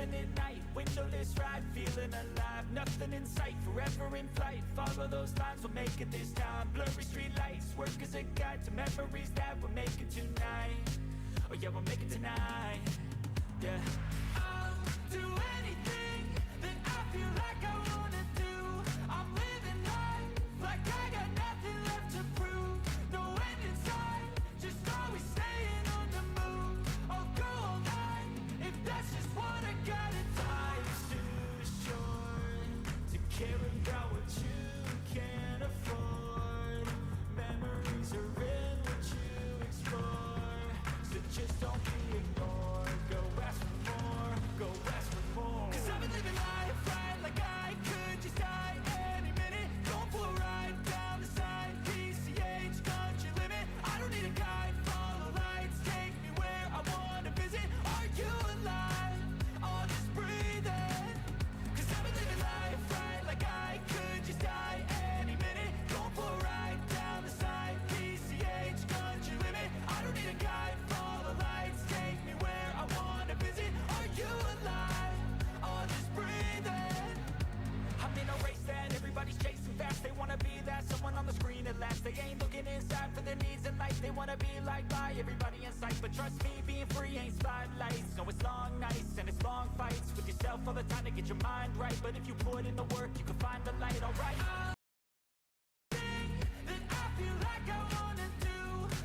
Living at night, windowless ride, feeling alive. Nothing in sight, forever in flight. Follow those lines, we'll make it this time. Blurry street lights, work as a guide to memories that we're making tonight. Oh yeah, we'll make it tonight. Yeah. I'll do anything that I feel like I wanna do. I'm living life like I got nothing left to prove. No end in sight, just always staying on the move. I'll go all night if that's just what I gotta do. Life's too short to care about what you can't afford. Memories are in what you explore, so just don't be ignored. Go ask for more, go ask for more. 'Cause I've been living life right like I could just die any minute. Going for a ride down the side, PCH, country limit. I don't need a guide, follow lights, take me where I wanna visit. Are you alive? I'll just breathe in. 'Cause I've been living life right like I could just die any minute. Going for a ride down the side, PCH, country limit. I don't need a guide, follow lights, take me where I wanna visit. Are you alive? I'll just breathe in. I'm in a race that everybody's chasing fast. They wanna be that someone on the screen at last. They ain't looking inside for their needs in life. They wanna be like by everybody in sight. But trust me, being free ain't spotlights. No, it's long nights and it's long fights with yourself all the time to get your mind right. But if you put in the work, you can find the light, alright? That I feel like I wanna do.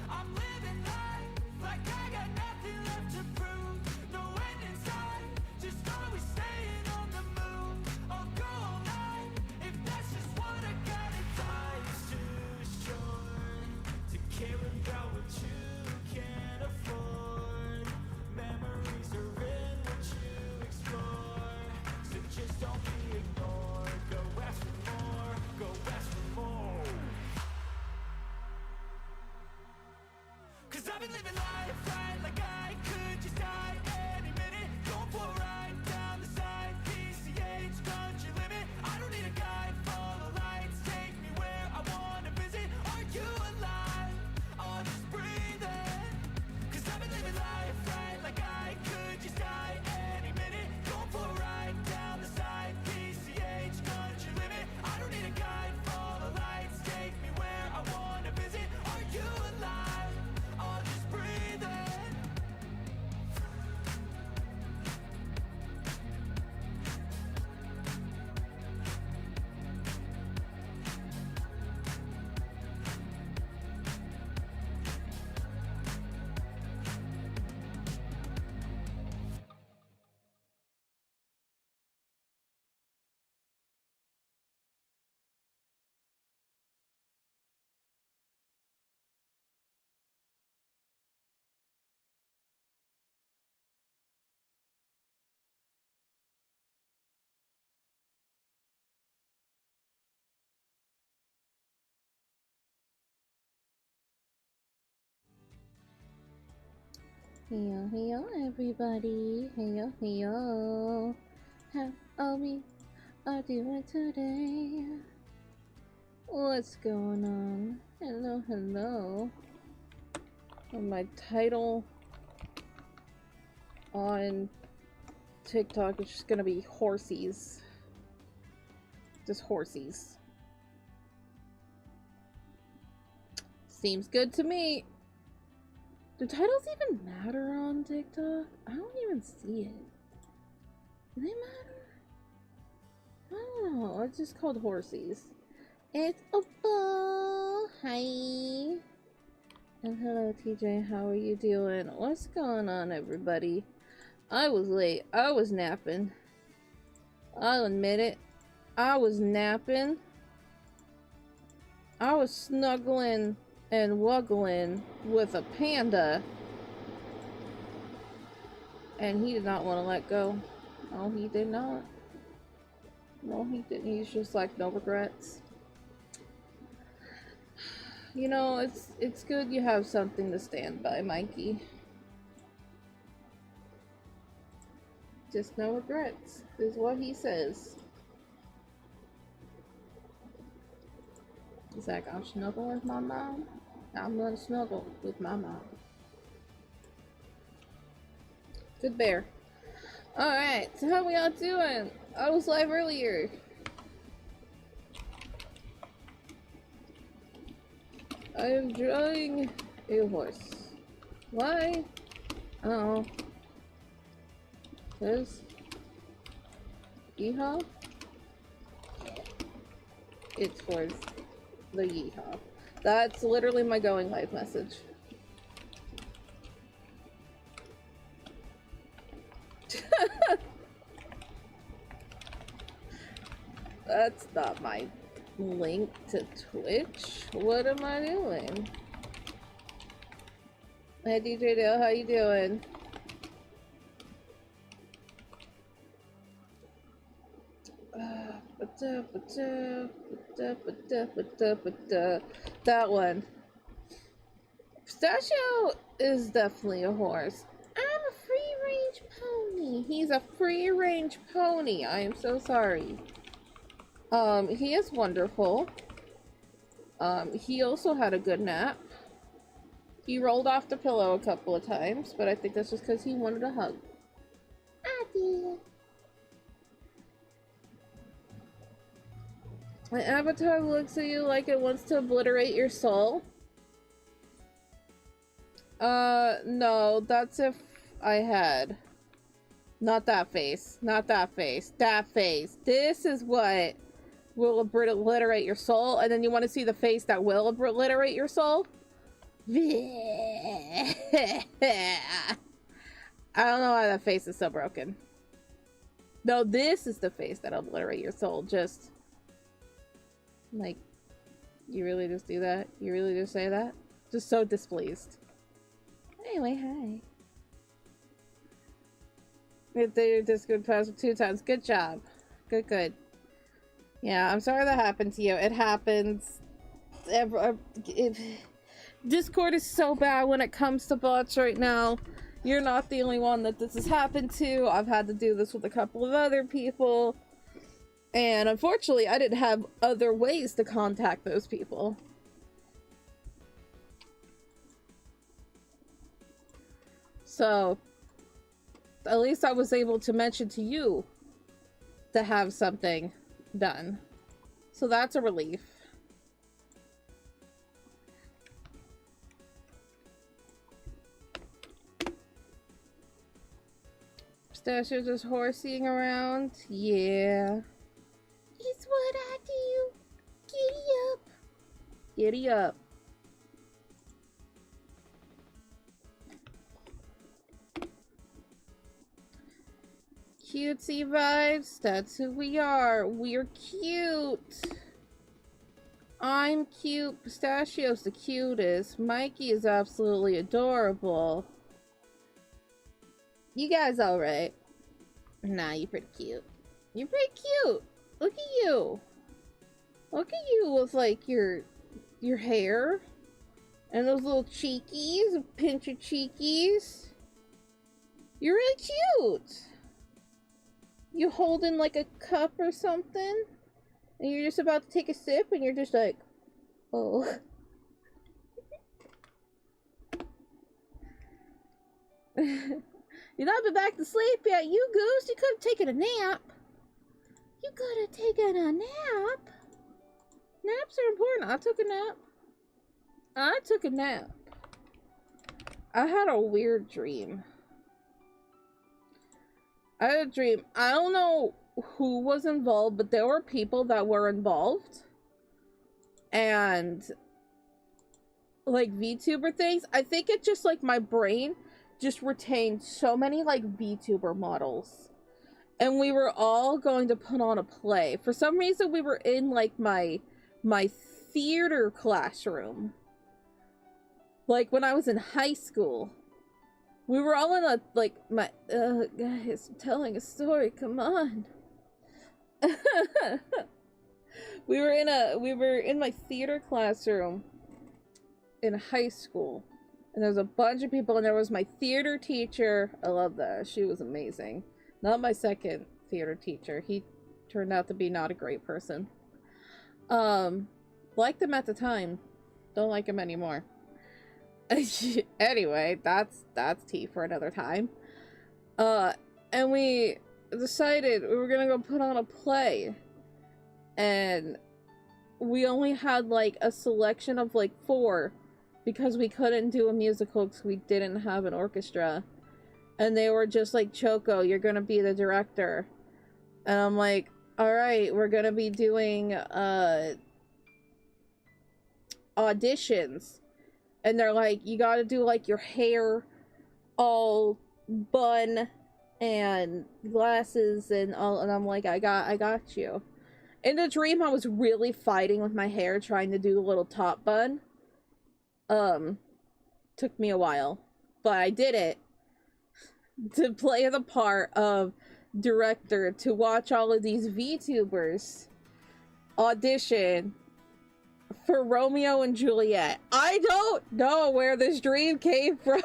I'm living life like I got nothing left to prove. No end in sight, just always staying on the move. I'll go all night if that's just what I gotta do. Life's too short to care about what you can't afford. Memories are in what you explore, so just don't be ignored. Go ask for more, go ask for more. 'Cause I've been living life right like I could just die any minute. Going for a ride down the side, PCH, country limit. I don't need a guide, follow lights, take me where I wanna visit. Are you alive? I'll just breathe in. 'Cause I've been living life right like I could just die any minute. Going for a ride down the side, PCH, country limit. I don't need a guide, follow lights, take me where I wanna visit. Are you alive? I'll just breathe in. Heyo, heyo, everybody. Heyo, heyo. How are we doing today? What's going on? Hello, hello. And my title on TikTok is just gonna be horsies. Just horsies. Seems good to me. Do titles even matter on TikTok? I don't even see it. Do they matter? I don't know. It's just called horsies. It's a ball. Hi. And hello, TJ. How are you doing? What's going on, everybody? I was late. I was napping. I'll admit it. I was napping. I was snuggling and wuggling with a panda, and he did not want to let go. No, he did not. No, he didn't. He's just like, no regrets. You know, it's good you have something to stand by, Mikey. Just no regrets is what he says. He's like, I'll snuggle with my mom. I'm gonna snuggle with my mom. Good bear. Alright, so how we all doing? I was live earlier. I am drawing a horse. Why? Oh. This? Yeehaw? It's for the yeehaw. That's literally my going live message. That's not my link to Twitch. What am I doing? Hey DJ Dale, how you doing? That one. Pistachio is definitely a horse. I'm a free-range pony. He's a free-range pony. I am so sorry. He is wonderful. He also had a good nap. He rolled off the pillow a couple of times, but I think that's just because he wanted a hug. I did. My avatar looks at you like it wants to obliterate your soul. No, that's if I had. Not that face. Not that face. That face. This is what will obliterate your soul, and then you want to see the face that will obliterate your soul? I don't know why that face is so broken. No, this is the face that'll obliterate your soul. Just like, you really just do that? You really just say that? Just so displeased. Anyway, hi. Hit the Discord pass 2 times. Good job. Good, good. Yeah, I'm sorry that happened to you. It happens. Discord is so bad when it comes to bots right now. You're not the only one that this has happened to. I've had to do this with a couple of other people. And unfortunately, I didn't have other ways to contact those people. So, at least I was able to mention to you to have something done. So that's a relief. Pistachio just horseying around? Yeah. It's what I do. Giddy up. Giddy up. Cutesy vibes. That's who we are. We're cute. I'm cute. Pistachio's the cutest. Mikey is absolutely adorable. You guys alright? Nah, you're pretty cute. You're pretty cute. Look at you. Look at you with like your hair. And those little cheekies. Pinch your cheekies. You're really cute. You holding like a cup or something? And you're just about to take a sip and you're just like, oh. You're not been back to sleep yet, you goose. You could have taken a nap. You could have taken a nap. Naps are important. I took a nap. I took a nap. I had a weird dream. I had a dream. I don't know who was involved, but there were people that were involved. And like VTuber things. I think it's just like my brain just retained so many like VTuber models. And we were all going to put on a play. For some reason we were in like my theater classroom. Like when I was in high school. We were all in a, like, guys, I'm telling a story, come on. We were in my theater classroom in high school. And there was a bunch of people, and there was my theater teacher. I love that. She was amazing. Not my second theater teacher. He turned out to be not a great person. Liked him at the time. Don't like him anymore. Anyway, that's tea for another time. and we decided we were gonna go put on a play, and we only had like a selection of like 4 because we couldn't do a musical because we didn't have an orchestra, and they were just like, Choco, you're gonna be the director. And I'm like, all right, we're gonna be doing auditions. And they're like, you gotta do like your hair all bun and glasses and all. And I'm like, I got you. In the dream, I was really fighting with my hair, trying to do the little top bun. Took me a while, but I did it to play the part of director, to watch all of these VTubers audition for Romeo and Juliet. I don't know where this dream came from.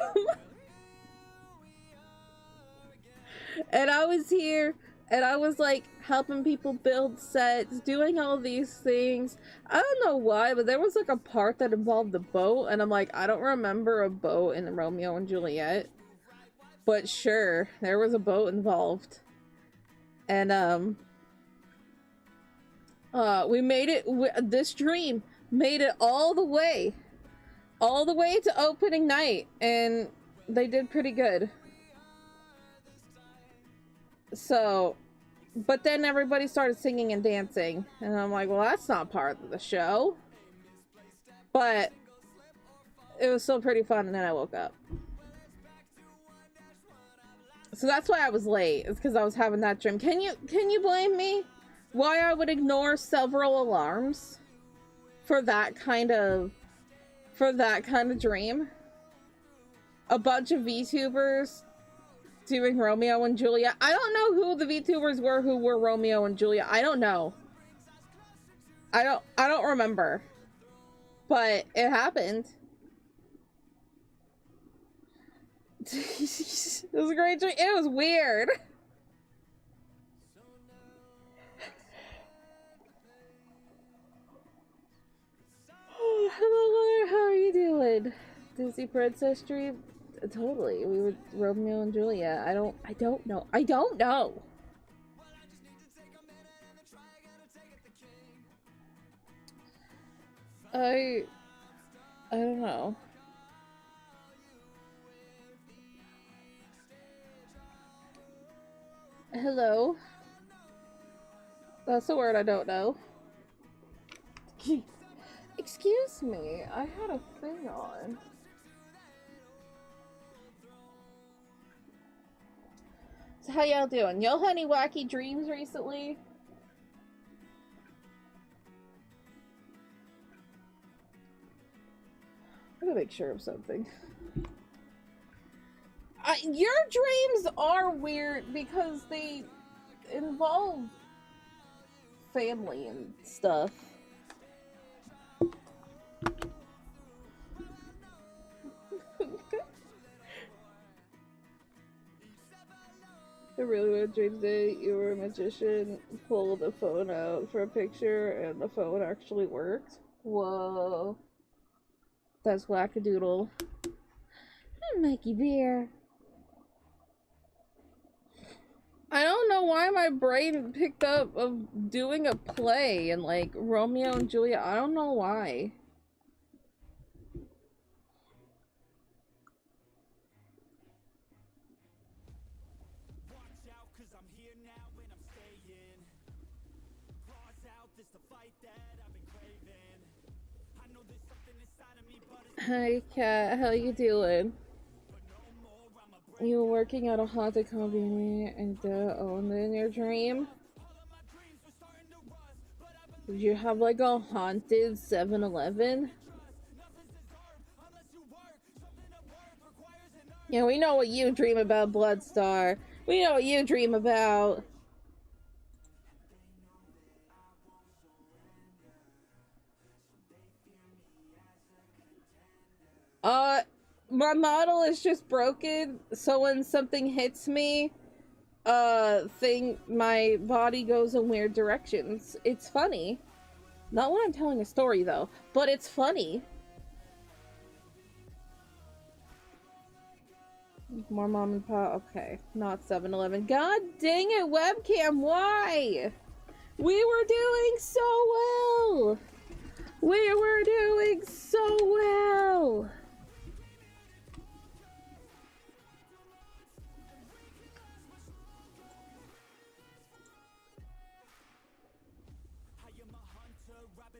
And I was here, and I was like helping people build sets, doing all these things. I don't know why, but there was like a part that involved a boat, and I'm like, I don't remember a boat in Romeo and Juliet. But sure, there was a boat involved. And we made it, this dream made it all the way to opening night, and they did pretty good. So, but then everybody started singing and dancing, and I'm like, well, that's not part of the show. But it was still pretty fun, and then I woke up. So that's why I was late. It's because I was having that dream. Can you blame me? Why I would ignore several alarms for that kind of dream? A bunch of VTubers doing Romeo and Juliet. I don't know who the VTubers were who were Romeo and Juliet. I don't know. I don't remember. But it happened. It was a great dream. It was weird. Hello, Laura. How are you doing? Disney Princess dream? Totally. We were Romeo and Juliet. I don't know. I don't know. I don't know. Hello? That's a word I don't know. Excuse me, I had a thing on. So how y'all doing? Y'all had any wacky dreams recently? I'm gonna make sure of something. Your dreams are weird because they involve family and stuff. I really would dream that you were a magician, pulled the phone out for a picture, and the phone actually worked. Whoa. That's wackadoodle. Mikey Bear. I don't know why my brain picked up of doing a play and like Romeo and Juliet. I don't know why. Hi Kat, how you doing? You were working at a haunted convenience and owned in your dream? Did you have like a haunted 7-Eleven? Yeah, we know what you dream about, Bloodstar. We know what you dream about. My model is just broken, so when something hits me, my body goes in weird directions. It's funny. Not when I'm telling a story, though, but it's funny. More mom and pop. Okay, not 7-Eleven. God dang it, webcam, why? We were doing so well. We were doing so well.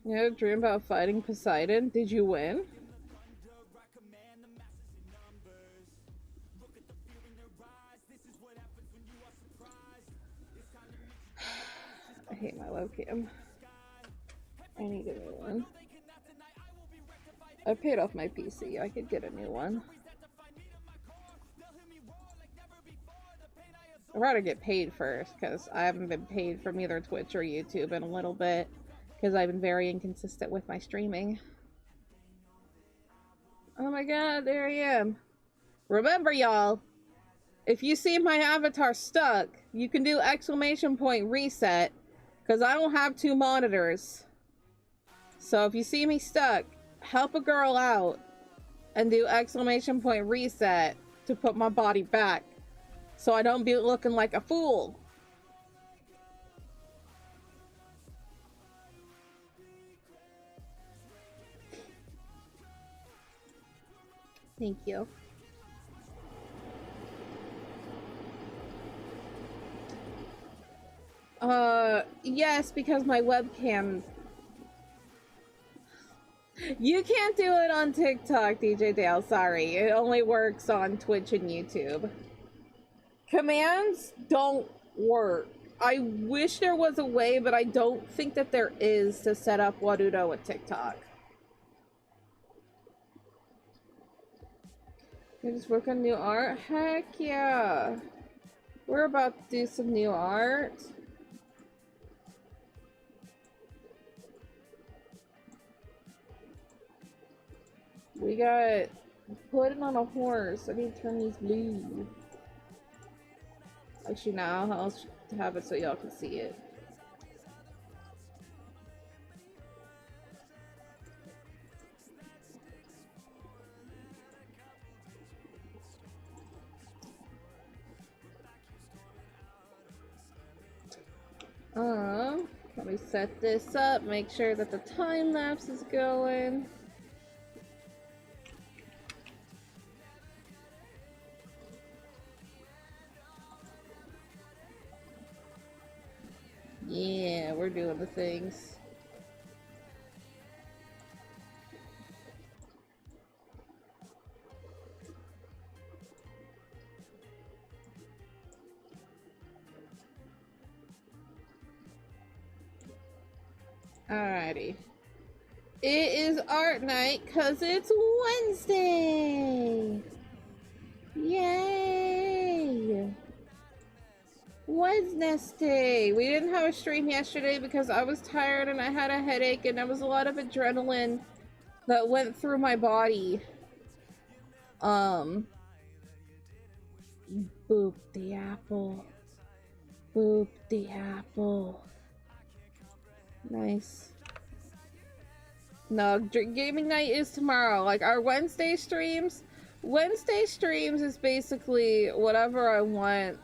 You had a dream about fighting Poseidon? Did you win? I hate my webcam. I need a new one. I paid off my PC. I could get a new one. I'd rather get paid first, because I haven't been paid from either Twitch or YouTube in a little bit, because I've been very inconsistent with my streaming. Oh my god, there I am. Remember, y'all, if you see my avatar stuck, you can do exclamation point reset, because I don't have 2 monitors. So if you see me stuck, help a girl out and do exclamation point reset to put my body back, so I don't be looking like a fool. Thank you. Yes, because my webcam... You can't do it on TikTok, DJ Dale, sorry. It only works on Twitch and YouTube. Commands don't work. I wish there was a way, but I don't think that there is to set up Warudo with TikTok. You just work on new art? Heck yeah. We're about to do some new art. We got Puddin on a horse. I need to turn these blue. Actually, now I'll have it so y'all can see it. Let me set this up, make sure that the time lapse is going. Yeah, we're doing the things. Alrighty. It is art night because it's Wednesday! Yay! Wednesday! We didn't have a stream yesterday because I was tired and I had a headache and there was a lot of adrenaline that went through my body. Boop the apple. Boop the apple. Nice. No, gaming night is tomorrow. Like, our Wednesday streams is basically whatever I want.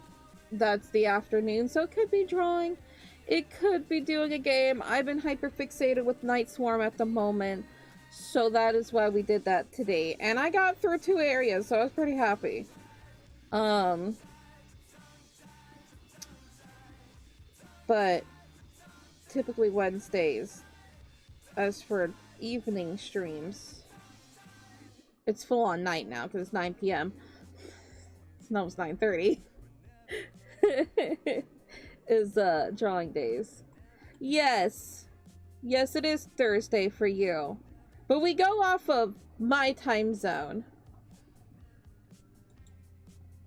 That's the afternoon, so it could be drawing, it could be doing a game. I've been hyper fixated with Night Swarm at the moment, so that is why we did that today. And I got through 2 areas, so I was pretty happy. But typically Wednesdays, as for evening streams, it's full on night now because it's 9 p.m. No, it's 9:30. Is drawing days. Yes, it is Thursday for you, but we go off of my time zone,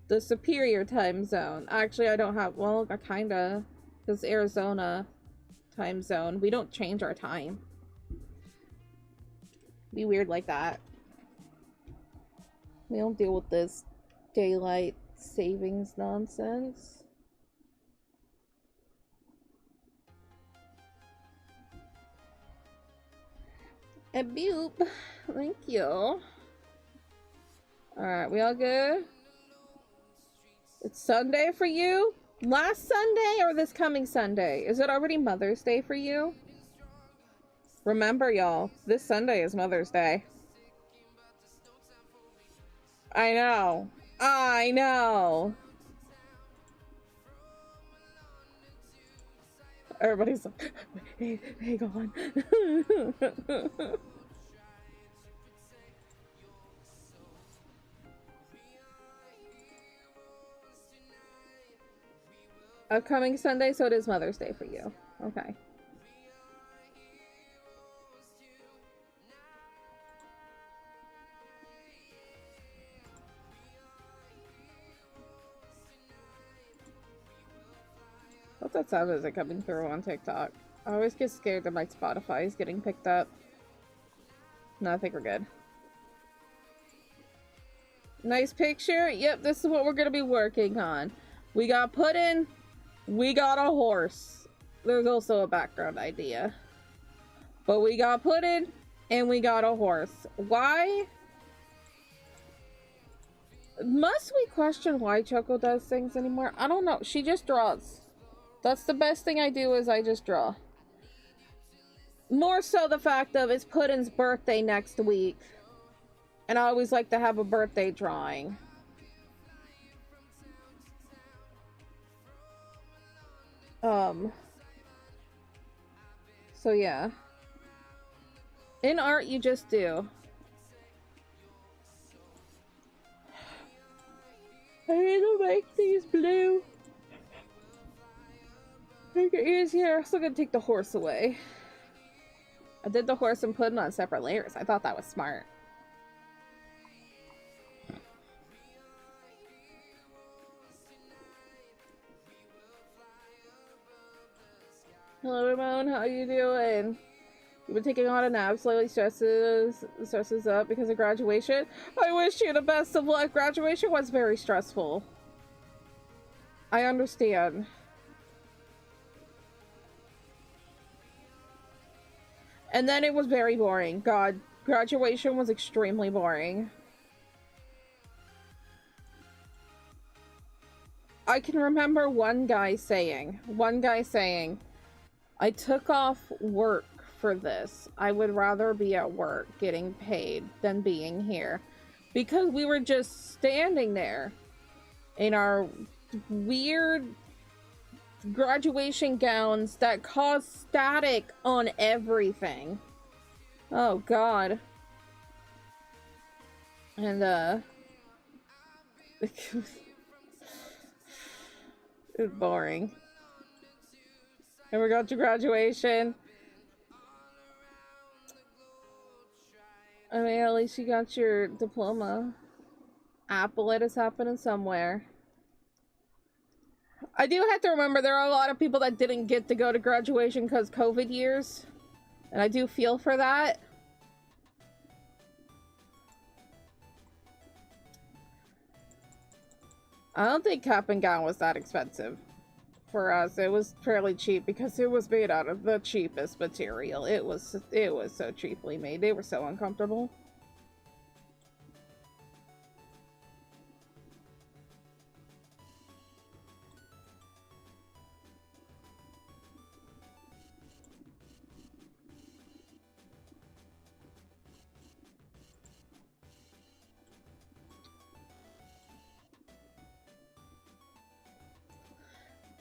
the superior time zone. Actually, I don't have, well, I kinda, because Arizona time zone, we don't change our time. Be weird like that. We don't deal with this daylight savings nonsense. A boop. Thank you. Alright, we all good? It's Sunday for you? Last Sunday or this coming Sunday? Is it already Mother's Day for you? Remember, y'all, this Sunday is Mother's Day. I know. I know. Everybody's like, hey, go on. Upcoming Sunday, so it is Mother's Day for you. Okay. What's that sound is it coming through on TikTok? I always get scared that my Spotify is getting picked up. No, I think we're good. Nice picture. Yep, this is what we're gonna be working on. We got Puddin. We got a horse. There's also a background idea. But we got Puddin and we got a horse. Why? Must we question why Choco does things anymore? I don't know. She just draws. That's the best thing I do, is I just draw. More so the fact of it's Puddin's birthday next week. And I always like to have a birthday drawing. So yeah. In art, you just do. I need to make these blue. Make your ears here. I'm still gonna take the horse away. I did the horse and Puddin on separate layers. I thought that was smart. Hello, Ramon. How you doing? You've been taking on a nap. Slightly stresses up because of graduation. I wish you the best of luck. Graduation was very stressful. I understand. And then it was very boring. God, graduation was extremely boring. I can remember one guy saying, I took off work for this. I would rather be at work getting paid than being here. Because we were just standing there in our weird graduation gowns that caused static on everything. Oh god. And it was boring. And we got to graduation. I mean, at least you got your diploma. Applet is happening somewhere. I do have to remember there are a lot of people that didn't get to go to graduation because COVID years. And I do feel for that. I don't think cap and gown was that expensive. For us, it was fairly cheap because it was made out of the cheapest material. It was so cheaply made. They were so uncomfortable.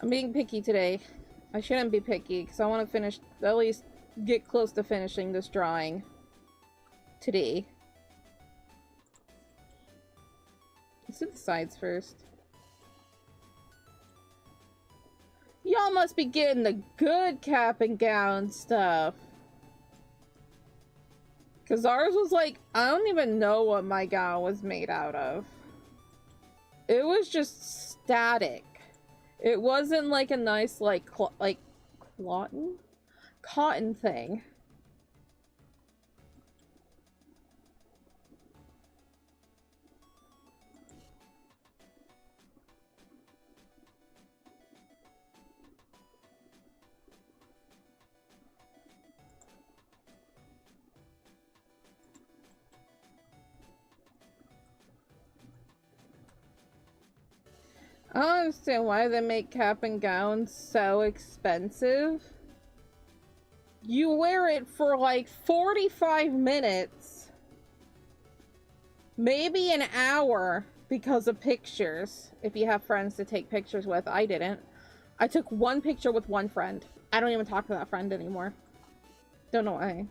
I'm being picky today. I shouldn't be picky because I want to finish, at least get close to finishing this drawing today. Let's do the sides first. Y'all must be getting the good cap and gown stuff. Because ours was like, I don't even know what my gown was made out of. It was just static. It wasn't like a nice, like cotton thing. I don't understand why they make cap and gowns so expensive. You wear it for like 45 minutes, maybe an hour because of pictures. If you have friends to take pictures with, I didn't. I took one picture with one friend. I don't even talk to that friend anymore. Don't know why.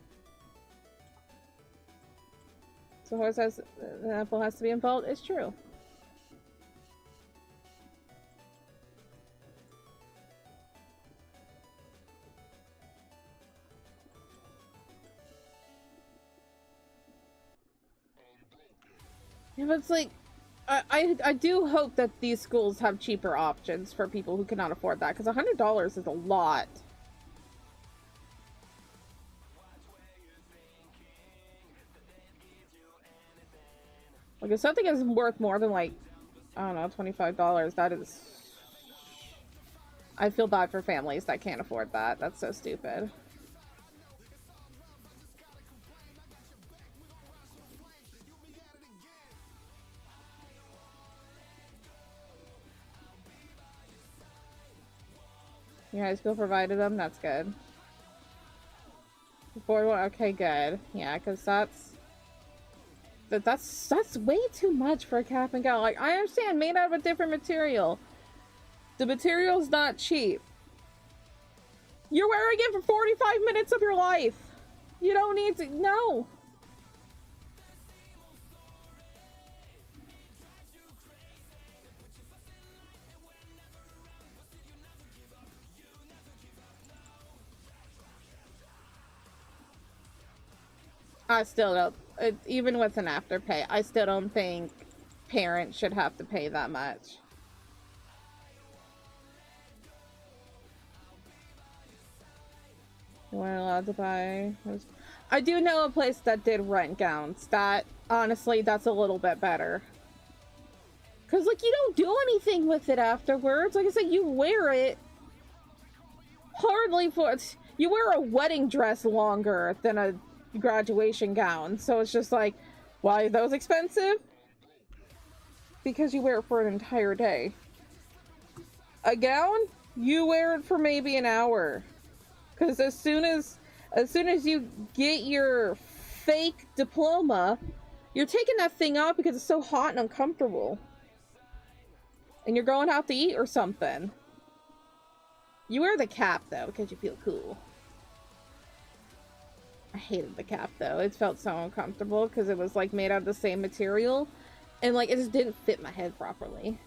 So horse says the apple has to be involved. It's true. Yeah, but it's like, I do hope that these schools have cheaper options for people who cannot afford that, because $100 is a lot. Like, if something is worth more than, like, I don't know, $25, that is... I feel bad for families that can't afford that. That's so stupid. Your high school provided them? That's good. Okay, good. Yeah, because that's way too much for a cap and gown. Like, I understand, made out of a different material. The material's not cheap. You're wearing it for 45 minutes of your life. You don't need to. No. I still don't. Even with an afterpay, I still don't think parents should have to pay that much. You weren't allowed to buy. I do know a place that did rent gowns. That, honestly, that's a little bit better. Because, like, you don't do anything with it afterwards. Like I said, you wear it hardly for... You wear a wedding dress longer than a graduation gown. So it's just like, why are those expensive? Because you wear it for an entire day. A gown, you wear it for maybe an hour. Because as soon as you get your fake diploma, you're taking that thing off because it's so hot and uncomfortable. And you're going out to eat or something. You wear the cap, though, because you feel cool. I hated the cap, though. It felt so uncomfortable because it was, like, made out of the same material. And, like, it just didn't fit my head properly.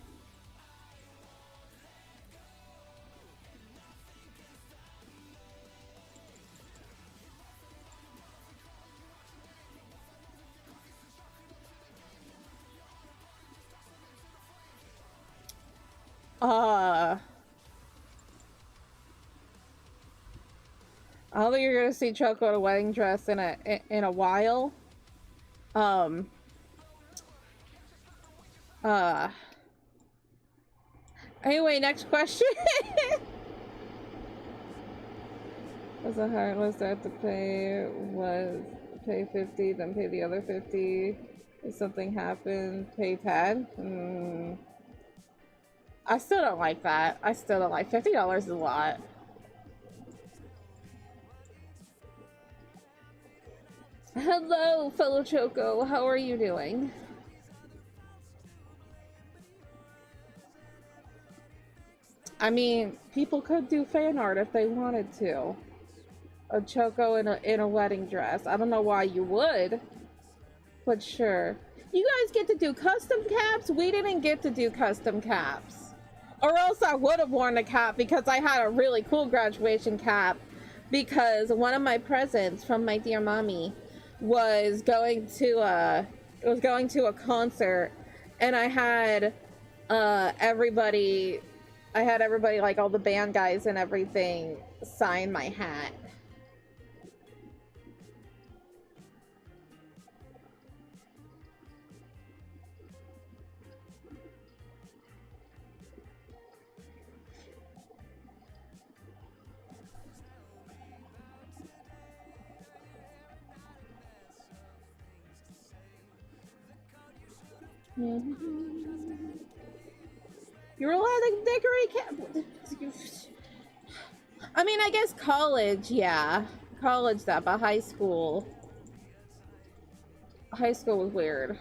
I don't think you're gonna see Choco in a wedding dress in a while. Anyway, next question. Was it hard? Was that to pay? Was pay 50, then pay the other 50? If something happened, pay 10? I still don't like that. I still don't like $50 is a lot. Hello, fellow Choco. How are you doing? I mean, people could do fan art if they wanted to. A Choco in a wedding dress. I don't know why you would, but sure. You guys get to do custom caps? We didn't get to do custom caps. Or else I would have worn a cap because I had a really cool graduation cap because one of my presents from my dear mommy was going to a concert, and I had everybody, like all the band guys and everything, sign my hat. You're allowed to decorate I mean, I guess college, yeah. College that, but high school. High school was weird.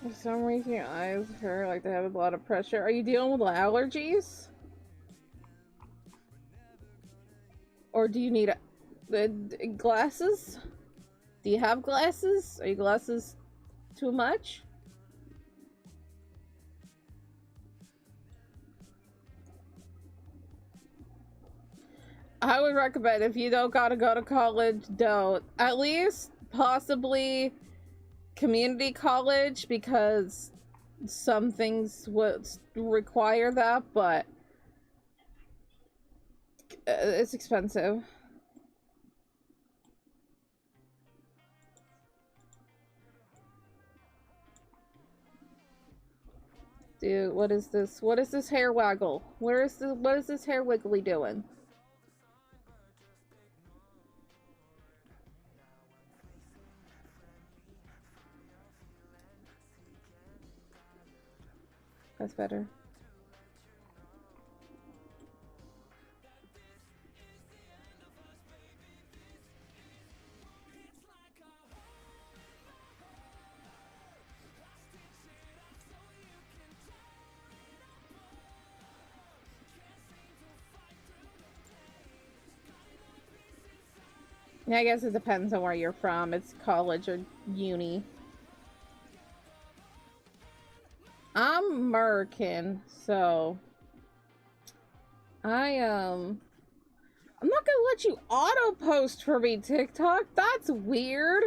For some reason, your eyes hurt like they have a lot of pressure. Are you dealing with allergies? Or do you need glasses? Do you have glasses? Are your glasses too much? I would recommend if you don't gotta go to college, don't. At least possibly community college, because some things would require that, but it's expensive. Dude, what is this? What is this hair waggle? What is this hair wiggly doing? That's better. Yeah, I guess it depends on where you're from. It's college or uni. I'm American, so I'm not gonna let you auto post for me, TikTok. That's weird.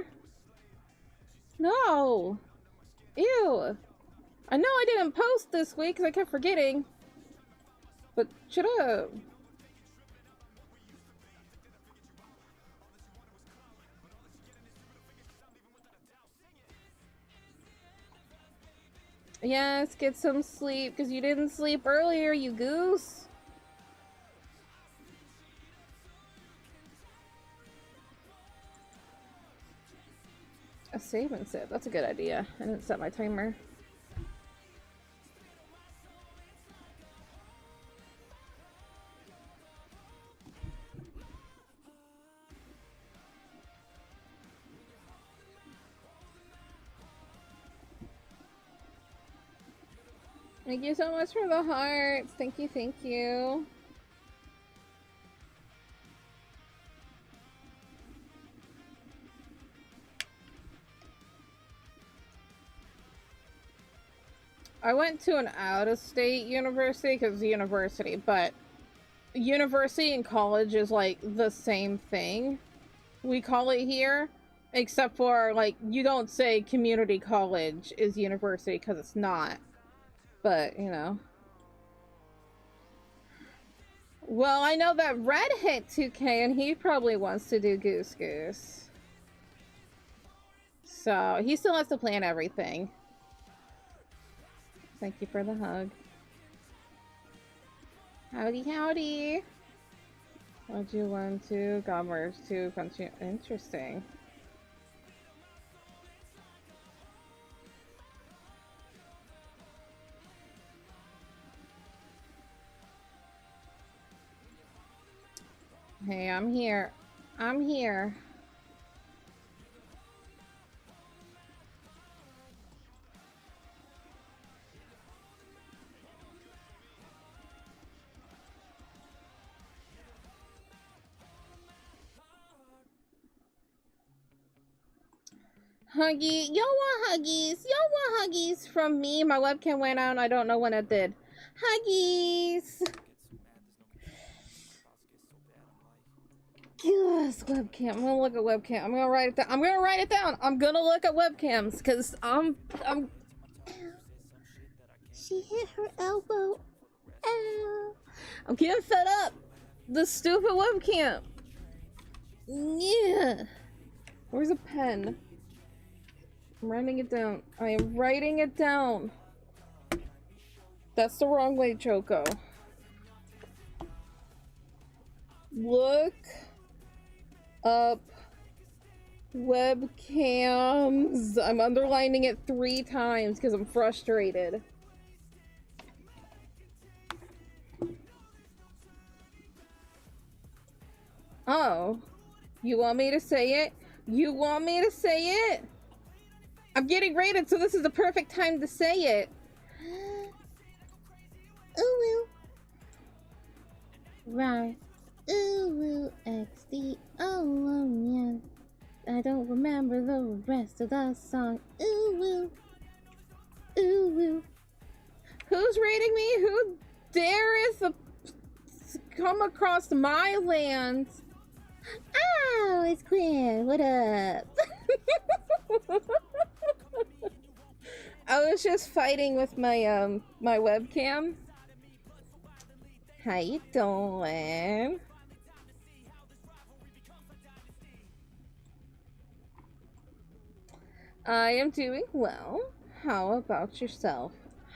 No. Ew. I know I didn't post this week because I kept forgetting. But shut up. Yes, get some sleep because you didn't sleep earlier, you goose. A save and sip. That's a good idea. I didn't set my timer. Thank you so much for the hearts. Thank you, thank you. I went to an out-of-state university because it's a university, but university and college is like the same thing. We call it here, except for like you don't say community college is university because it's not. But, you know. Well, I know that Red hit 2K and he probably wants to do Goose Goose. So, he still has to plan everything. Thank you for the hug. Howdy, howdy. What'd you learn to? Commerce to continue. Interesting. Hey, I'm here. I'm here. Huggy. Y'all want huggies? Y'all want huggies from me? My webcam went out and I don't know when it did. Huggies! Yes, webcam. I'm gonna look at webcam. I'm gonna write it down. I'm gonna write it down. I'm gonna look at webcams because I'm. She hit her elbow. Ow. I'm getting fed up. The stupid webcam. Yeah. Where's a pen? I'm writing it down. I am writing it down. That's the wrong way, Choco. Look up webcams. I'm underlining it 3 times because I'm frustrated. Oh, you want me to say it? You want me to say it? I'm getting rated, so this is the perfect time to say it. Ooh, right. Ooh, XD. Oh, yeah. I don't remember the rest of the song. Ooh, ooh. Who's rating me? Who dareth come across my land? Oh, it's Quinn. What up? I was just fighting with my my webcam. How you doing? I am doing well. How about yourself?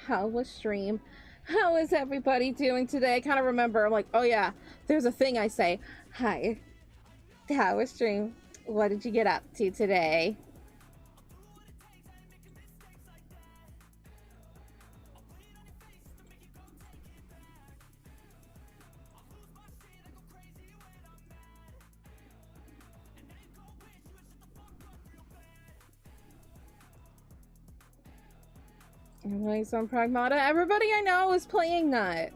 How was stream? How is everybody doing today? I kind of remember, I'm like, oh yeah, there's a thing I say. Hi. How was stream? What did you get up to today? I'm playing some Pragmata. Everybody I know is playing that.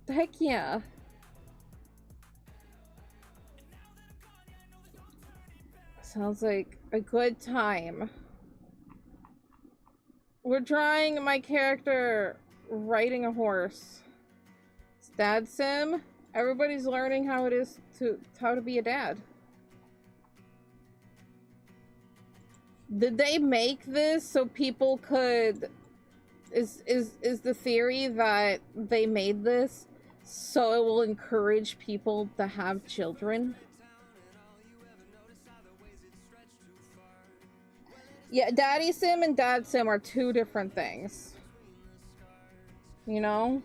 Heck yeah. Sounds like a good time. We're drawing my character riding a horse. It's dad sim. Everybody's learning how it is how to be a dad. Did they make this so people could is the theory that they made this so it will encourage people to have children? Yeah, daddy sim and dad sim are 2 different things. You know?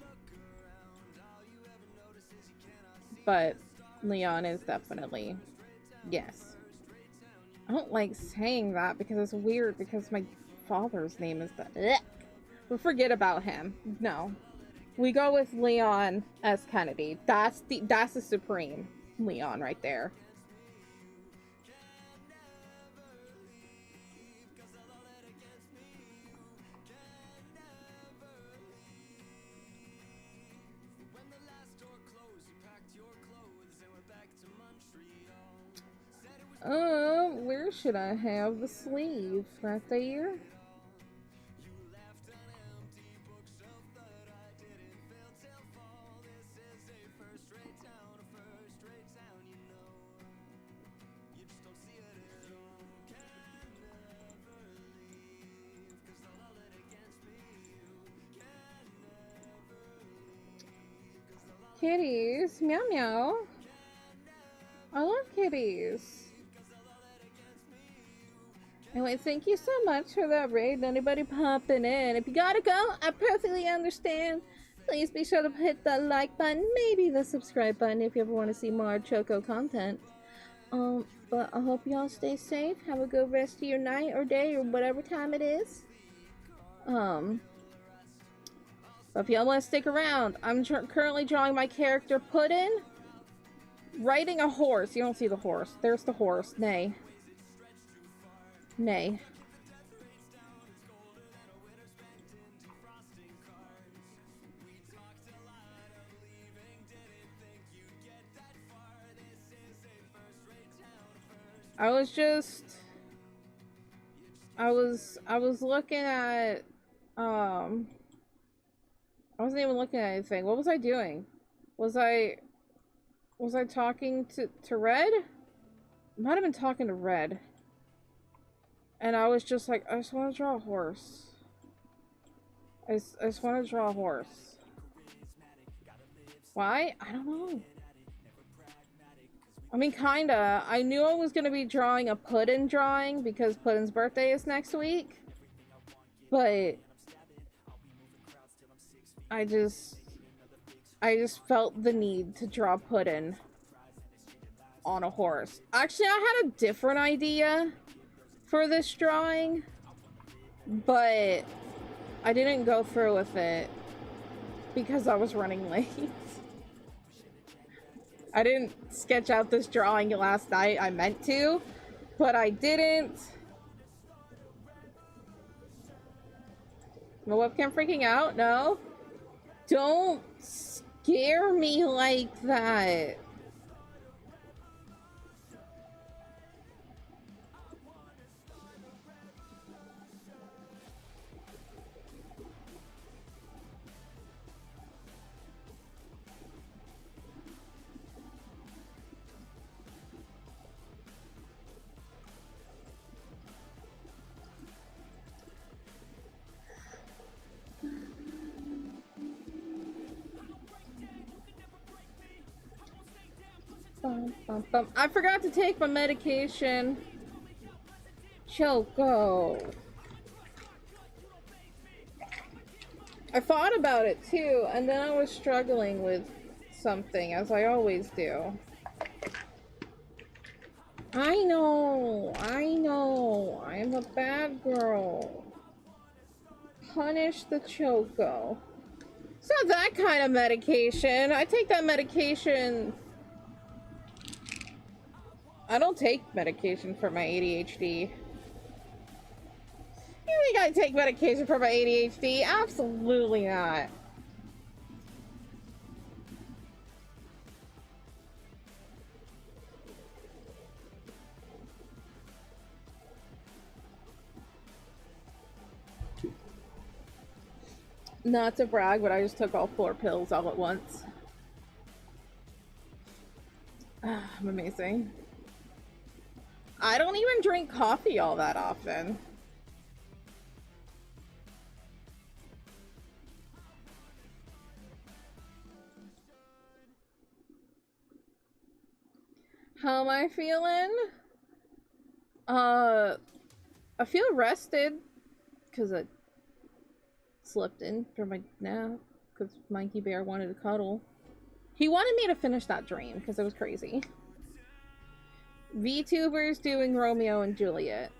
But Leon is definitely yes. I don't like saying that because it's weird because my father's name is that. But forget about him. No. We go with Leon S. Kennedy. That's the supreme Leon right there. Where should I have the sleeve? Right there? Kitties, meow meow. I love kitties. Anyway, thank you so much for that raid. Anybody popping in? If you gotta go, I perfectly understand. Please be sure to hit the like button, maybe the subscribe button if you ever want to see more Choco content. But I hope y'all stay safe. Have a good rest of your night or day or whatever time it is. But if y'all want to stick around, I'm currently drawing my character Puddin, riding a horse. You don't see the horse. There's the horse. Neigh. Neigh. I was looking at I wasn't even looking at anything. What was I doing? Was I Was I talking to Red? Might have been talking to Red. And I was just like, I just want to draw a horse. I just want to draw a horse. Why? I don't know. I mean, kinda. I knew I was gonna be drawing a Puddin drawing because Puddin's birthday is next week. But I just felt the need to draw Puddin on a horse. Actually, I had a different idea for this drawing, but I didn't go through with it because I was running late. I didn't sketch out this drawing last night. I meant to, but I didn't. My webcam freaking out? No. Don't scare me like that. I forgot to take my medication. Choco. I thought about it too, and then I was struggling with something, as I always do. I know. I'm a bad girl. Punish the Choco. It's not that kind of medication. I take that medication. I don't take medication for my ADHD. You think I take medication for my ADHD? Absolutely not. Not to brag, but I just took all 4 pills all at once. I'm amazing. I don't even drink coffee all that often. How am I feeling? I feel rested because I slept in for my nap because Mikey Bear wanted to cuddle. He wanted me to finish that dream because it was crazy. Vtuber's doing Romeo and Juliet.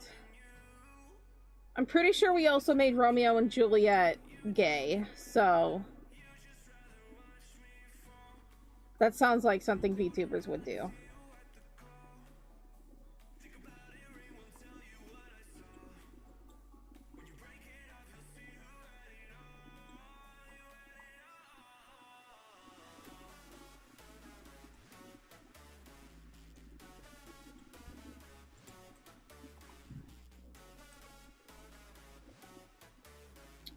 I'm pretty sure we also made Romeo and Juliet gay, so that sounds like something Vtubers would do.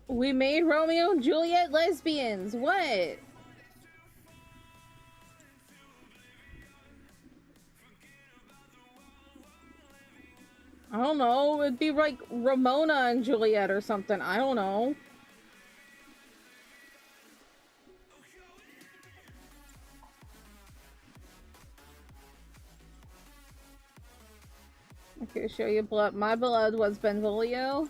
We made Romeo and Juliet lesbians. What? I don't know. It'd be like Ramona and Juliet or something. I don't know. Okay, show you blood. My blood was Benvolio.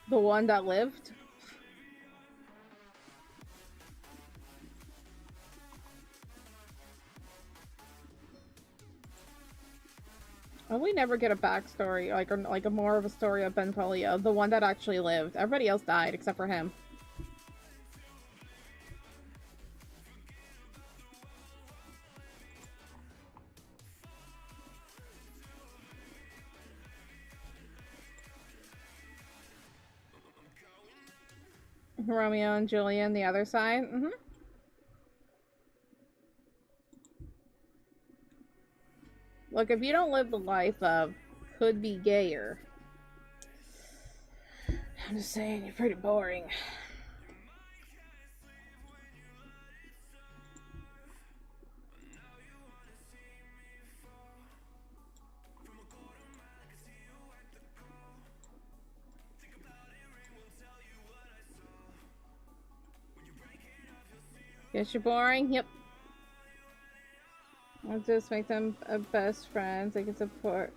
The one that lived. Oh, we never get a backstory, like a more of a story of Benvolio, the one that actually lived. Everybody else died except for him. Romeo and Juliet on the other side. Mm-hmm. Look, if you don't live the life of could be gayer, I'm just saying, you're pretty boring. Guess you're boring? Yep. I'll just make them best friends. They could support.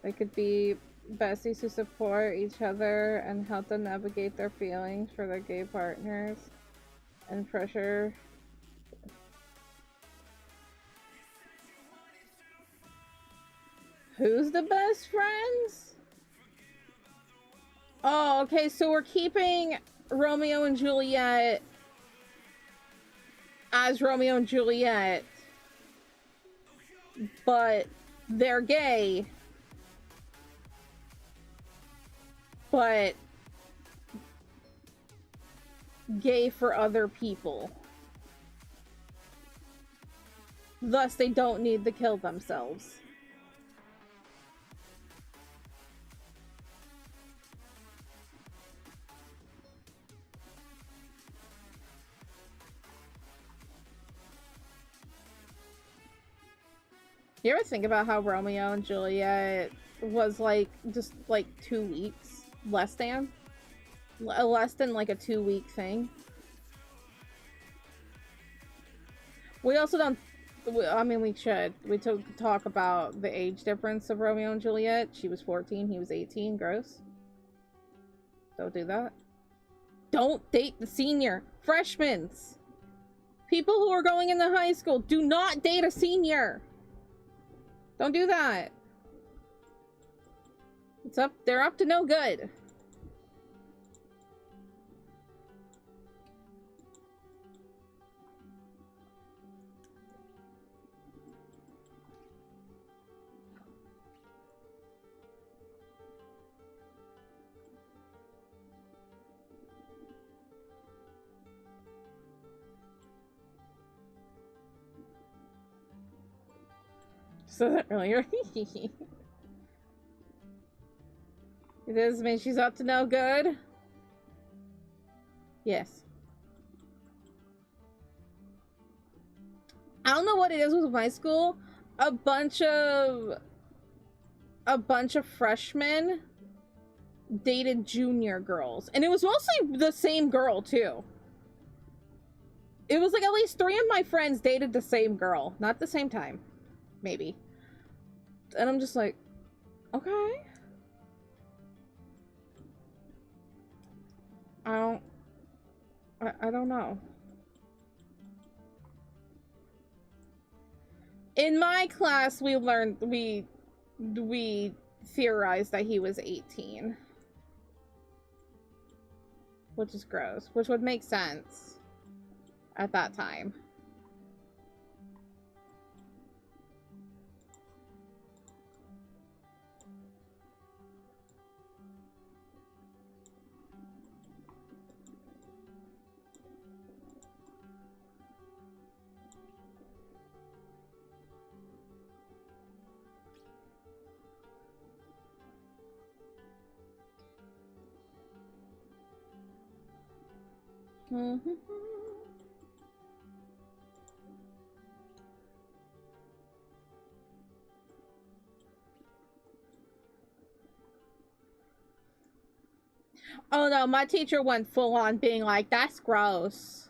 They could be besties who support each other and help them navigate their feelings for their gay partners and pressure. Who's the best friends? Oh, okay, so we're keeping Romeo and Juliet as Romeo and Juliet, but they're gay, but gay for other people. Thus, they don't need to kill themselves. You ever think about how Romeo and Juliet was like just like 2 weeks? Less than like a 2-week thing. We also don't, I mean, we should. We talk about the age difference of Romeo and Juliet. She was 14, he was 18. Gross. Don't do that. Don't date the senior. Freshmen. People who are going into high school, do not date a senior. Don't do that. They're up to no good. So that earlier. It does mean she's up to no good. Yes. I don't know what it is with my school. A bunch of freshmen dated junior girls. And it was mostly the same girl too. It was like at least 3 of my friends dated the same girl. Not the same time. Maybe. And I'm just like, okay. I don't know. In my class, we learned, we theorized that he was 18. Which is gross. Which would make sense at that time. Mm-hmm. Oh no, my teacher went full on being like, that's gross.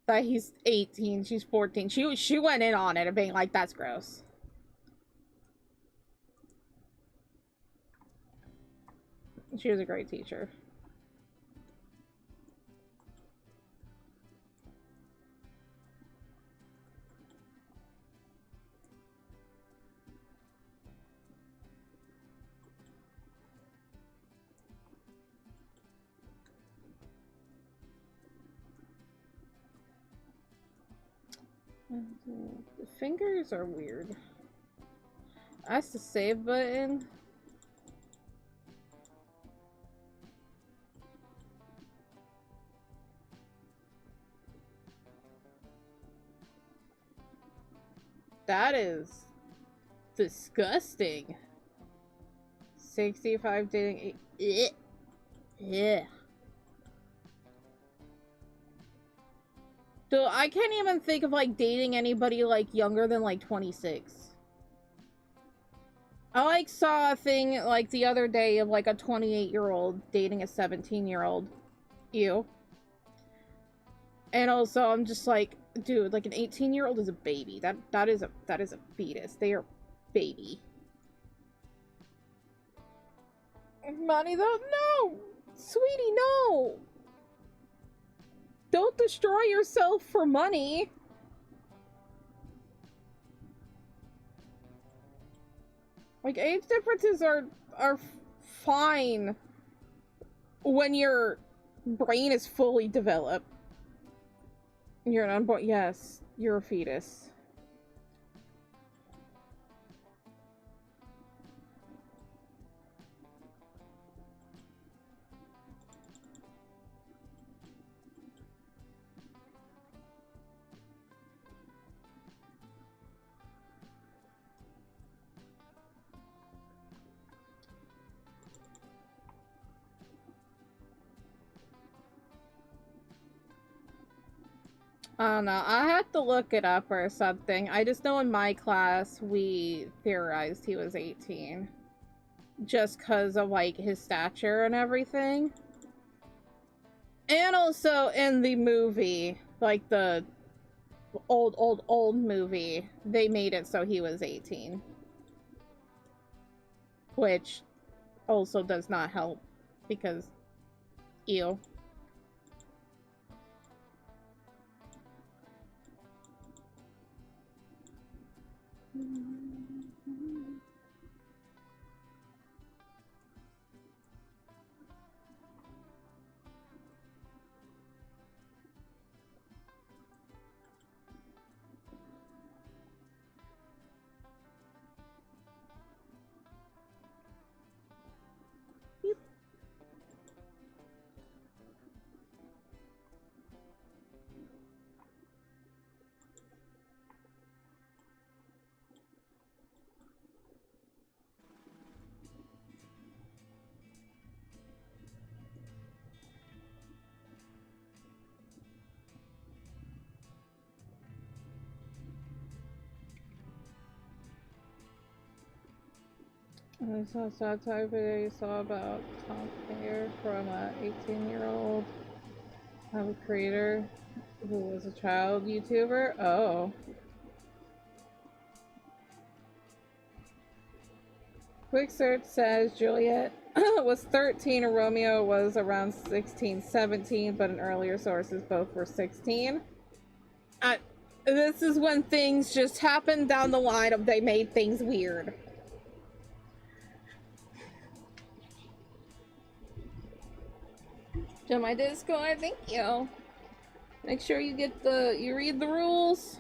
That he's 18, she's 14. She went in on it and being like, that's gross. She was a great teacher. The fingers are weird. That's the save button. That is disgusting. 65 dating. Yeah. So I can't even think of like dating anybody like younger than like 26. I like saw a thing like the other day of like a 28-year-old dating a 17-year-old. Ew. And also, I'm just like, dude, like an 18-year-old is a baby. That is a fetus. They are baby. Money though? No! Sweetie, no! Don't destroy yourself for money. Like, age differences are fine when your brain is fully developed. You're an unborn. Yes, you're a fetus. I don't know. I have to look it up or something. I just know in my class we theorized he was 18. Just because of, like, his stature and everything. And also in the movie, like the old movie, they made it so he was 18. Which also does not help because, ew. I saw a satire video you saw about Tom Mayer from an 18-year-old creator who was a child YouTuber. Oh. Quick search says Juliet was 13 and Romeo was around 16, 17, but in earlier sources both were 16. This is when things just happened down the line of they made things weird. Join my Discord, thank you. Make sure you read the rules.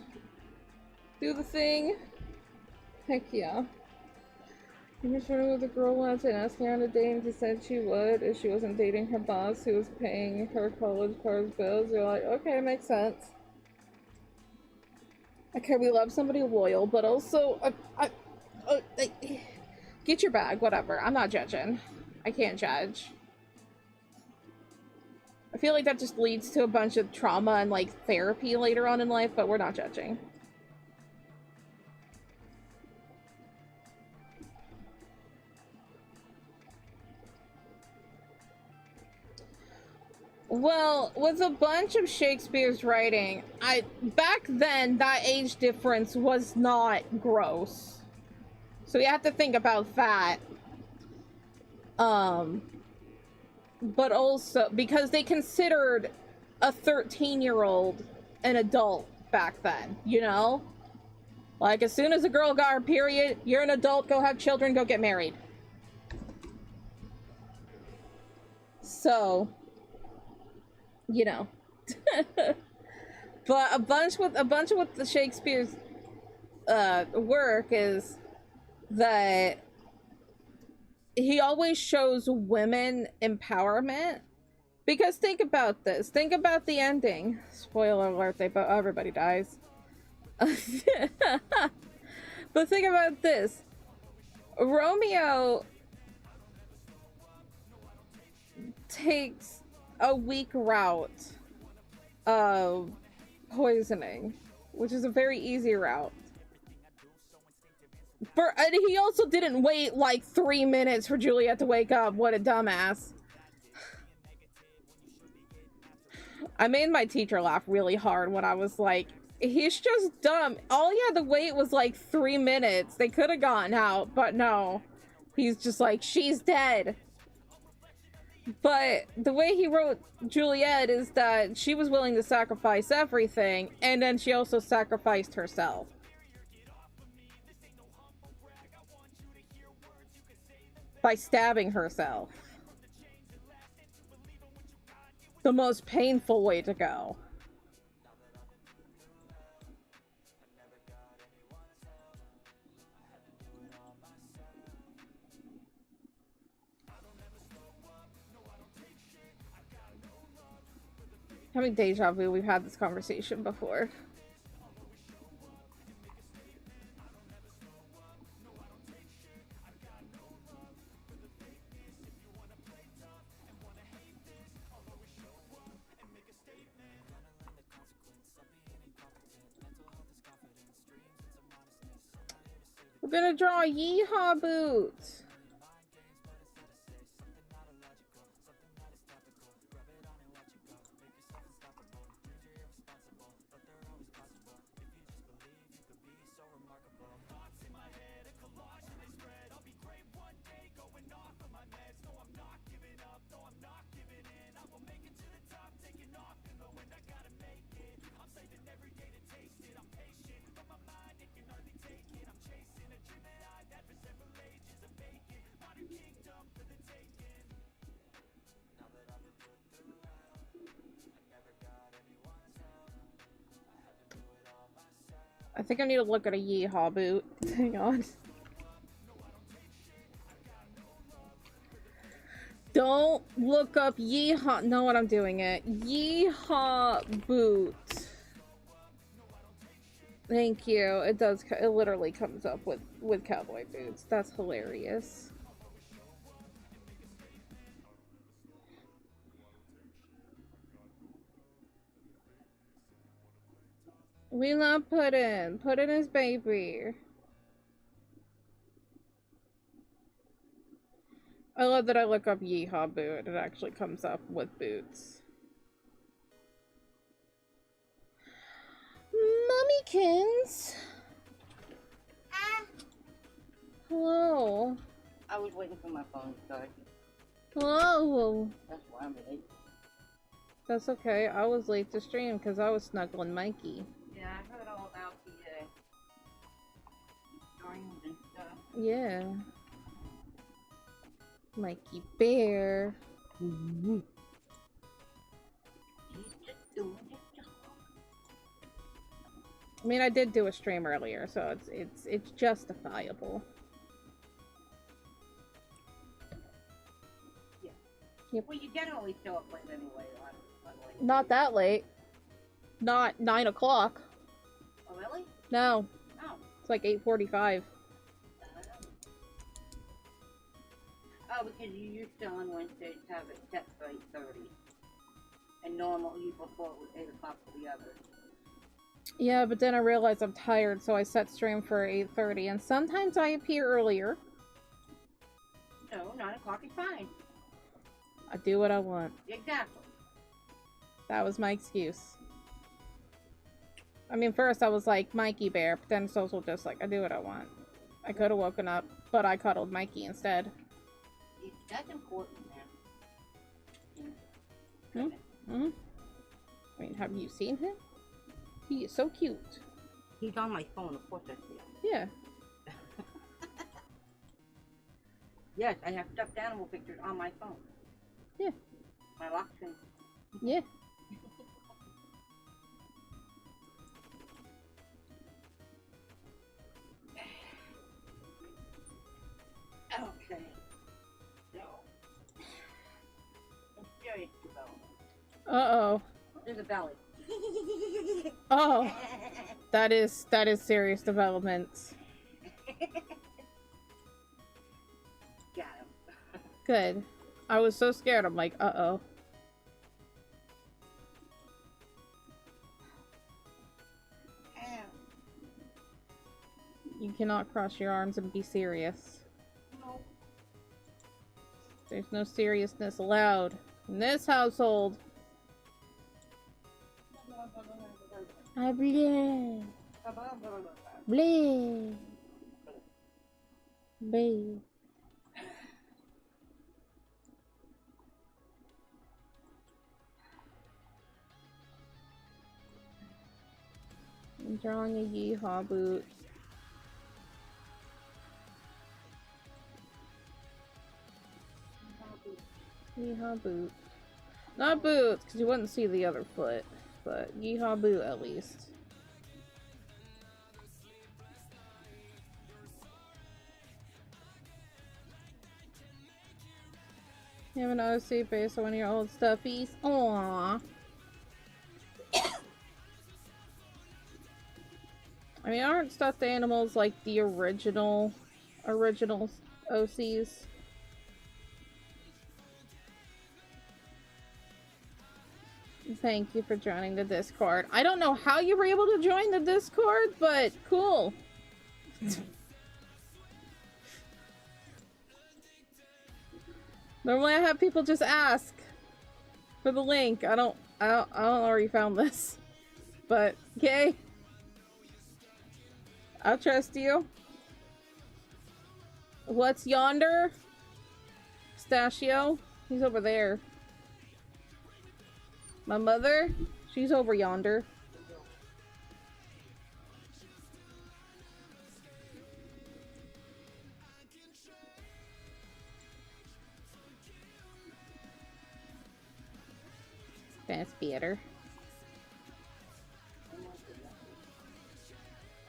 Do the thing. Heck yeah. You were flirting with a girl once and asking her on a date and she said she would if she wasn't dating her boss who was paying her college card's bills. You're like, okay, makes sense. Okay, we love somebody loyal, but also, get your bag, whatever. I'm not judging. I can't judge. I feel like that just leads to a bunch of trauma and, like, therapy later on in life, but we're not judging. Well, with a bunch of Shakespeare's writing, back then, that age difference was not gross. So you have to think about that. But also, because they considered a 13-year-old an adult back then, you know? Like, as soon as a girl got her period, you're an adult, go have children, go get married. So, you know. But a bunch with the Shakespeare's work is that he always shows women empowerment. Because think about this. Think about the ending. Spoiler alert, everybody dies. But think about this. Romeo takes a weak route of poisoning, which is a very easy route. And he also didn't wait like 3 minutes for Juliet to wake up. What a dumbass. I made my teacher laugh really hard when I was like, he's just dumb. All he had to wait was like 3 minutes. They could have gotten out, but no. He's just like, she's dead. But the way he wrote Juliet is that she was willing to sacrifice everything, and then she also sacrificed herself. By stabbing herself. The most painful way to go. Having deja vu, we've had this conversation before. We're gonna draw a yeehaw boot. I think I need to look at a yeehaw boot. Hang on. Don't look up yeehaw. Know what I'm doing it. Yeehaw boot. Thank you. It does. It literally comes up with cowboy boots. That's hilarious. We love Puddin. Puddin is baby. I love that I look up yeehaw boot. It actually comes up with boots. Mummykins. Hello. I was waiting for my phone to start. Hello. That's why I'm late. That's okay. I was late to stream because I was snuggling Mikey. Yeah, I heard all about the dreams and stuff. Yeah. Mikey Bear. Mm-hmm. He's just doing his job. I mean, I did do a stream earlier, so it's justifiable. Yeah. Yep. Well, you generally show up late anyway. Not that late. Not 9 o'clock. Oh, really? No. Oh. It's like 8:45. Oh, because you used to on Wednesdays have it set for 8:30. And normally before it was 8 o'clock for the others. Yeah, but then I realized I'm tired, so I set stream for 8:30. And sometimes I appear earlier. No, 9 o'clock is fine. I do what I want. Exactly. That was my excuse. I mean, first I was like, Mikey Bear, but then Social just like, I do what I want. I could have woken up, but I cuddled Mikey instead. That's important, man. Hmm? I mean, have you seen him? He is so cute. He's on my phone, of course I see him. Yeah. Yes, I have stuffed animal pictures on my phone. Yeah. My lock screen. Yeah. Okay. So, serious development. Uh-oh. There's a belly. Oh. That is serious developments. Got him. Good. I was so scared. I'm like, uh-oh. You cannot cross your arms and be serious. No. There's no seriousness allowed in this household. I bleh. Bleh. Bleh. I'm drawing a yeehaw boot. Yeehaw boot. Not boots, because you wouldn't see the other foot. But yeehaw boot at least. You have an OC based on one of your old stuffies? Aww. I mean, aren't stuffed animals like the original OCs? Thank you for joining the Discord. I don't know how you were able to join the Discord, but cool. Normally I have people just ask for the link. I don't know where you found this. But, okay. I'll trust you. What's yonder? Pistachio? He's over there. My mother? She's over yonder. That's better.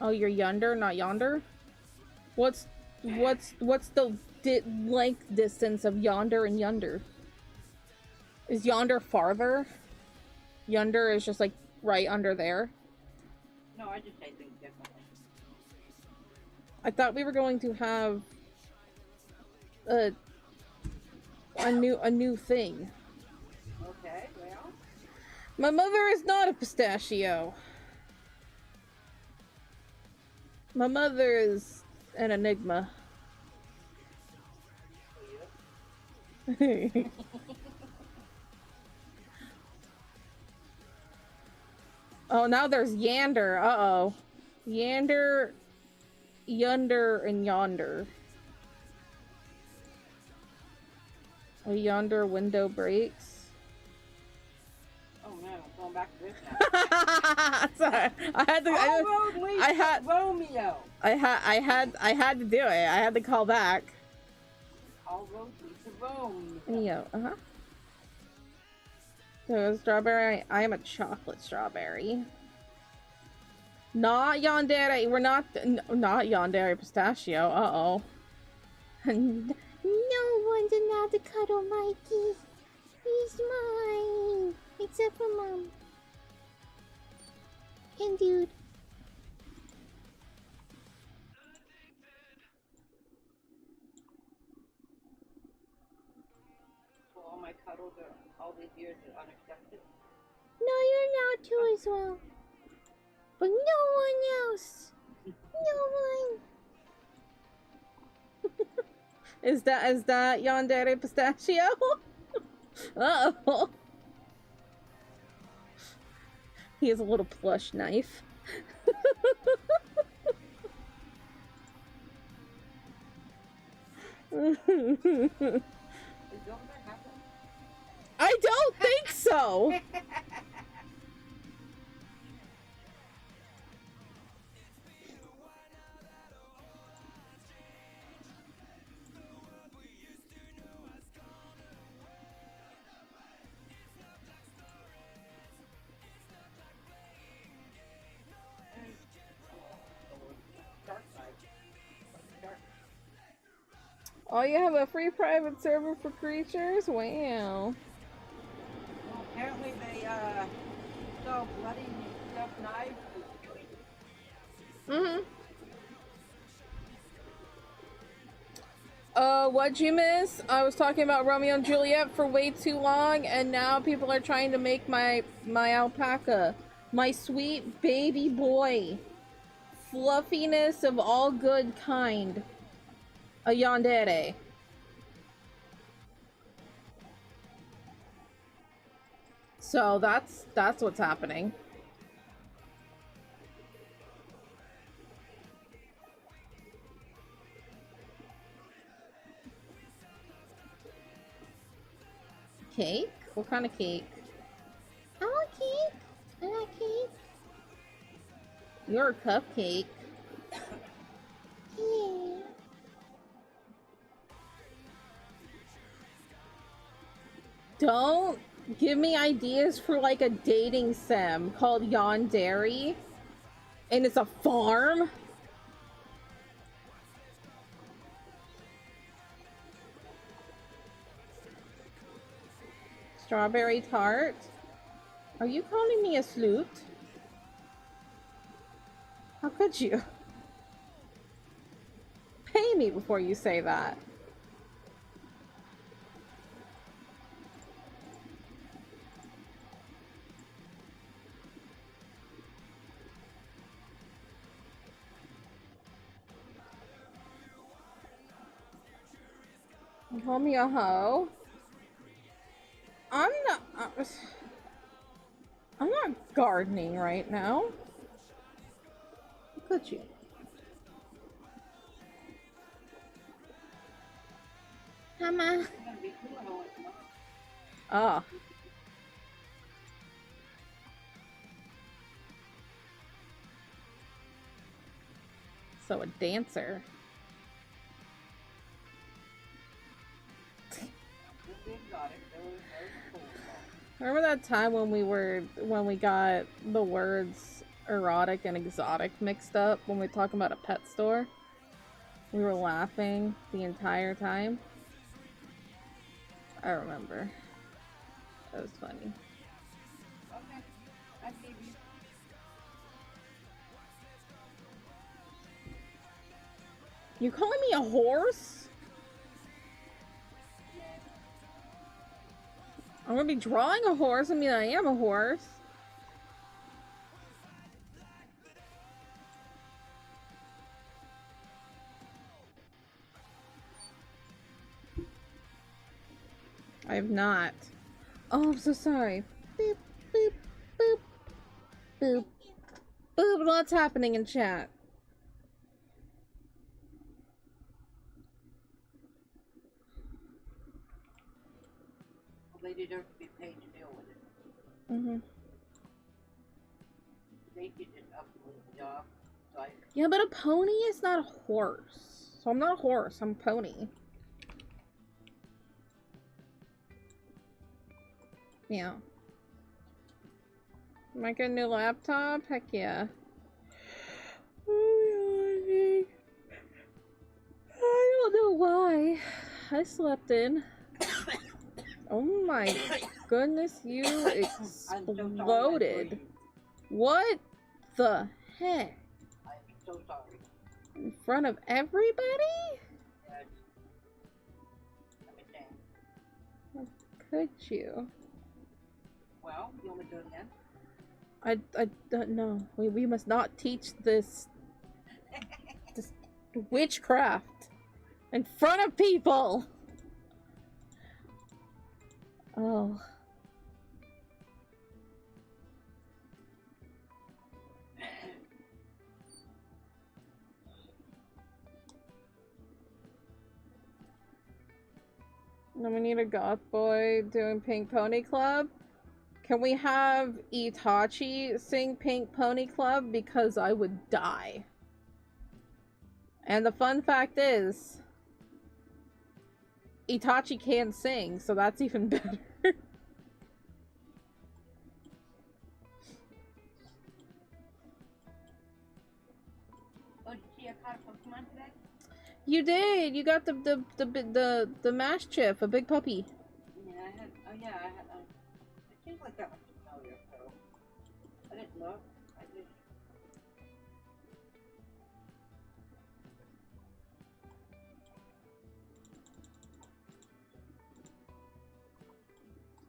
Oh, you're yonder, not yonder? What's the length distance of yonder and yonder? Is yonder farther? Yonder is just like right under there. No, I just say things differently. I thought we were going to have a new thing. Okay, well. My mother is not a pistachio. My mother is an enigma. Oh, now there's yander. Uh-oh. Yander, yonder, and yonder. A yonder window breaks. Oh no, I'm going back to this now. Sorry. Romeo. I had to do it. I had to call back. All roads lead to Rome. Yeah, So strawberry, I am a chocolate strawberry. Not yandere, we're not yandere pistachio, uh-oh. No one's allowed to cuddle Mikey. He's mine. Except for Mom. And dude. So all my cuddles all these years are unaccepted. No, you're allowed to as well. But no one else. No one. Is that yandere pistachio? Uh-oh. He has a little plush knife. I don't think so. Oh, you have a free private server for creatures? Wow. Well, apparently they sell bloody stuffed knives. What'd you miss? I was talking about Romeo and Juliet for way too long, and now people are trying to make my alpaca. My sweet baby boy. Fluffiness of all good kind. A yandere. So that's what's happening. cake? What kind of cake? I want cake. I want cake. You're a cupcake. Yeah. Don't give me ideas for like a dating sim called Yandere. And it's a farm? Strawberry tart? Are you calling me a sloot? How could you? Pay me before you say that. Call me a hoe? I'm not gardening right now. How could you? Mama. Ah. So a dancer. Remember that time when we got the words erotic and exotic mixed up when we were talking about a pet store? We were laughing the entire time. I remember. That was funny. Okay, I gave you. You calling me a horse? I'm gonna be drawing a horse. I mean, I am a horse. I have not. Oh, I'm so sorry. Beep, beep, boop, boop, boop. What's happening in chat? Well, they deserve to be paid to deal with it. Mm-hmm. They did an absolute job. So Yeah, but a pony is not a horse. So I'm not a horse, I'm a pony. Yeah. Am I getting a new laptop? Heck yeah. I don't know why. I slept in. Oh my goodness, you exploded. What the heck? I'm so sorry. In front of everybody? Yes. Everything. How could you? Well, you want me to do it again? I don't know. We must not teach this witchcraft in front of people. Oh. Now we need a goth boy doing Pink Pony Club. Can we have Itachi sing Pink Pony Club? Because I would die. And the fun fact is, Itachi can sing, so that's even better. Oh, did you see I caught a Pokemon today? You did. You got the mash chip, a big puppy. Yeah, I had. Oh yeah, I had. It seems like that was familiar, so I didn't look. I just.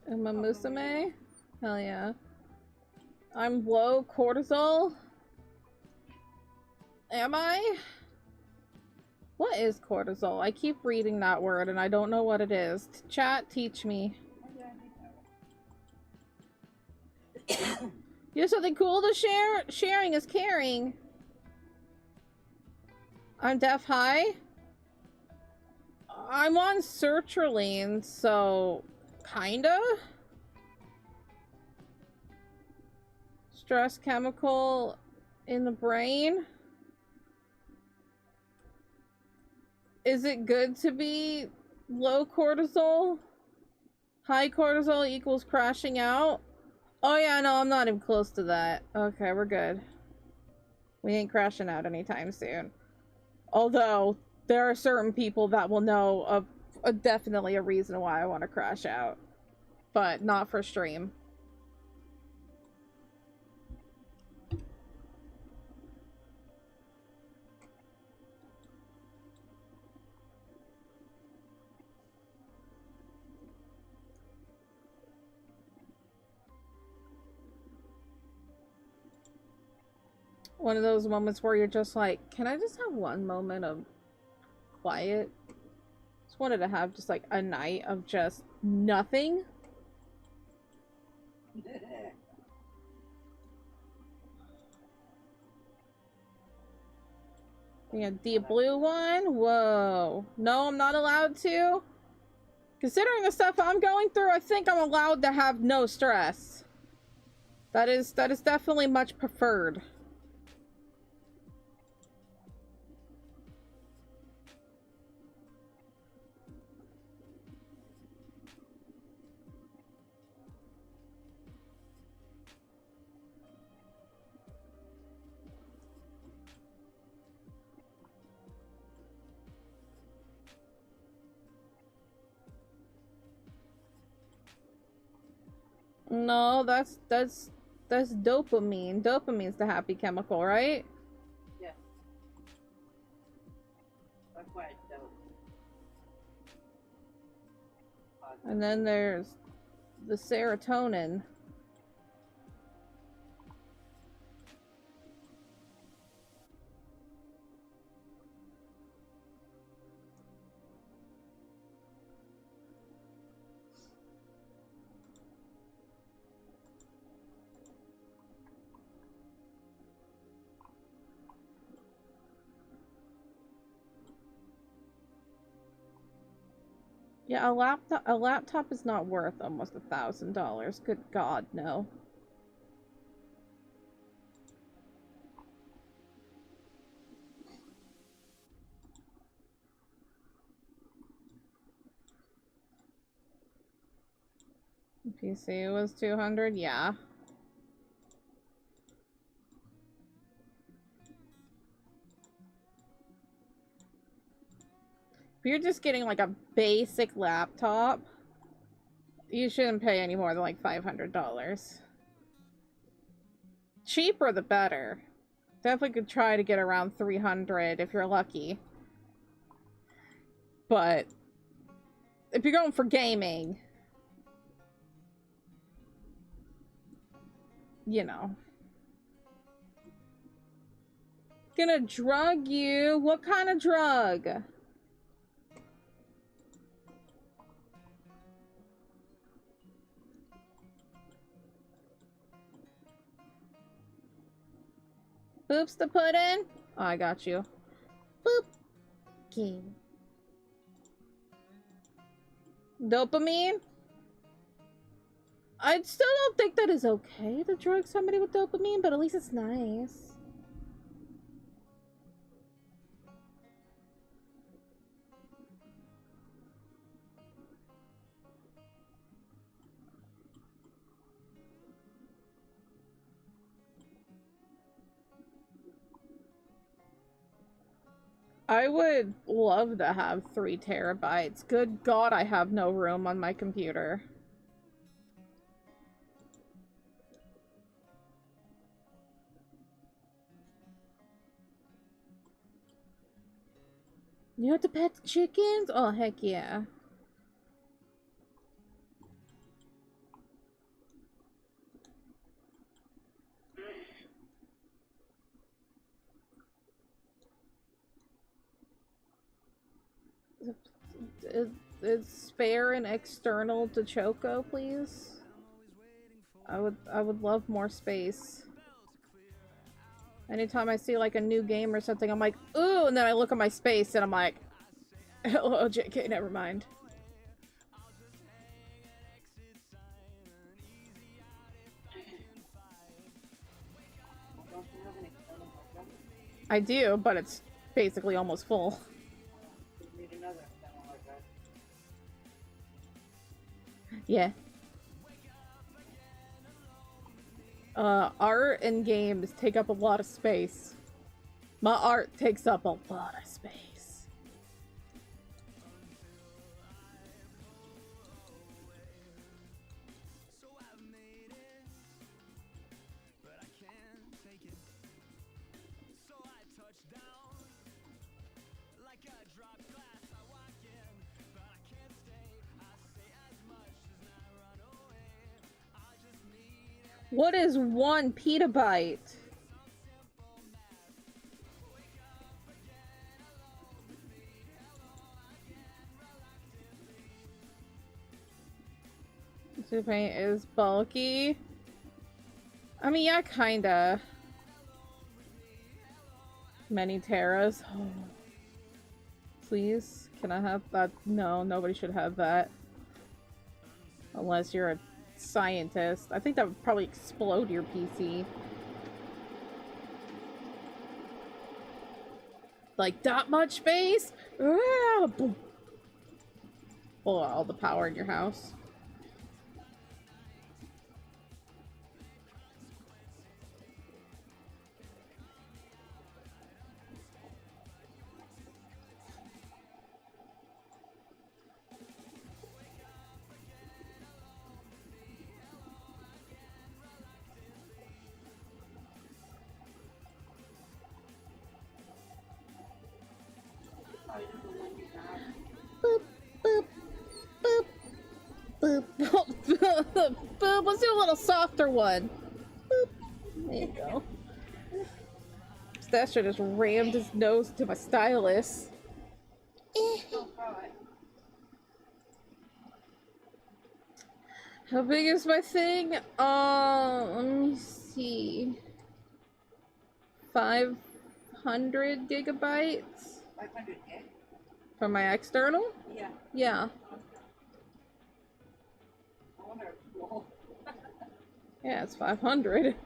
Uma Musume? Hell yeah. I'm low cortisol? Am I? What is cortisol? I keep reading that word and I don't know what it is. Chat, teach me. You have something cool to share? Sharing is caring. I'm deaf high. I'm on sertraline, so Kinda? Stress chemical in the brain? Is it good to be low cortisol? High cortisol equals crashing out? Oh yeah, no, I'm not even close to that. Okay, we're good. We ain't crashing out anytime soon. Although, there are certain people that will know of definitely a reason why I want to crash out. But not for stream. One of those moments where you're just like, can I just have one moment of quiet? Just wanted to have just like a night of just nothing. Yeah, the blue one? Whoa. No, I'm not allowed to? Considering the stuff I'm going through, I think I'm allowed to have no stress. That is definitely much preferred. No, that's dopamine. Dopamine's the happy chemical, right? Yeah. That's why it's dope. And then there's the serotonin. Yeah, a laptop is not worth almost $1,000. Good God, no. PC was 200, yeah. If you're just getting like a basic laptop, you shouldn't pay any more than like $500. Cheaper the better. Definitely could try to get around 300 if you're lucky. But if you're going for gaming, you know. Gonna drug you? What kind of drug? Boops the puddin'? Oh, I got you. Boop. Okay. Dopamine? I still don't think that is okay to drug somebody with dopamine, but at least it's nice. I would love to have 3 terabytes. Good God, I have no room on my computer. You have to pet the chickens? Oh, heck yeah. Is spare and external to Choco, please? I would love more space. Anytime I see like a new game or something, I'm like, ooh, and then I look at my space and I'm like, oh, JK, never mind. I do, but it's basically almost full. You need another someone like that. Yeah. Art and games take up a lot of space. My art takes up a lot of space. What is 1 petabyte? This paint is bulky. I mean, yeah, kinda. Many teras. Oh. Please, can I have that? No, nobody should have that. Unless you're a scientist. I think that would probably explode your PC. Like that much space? Ah, boom. Pull out all the power in your house. Boop, boop, boop, boop, boop, boop. Let's do a little softer one. Boop. There you go. Stasher just rammed his nose to my stylus. How big is my thing? Let me see. 500 gigabytes? 500 gig? For my external? Yeah. Yeah. I wonder if it's full. Yeah, it's 500.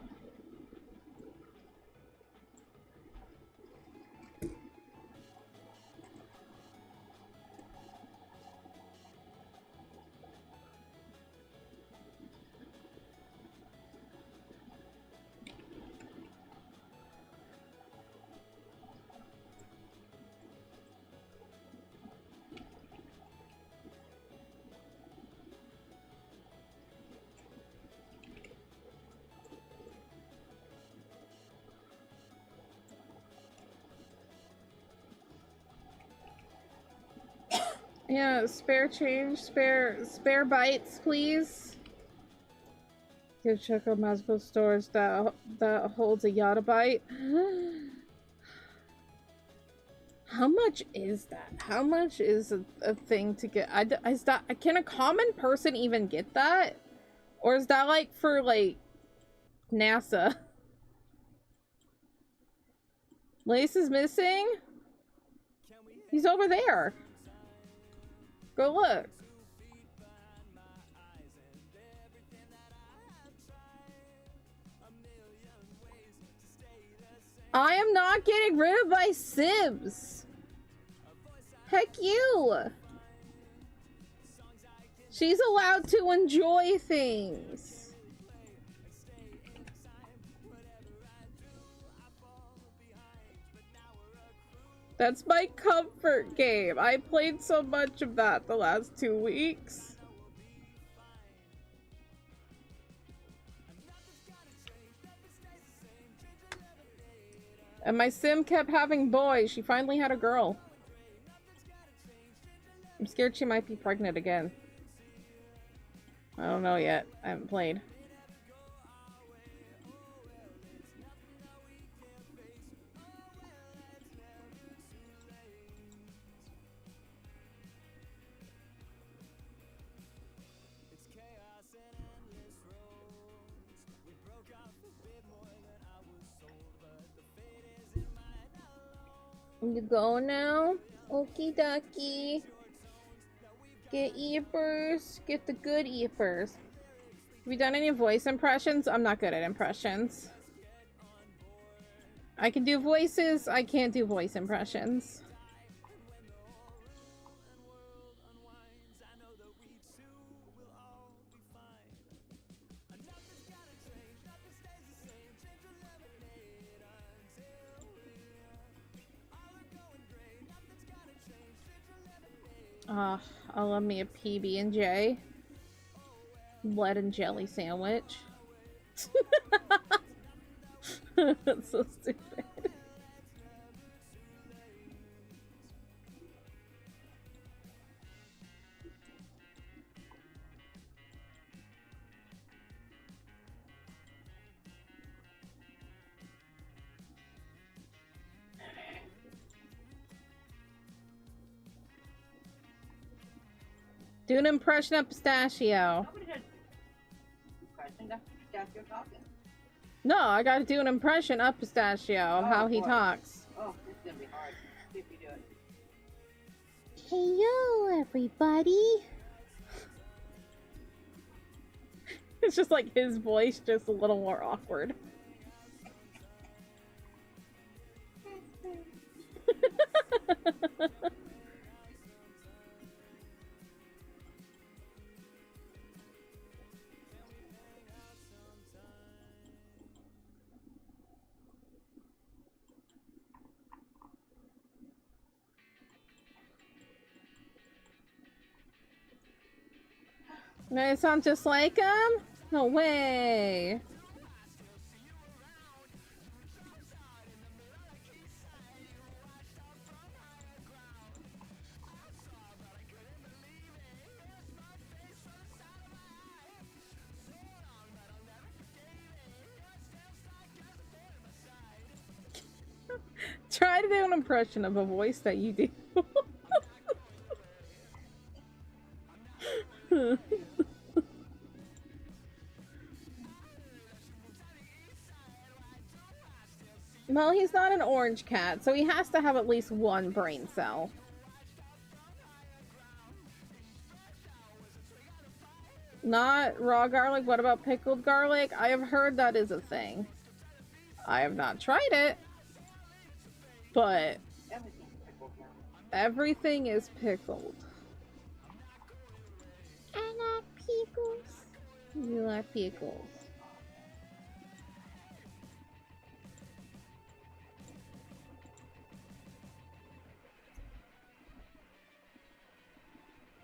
Yeah, spare change, spare bites, please. Give Choco magical storage that holds a yottabyte. How much is that? How much is a thing to get? Can a common person even get that? Or is that like for like NASA? Lace is missing? He's over there. Go look. I am not getting rid of my Sims. Heck you. She's allowed to enjoy things. That's my comfort game. I played so much of that the last 2 weeks. And my sim kept having boys. She finally had a girl. I'm scared she might be pregnant again. I don't know yet. I haven't played. You go now? Okie dokie. Get earpurs. Get the good earpurs. Have you done any voice impressions? I'm not good at impressions. I can do voices, I can't do voice impressions. I'll love me a PB&J. Blood and jelly sandwich. That's so stupid. Do an impression of Pistachio. No, I gotta do an impression of Pistachio, how he talks. Oh, this is gonna be hard. See if you do it. Heyo, everybody. It's just like his voice, just a little more awkward. No, it sounds just like him? No way. Try to do an impression of a voice that you do. Well, he's not an orange cat, so he has to have at least one brain cell. Not raw garlic? What about pickled garlic? I have heard that is a thing. I have not tried it, but everything is pickled. I like pickles. You like pickles.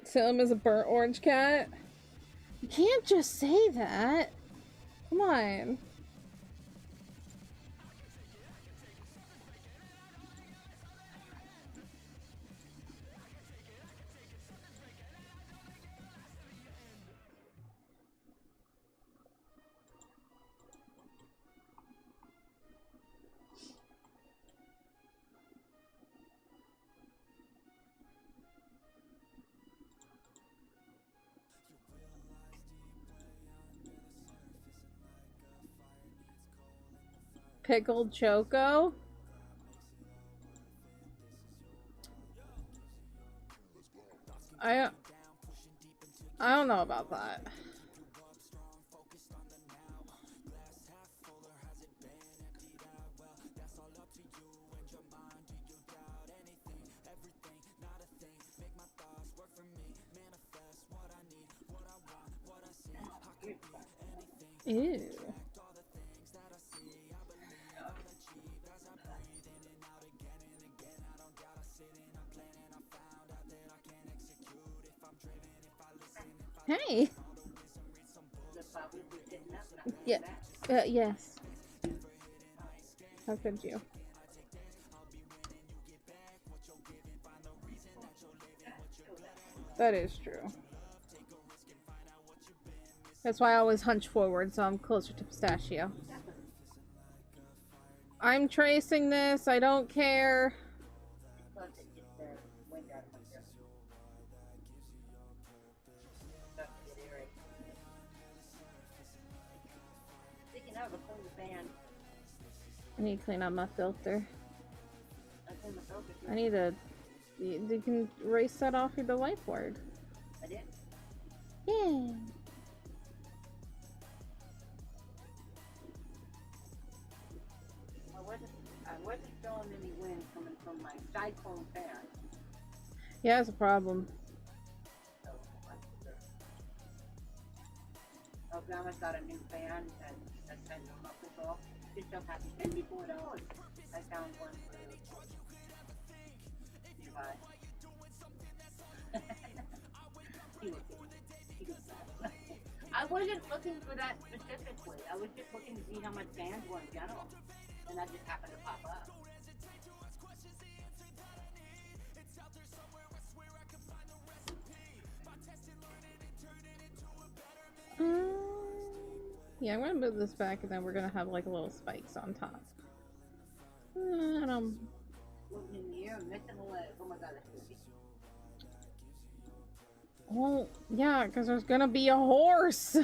Sell him as a burnt orange cat? You can't just say that. Come on. Pickled Choco? I don't know about that. Ew. Hey. Yeah. Yes. How could you? That is true. That's why I always hunch forward, so I'm closer to Pistachio. I'm tracing this. I don't care. I need to clean out my filter. I need to... You can erase that off your whiteboard. I did? Yeah. high-tone fan. Yeah, it's a problem. So, oh, Grandma's got a new fan and that's kind of up with all. She's so happy. $54. I found one for nearby. I wasn't looking for that specifically. I was just looking to see how much fans were in general. And that just happened to pop up. Yeah, I'm gonna move this back and then we're gonna have like little spikes on top. And Looking in the air and missing a leg. Oh my god, that's creepy. well, yeah, because there's gonna be a horse.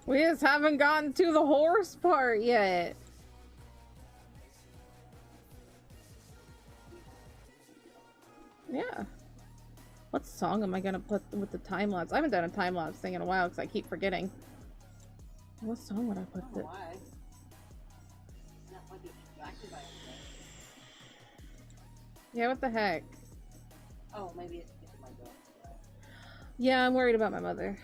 We just haven't gotten to the horse part yet. Yeah. What song am I gonna put with the time lapse? I haven't done a time lapse thing in a while because I keep forgetting. What song would I put? I don't know why. Not like you're distracted by anything. Yeah, what the heck? Oh, maybe it's my dog. Yeah, I'm worried about my mother.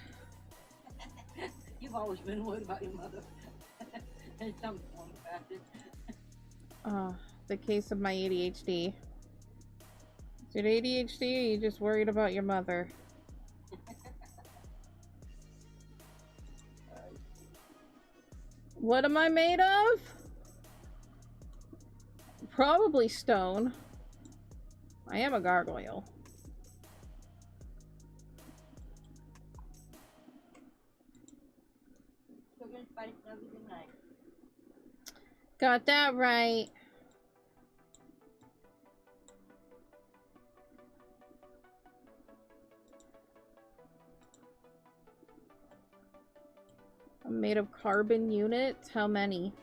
You've always been worried about your mother. In some form or fashion. The case of my ADHD. Is it ADHD or are you just worried about your mother? What am I made of? Probably stone. I am a gargoyle. Sugar and spice and everything nice. Got that right. I'm made of carbon units. How many?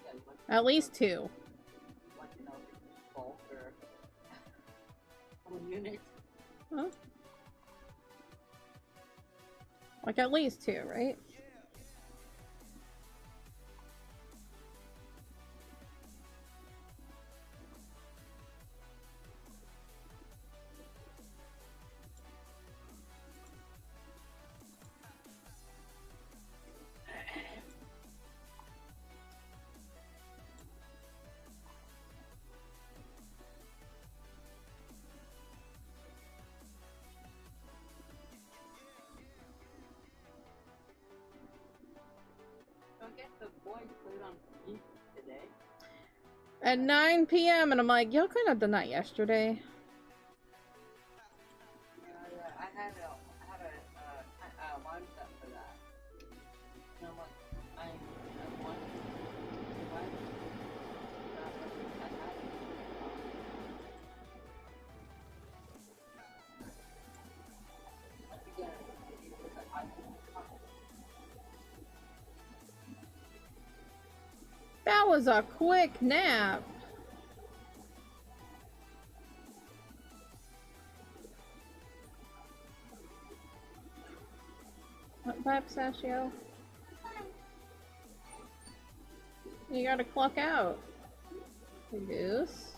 Yeah, At least 2. you want to know if it's bulk or one unit. Huh? Like at least 2, right? So I guess the boys played on East today. At 9 p.m. and I'm like, y'all could have done that yesterday. I had a alarm set for that. And I'm like, I want to survive. I had it. Again, That was a quick nap. What bye, Pistachio? You gotta clock out. Goose.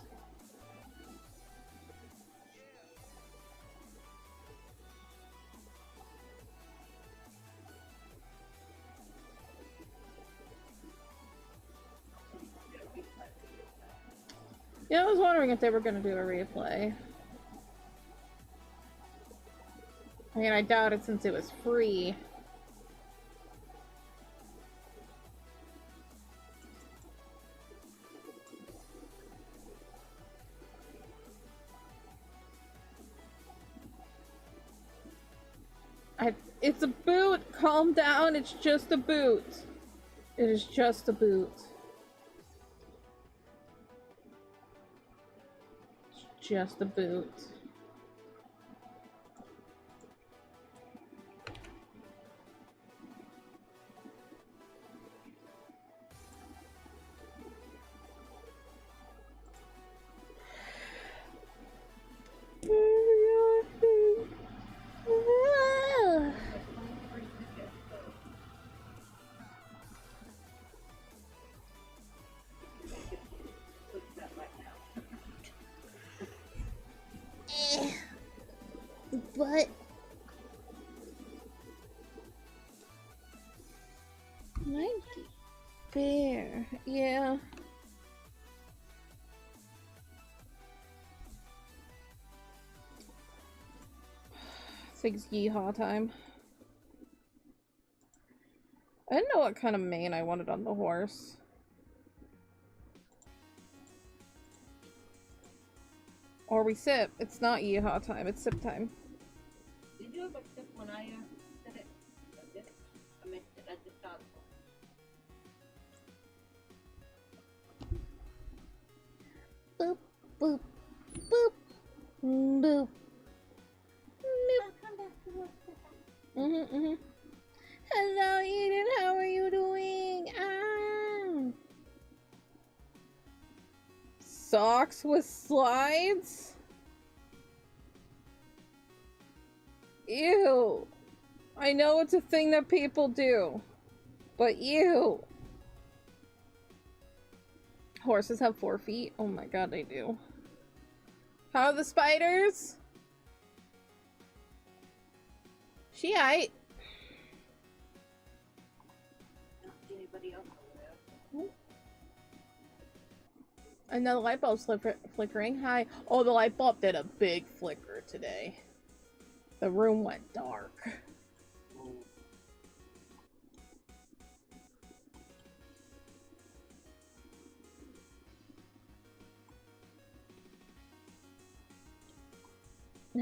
Yeah, I was wondering if they were gonna do a replay. I mean, I doubt it since it was free. It's a boot! Calm down, it's just a boot. It is just a boot. It's just a boot. But my bear, yeah. 6 yeehaw time. I didn't know what kind of mane I wanted on the horse. Or we sip. It's not yeehaw time, it's sip time. Did you ever sip when I did it? I did it. I mean, I just thought. Boop, boop, boop, boop. Hello, Eden. How are you doing? Socks with slides? Ew. I know it's a thing that people do, but ew. Horses have 4 feet? Oh my god, they do. How are the spiders? She aight. Anybody else over there? And the light bulb's flickering. Hi. Oh, the light bulb did a big flicker today. The room went dark.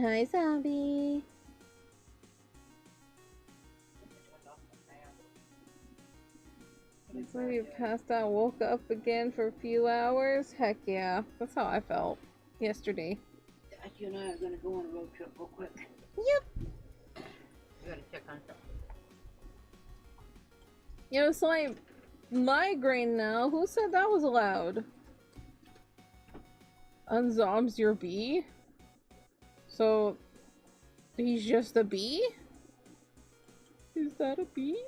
Hi, zombie. So you passed out, woke up again for a few hours? Heck yeah. That's how I felt yesterday. You and I are gonna go on a road trip real quick. Yep. We gotta check on something. You know, it's like migraine now. Who said that was allowed? Unzombs your bee? So, he's just a bee? Is that a bee?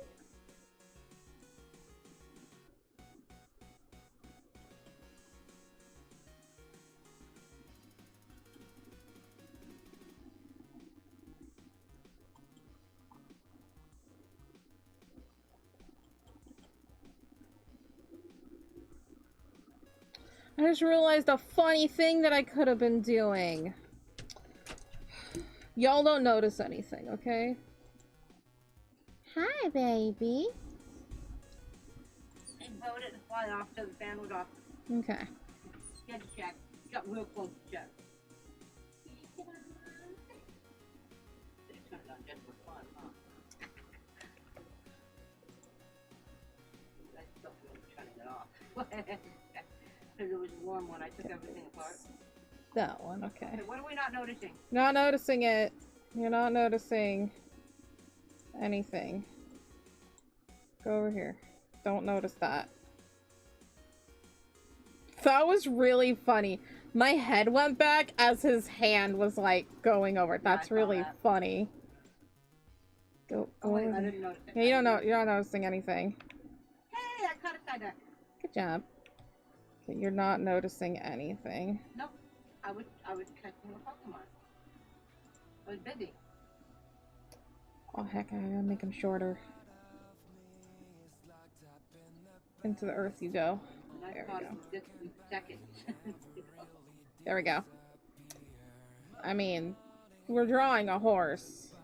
I just realized a funny thing that I could have been doing. Y'all don't notice anything, okay? Hi, baby. He voted to fly off so the fan was off. Okay. Get a check. Got real close to check. They turned on just for fun, huh? I still feel turning it off. Because it was warm when I took everything apart. That one, okay. Hey, what are we not noticing? Not noticing it. You're not noticing anything. Go over here. Don't notice that. That was really funny. My head went back as his hand was like going over. That's really funny. Go wait, over I there. didn't notice it. Yeah, you don't know. You're not noticing anything. Hey, I caught a side duck. Good job. Okay, you're not noticing anything. Nope. I was catching a Pokemon. I was busy. Oh heck, I gotta make him shorter. Into the earth you go. And I There caught we go. him just in seconds. There we go. I mean, we're drawing a horse.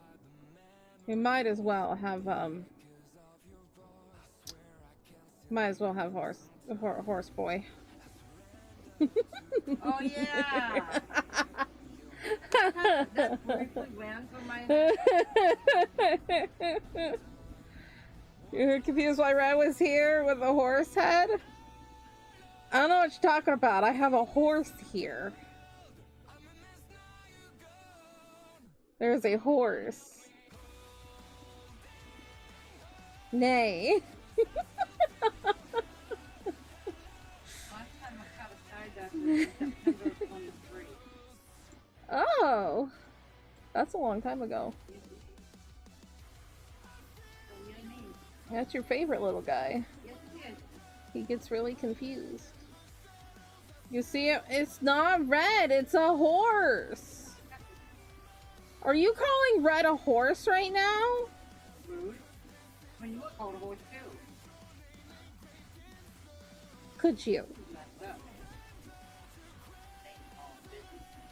We might as well have horse boy. Oh yeah. That briefly ran through my head. You're confused why Red was here with a horse head? I don't know what you're talking about. I have a horse here. There's a horse. Neigh. Last time I caught a side duck was in September of 23. Oh, that's a long time ago. So yeah, me. That's your favorite little guy. Yes, it is. He gets really confused. You see, it's not red, it's a horse. Are you calling Red a horse right now? Rude. When you look called a horse too. Could you? Messed up.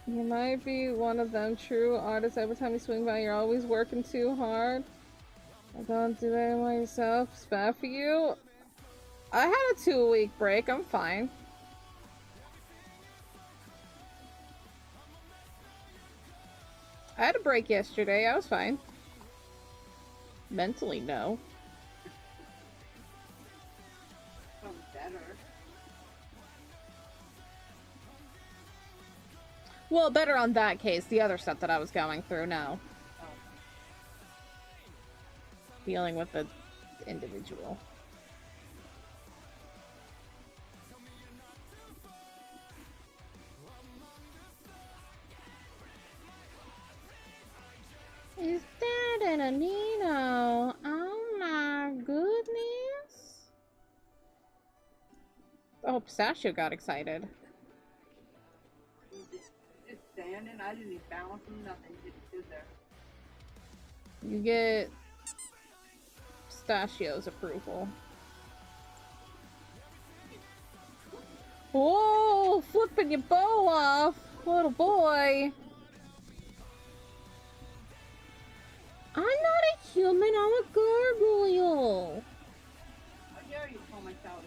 You might be one of them true artists. Every time you swing by, you're always working too hard. I don't do that myself. It's bad for you. I had a 2-week break. I'm fine. I had a break yesterday. I was fine. Mentally, no. Sounds better. Well, better on that case. The other stuff that I was going through, no. Oh. Dealing with the individual. Is that an Anino? Oh my goodness. Oh, Pistachio got excited. Just standing. I didn't even balance him, nothing. Just stood there. You get Pistachio's approval. Whoa, flipping your bow off, little boy. I'm not a human, I'm a gargoyle. How dare you call my child a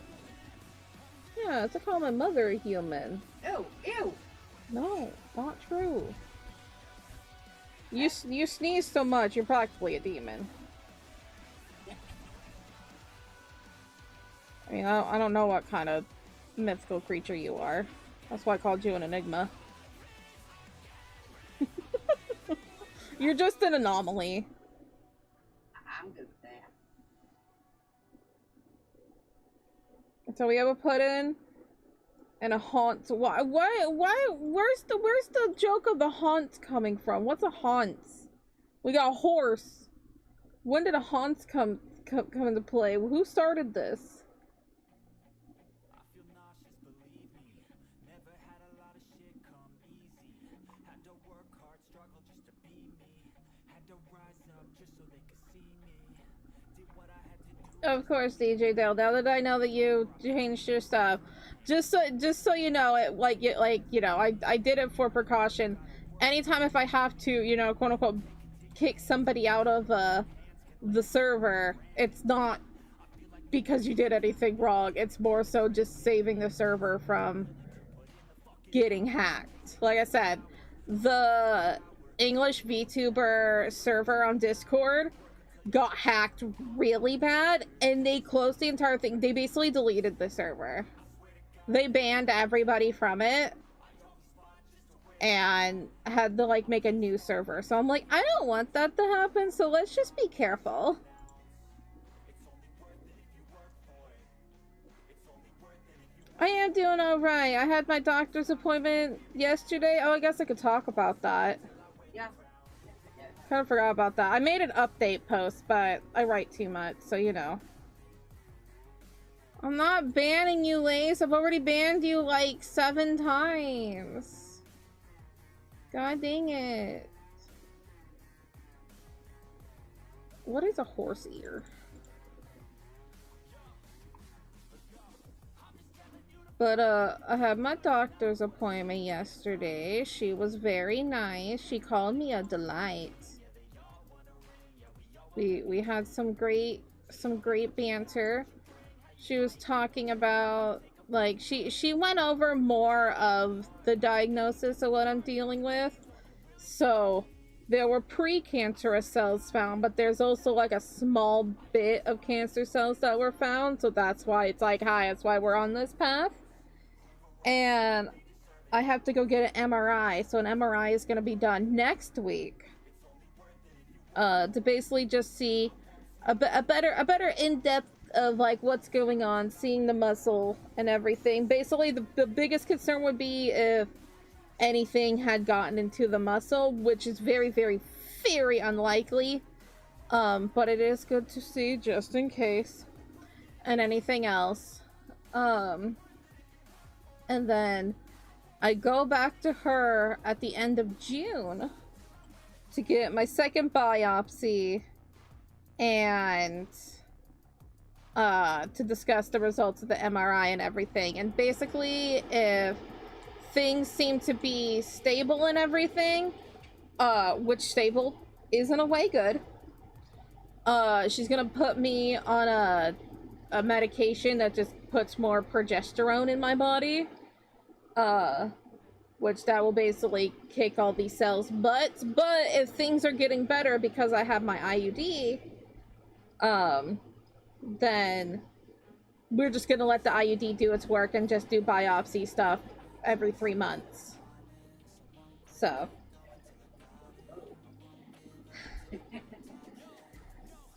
human? Yeah, it's to call my mother a human. Ew, ew. No, not true. You sneeze so much, you're practically a demon. I mean, I don't know what kind of mythical creature you are. That's why I called you an enigma. You're just an anomaly. I'm good with that. So we have a Puddin and a haunt. Why? Where's the joke of the haunt coming from? What's a haunt? We got a horse. When did a haunt come into play? Who started this? Of course, DJ Dale. Now that I know that you changed your stuff, just so you know, I did it for precaution. Anytime if I have to, quote unquote, kick somebody out of the server, it's not because you did anything wrong. It's more so just saving the server from getting hacked. Like I said, the English VTuber server on Discord got hacked really bad, and they closed the entire thing. They basically deleted the server. They banned everybody from it and had to make a new server. So I'm like, I don't want that to happen, so let's just be careful. I am doing alright. I had my doctor's appointment yesterday. Oh, I guess I could talk about that. Yeah. Kind of forgot about that. I made an update post, but I write too much, so I'm not banning you, Lace. I've already banned you 7 times. God dang it. What is a horse ear? But, I had my doctor's appointment yesterday. She was very nice. She called me a delight. We had some great banter. She was talking about, she went over more of the diagnosis of what I'm dealing with. So, there were precancerous cells found, but there's also, a small bit of cancer cells that were found. So that's why it's hi, that's why we're on this path. And I have to go get an MRI. So an MRI is going to be done next week. To basically just see a better in-depth of what's going on, seeing the muscle and everything. Basically, the biggest concern would be if anything had gotten into the muscle, which is very, very, very unlikely. But it is good to see just in case. And anything else. And then I go back to her at the end of June to get my second biopsy and to discuss the results of the MRI and everything. And basically, if things seem to be stable and everything, which stable is in a way good, she's gonna put me on a medication that just puts more progesterone in my body, which that will basically kick all these cells. But if things are getting better because I have my IUD, then we're just gonna let the IUD do its work and just do biopsy stuff every 3 months. So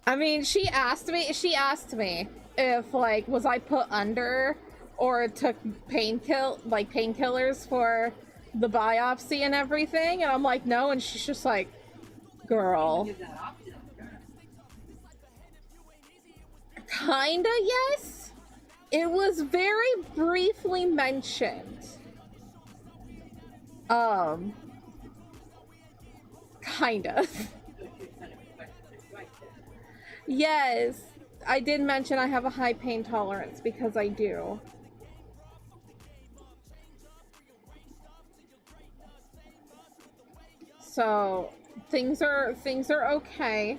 I mean, she asked me if, like, was I put under or took painkillers for the biopsy and everything, and I'm like, no, and she's just like, girl. Kinda, yes. It was very briefly mentioned. Kinda. Yes, I did mention I have a high pain tolerance because I do. So things are okay.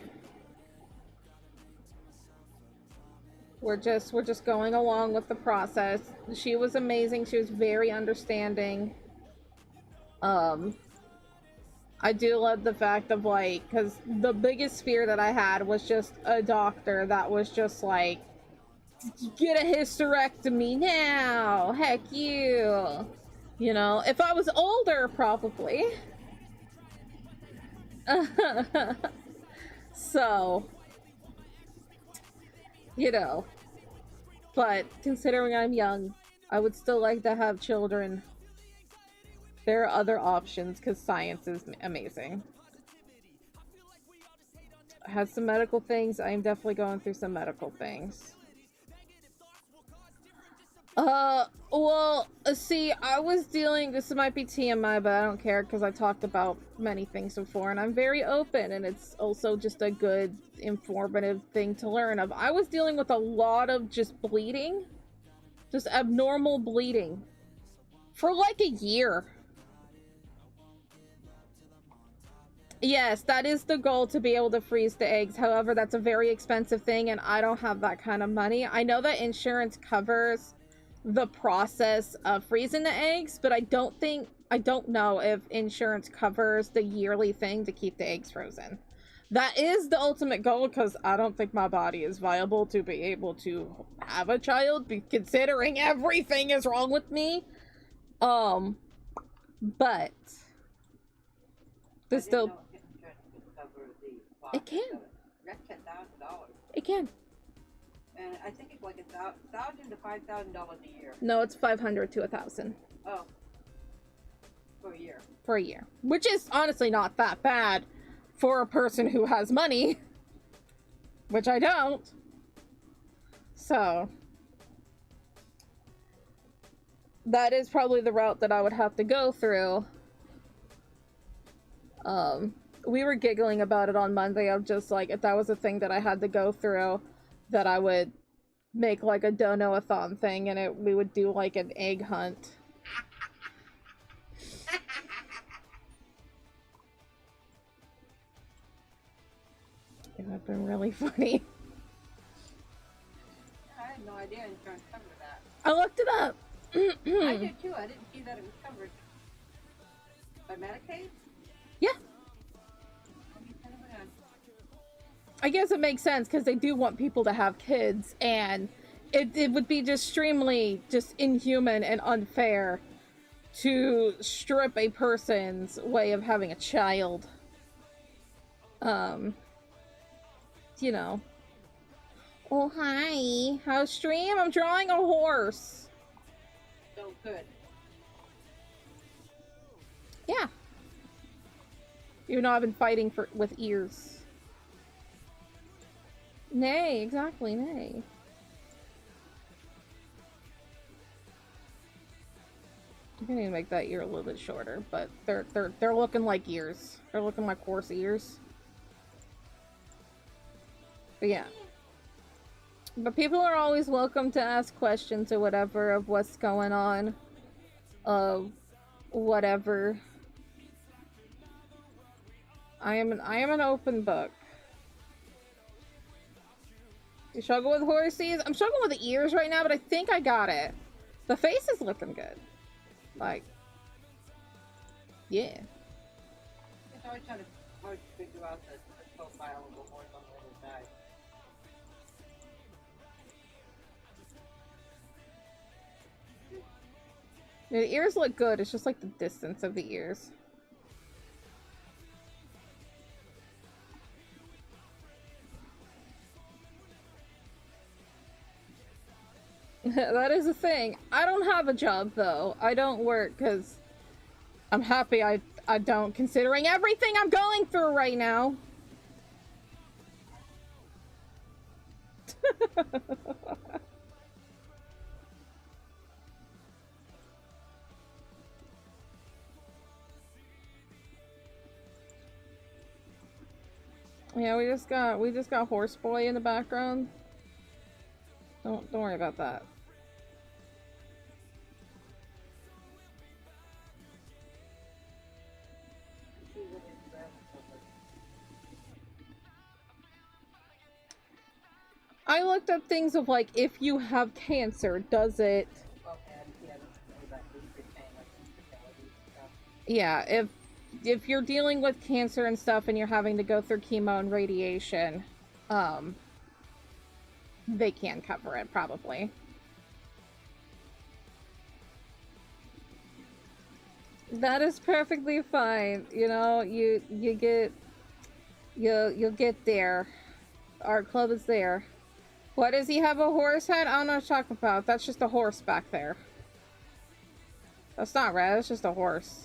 We're just going along with the process. She was amazing. She was very understanding. I do love the fact of, like, because the biggest fear that I had was just a doctor that was just like, get a hysterectomy now, heck you. You know, if I was older, probably. So, you know, but considering I'm young, I would still like to have children. There are other options because science is amazing. I had some medical things. I am definitely going through some medical things. Well, see, I was dealing, this might be TMI, but I don't care because I talked about many things before and I'm very open, and it's also just a good informative thing to learn of. I was dealing with a lot of just bleeding, just abnormal bleeding for like a year. Yes, that is the goal, to be able to freeze the eggs. However, that's a very expensive thing and I don't have that kind of money. I know that insurance covers the process of freezing the eggs, but I don't know if insurance covers the yearly thing to keep the eggs frozen. That is the ultimate goal, because I don't think my body is viable to be able to have a child, considering everything is wrong with me. But there's still, it can. That's $10,000. It can. And I think it's like $1,000 to $5,000 a year. No, it's 500 to 1,000. Oh. For a year. For a year. Which is honestly not that bad for a person who has money. Which I don't. So that is probably the route that I would have to go through. We were giggling about it on Monday of just like, if that was a thing that I had to go through, that I would make like a dono-a-thon thing and we would do like an egg hunt. It would have been really funny. I had no idea insurance covered that. I looked it up. I did too. I didn't see that it was covered. By Medicaid? Yeah. I guess it makes sense because they do want people to have kids, and it would be just extremely just inhuman and unfair to strip a person's way of having a child. You know. Oh, hi. How's stream? I'm drawing a horse. So good. Yeah. Even though I've been fighting with ears. Neigh, exactly, Neigh. I'm gonna make that ear a little bit shorter, but they're looking like ears. They're looking like horse ears. But yeah. But people are always welcome to ask questions or whatever of what's going on. Whatever. I am an open book. You struggle with horses? I'm struggling with the ears right now, but I think I got it. The face is looking good. Like, yeah. It's always hard to figure out the profile of the horse on the other side. Yeah, the ears look good. It's just like the distance of the ears. That is a thing. I don't have a job though. I don't work because I'm happy I don't, considering everything I'm going through right now. Yeah, we just got Horse Boy in the background. Don't worry about that. I looked up things of like, if you have cancer, does it? Yeah, if you're dealing with cancer and stuff and you're having to go through chemo and radiation, they can cover it, probably. That is perfectly fine. You know, you'll get there. Our club is there. What, does he have a horse head? I don't know what you're talking about. That's just a horse back there. That's not red, that's just a horse.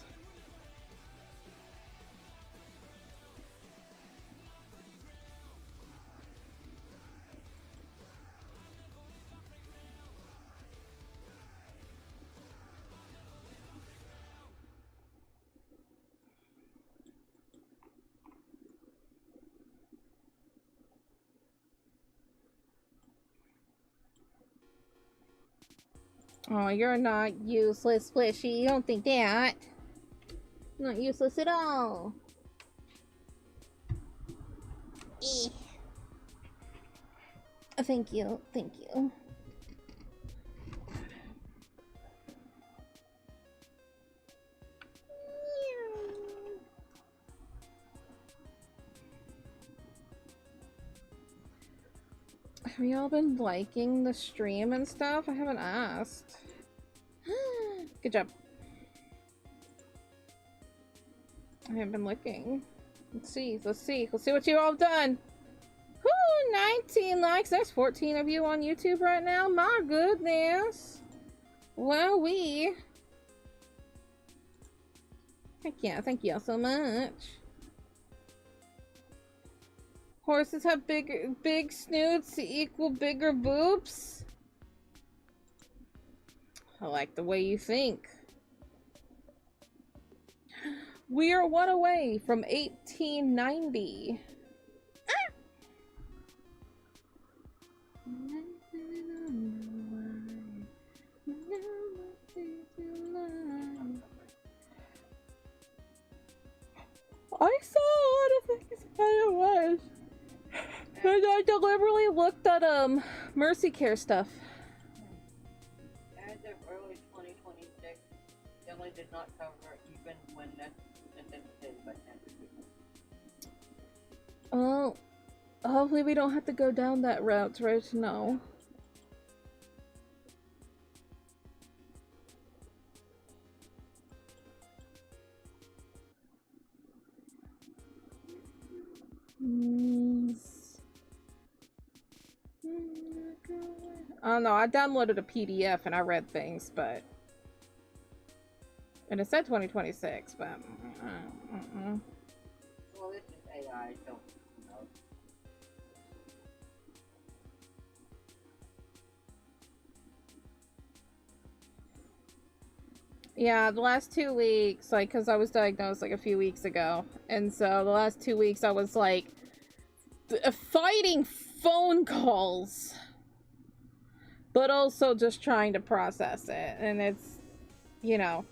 Oh, you're not useless, Squishy. You don't think that. Not useless at all. Eh. Thank you. Thank you. Have y'all been liking the stream and stuff? I haven't asked. Good job. I haven't been looking. Let's see what you all have done. Whoo, 19 likes. There's 14 of you on YouTube right now. My goodness. Wowee. Thank y'all so much. Horses have big snoots to equal bigger boobs. I like the way you think. We are one away from 1890. I saw a lot of things how it was. And I deliberately looked at Mercy Care stuff. As of early 2026, Emily did not cover even when necessitated by cancer treatment. Well, hopefully we don't have to go down that route right now. I don't know, I downloaded a PDF and I read things, but... And it said 2026, but... Well, this is AI, so who knows. Yeah, the last 2 weeks, like, because I was diagnosed, like, a few weeks ago. And so the last 2 weeks, I was, like, fighting phone calls. But also just trying to process it. And it's, you know...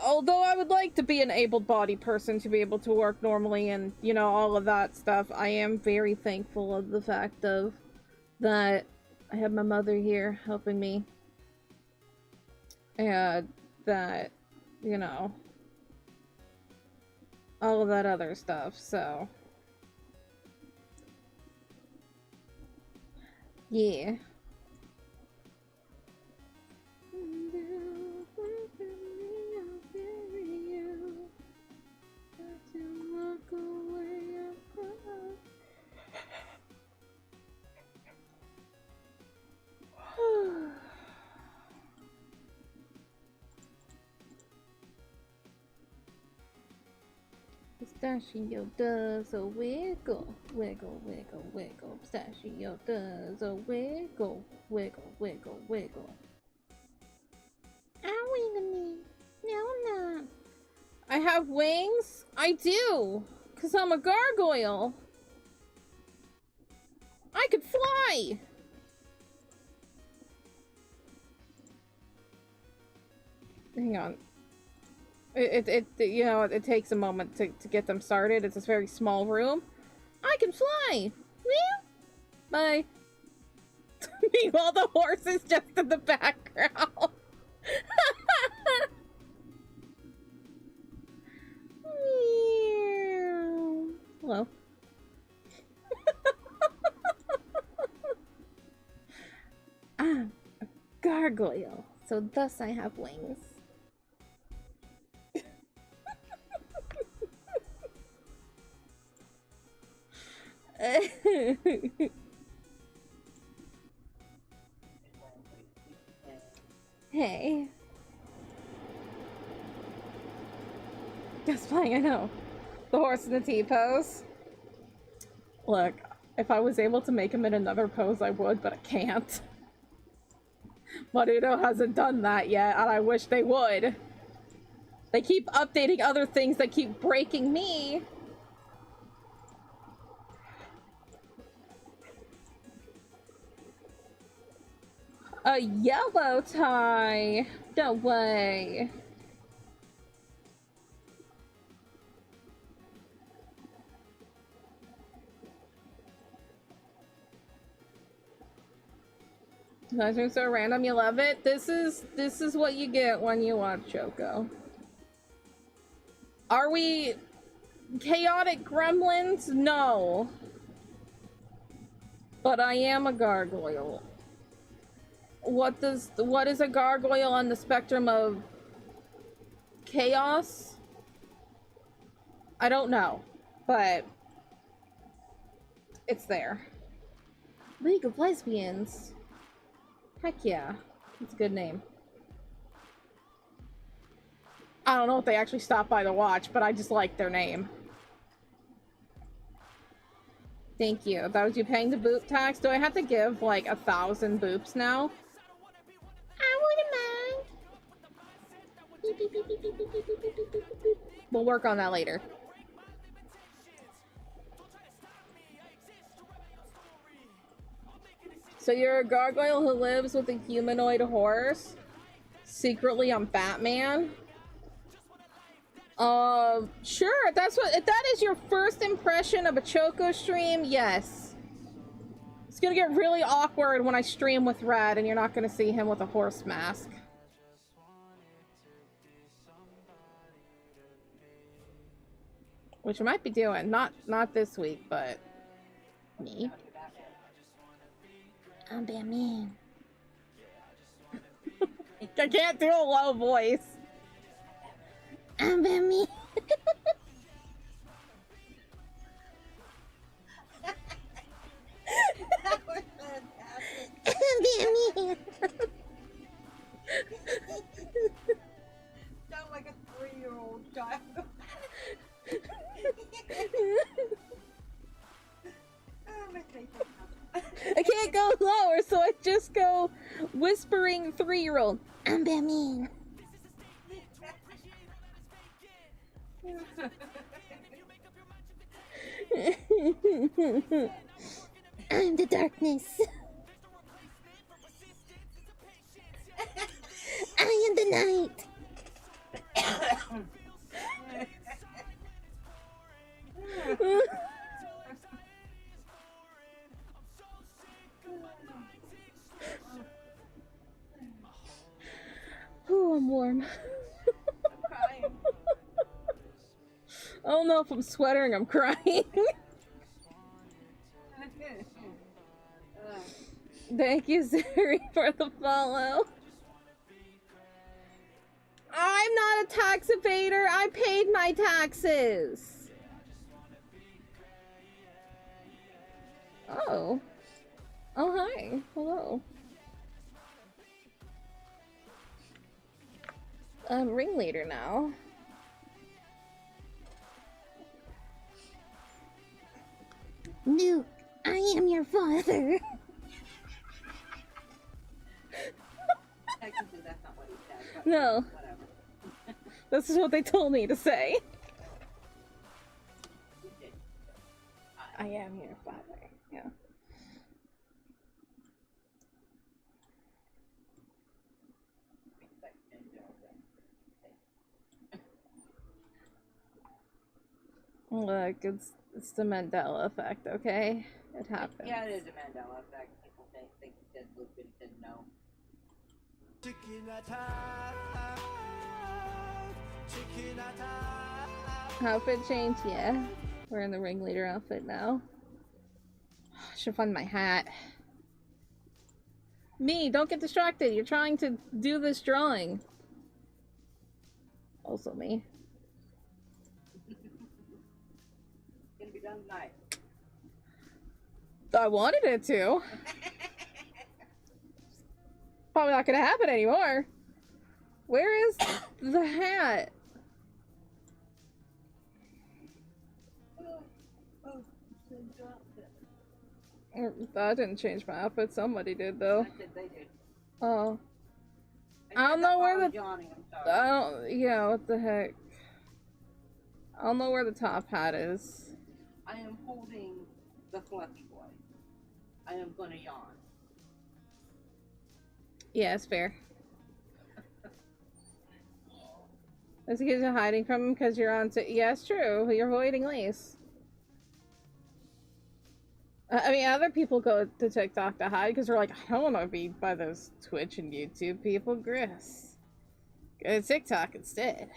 Although I would like to be an able-bodied person to be able to work normally and, you know, all of that stuff, I am very thankful of the fact of that I have my mother here helping me. And that, you know, all of that other stuff, so. Yeah. Pistachio does a wiggle, wiggle, wiggle, wiggle. Pistachio does a wiggle, wiggle, wiggle, wiggle. I'm wiggling. No, I'm not. I have wings? I do! 'Cause I'm a gargoyle! I could fly! Hang on. You know, it takes a moment to get them started. It's this very small room. I can fly! Meow! Bye. Meanwhile, the horse is just in the background. Meow. Hello. I'm a gargoyle, so thus I have wings. Hey. Just playing, I know. The horse in the T-pose. Look, if I was able to make him in another pose, I would, but I can't. Maruto hasn't done that yet, and I wish they would. They keep updating other things that keep breaking me. A yellow tie! No way. That's so random, you love it? This is what you get when you watch Choco. Are we chaotic gremlins? No. But I am a gargoyle. What is a gargoyle on the spectrum of chaos? I don't know, but it's there. League of Lesbians. Heck yeah, it's a good name. I don't know if they actually stopped by to watch, but I just like their name. Thank you. That was you paying the boop tax? Do I have to give like 1,000 boops now? I wouldn't mind. We'll work on that later. So you're a gargoyle who lives with a humanoid horse? Secretly on Batman? Sure, if that is your first impression of a Choco stream, yes. It's gonna get really awkward when I stream with Red and you're not gonna see him with a horse mask. Which I might be doing, not this week, but me. I'm Batman. I can't do a low voice. I'm Batman. That was fantastic. I'm Batman. Sound like a 3-year-old child. I can't go lower, so I just go whispering 3-year-old. I'm Batman. I'm the darkness. I am the night. Oh, I'm warm. I don't know if I'm sweating or I'm crying. Thank you, Zuri, for the follow. I'm not a tax evader. I paid my taxes. Oh. Oh, hi. Hello. I'm ringleader now. Nuke, I am your father. Technically, that's not what he said. But No. whatever. This is what they told me to say. He did. I am your father. Yeah. Look, it's the Mandela effect, okay? It happens. Yeah, it is a Mandela effect. People think he said Luke, but he said no. Outfit change, yeah. We're in the ringleader outfit now. I should find my hat. Me, don't get distracted. You're trying to do this drawing. Also me. Gonna be done tonight. I wanted it to. Probably not gonna happen anymore. Where is the hat? That didn't change my outfit. Somebody did though. I said they did. Oh. I don't know where the. Johnny, I'm sorry. I don't. Yeah, what the heck? I don't know where the top hat is. I am holding the fluffy boy. I am gonna yawn. Yeah, it's fair. Is because you're hiding from him because you're on to. Yeah, it's true. You're avoiding Lace. I mean, other people go to TikTok to hide because they're like, I don't want to be by those Twitch and YouTube people. Gris. Go to TikTok instead.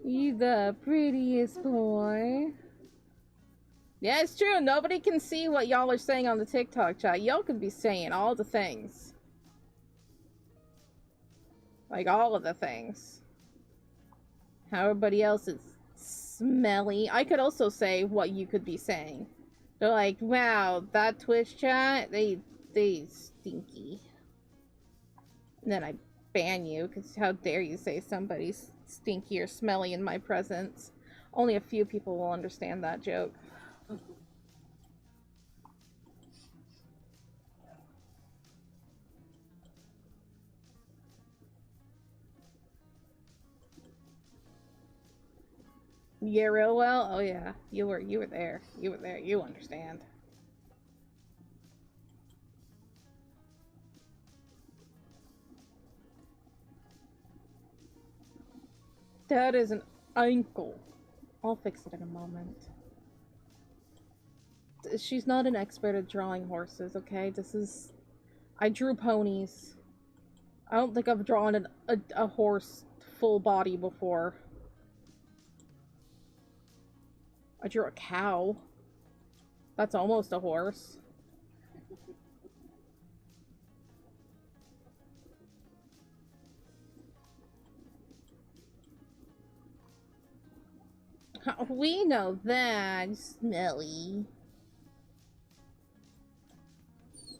You the prettiest boy. Yeah, it's true. Nobody can see what y'all are saying on the TikTok chat. Y'all could be saying all the things. Like, all of the things. How everybody else is smelly. I could also say what you could be saying. They're like, wow, that Twitch chat, they stinky. And then I ban you, because how dare you say somebody's stinky or smelly in my presence. Only a few people will understand that joke. Yeah, real well? Oh yeah. You were there. You were there. You understand. That is an ankle. I'll fix it in a moment. She's not an expert at drawing horses, okay? This is... I drew ponies. I don't think I've drawn a horse full body before. I drew a cow. That's almost a horse. We know that, smelly.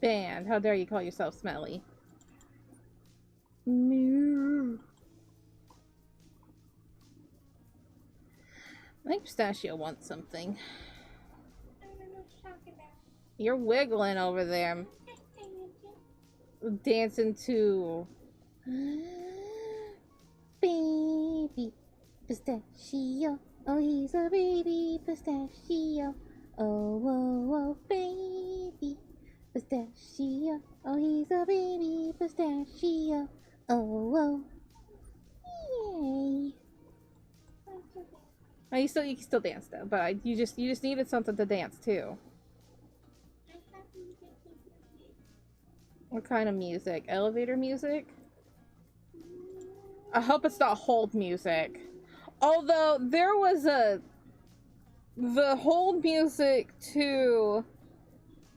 Banned. How dare you call yourself smelly? Moo. I think Pistachio wants something. You're wiggling over there. Dancing to Baby pistachio. Oh, he's a baby pistachio. Oh, whoa, whoa, baby pistachio. Oh, he's a baby pistachio. Oh, whoa. Yay. Oh, you can still dance though, but you just needed something to dance too. What kind of music? Elevator music? I hope it's not hold music. Although there was the hold music to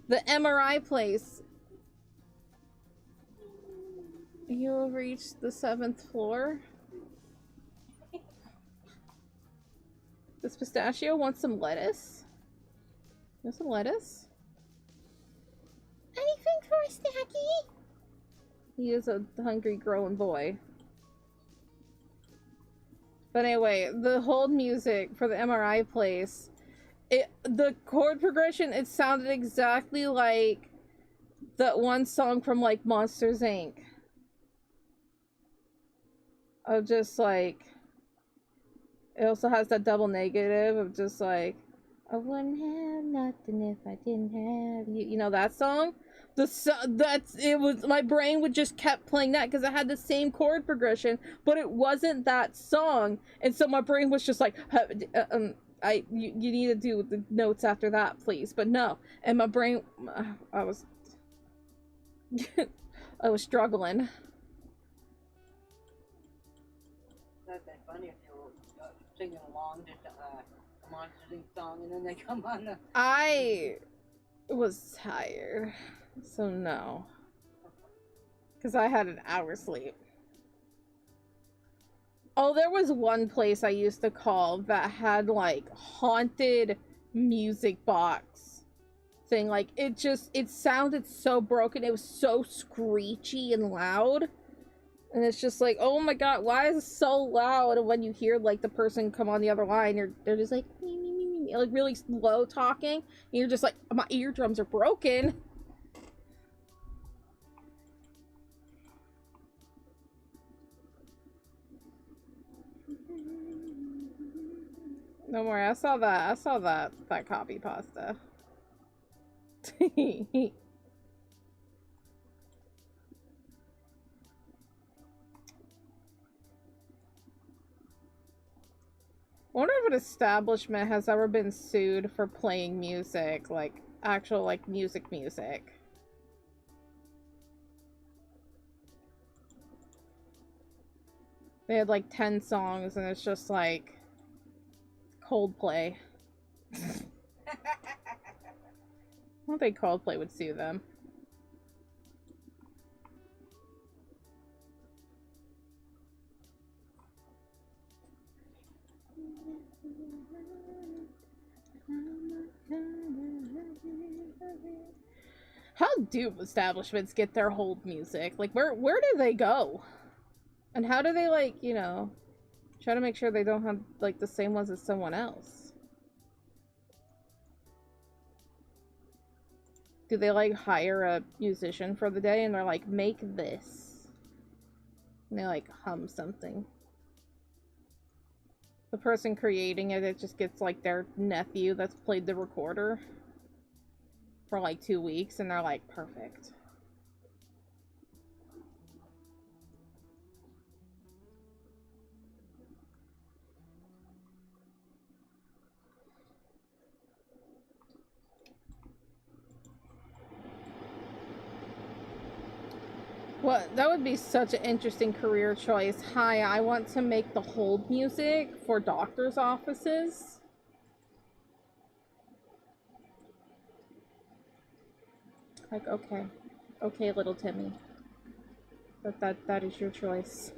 the MRI place. You have reached the 7th floor. Does Pistachio want some lettuce? Want some lettuce? Anything for a snacky? He is a hungry, growing boy. But anyway, the hold music for the MRI place, the chord progression, it sounded exactly like that one song from like Monsters Inc. Of just like, it also has that double negative of just like, I wouldn't have nothing if I didn't have you. You know that song? It was, my brain would just kept playing that because it had the same chord progression, but it wasn't that song, and so my brain was just like, you need to do the notes after that, please. But no, and my brain, I was I was struggling. That'd been funny if you were singing along to a Monsters Inc. song and then they come on the... I was tired, so no. Because I had an hour's sleep. Oh, there was one place I used to call that had like haunted music box thing. Like it sounded so broken. It was so screechy and loud. And it's just like, oh my god, why is it so loud? And when you hear like the person come on the other line, they're just like, me, me, me, me, like really slow talking. And you're just like, my eardrums are broken. Don't worry, I saw that copy pasta. I wonder if an establishment has ever been sued for playing music, like actual like music. They had like 10 songs and it's just like Coldplay. I don't think Coldplay would sue them. How do establishments get their hold music? Like, where do they go? And how do they, like, you know, try to make sure they don't have, like, the same ones as someone else? Do they, like, hire a musician for the day and they're like, make this? And they, like, hum something. The person creating it, it just gets, like, their nephew that's played the recorder for, like, 2 weeks, and they're like, perfect. Well, that would be such an interesting career choice. Hi, I want to make the hold music for doctor's offices. Like, okay. Okay, little Timmy. That is your choice.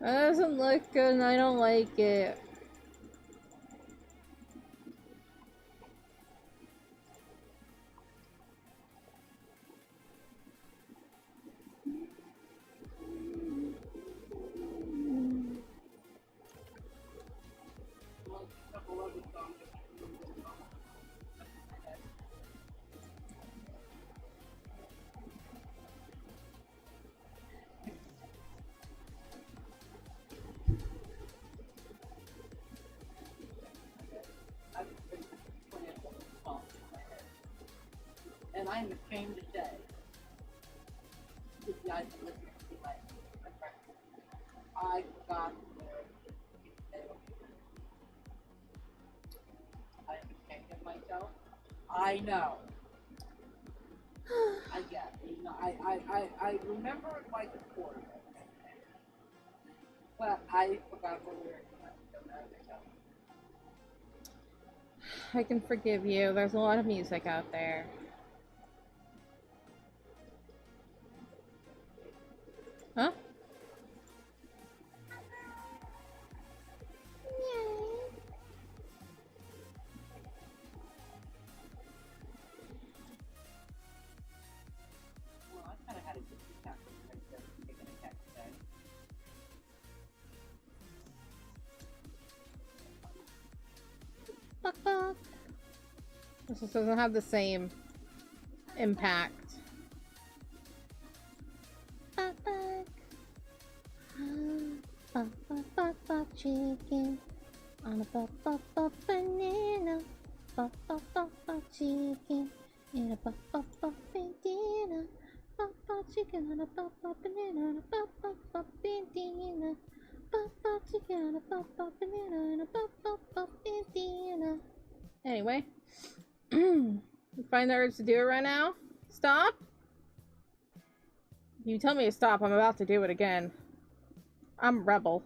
That doesn't look good and I don't like it. I forgot where I protected myself. I know. I get it. You know, I remember like a quarter. But I forgot where we were going. I can forgive you. There's a lot of music out there. Huh? Well, I kind of had a good attack taking a attack today. Fuck, fuck. This just doesn't have the same impact. Fuck, fuck. Fuck, fuck, fuck, fuck, chicken. On a fuck, fuck, fuck, banana. Fuck, fuck, fuck, fuck, chicken. In a fuck, fuck, fuck, banana. Fuck, fuck, chicken on a fuck, fuck, banana. On a fuck, fuck, fuck, banana. Fuck, fuck, chicken on a fuck, fuck, banana. On a fuck, fuck, fuck, banana. Anyway. Find the urge to do it right now? Stop? If you tell me to stop, I'm about to do it again. I'm a rebel.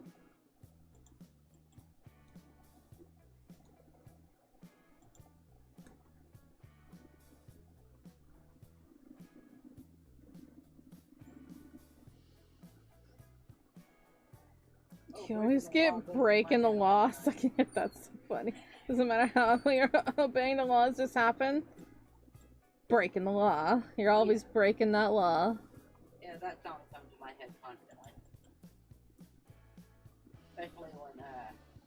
You always get breaking the law. That's so funny. Doesn't matter how you're obeying the laws just happen. Breaking the law. You're always breaking that law. Yeah, that song comes to my head constantly. Especially when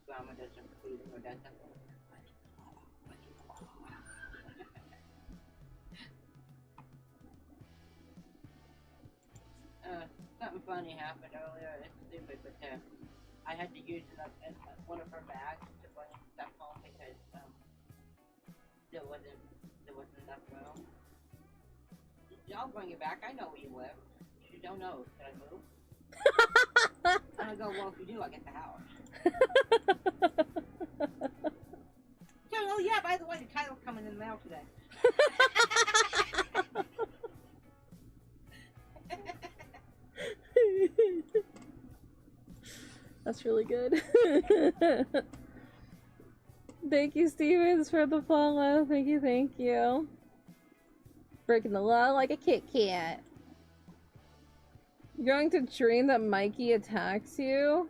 Grandma doesn't feed or does something. Something funny happened earlier. It's stupid, but I had to use one of her bags to bring stuff home because there wasn't enough room. I'll bring it back. I know where you live. If you don't know, should I move? And I go, well, if you do, I get the house. So, oh yeah, by the way, the title's coming in the mail today. That's really good. Thank you, Stevens, for the follow. Thank you, thank you. Breaking the law like a Kit Kat. You're going to dream that Mikey attacks you?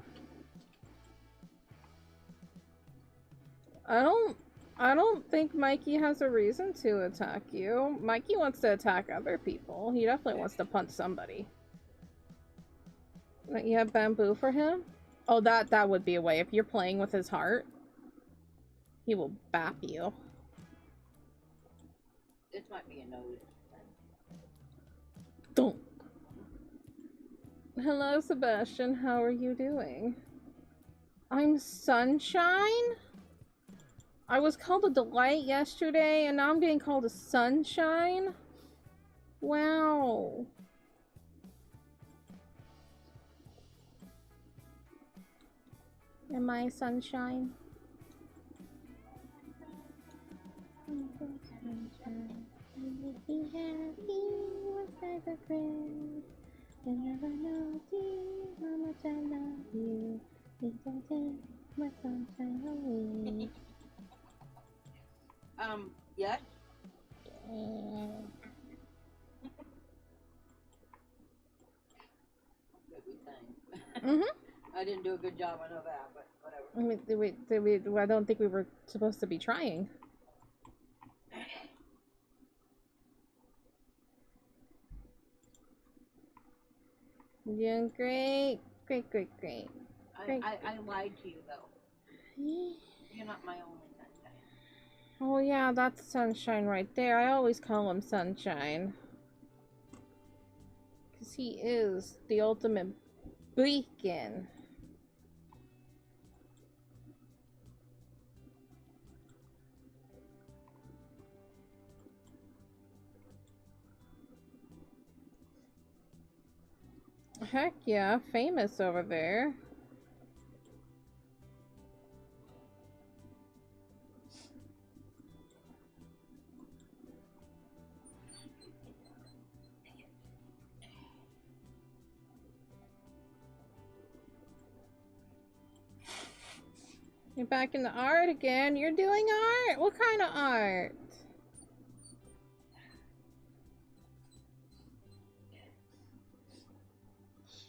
I don't think Mikey has a reason to attack you. Mikey wants to attack other people. He definitely wants to punch somebody. You have bamboo for him? Oh, that would be a way. If you're playing with his heart, he will bap you. This might be a nose. Don't. Hello, Sebastian. How are you doing? I'm Sunshine? I was called a delight yesterday, and now I'm being called a sunshine? Wow. Am I sunshine? Be happy inside the crib. You never know, dear, how much I love you. Please don't take my sunshine away. Yes? I didn't do a good job, I know that, but whatever. I don't think we were supposed to be trying. Doing great. Great. I lied to you, though. You're not my only sunshine. Oh yeah, that's Sunshine right there. I always call him Sunshine. Because he is the ultimate beacon. Heck yeah, famous over there. You're back in the art again. You're doing art? What kind of art?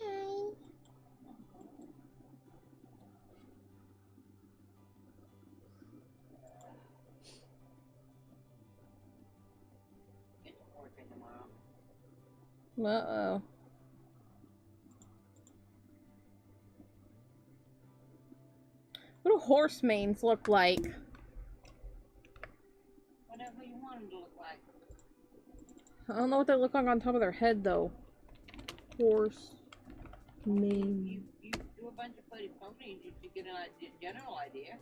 Hi. Get to work tomorrow. Uh-oh. What do horse manes look like? Whatever you want them to look like. I don't know what they look like on top of their head, though. Horse mane. You do a bunch of pretty ponies to get a general idea.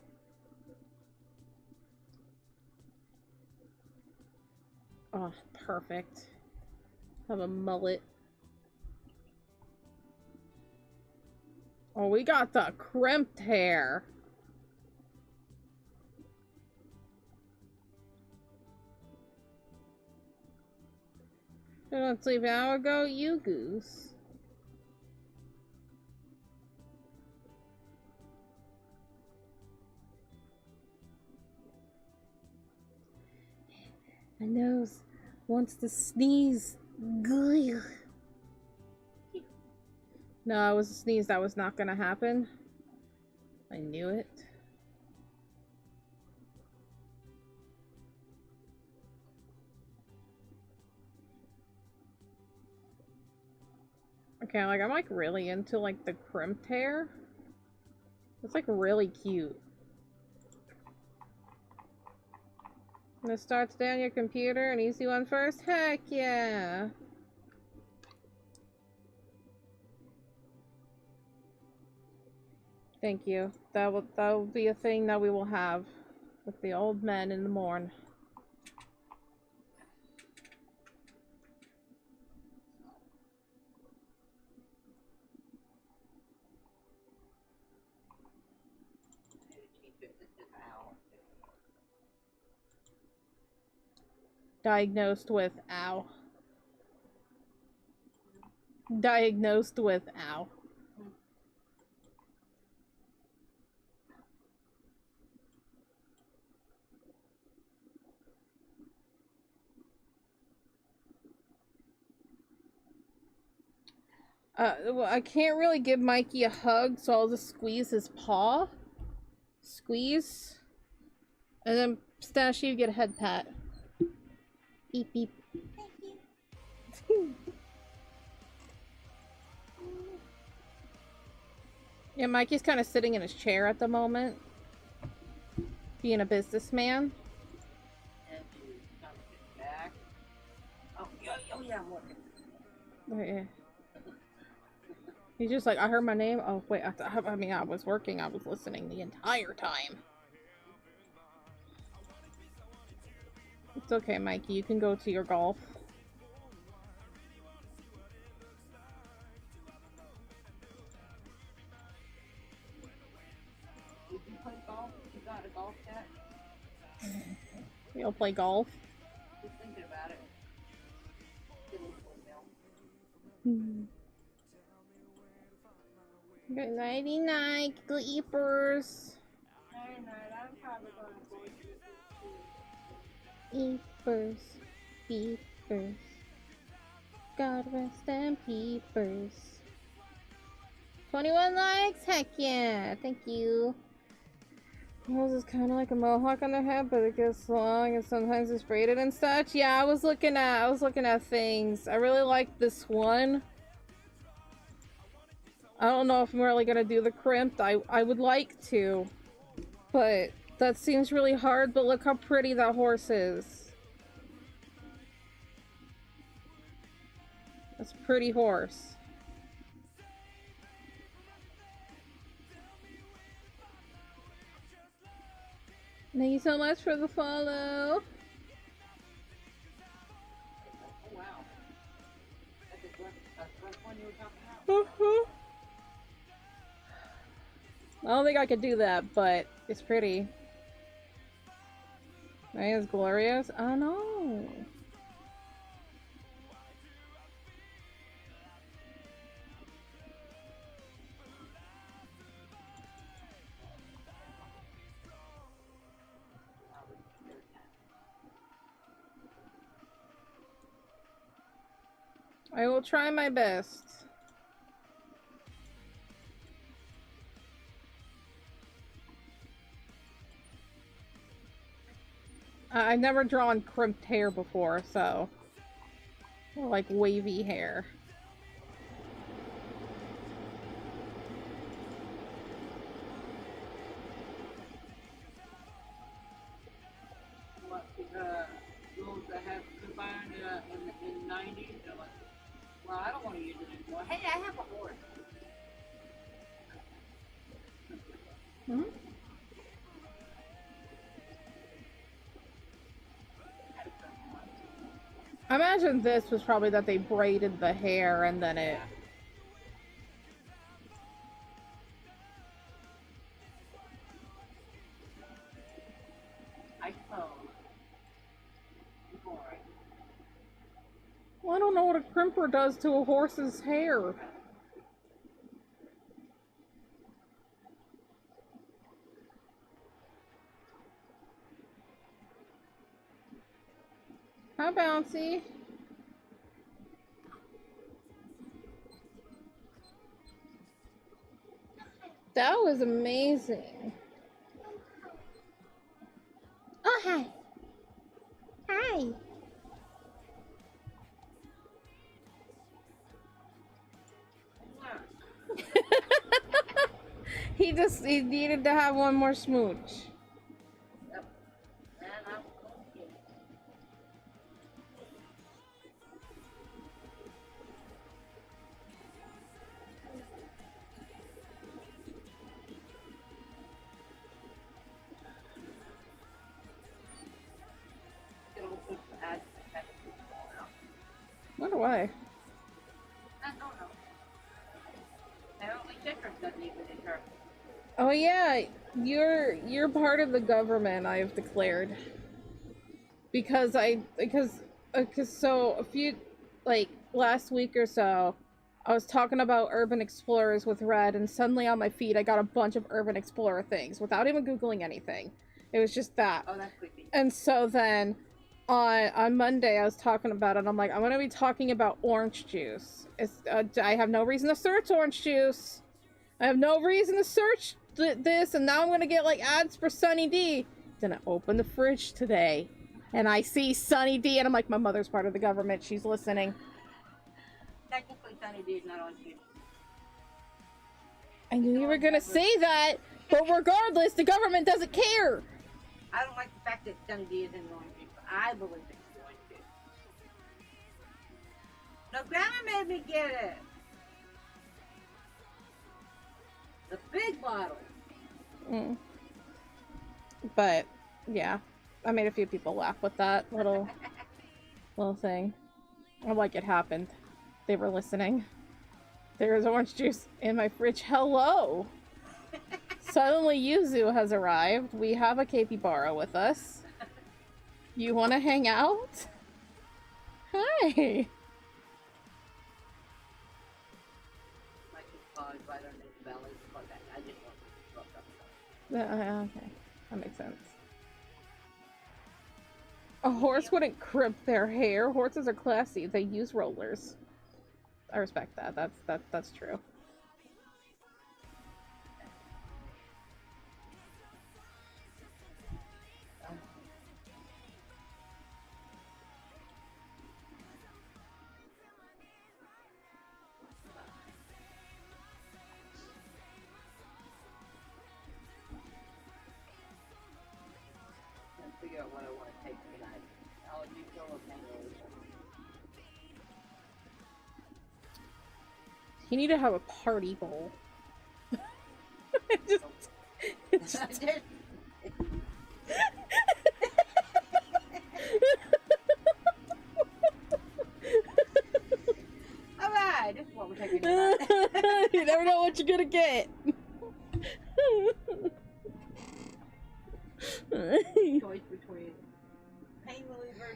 Oh, perfect. Have a mullet. Oh, we got the crimped hair. I don't sleep an hour ago, you goose. My nose wants to sneeze. Gah. No, it was a sneeze that was not gonna happen. I knew it. Okay, like, I'm like really into like the crimped hair. It's like really cute. I'm gonna start today on your computer, an easy one first? Heck yeah! Thank you. That will be a thing that we will have with the old men in the morn. Diagnosed with ow. Diagnosed with ow. Well, I can't really give Mikey a hug, so I'll just squeeze his paw. Squeeze. And then, Stash, you get a head pat. Beep beep. Thank you. Yeah, Mikey's kind of sitting in his chair at the moment. Being a businessman. And you come back. Oh yeah, I'm working. Oh, yeah. He's just like, I heard my name. Oh, wait, I mean, I was working. I was listening the entire time. It's okay, Mikey. You can go to your golf. Would you play golf? You got a golf set? You'll play golf. Just thinking about it. Good nighty night, sleepers. Night night, I'm probably gonna go Peepers, peepers. God rest them peepers. 21 likes? Heck yeah! Thank you. Yours is kind of like a mohawk on their head, but it gets long and sometimes it's braided and such. Yeah, I was looking at things. I really like this one. I don't know if I'm really gonna do the crimped. I would like to, but that seems really hard. But look how pretty that horse is. That's a pretty horse. Thank you so much for the follow. Oh wow. That's the one you were talking about? I don't think I could do that, but it's pretty. Right, it's glorious. I know. I will try my best. I've never drawn crimped hair before, so... Or like wavy hair. What, those that have combined in the 90s, they're like, well, I don't want to use it anymore. Hey, I have a horse. Hmm? I imagine this was probably that they braided the hair and then it... I suppose. Boring. Well, I don't know what a crimper does to a horse's hair. Hi, Bouncy. That was amazing. Oh, hi. Hi. He needed to have one more smooch. Yep. And I'm okay. It'll put the ads back to the wall now. Wonder why. I don't know. Apparently citrus doesn't even deter. Oh yeah, you're part of the government, I've declared. Because so a few, like, last week or so, I was talking about urban explorers with Red, and suddenly on my feed I got a bunch of urban explorer things without even googling anything. It was just that. Oh, that's creepy. And so then on Monday I was talking about it. I'm like, I'm gonna be talking about orange juice. I have no reason to search orange juice. I have no reason to search this, and now I'm gonna get like ads for Sunny D. Then I open the fridge today, and I see Sunny D, and I'm like, my mother's part of the government. She's listening. Technically, Sunny D is not on you. I knew you were gonna say that, but regardless, the government doesn't care. I don't like the fact that Sunny D isn't on you, but I believe it's going to. No, Grandma made me get it. The big bottle. Mm. But yeah, I made a few people laugh with that little thing. I'm like, it happened. They were listening. There is orange juice in my fridge. Hello. Suddenly Yuzu has arrived. We have a capybara with us. You want to hang out? Hi. My kid's paws right under his belly. But I just want to look up. Okay, that makes sense. A horse wouldn't crimp their hair. Horses are classy. They use rollers. I respect that. That's true. Figure out what I want to take tonight. I'll do fill of mangoes. You need to have a party bowl. It's just... Alright, this is what we're taking tonight. You never know what you're gonna get. Choice between pain reliever,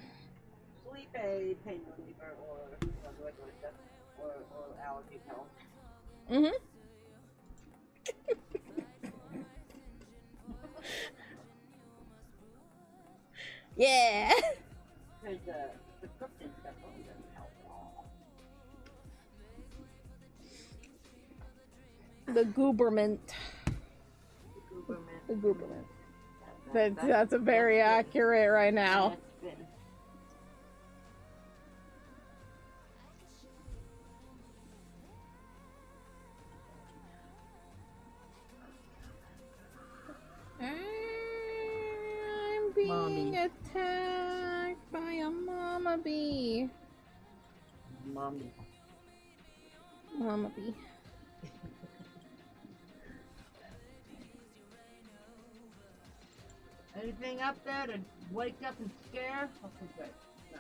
sleep aid, pain reliever, or regular stuff, or allergy pills. Mm-hmm. Yeah. Because the prescription stuff really doesn't help at all. The gooberment. Gooberman. The gooberment. That's a very accurate right now. That's been. I'm being Mommy. attacked by a mama bee. Mommy. Mama bee. Anything up there to wake up and scare? Okay, good. No.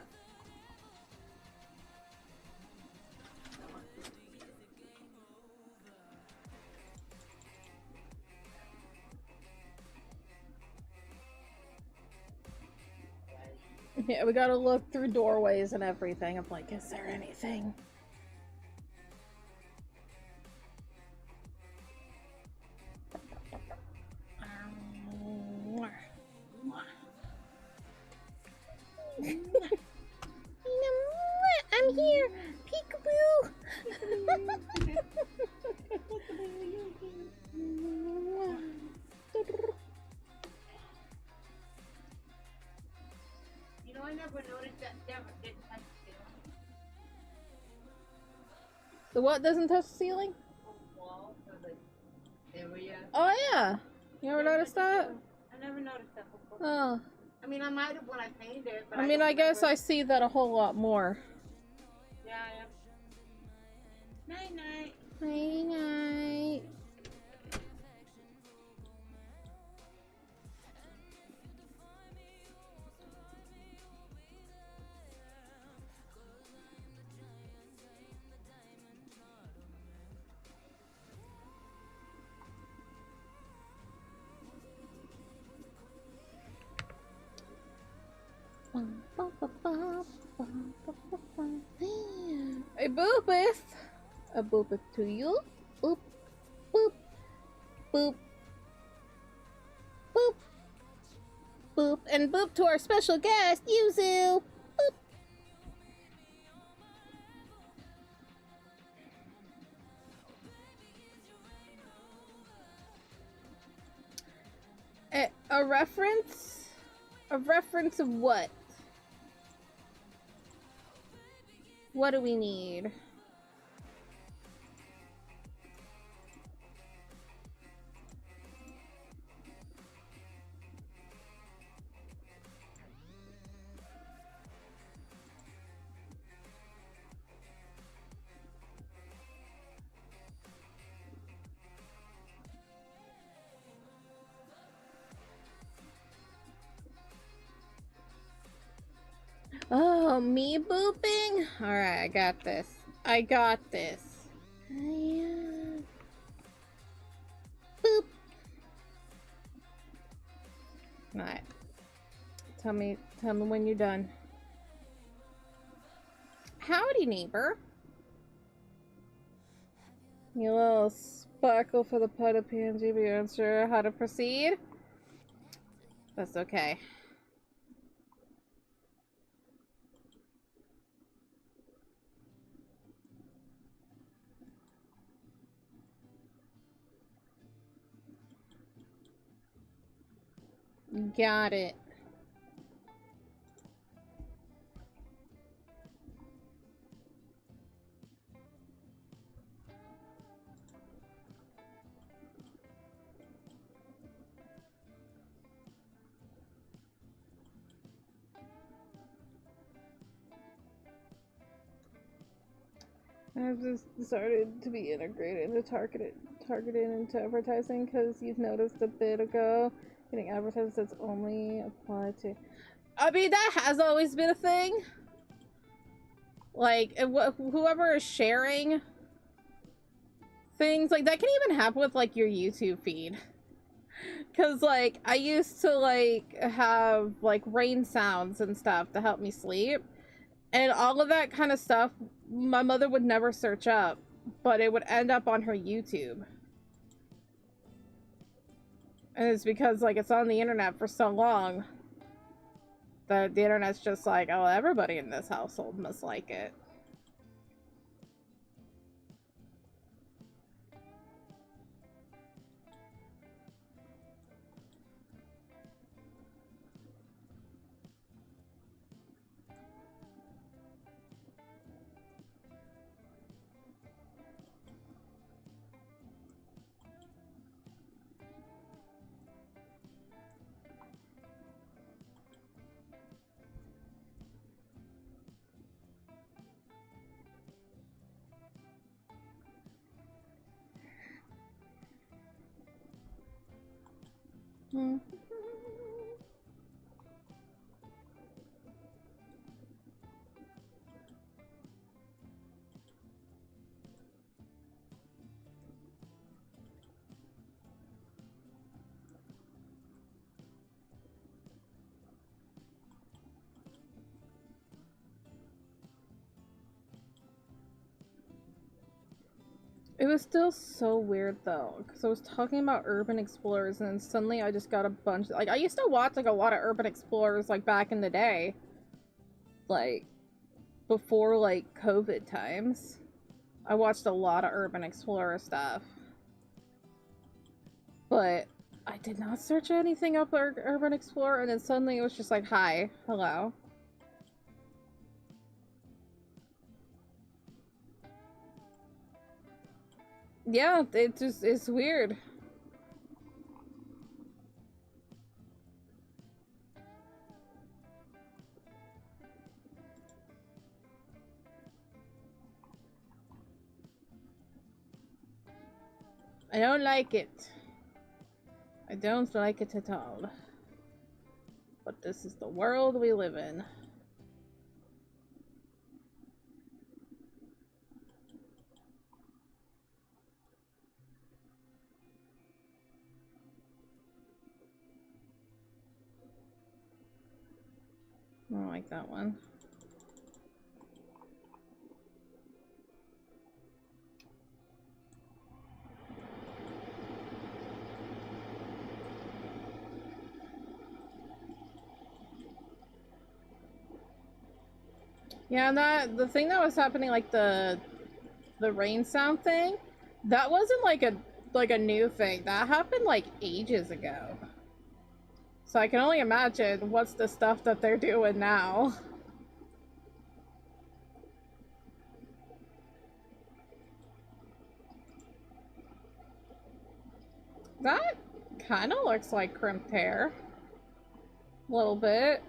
Yeah, we gotta look through doorways and everything. I'm like, is there anything? I'm here, peekaboo. You know, I never noticed that never did touch The what doesn't touch the ceiling? the wall or the area. Oh yeah, you ever noticed that? I never noticed that before. Oh, I mean, I might have when I painted it, but I mean, don't I guess remember. I see that a whole lot more. Yeah, yeah. Night, night. Night night. A boopeth. A boopeth to you. Boop. Boop. Boop. Boop. Boop. And boop to our special guest, Yuzu. Boop. A reference? A reference of what? What do we need? Oh, me booping? Alright, I got this. I got this. Boop. Alright. Tell me when you're done. Howdy, neighbor. You little sparkle for the pot of pansy, but you're unsure how to proceed? That's okay. Got it. I've just started to be integrated into targeted into advertising because you've noticed a bit ago getting advertised that's only applied to. I mean, that has always been a thing. Like, whoever is sharing things, like, that can even happen with, like, your YouTube feed. Because, like, I used to, like, have, like, rain sounds and stuff to help me sleep. And all of that kind of stuff, my mother would never search up, but it would end up on her YouTube. And it's because, like, it's on the internet for so long that the internet's just like, oh, everybody in this household must like it. Hmm. It was still so weird though, because I was talking about urban explorers and then suddenly I just got a bunch, like, I used to watch like a lot of urban explorers like back in the day, like before like COVID times. I watched a lot of urban explorer stuff, but I did not search anything up urban explorer, and then suddenly it was just like, hi, hello. Yeah, it just, it's weird. I don't like it. I don't like it at all. But this is the world we live in. I don't like that one. Yeah, that the thing that was happening, like the rain sound thing, that wasn't like a new thing. That happened like ages ago. So I can only imagine what's the stuff that they're doing now. That kind of looks like crimped hair. A little bit.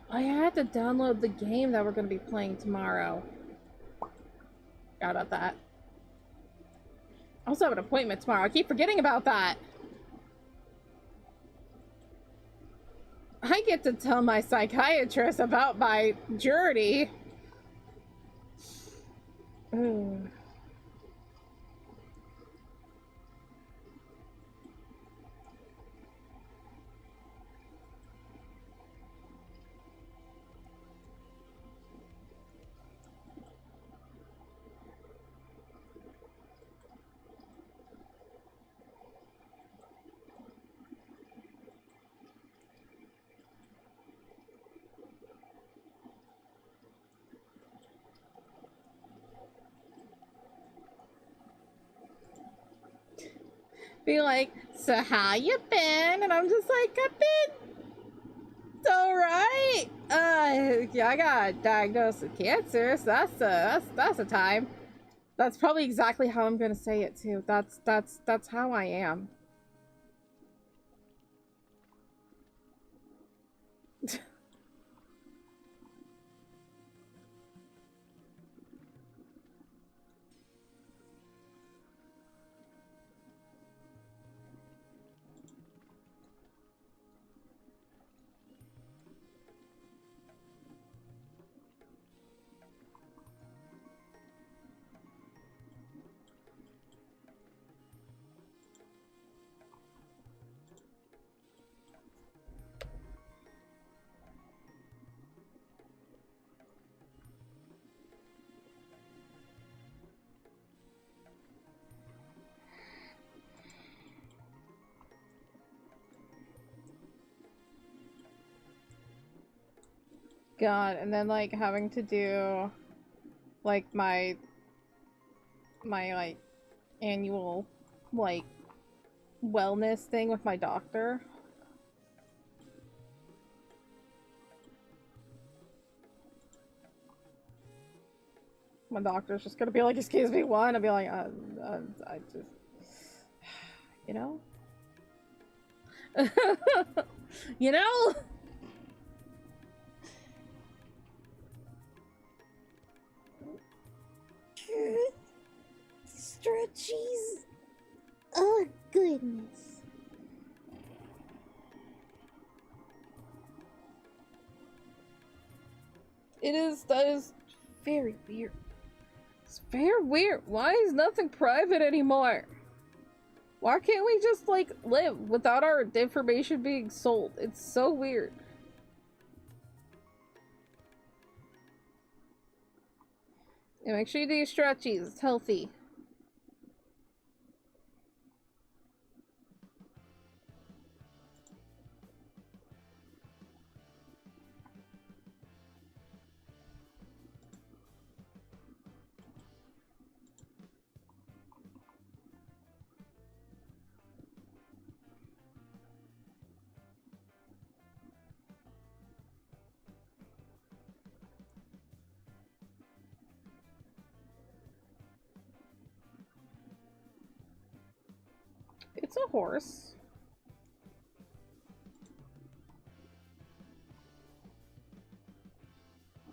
I had to download the game that we're going to be playing tomorrow. Forgot about that. I also have an appointment tomorrow. I keep forgetting about that. I get to tell my psychiatrist about my journey. Ooh. Be like, so how you been? And I'm just like, I've been alright. Yeah, I got diagnosed with cancer, so that's a time. That's probably exactly how I'm gonna say it too. That's how I am. God, and then like having to do like my like annual like wellness thing with my doctor. My doctor's just gonna be like, excuse me, what? I'll be like, I just, you know? You know? Stretchies. Oh, goodness. That is very weird. It's very weird. Why is nothing private anymore? Why can't we just, like, live without our information being sold? It's so weird. Yeah, make sure you do your stretchies. It's healthy. It's a horse.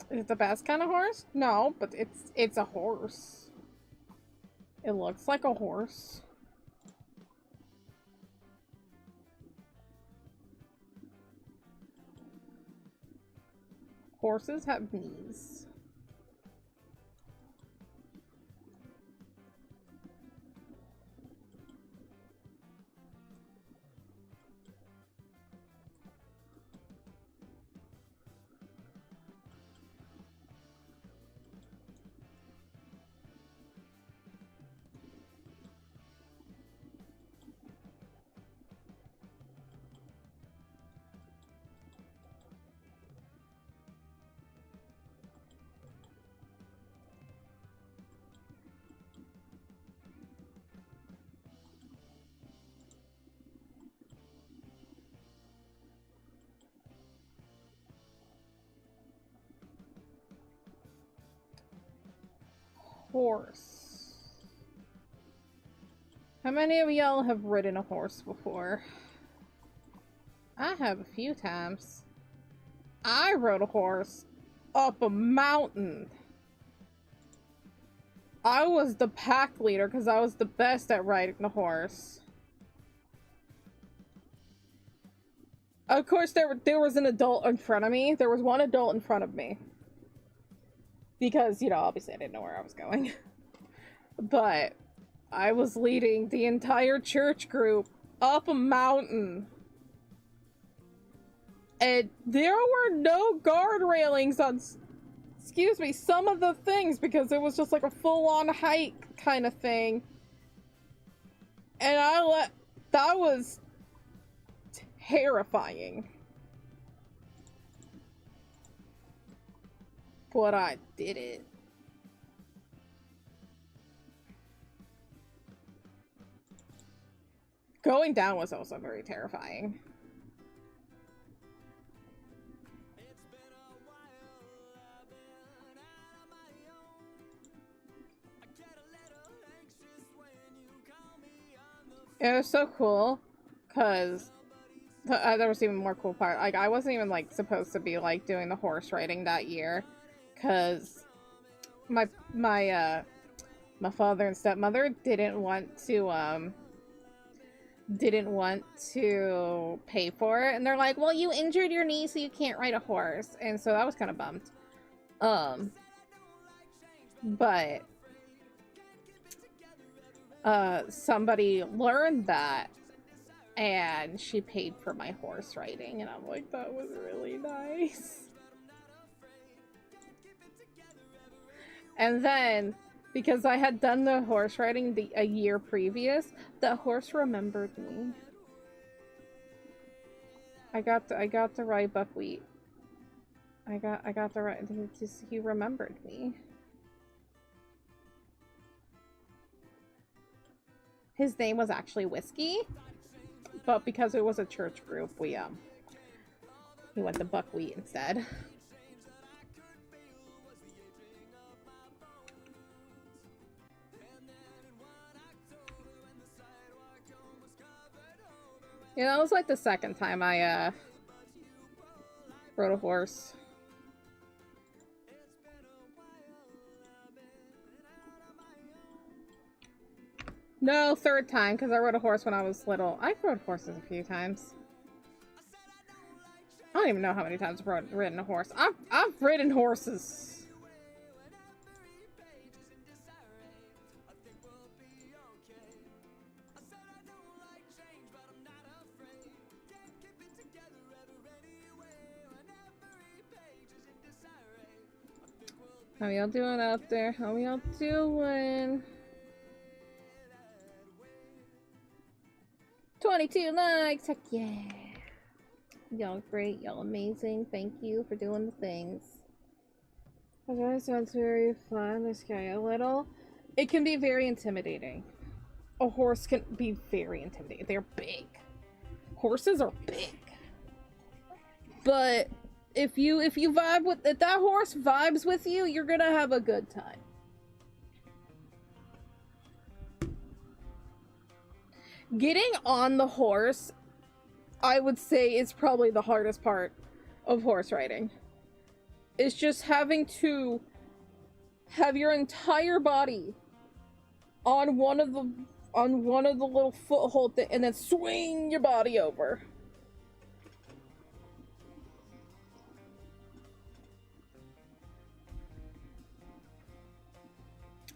Is it the best kind of horse? No, but it's a horse. It looks like a horse. Horses have knees. Horse. How many of y'all have ridden a horse before? I have a few times. I rode a horse up a mountain. I was the pack leader because I was the best at riding the horse. Of course, there was an adult in front of me. There was one adult in front of me. Because, you know, obviously I didn't know where I was going. But I was leading the entire church group up a mountain. And there were no guard railings on, excuse me, some of the things because it was just like a full-on hike kind of thing. And that was terrifying. But I did it. Going down was also very terrifying. It was so cool, because there was even more cool part. Like, I wasn't even, like, supposed to be, like, doing the horse riding that year. Because my father and stepmother didn't want to pay for it, and they're like, well, you injured your knee so you can't ride a horse, and so I was kind of bummed. But somebody learned that and she paid for my horse riding, and I'm like, that was really nice. And then, because I had done the horse riding a year previous, the horse remembered me. I got to ride buckwheat. I got to ride. He remembered me. His name was actually Whiskey, but because it was a church group, he went to buckwheat instead. Yeah, that was like the second time I rode a horse. No, third time, because I rode a horse when I was little. I've rode horses a few times. I don't even know how many times I've ridden a horse. I've ridden horses. How y'all doing out there? How y'all doing? 22 likes! Heck yeah! Y'all great, y'all amazing. Thank you for doing the things. That sounds very fun. They scare you a little. It can be very intimidating. A horse can be very intimidating. They're big. Horses are big. But if that horse vibes with you, you're gonna have a good time. Getting on the horse, I would say, is probably the hardest part of horse riding. It's just having to have your entire body on one of the little foothold thing and then swing your body over.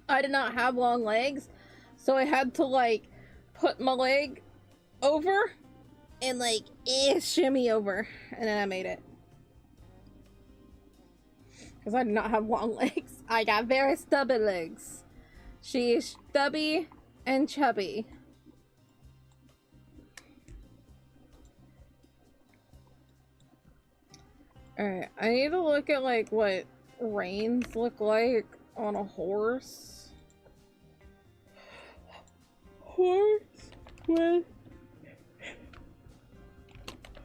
I did not have long legs, so I had to like put my leg over and like shimmy over, and then I made it. Because I do not have long legs. I got very stubby legs. She is stubby and chubby. Alright, I need to look at like what reins look like on a horse. Horse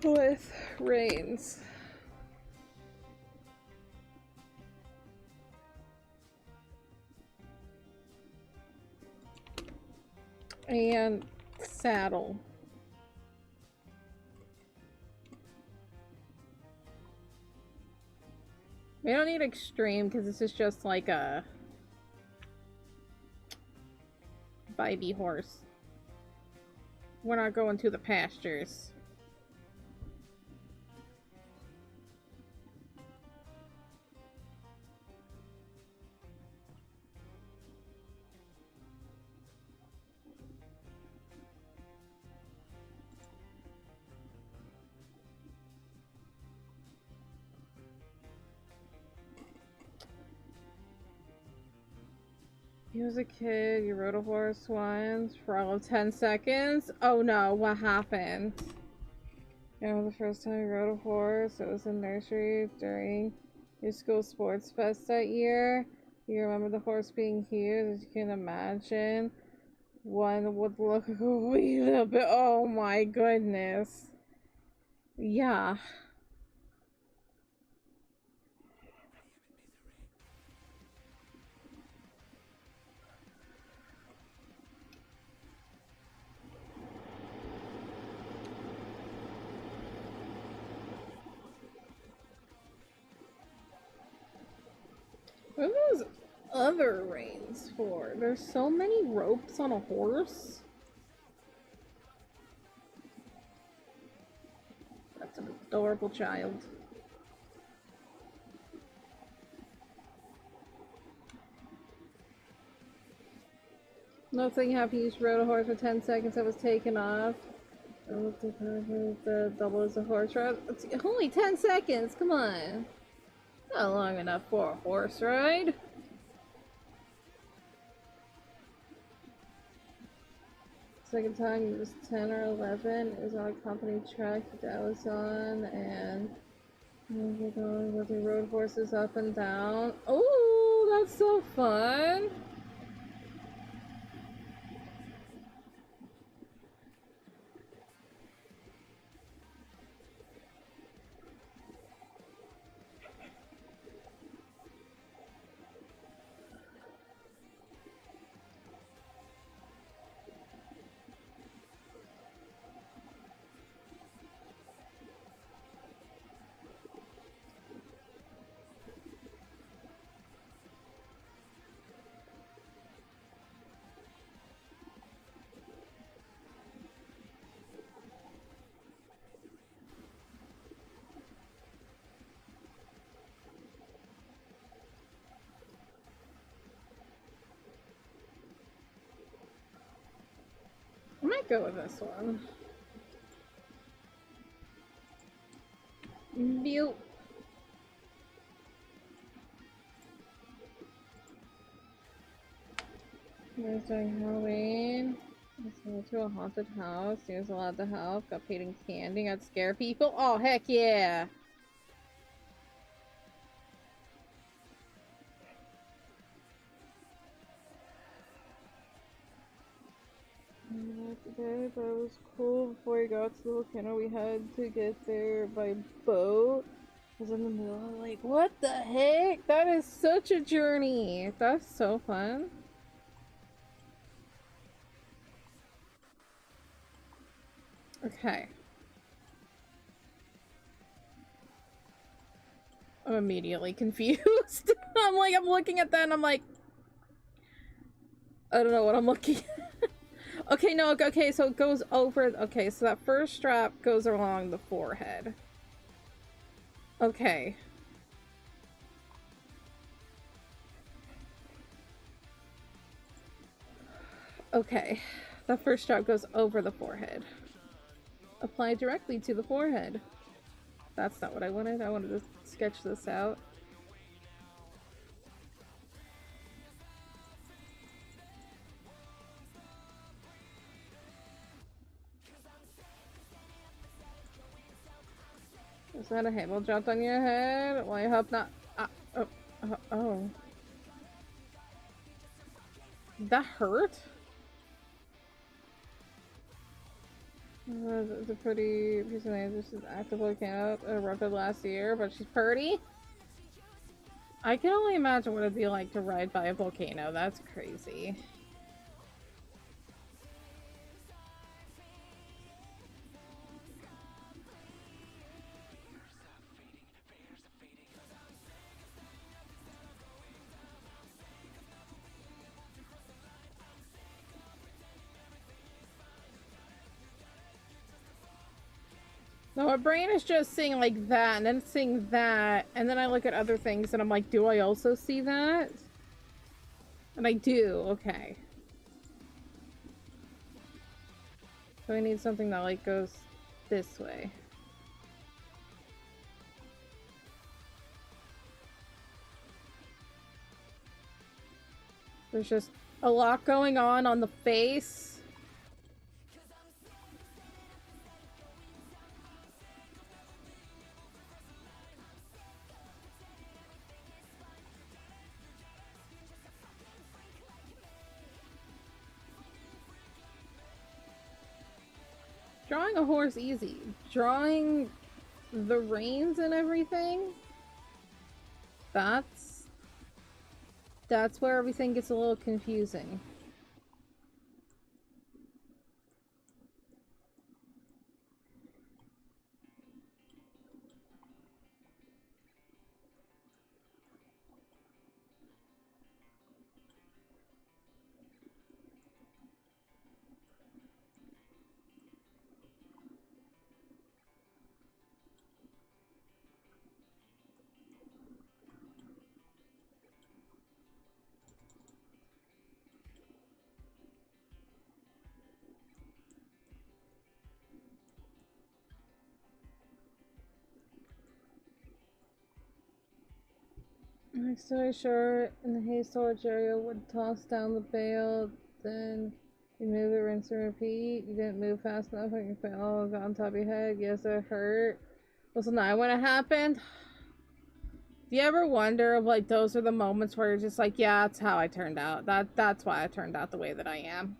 with reins. And saddle. We don't need extreme because this is just like a vibey horse. We're not going to the pastures. You was a kid, you rode a horse once for all of 10 seconds? Oh no, what happened? You know, the first time you rode a horse, it was in nursery during your school sports fest that year. You remember the horse being huge, as you can imagine. One would look a wee little bit, oh my goodness. Yeah. What are those other reins for? There's so many ropes on a horse. That's an adorable child. Nothing happy. You just rode a horse for 10 seconds. I was taken off. I looked at the double as a horse ride. It's only 10 seconds. Come on. Not long enough for a horse ride. Second time it was 10 or 11. It was on a company track that I was on, and we're going with the road horses up and down. Oh, that's so fun. go with this one. Mute. There's doing Halloween. Let's go to a haunted house. Seems allowed to help. Got paid in candy. Got scare people. Oh, heck yeah! Today, but it was cool. Before we got to the volcano, we had to get there by boat. I was in the middle of like, what the heck? That is such a journey. That's so fun. Okay. I'm immediately confused. I'm looking at that and I'm like, I don't know what I'm looking at. Okay, no, okay, so it goes over, okay, so that first strap goes along the forehead. Okay. Okay. That first strap goes over the forehead. Apply directly to the forehead. That's not what I wanted. I wanted to sketch this out. Is that a handle dropped on your head? Well, I hope not. Oh. That hurt? It's a pretty piece of nature. She's actively came out erupted last year, but she's pretty. I can only imagine what it'd be like to ride by a volcano. That's crazy. No, my brain is just seeing like that, and then seeing that, and then I look at other things and I'm like, do I also see that? And I do, okay. So I need something that like goes this way. There's just a lot going on the face. Drawing a horse easy. Drawing the reins and everything, that's where everything gets a little confusing. Next to a shirt in the hay storage area would toss down the bale, then you move it, rinse and repeat. You didn't move fast enough, and you fell got on top of your head. Yes, it hurt. Listen, I when it happened. Do you ever wonder if like those are the moments where you're just like, yeah, that's how I turned out. That's why I turned out the way that I am.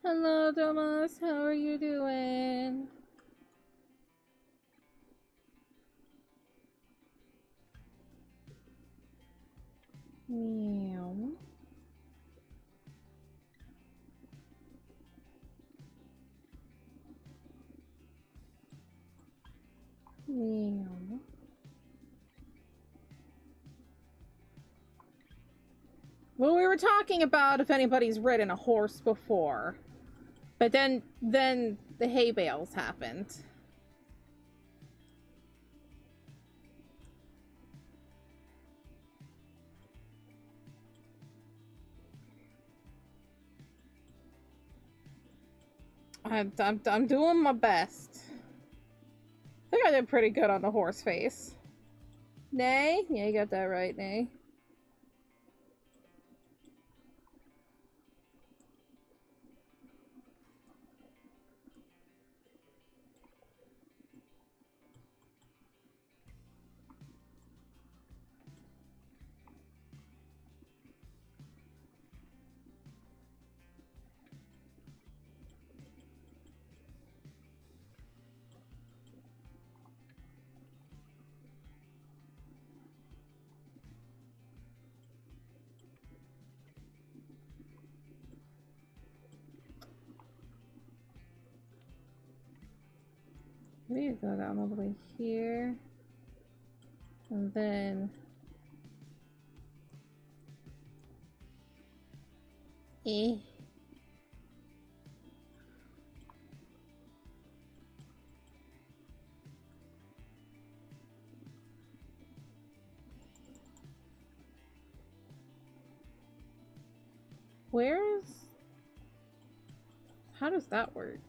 Hello, Domas. How are you doing? Meow. Meow. Well, we were talking about if anybody's ridden a horse before. But then the hay bales happened. I'm doing my best. I think I did pretty good on the horse face. Neigh? Yeah, you got that right, Neigh. We need to go down all the way here. And then... Where's... How does that work?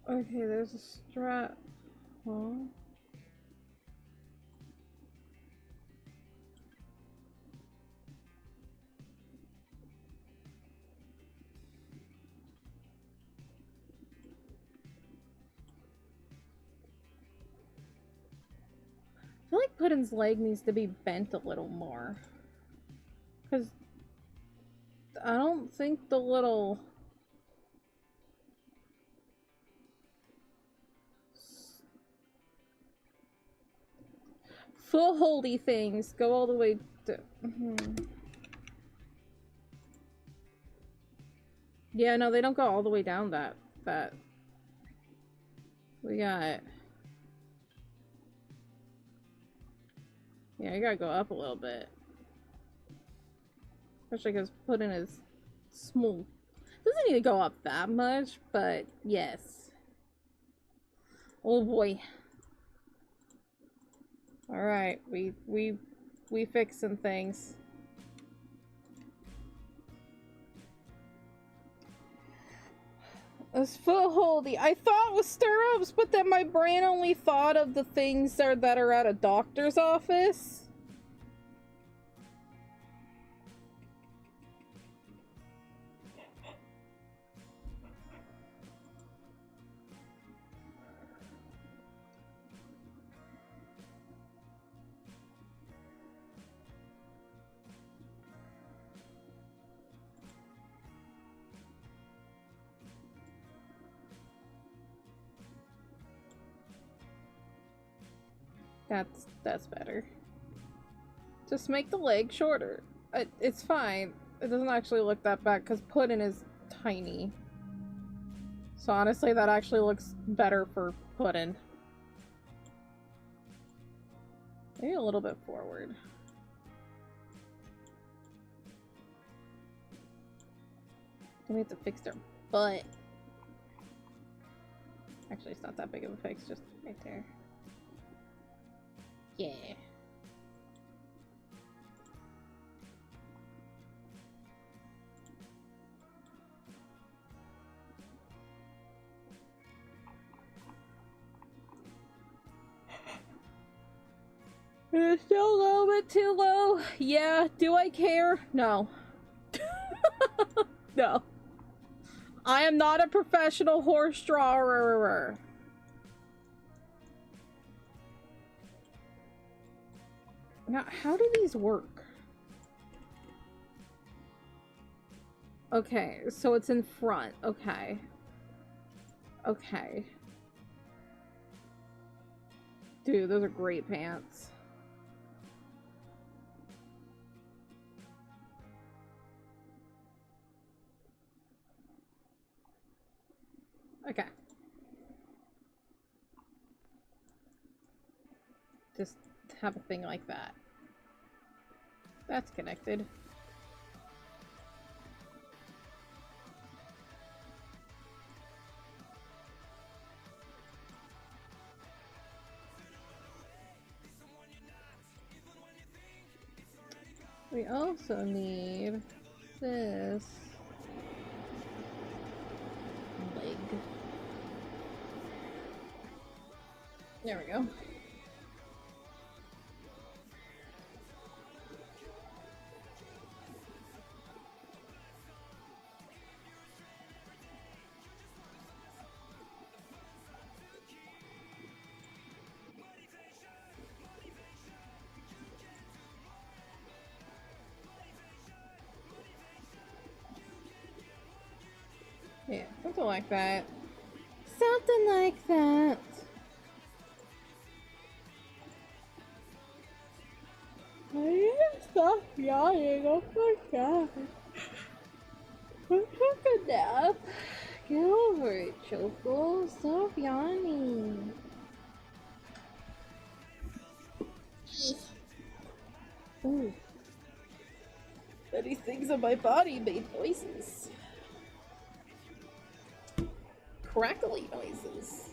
Okay, there's a strap. Huh? I feel like Puddin's leg needs to be bent a little more. Because I don't think the little... footholdy things go all the way to... Yeah, no, they don't go all the way down that. We got... Yeah, you gotta go up a little bit. Especially because Puddin is small. Doesn't need to go up that much, but yes. Oh boy. Alright, we fixed some things. This footholdy. I thought it was stirrups, but then my brain only thought of the things that are at a doctor's office. That's better. Just make the leg shorter. It's fine. It doesn't actually look that bad because Puddin is tiny. So honestly, that actually looks better for Puddin. Maybe a little bit forward. We have to fix their butt. Actually, it's not that big of a fix, just right there. Yeah. It's still a little bit too low. Yeah, do I care? No. No. I am not a professional horse drawer. Now, how do these work? Okay, so it's in front. Okay. Okay. Dude, those are great pants. Okay. Just have a thing like that. That's connected. We also need this leg. There we go. Yeah, something like that. Something like that. I need to stop yawning. Oh my god. I took a nap. Get over it, Choco. Stop yawning. Ooh. Many things on my body made noises. Crackly noises.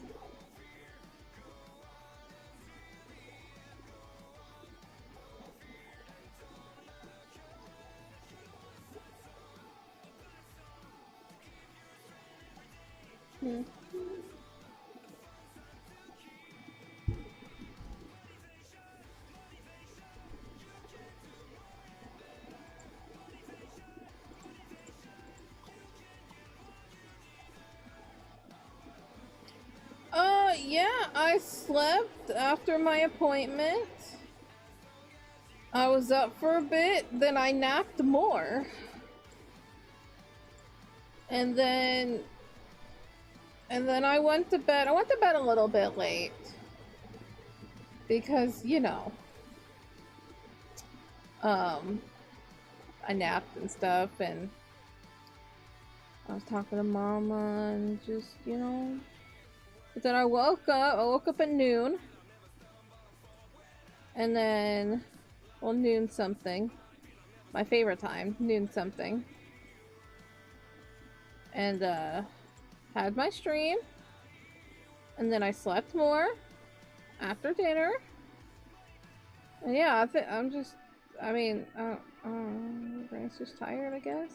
Hmm. Yeah, I slept after my appointment. I was up for a bit, then I napped more. And then I went to bed. I went to bed a little bit late. Because, you know, I napped and stuff, and I was talking to Mama and just, you know. But then I woke up at noon. And then, well, noon something. My favorite time, noon something. And, had my stream. And then I slept more after dinner. And yeah, I'm just, I mean, my brain's just tired, I guess.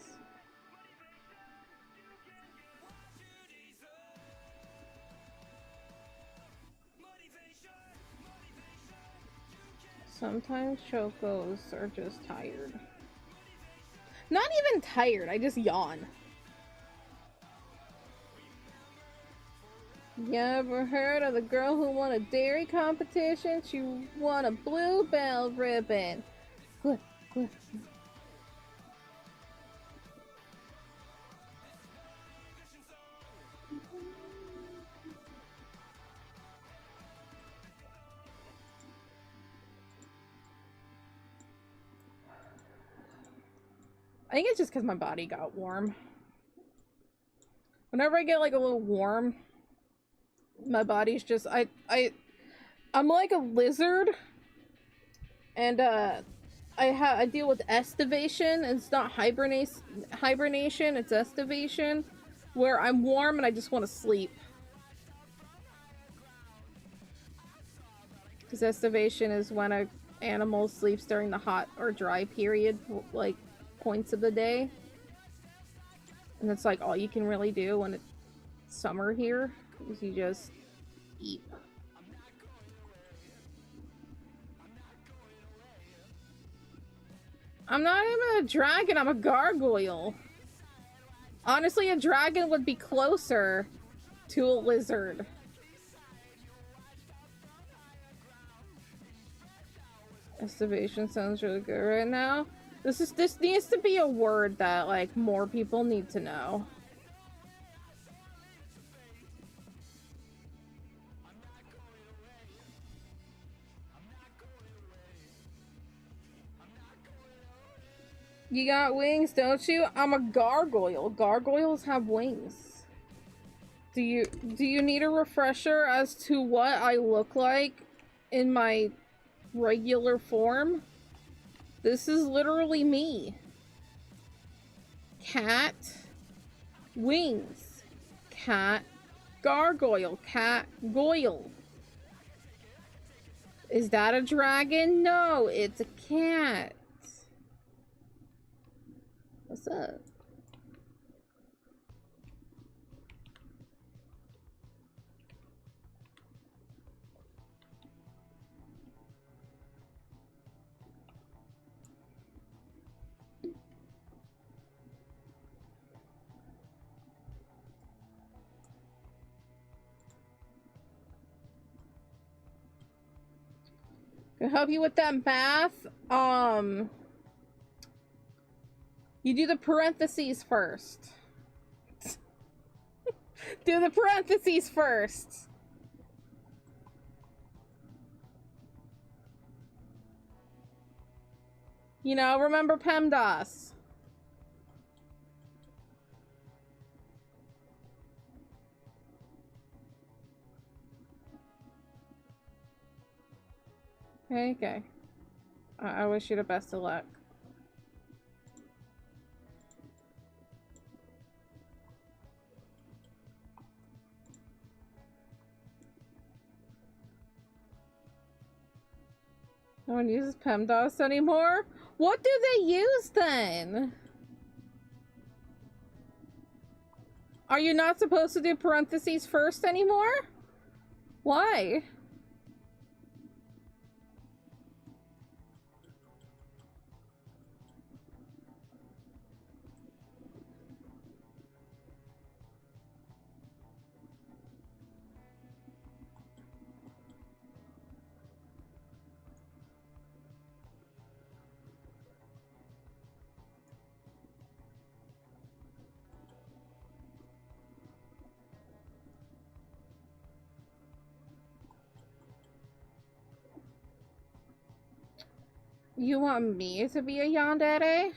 Sometimes Chocos are just tired. Not even tired, I just yawn. You ever heard of the girl who won a dairy competition? She won a bluebell ribbon. Good, good. I think it's just because my body got warm. Whenever I get like a little warm, my body's just I'm like a lizard, and I deal with estivation. It's not hibernation, it's estivation, where I'm warm and I just want to sleep. Because estivation is when an animal sleeps during the hot or dry period, like points of the day. And that's like all you can really do when it's summer here, is you just eat. I'm not even a dragon, I'm a gargoyle. Honestly, a dragon would be closer to a lizard. Estivation sounds really good right now. This needs to be a word that, like, more people need to know. You got wings, don't you? I'm a gargoyle. Gargoyles have wings. Do you need a refresher as to what I look like in my regular form? This is literally me. Cat. Wings. Cat. Gargoyle. Cat. Goyle. Is that a dragon? No, it's a cat. What's up? Can I help you with that math? You do the parentheses first. Do the parentheses first. You know, remember PEMDAS. Okay. I wish you the best of luck. No one uses PEMDAS anymore? What do they use then? Are you not supposed to do parentheses first anymore? Why? You want me to be a yandere?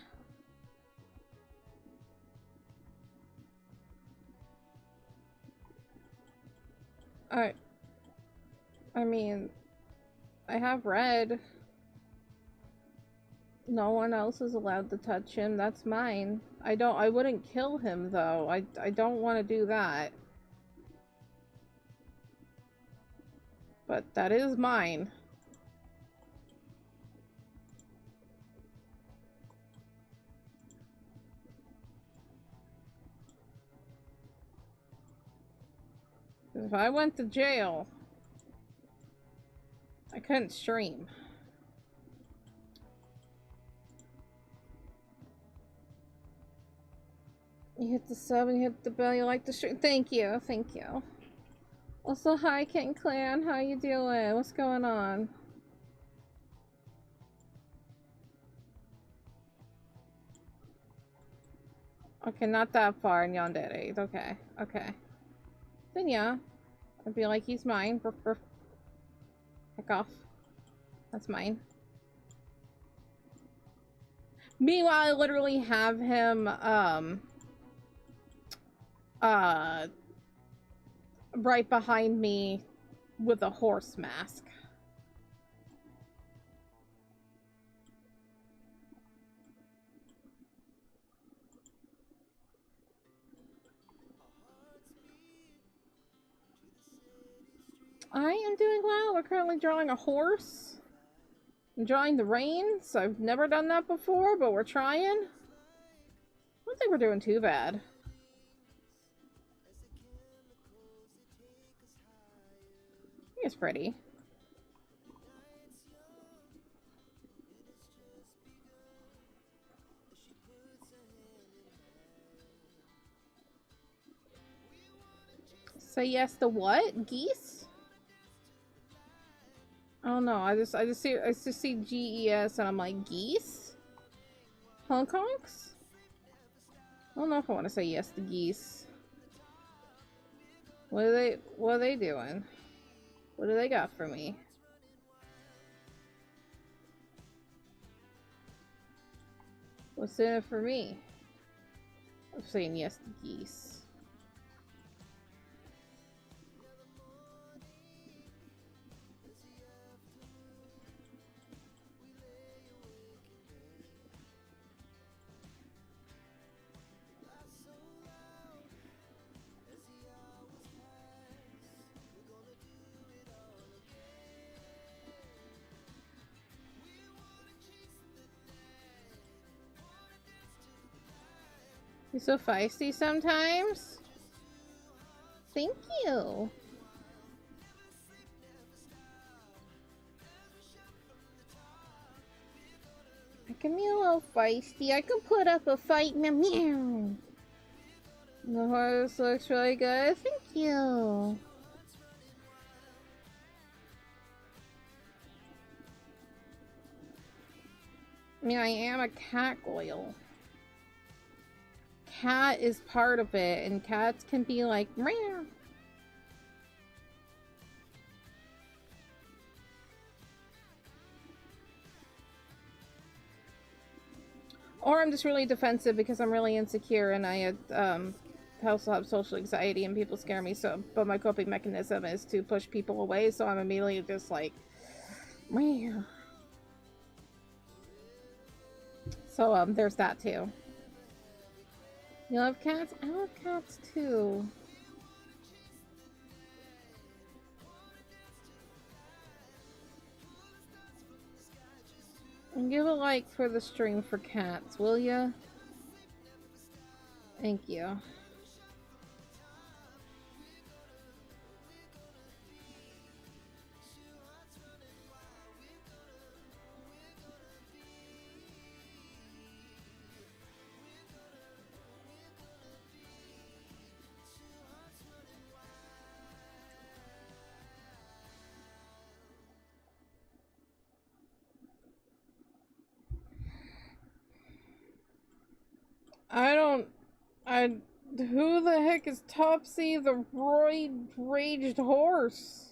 I mean, I have red. No one else is allowed to touch him. That's mine. I wouldn't kill him though. I don't want to do that. But that is mine. If I went to jail, I couldn't stream. You hit the sub and you hit the bell. You like the stream. Thank you. Thank you. Also, hi, King Clan. How you doing? What's going on? Okay, not that far in yandere. Okay. Okay. Then yeah. I'd be like, he's mine. Burf, burf. Heck off. That's mine. Meanwhile, I literally have him, right behind me with a horse mask. I am doing well. We're currently drawing a horse. I'm drawing the reins. I've never done that before, but we're trying. I don't think we're doing too bad. I think it's pretty. Say yes to what? Geese? I don't know. I just see GES and I'm like, geese? Hong Kongs? I don't know if I want to say yes to geese. What are they doing? What do they got for me? What's in it for me? I'm saying yes to geese. You're so feisty sometimes. Thank you. I can be a little feisty. I can put up a fight. Meow. The horse looks really good. Thank you. I mean, I am a cat goyle. Cat is part of it, and cats can be like, meow. Or I'm just really defensive because I'm really insecure and I also have social anxiety and people scare me, so but my coping mechanism is to push people away, so I'm immediately just like, meow. So there's that too. You love cats? I love cats too. And give a like for the stream for cats, will ya? Thank you. Who the heck is Topsy the raged horse?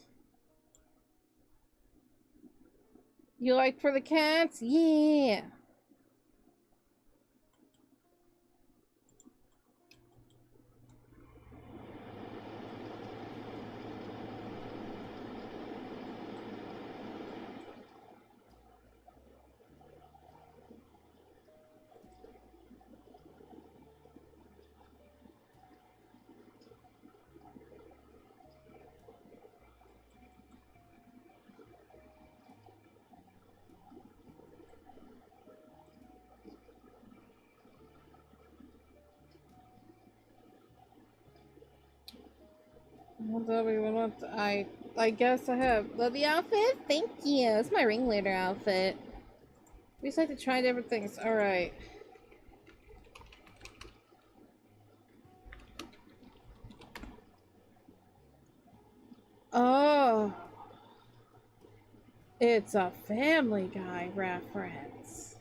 You like for the cats? Yeah. I guess I have. Love the outfit? Thank you. It's my ringleader outfit. We just like to try different things. Alright. Oh. It's a Family Guy reference.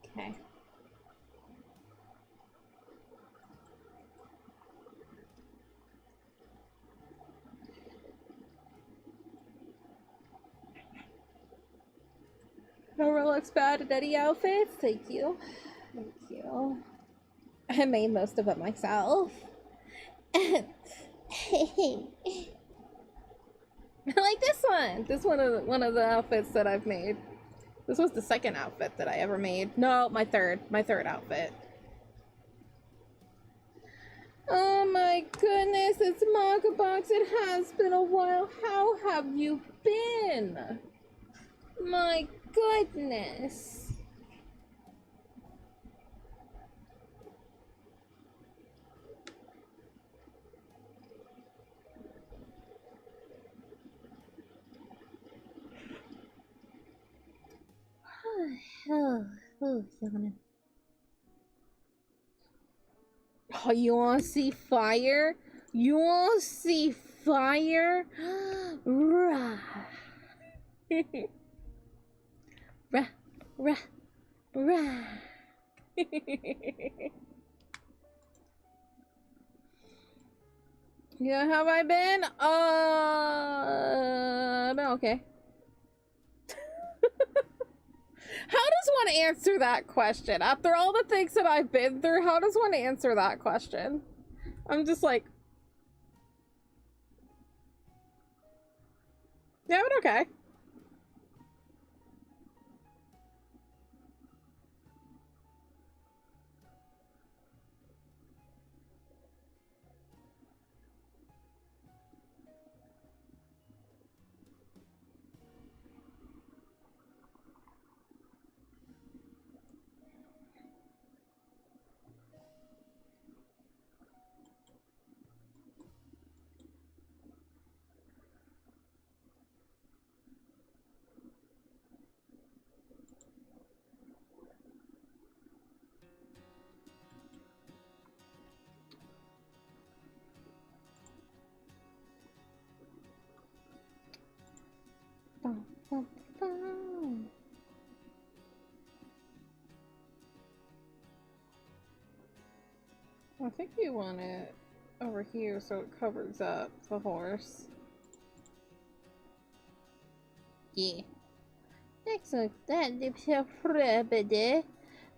Okay. Nora looks bad at any outfits. Thank you. Thank you. I made most of it myself. I like this one. This one of the outfits that I've made. This was the second outfit that I ever made. No, my third outfit. Oh my goodness, it's Mokabox. It has been a while. How have you been? My goodness. Yawning. Oh, you wanna see fire? You wanna see fire? Rah. Rah, rah, rah. Yeah, have I been? No, okay. How does one answer that question? After all the things that I've been through, how does one answer that question? I'm just like... Yeah, but okay. I think you want it over here so it covers up the horse. Yeah.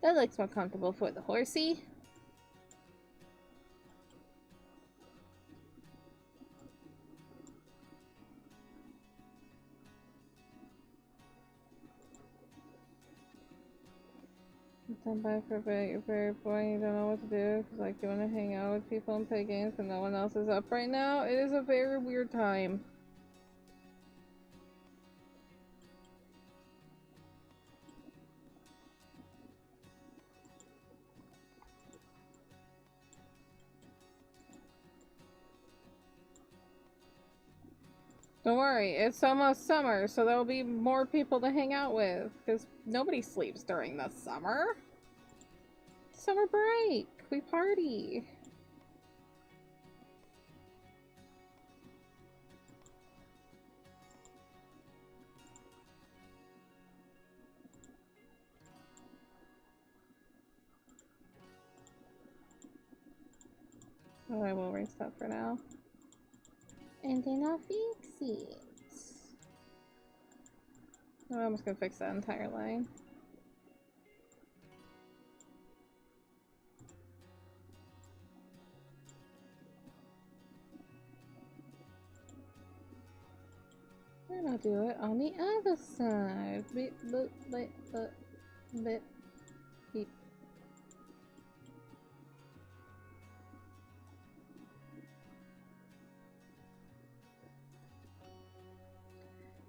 That looks more comfortable for the horsey. Come by for a bit, you're very boring, you don't know what to do, because like you want to hang out with people and play games but no one else is up right now. It is a very weird time. Don't worry, it's almost summer, so there'll be more people to hang out with, because nobody sleeps during the summer. Summer break! We party! Oh, I will rinse that for now. And then I'll fix it. Oh, I'm just gonna fix that entire line. And I'll do it on the other side. Beep, boop, beep, boop, beep, beep.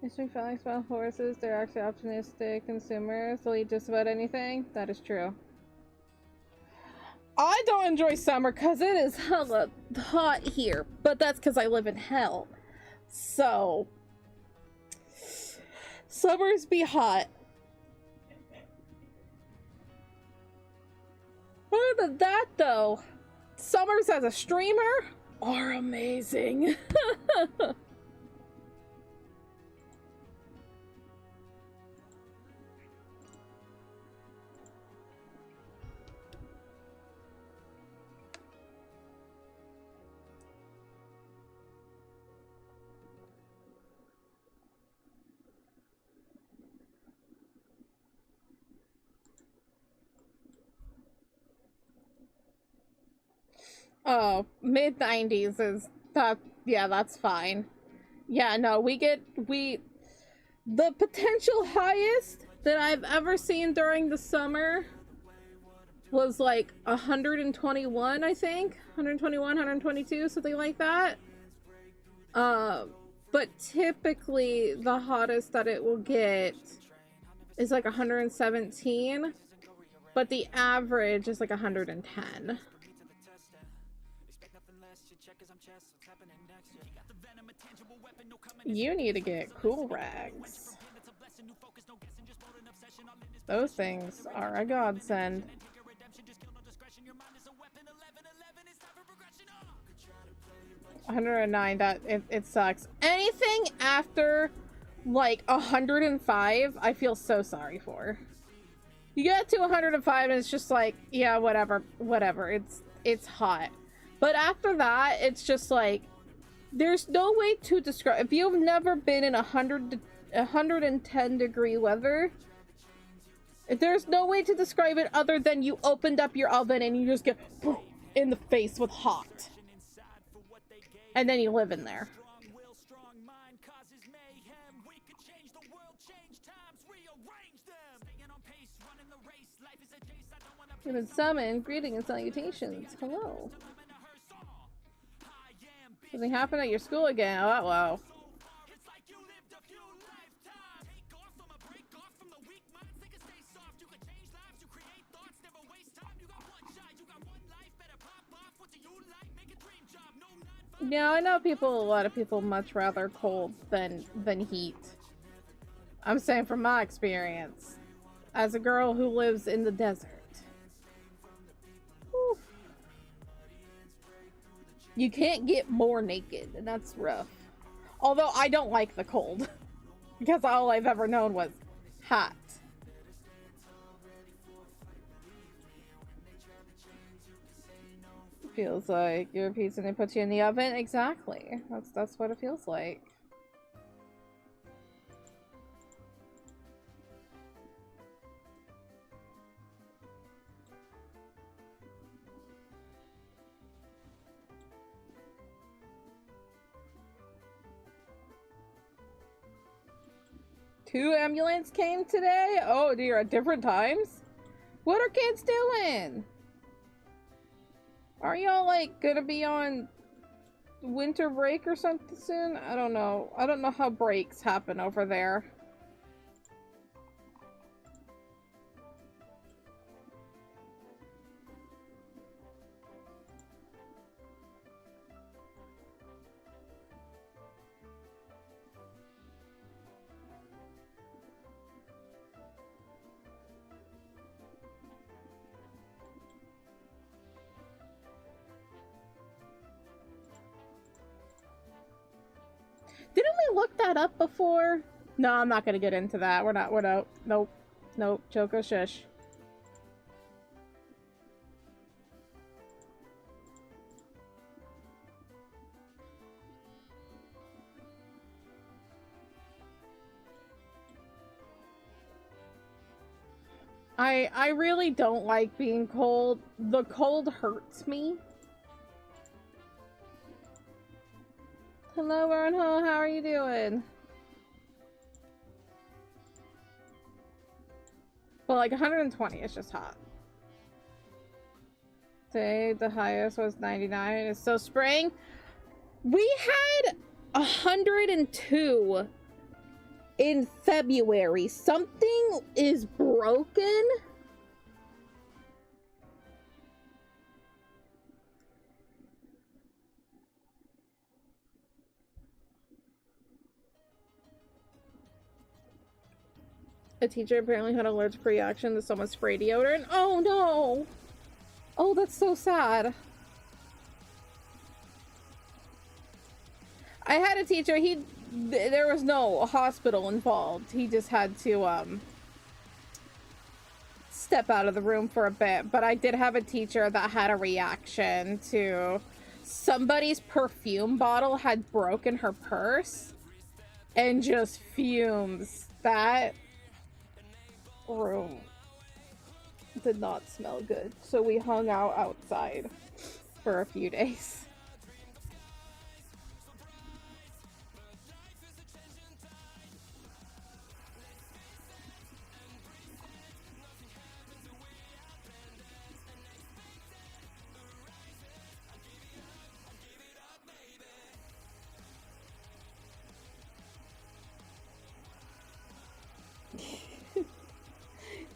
History facts about horses, they're actually optimistic consumers. They'll eat just about anything. That is true. I don't enjoy summer because it is hella hot here, but that's because I live in hell. So, summers be hot. Other than that, though, summers as a streamer are amazing. Oh, mid-90s is that, yeah, that's fine. Yeah, no, the potential highest that I've ever seen during the summer was like 121, I think. 121, 122, something like that. But typically the hottest that it will get is like 117, but the average is like 110. You need to get cool rags. Those things are a godsend. 109, that it sucks. Anything after like 105, I feel so sorry for. You get to 105 and it's just like, yeah, whatever, it's hot. But after that, it's just like, there's no way to describe. If you've never been in 110 degree weather, there's no way to describe it other than you opened up your oven and you just get in the face with hot. And then you live in there. You've been summoned. Greetings and salutations. Hello. Something happened at your school again. Oh, wow. Yeah, I know a lot of people much rather cold than heat. I'm saying from my experience, as a girl who lives in the desert. Whew. You can't get more naked, and that's rough. Although I don't like the cold. Because all I've ever known was hot. Feels like your pizza and they put you in the oven. Exactly. That's what it feels like. Two ambulance came today? Oh dear, at different times? What are kids doing? Are y'all like gonna be on winter break or something soon? I don't know. I don't know how breaks happen over there. Didn't we look that up before? No, I'm not gonna get into that. We're not, nope. Nope, Choco, shush. I really don't like being cold. The cold hurts me. Hello, Wormhole. How are you doing? Well, like 120 is just hot. Today, the highest was 99. It's still spring. We had 102 in February. Something is broken. A teacher apparently had an allergic reaction to someone's spray deodorant. Oh no! Oh, that's so sad. I had a teacher, there was no hospital involved. He just had to, step out of the room for a bit. But I did have a teacher that had a reaction to somebody's perfume bottle had broken her purse and just fumes. That room did not smell good, so we hung out outside for a few days.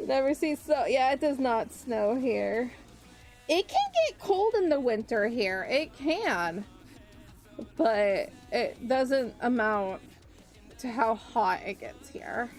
Never see snow. Yeah, it does not snow here. It can get cold in the winter here. It can. But it doesn't amount to how hot it gets here.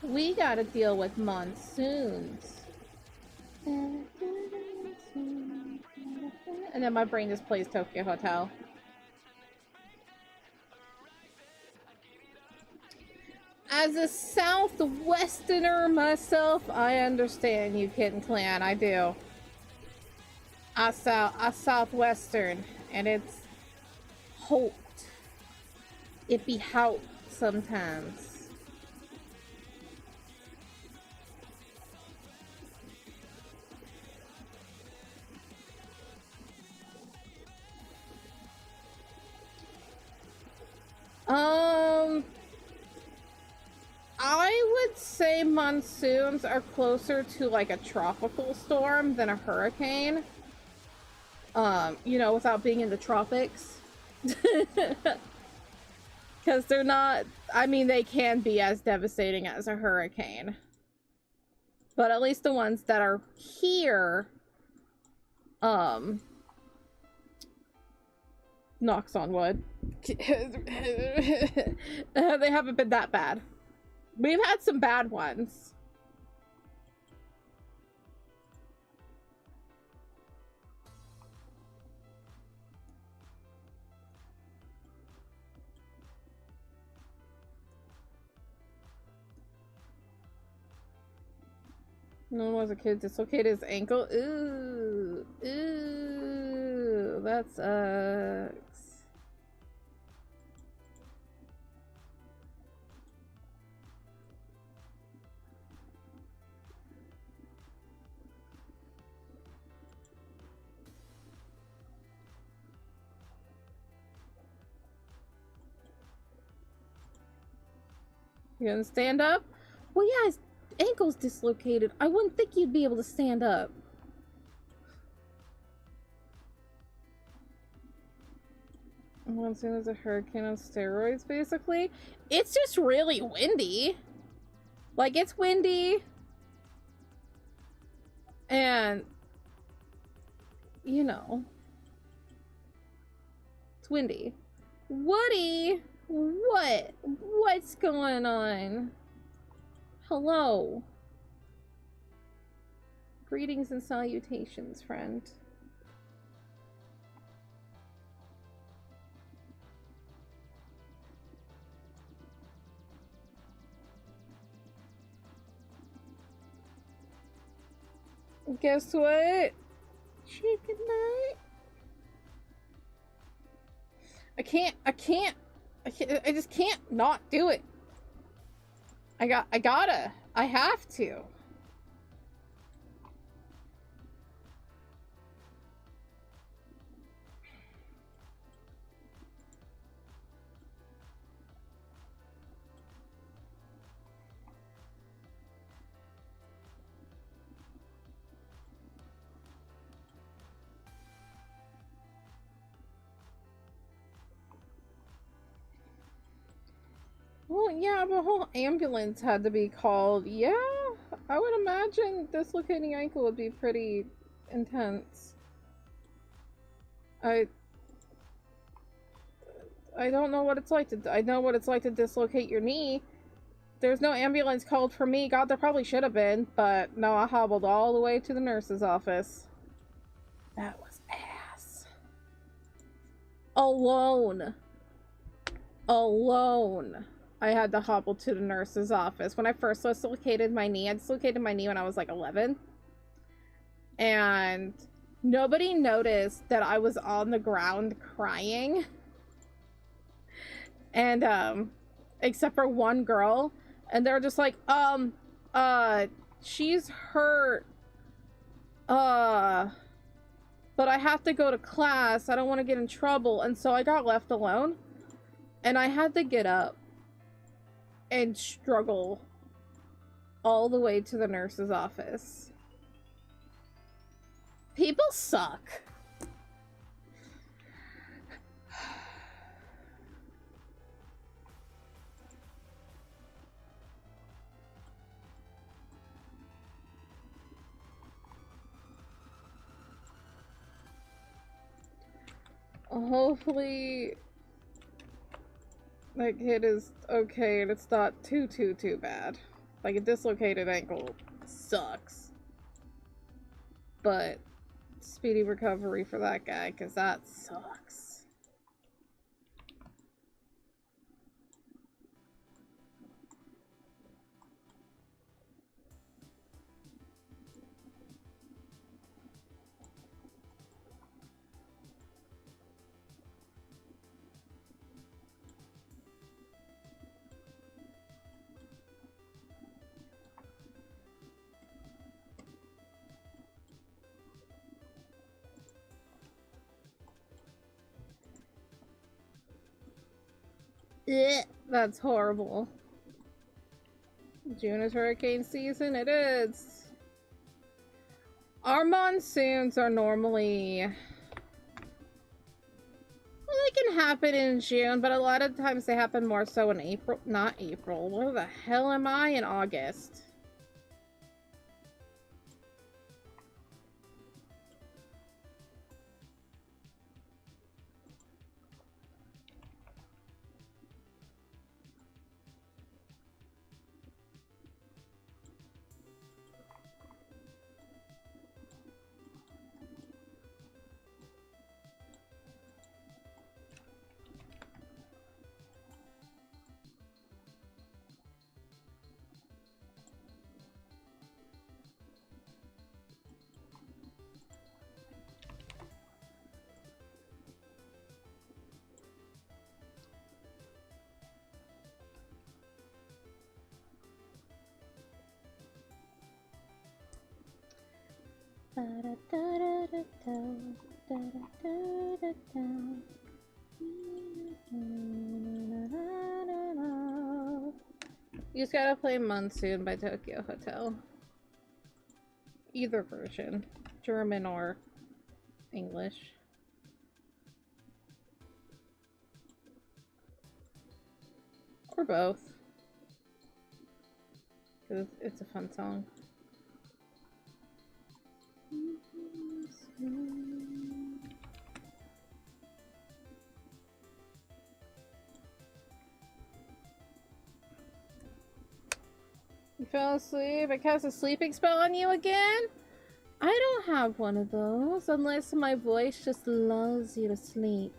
We gotta deal with monsoons. And then my brain just plays Tokyo Hotel. As a Southwesterner myself, I understand you, Kitten Clan. I do. a southwestern, and it's hot. It be hot sometimes. I would say monsoons are closer to like a tropical storm than a hurricane. You know, without being in the tropics. Because they're not, I mean, they can be as devastating as a hurricane. But at least the ones that are here, knocks on wood, they haven't been that bad. We've had some bad ones. No one was a kid dislocated his ankle. Ooh, ooh, that sucks. You gonna stand up? Well, yeah, his ankle's dislocated. I wouldn't think you'd be able to stand up. Monsoon is a hurricane on steroids, basically. It's just really windy. Like, it's windy. And, you know, it's windy. Woody! What? What's going on? Hello. Greetings and salutations, friend. Guess what? Chicken night. I just can't not do it. I have to. Well, yeah, the whole ambulance had to be called. Yeah, I would imagine dislocating ankle would be pretty intense. I don't know what it's like to. I know what it's like to dislocate your knee. There's no ambulance called for me. God, there probably should have been, but no, I hobbled all the way to the nurse's office. That was ass. Alone. I had to hobble to the nurse's office. When I first dislocated my knee, I dislocated my knee when I was like 11. And nobody noticed that I was on the ground crying. And, except for one girl. And they're just like, she's hurt. But I have to go to class. I don't want to get in trouble. And so I got left alone. And I had to get up and struggle all the way to the nurse's office. People suck. Hopefully that kid is okay and it's not too bad. Like, a dislocated ankle sucks. But speedy recovery for that guy, because that sucks. Ugh. That's horrible. June is hurricane season. It is. Our monsoons are normally... Well, they can happen in June, but a lot of times they happen more so in April. Not April. Where the hell am I? In August. You just gotta play Monsoon by Tokyo Hotel. Either version, German or English. Or both. Because it's a fun song. You fell asleep? I cast a sleeping spell on you again? I don't have one of those, unless my voice just lulls you to sleep.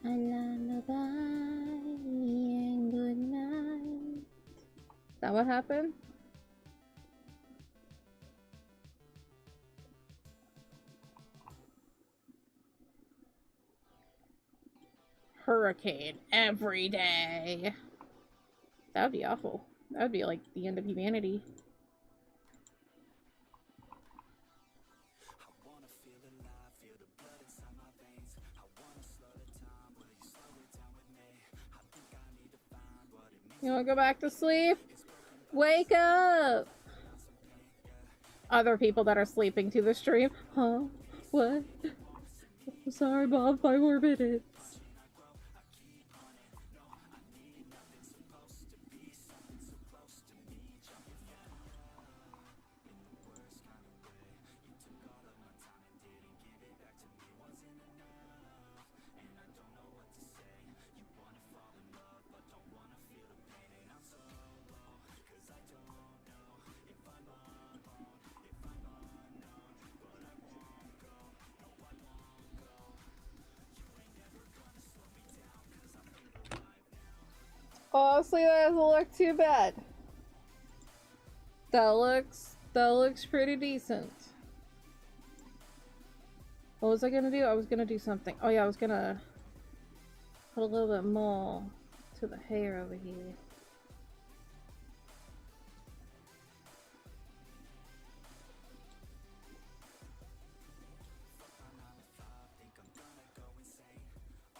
A lullaby and good night. Is that what happened? Hurricane every day. That would be awful. That would be like the end of humanity. You wanna go back to sleep? Wake up! Other people that are sleeping to the stream. Huh? What? I'm sorry, Bob. 5 more minutes. Honestly, that doesn't look too bad. That looks pretty decent. What was I gonna do? I was gonna do something. Oh yeah, I was gonna put a little bit more to the hair over here.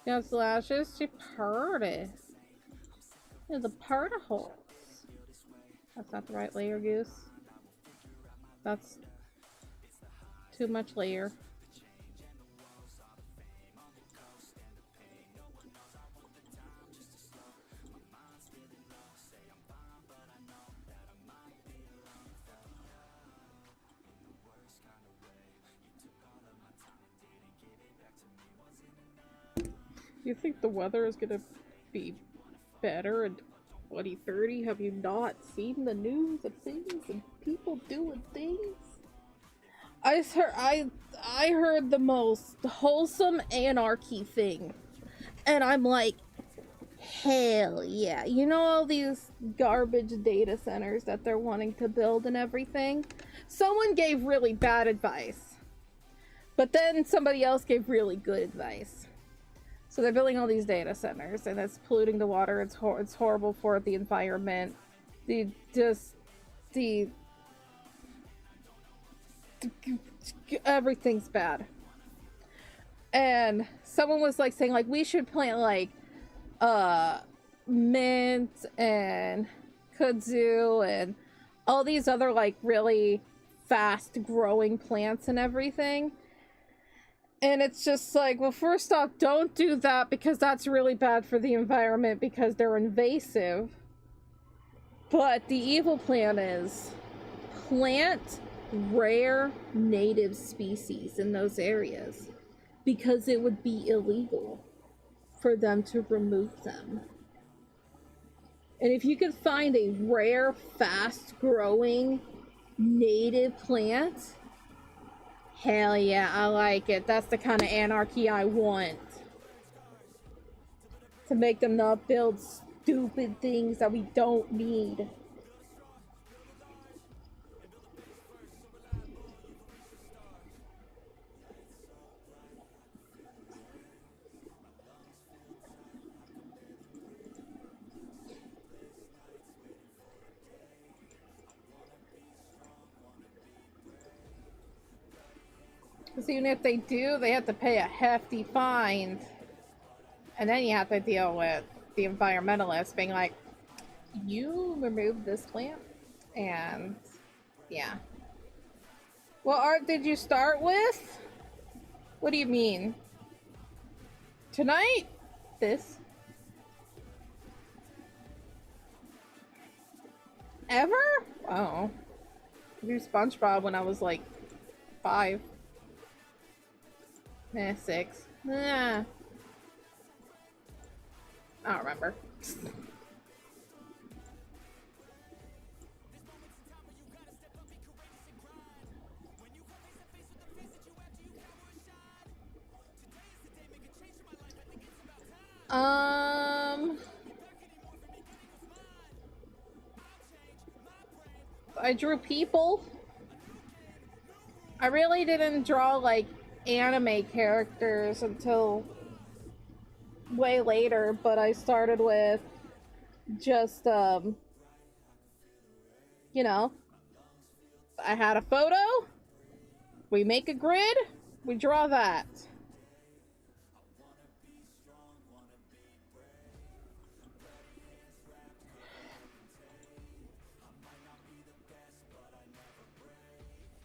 Got lashes? She purty. There's a part of holes. That's not the right layer, Goose. That's too much layer. You think the weather is gonna be better in 2030? Have you not seen the news of things and people doing things? I heard the most wholesome anarchy thing, and I'm like, hell yeah. You know all these garbage data centers that they're wanting to build and everything? Someone gave really bad advice, but then somebody else gave really good advice. So they're building all these data centers, and it's polluting the water. It's horrible for the environment. Everything's bad. And someone was like saying like we should plant like mint and kudzu and all these other like really fast growing plants and everything. And it's just like, well, first off, don't do that because that's really bad for the environment because they're invasive. But the evil plan is plant rare native species in those areas because it would be illegal for them to remove them. And if you could find a rare, fast-growing native plant, hell yeah, I like it. That's the kind of anarchy I want. To make them not build stupid things that we don't need. Because even if they do, they have to pay a hefty fine. And then you have to deal with the environmentalists being like, you removed this plant? And yeah. What art did you start with? What do you mean? Tonight? This? Ever? Oh. I drew SpongeBob when I was like 5. 6. Nah. I don't remember. I drew people. I really didn't draw like anime characters until way later, but I started with just you know, I had a photo, we make a grid, we draw that.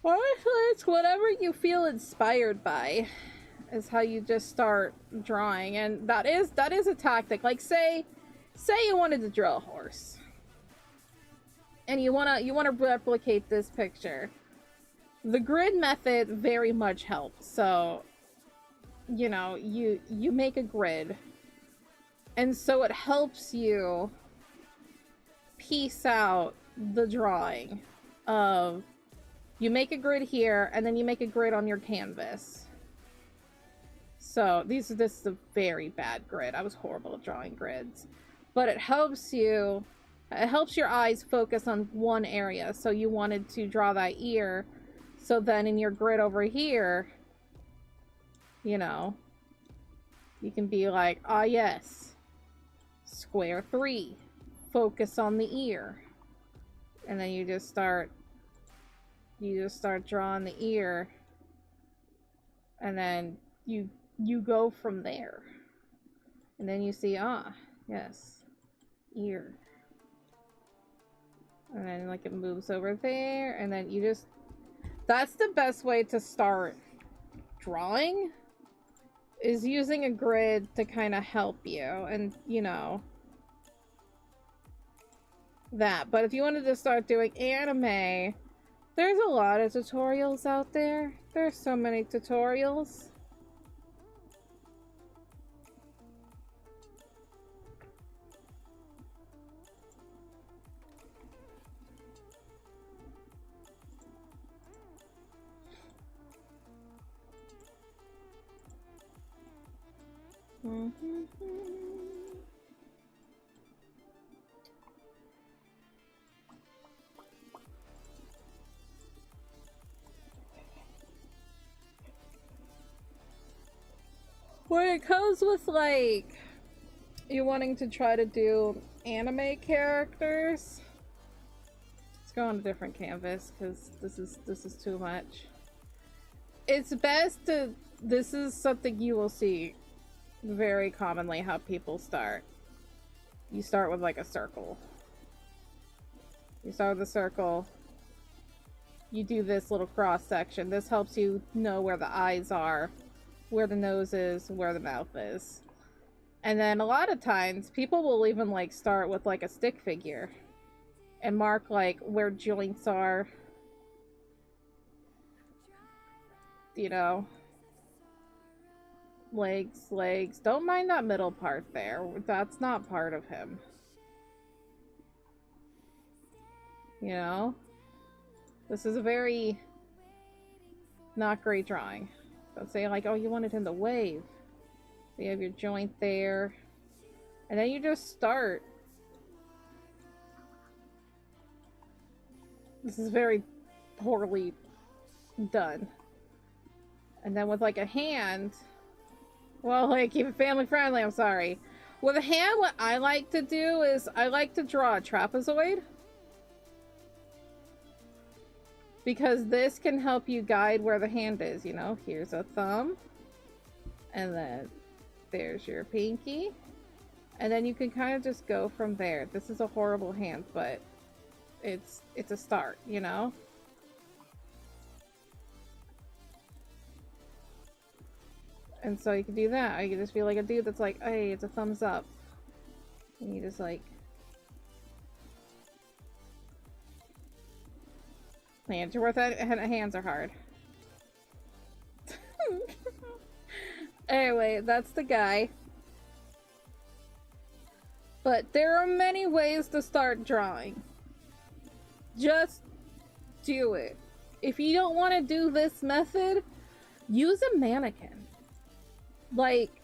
Honestly, it's whatever you feel inspired by is how you just start drawing, and that is a tactic. Like say you wanted to draw a horse and you want to replicate this picture. The grid method very much helps. So, you know, you make a grid, and so it helps you piece out the drawing of, you make a grid here and then you make a grid on your canvas. So this is a very bad grid. I was horrible at drawing grids, but it helps your eyes focus on one area. So you wanted to draw that ear, so then in your grid over here, you know, you can be like, ah yes, square 3, focus on the ear, and then you just start drawing the ear, and then you go from there, and then you see, ah yes, ear, and then like it moves over there, and then you just, that's the best way to start drawing, is using a grid to kind of help you, and you know that. But if you wanted to start doing anime, there's a lot of tutorials out there. There's so many tutorials. When it comes with like you wanting to try to do anime characters, let's go on a different canvas because this is too much. It's best to, this is something you will see very commonly how people start. you start with like a circle. You start with a circle. You do this little cross section. This helps you know where the eyes are, where the nose is, where the mouth is. And then a lot of times people will even like start with like a stick figure and mark like where joints are, you know, legs. Don't mind that middle part there. That's not part of him. You know? This is a very not great drawing. Don't say like, oh, you wanted him to wave. You have your joint there. And then you just start. This is very poorly done. And then with like a hand, well, like, keep it family friendly, I'm sorry. With a hand, what I like to do is I like to draw a trapezoid. Because this can help you guide where the hand is, you know? Here's a thumb. And then there's your pinky. And then you can kind of just go from there. This is a horrible hand, but it's a start, you know? And so you can do that. Or you can just be like a dude that's like, hey, it's a thumbs up. And you just like... Hands are worth it. Hands are hard. Anyway, that's the guy. But there are many ways to start drawing. Just do it. If you don't want to do this method, use a mannequin. Like,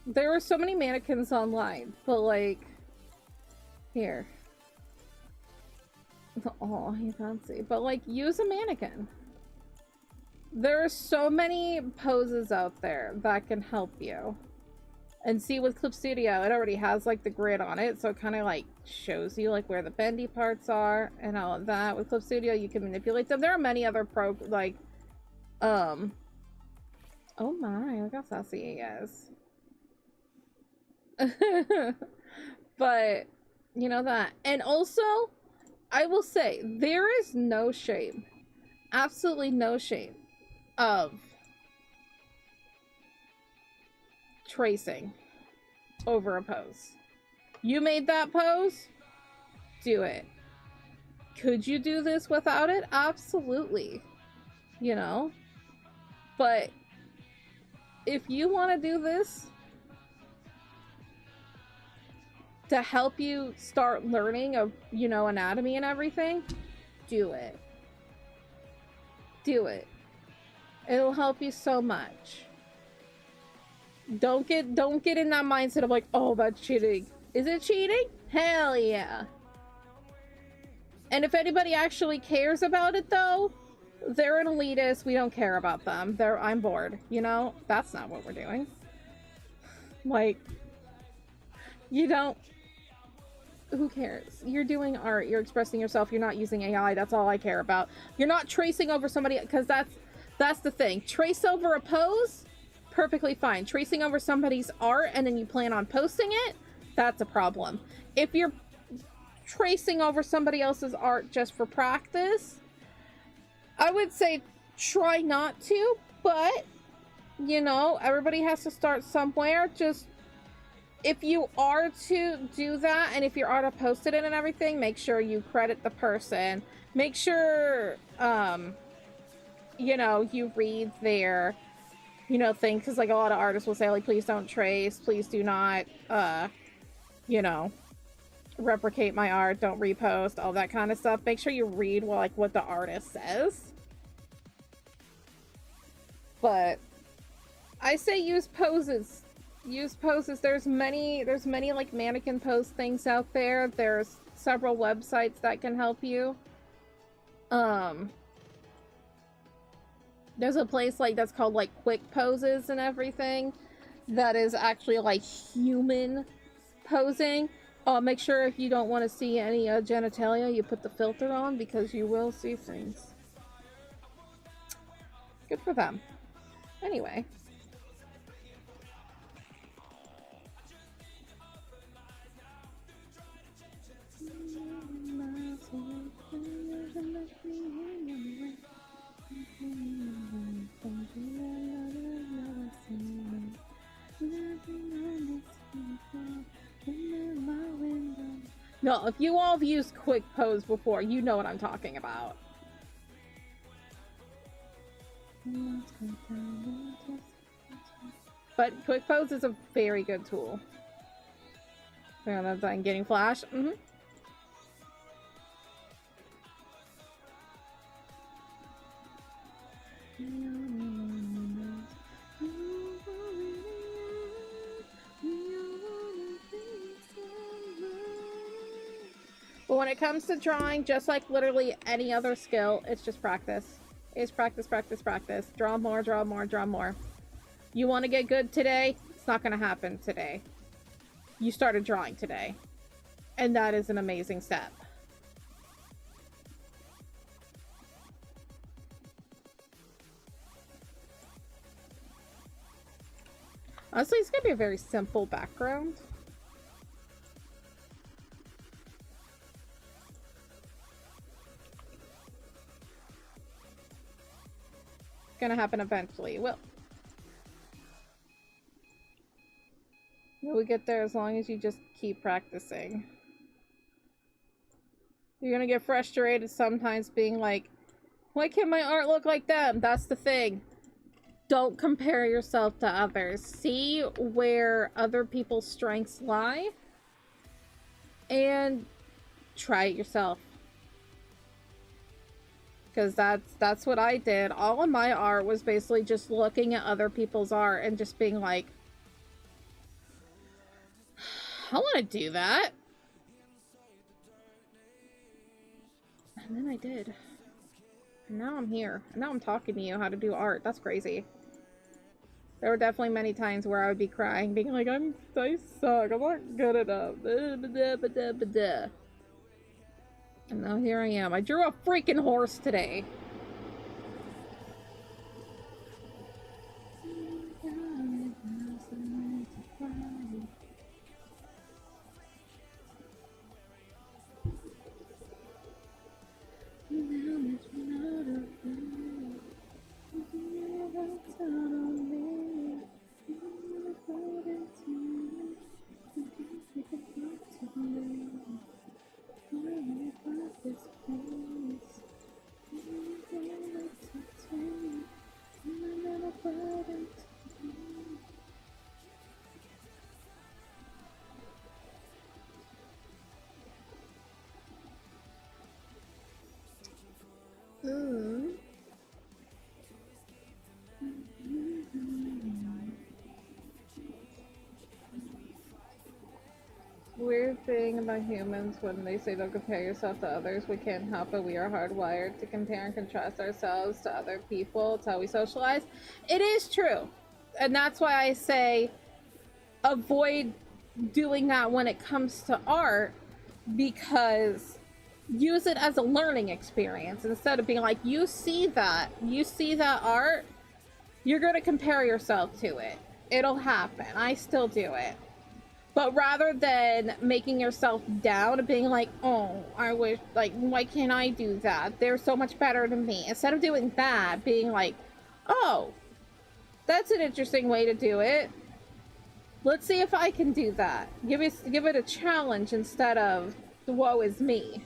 there are so many mannequins online, but like, here. Oh, you fancy. But like, use a mannequin. There are so many poses out there that can help you. And see, with Clip Studio, it already has like the grid on it, so it kind of like shows you like where the bendy parts are and all of that. With Clip Studio, you can manipulate them. There are many other oh my, look how sassy he is. But you know that. And also, I will say, there is no shame, absolutely no shame, of tracing over a pose. You made that pose? Do it. Could you do this without it? Absolutely. You know? But if you want to do this to help you start learning of, you know, anatomy and everything, do it. Do it. It'll help you so much. Don't get in that mindset of like, oh, that's cheating. Is it cheating? Hell yeah. And if anybody actually cares about it though, they're an elitist. We don't care about them. I'm bored. You know, that's not what we're doing. Like, you don't, who cares? You're doing art, you're expressing yourself, you're not using AI, that's all I care about. You're not tracing over somebody, because that's the thing. Trace over a pose, perfectly fine. Tracing over somebody's art and then you plan on posting it, that's a problem. If you're tracing over somebody else's art just for practice, I would say try not to, but, you know, everybody has to start somewhere. Just, if you are to do that, and if you are to post it in and everything, make sure you credit the person. Make sure, you know, you read their, you know, thing, because, like, a lot of artists will say, like, please don't trace, please do not, you know, replicate my art, don't repost, all that kind of stuff. Make sure you read, well, like, what the artist says. But I say use poses. Use poses. There's many like mannequin pose things out there. There's several websites that can help you. There's a place like that's called like Quick Poses and everything that is actually like human posing. Make sure if you don't want to see any genitalia, you put the filter on, because you will see things. Good for them. Anyway. No, if you all have used quick pose before, you know what I'm talking about. But quick pose is a very good tool. Yeah, that's I'm getting flash. But when it comes to drawing, just like literally any other skill, it's just practice. It's practice, practice, practice. Draw more, draw more, draw more. You want to get good today? It's not going to happen today. You started drawing today. And that is an amazing step. Honestly, it's going to be a very simple background. Gonna happen eventually. Will we get there as long as you just keep practicing. You're gonna get frustrated sometimes being like, why can't my art look like them? That's the thing. Don't compare yourself to others. See where other people's strengths lie and try it yourself. Because that's what I did. All of my art was basically just looking at other people's art and just being like, I want to do that. And then I did. And now I'm here. And now I'm talking to you how to do art. That's crazy. There were definitely many times where I would be crying, being like, I suck. I'm not good enough. And now here I am. I drew a freaking horse today. Weird thing about humans when they say don't compare yourself to others, we can't help it. We are hardwired to compare and contrast ourselves to other people. It's how we socialize. It is true. And that's why I say avoid doing that when it comes to art, because use it as a learning experience instead of being like, you see that art, you're going to compare yourself to it. It'll happen. I still do it. But rather than making yourself down and being like, oh, I wish, like, why can't I do that? They're so much better than me. Instead of doing that, being like, oh, that's an interesting way to do it. Let's see if I can do that. Give it a challenge instead of, woe is me.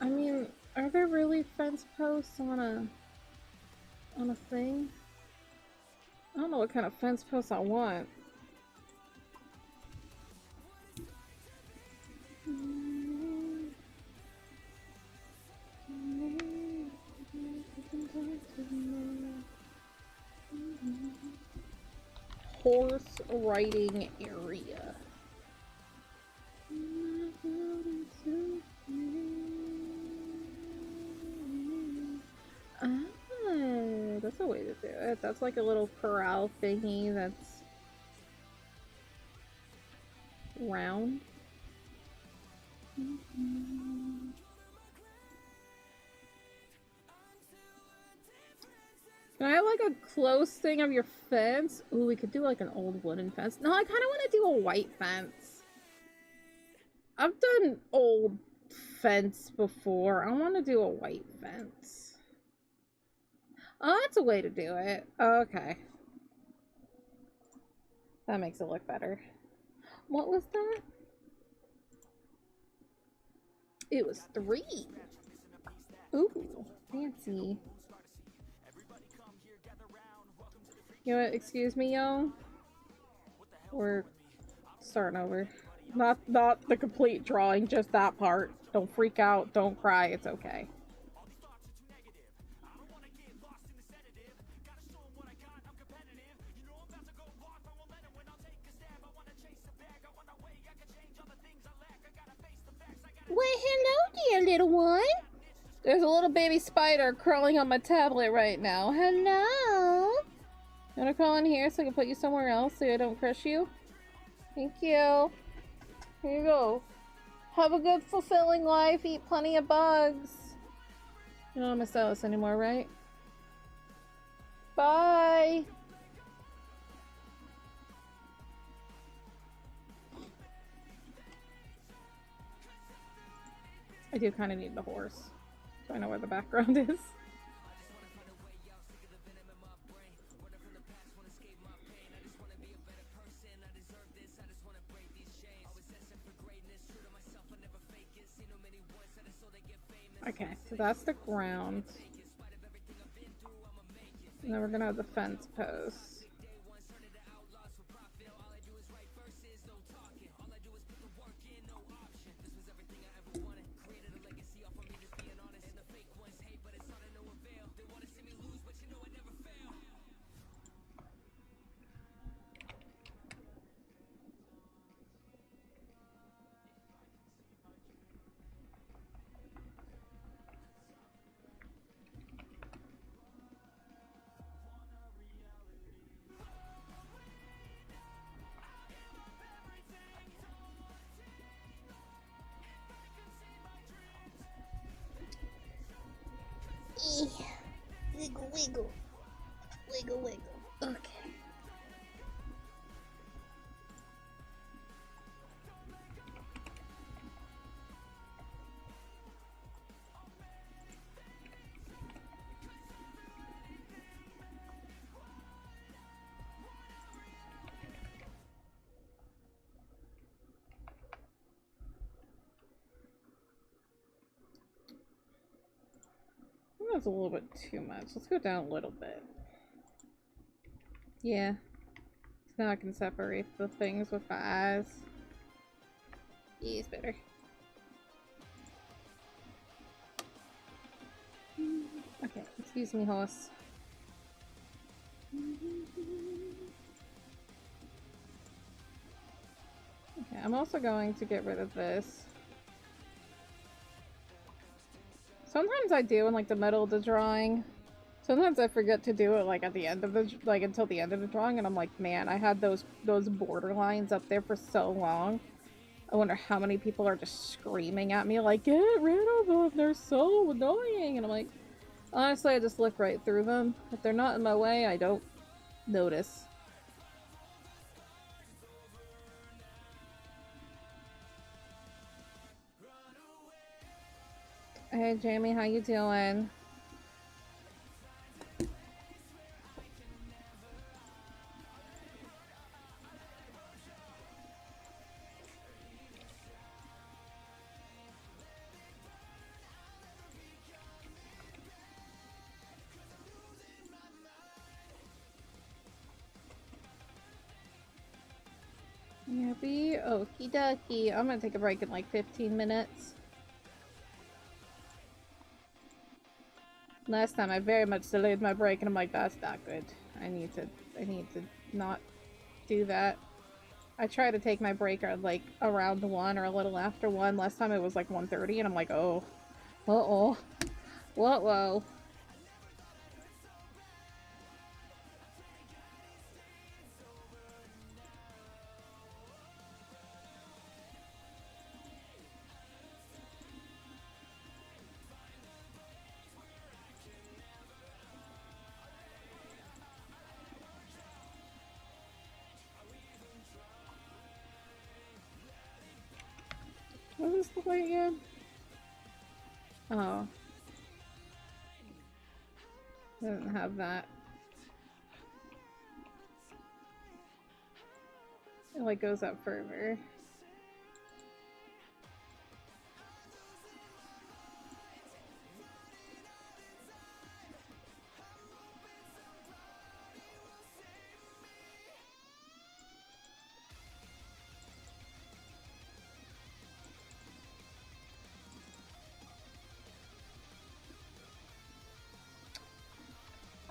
I mean, are there really fence posts on a thing? I don't know what kind of fence posts I want. Horse riding area. That's a way to do it. That's like a little corral thingy that's round. Can I have like a close thing of your fence? Ooh, we could do like an old wooden fence. No, I kind of want to do a white fence. I've done old fence before. I want to do a white fence. Oh, that's a way to do it. Okay. That makes it look better. What was that? It was 3. Ooh, fancy. You know what? Excuse me, y'all. We're starting over. Not the complete drawing, just that part. Don't freak out. Don't cry. It's okay. Why, hello, dear little one. There's a little baby spider crawling on my tablet right now. Hello. You wanna crawl in here so I can put you somewhere else so I don't crush you? Thank you. Here you go. Have a good, fulfilling life. Eat plenty of bugs. You don't want to sell this anymore, right? Bye. I do kind of need the horse. So I know where the background is. Okay, so that's the ground. And then we're gonna have the fence posts. Wiggle, wiggle. Wiggle, wiggle. Okay. That's a little bit too much. Let's go down a little bit. Yeah. So now I can separate the things with my eyes. Yeah, it's better. Okay, excuse me, horse. Okay, I'm also going to get rid of this. Sometimes I do in like the middle of the drawing. Sometimes I forget to do it like at the end of the until the end of the drawing, and I'm like, man, I had those border lines up there for so long. I wonder how many people are just screaming at me like, get rid of them, they're so annoying. And I'm like, honestly, I just look right through them. If they're not in my way, I don't notice. Hey Jamie, how you doing? Happy? Okie dokie. I'm gonna take a break in like 15 minutes. Last time I very much delayed my break and I'm like, that's not good. I need to not do that. I try to take my break at like around 1 or a little after 1. Last time it was like 1:30 and I'm like, oh. Uh-oh. Whoa. this look like again? Oh. Doesn't have that. It like goes up further.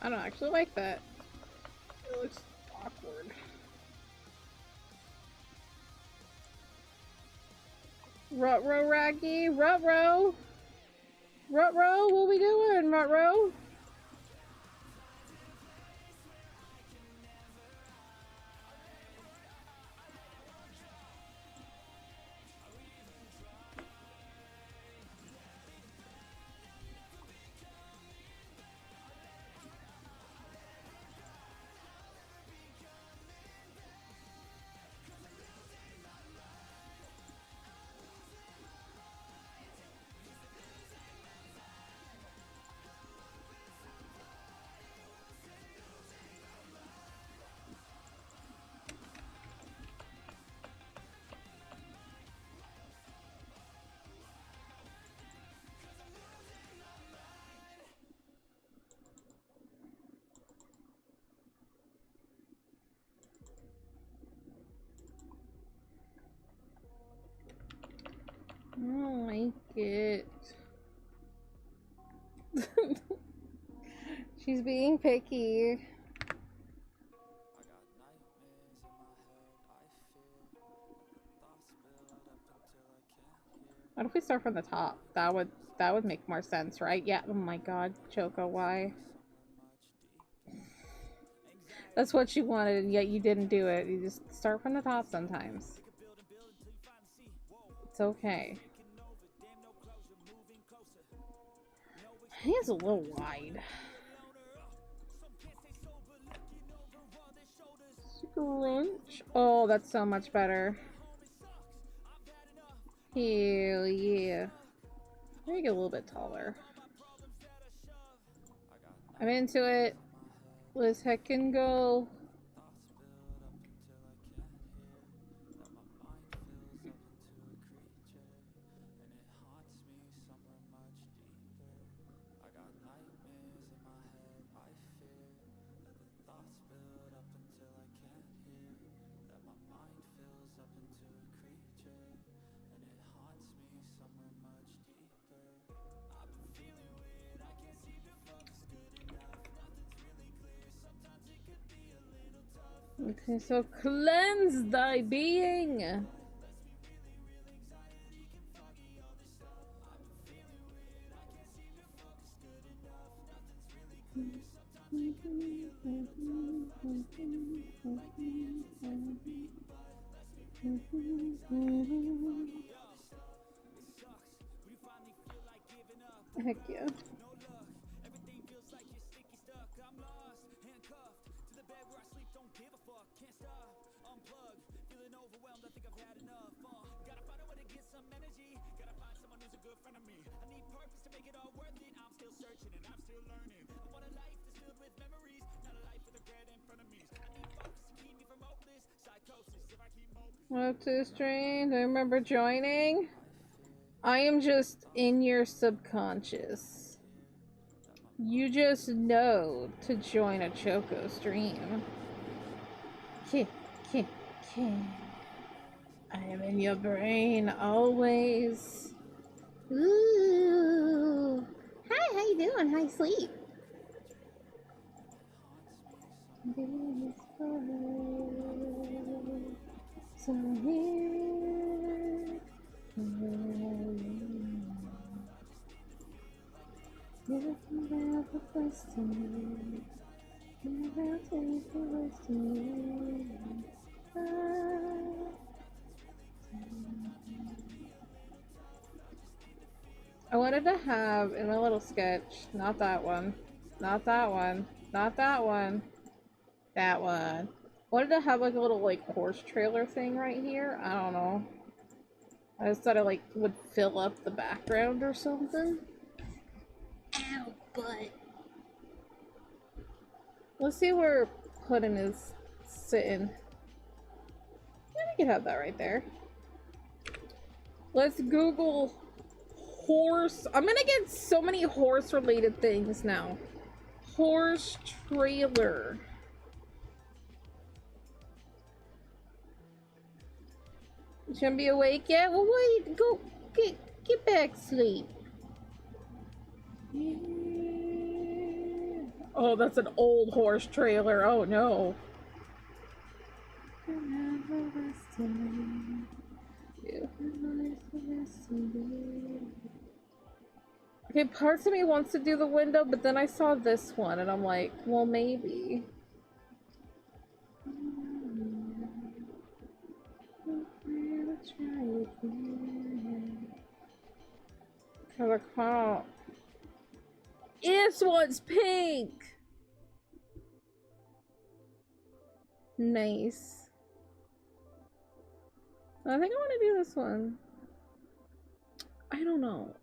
I don't actually like that. It looks awkward. Rutro Raggy, Rutro! Rutro, what we doing, Rutro? I don't like it. She's being picky. What if we start from the top? That would make more sense, right? Yeah. Oh my god, Choco, why? That's what you wanted, and yet you didn't do it. You just start from the top sometimes. It's okay. I think it's a little wide. Scrunch. Oh, that's so much better. Hell yeah. Make it a little bit taller. I'm into it. Let's heckin' go. Okay, so cleanse thy being. Heck yeah. Up to the stream. I remember joining. I am just in your subconscious. You just know to join a Choco stream. I am in your brain always. Ooh. Hi, how you doing? How you sleep? So here, you can have the first to me. Never take the worst to me. I wanted to have in my little sketch, not that one, not that one, not that one, that one. I wanted to have like a little like horse trailer thing right here. I don't know. I just thought it like would fill up the background or something. Ow, butt. Let's see where Puddin is sitting. Yeah, we can have that right there. Let's Google horse. I'm gonna get so many horse related things now. Horse trailer. You shouldn't be awake yet? Well, wait, go get back to sleep. Oh, that's an old horse trailer. Oh no. Okay, parts of me wants to do the window, but then I saw this one and I'm like, well, maybe. Color comp. This one's pink! Nice. I think I want to do this one. I don't know.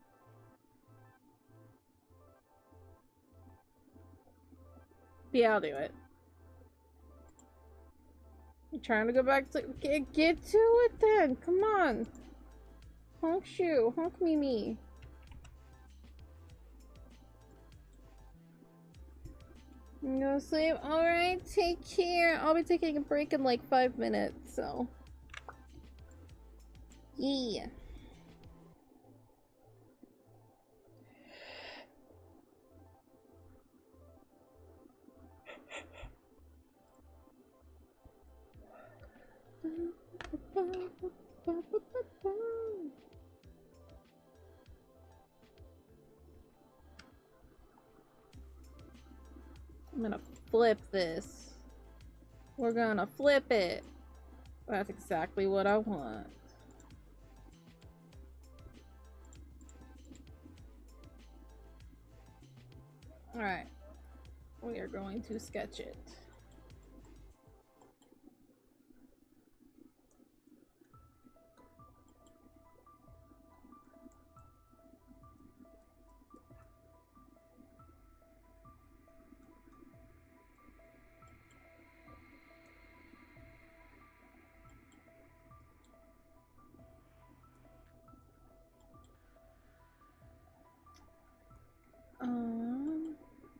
Yeah, I'll do it. You trying to go back to get to it then? Come on. Honk shoe. Honk me. Go to sleep. Alright, take care. I'll be taking a break in like 5 minutes, so. Yeah. I'm gonna flip this. We're gonna flip it. That's exactly what I want. Alright. We are going to sketch it.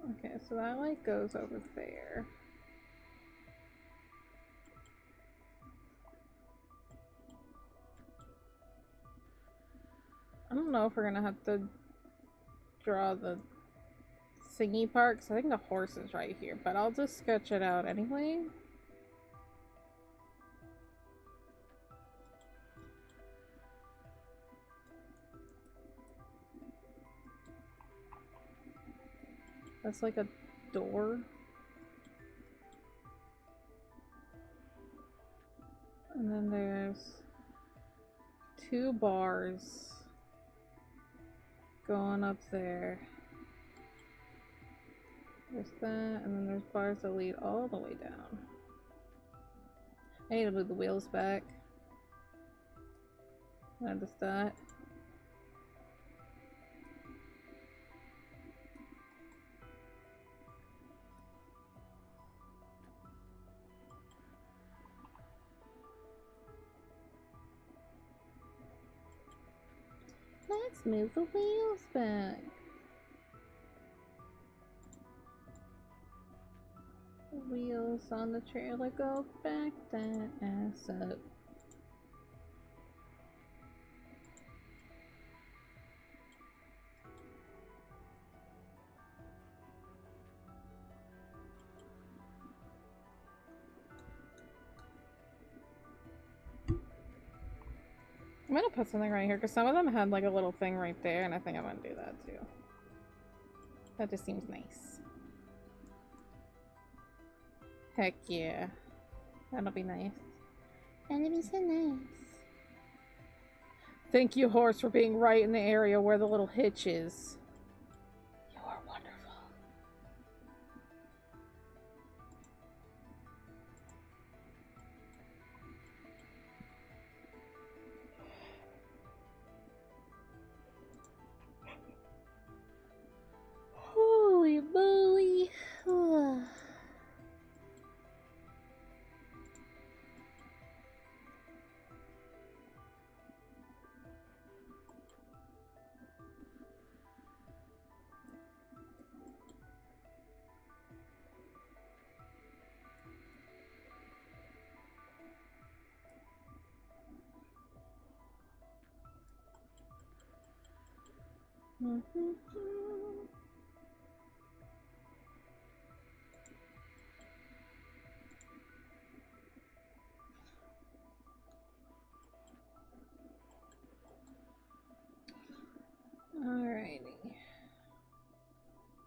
Okay, so that like goes over there. I don't know if we're gonna have to draw the thingy part, 'cause I think the horse is right here, but I'll just sketch it out anyway. That's like a door. And then there's 2 bars going up there. There's that, and then there's bars that lead all the way down. I need to move the wheels back. Notice that. Let's move the wheels back. The wheels on the trailer go back that ass up. I'm gonna put something right here because some of them had like a little thing right there, and I think I'm gonna do that too. That just seems nice. Heck yeah. That'll be nice. That'd be so nice. Thank you, horse, for being right in the area where the little hitch is. You are wonderful. Alrighty.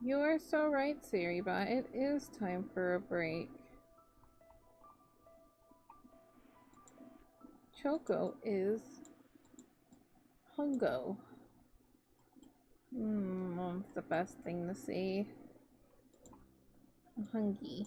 You're so right, Siribot. It is time for a break. Choco is hungo. It's the best thing to see. I'm hungry.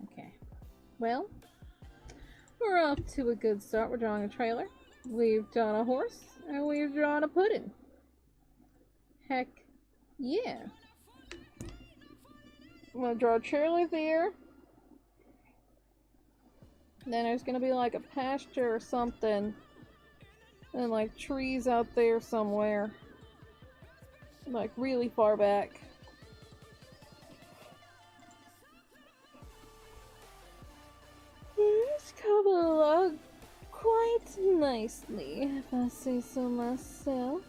Okay. Well, we're off to a good start. We're drawing a trailer. We've drawn a horse, and we've drawn a puddin. Heck yeah. I'm gonna draw a trailer there. Then there's gonna be like a pasture or something. And like trees out there somewhere. Like really far back. It's coming along quite nicely, if I say so myself.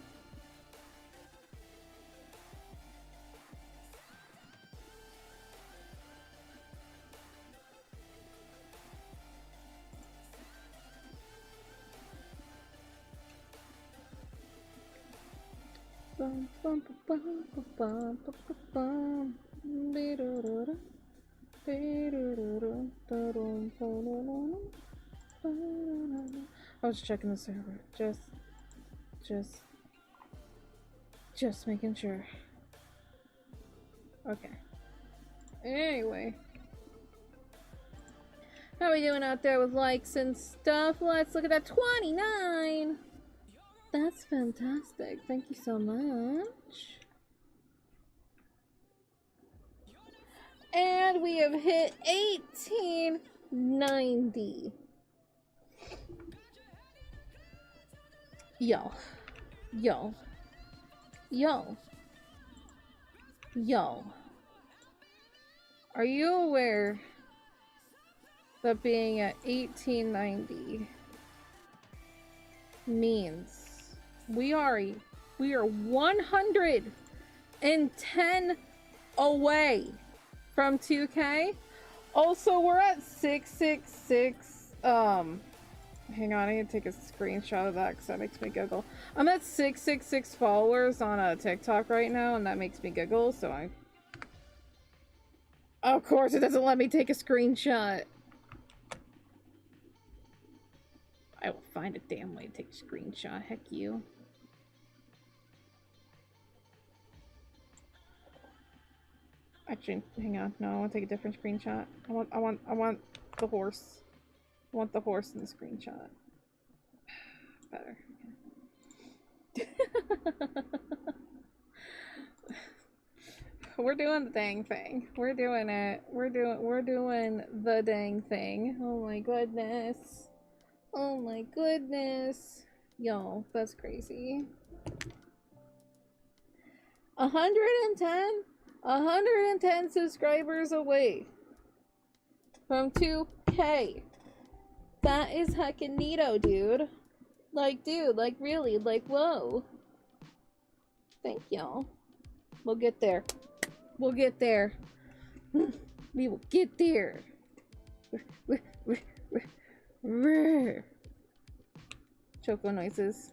Bum, bum, bum, bum, bum, bum, bum, bum. I was checking the server. Just making sure. Okay. Anyway. How we doing out there with likes and stuff? Let's look at that. 29! That's fantastic. Thank you so much. And we have hit 1890. Yo. Are you aware that being at 1890 means we are 110 away from 2K? Also, we're at 666. Hang on, I need to take a screenshot of that because that makes me giggle. I'm at 666 followers on TikTok right now, and that makes me giggle, so I... Of course, it doesn't let me take a screenshot. I will find a damn way to take a screenshot. Heck you. Actually, hang on. No, I want to take a different screenshot. I want the horse. I want the horse in the screenshot. Better. We're doing the dang thing. We're doing it. We're doing the dang thing. Oh my goodness. Oh my goodness. Yo, that's crazy. 110 subscribers away from 2K. That is heckin' neato, dude. Like, dude, like, really, like, whoa. Thank y'all. We'll get there. We'll get there. We will get there. Choco noises.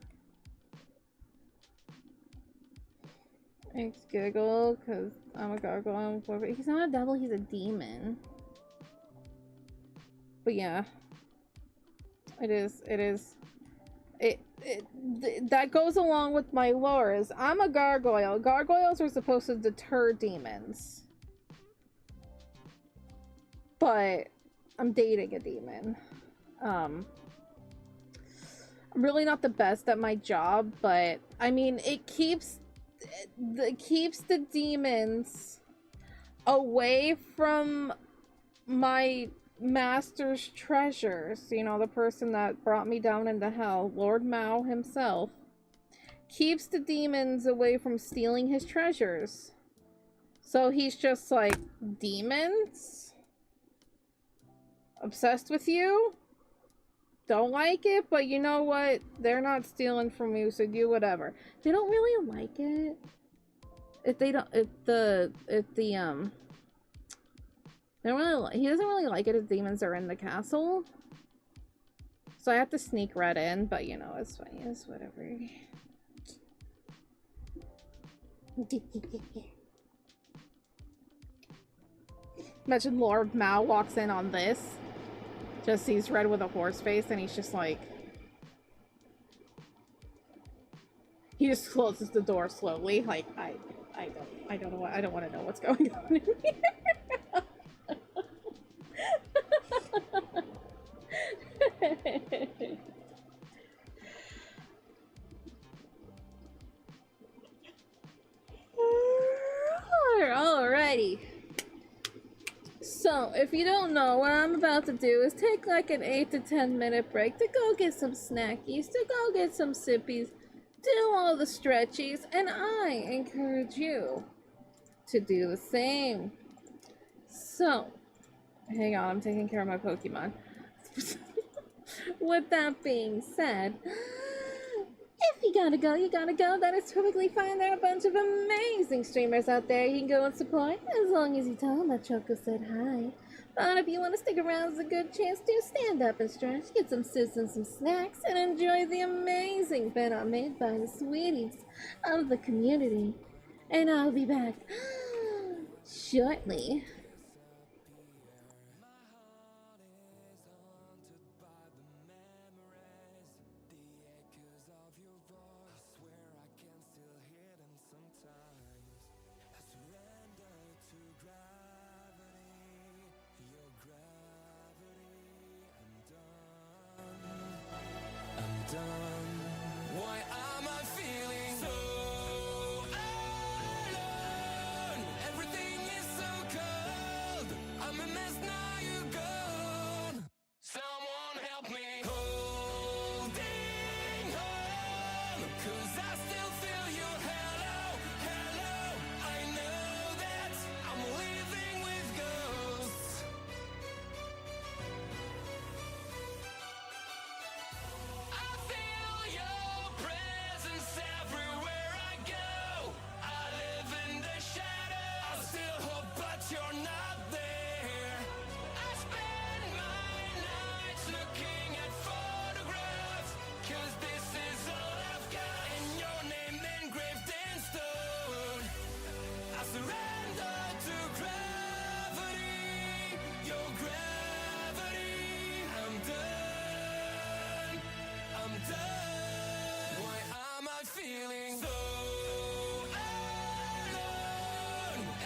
Makes giggle, because I'm a gargoyle. He's not a devil, he's a demon. But yeah. That goes along with my lore, is I'm a gargoyle. Gargoyles are supposed to deter demons. But I'm dating a demon. I'm really not the best at my job, but I mean, it keeps the demons away from my master's treasures. You know, the person that brought me down into hell, Lord Mao himself. keeps the demons away from stealing his treasures. So he's just like, demons? Obsessed with you? Don't like it, but you know what? They're not stealing from you, so do whatever. They don't really like it. If they don't, they don't really, he doesn't really like it if demons are in the castle. So I have to sneak Red in, but you know, it's fine, it's whatever. Imagine Lord Mao walks in on this. Just sees Red with a horse face and he's just like... He just closes the door slowly, like, I don't know what, I don't want to know what's going on in here. Alrighty. So, if you don't know, what I'm about to do is take like an 8 to 10 minute break to go get some snackies, to go get some sippies, do all the stretchies, and I encourage you to do the same. So, hang on, I'm taking care of my Pokemon. With that being said, if you gotta go, you gotta go. That is perfectly fine. There are a bunch of amazing streamers out there you can go and support, as long as you tell them that Choco said hi. But if you want to stick around, it's a good chance to stand up and stretch, get some sips and some snacks, and enjoy the amazing fun made by the sweeties of the community. And I'll be back shortly. Why am I feeling so alone? Everything is so cold. I'm a mess now, you're gone. Someone help me holding on, 'cause I still feel your hello, hello. I know that I'm living with ghosts. I feel your presence everywhere I go. I live in the shadows. I still hope, but you're not there. I spend my nights looking at photographs, 'cause this is all I've got. And your name engraved in stone. I surrender to gravity, your gravity. I'm done. I'm done. Why am I feeling so alone?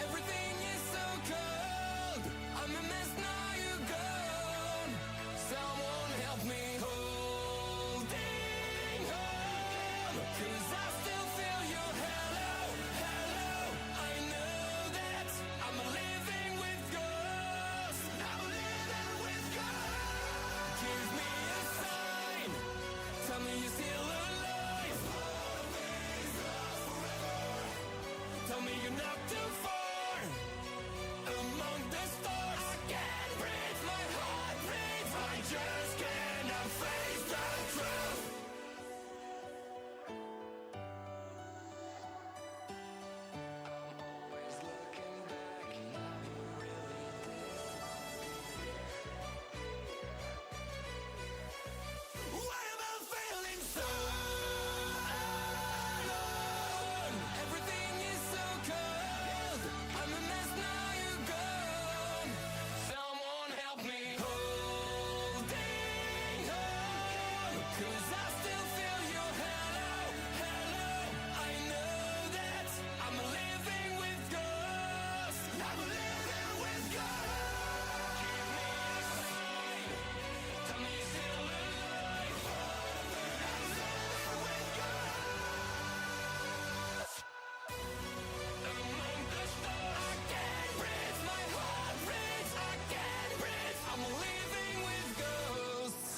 Everything is so cold. I'm a mess now, you're gone. Someone help me holding on, 'cause I still feel your hello, hello. I know that I'm living with ghosts. I'm living with ghosts. Give me a sign. Tell me you're still alive. Tell me you're not too far. Among the stars, I can't breathe. My heart beats. I just cannot face the truth. I'm always looking back. Never really Why am I feeling so alone? Everything is so cold. I'm a mess now, you're gone. Someone help me holding on, 'cause I still feel your hello, hello. I know that I'm living with ghosts. I'm living with ghosts. Give me a sign. Tell me you're still alive. I'm living with ghosts. Among the stars, I can't breathe. My heart beats. I can't breathe. I'm living with ghosts.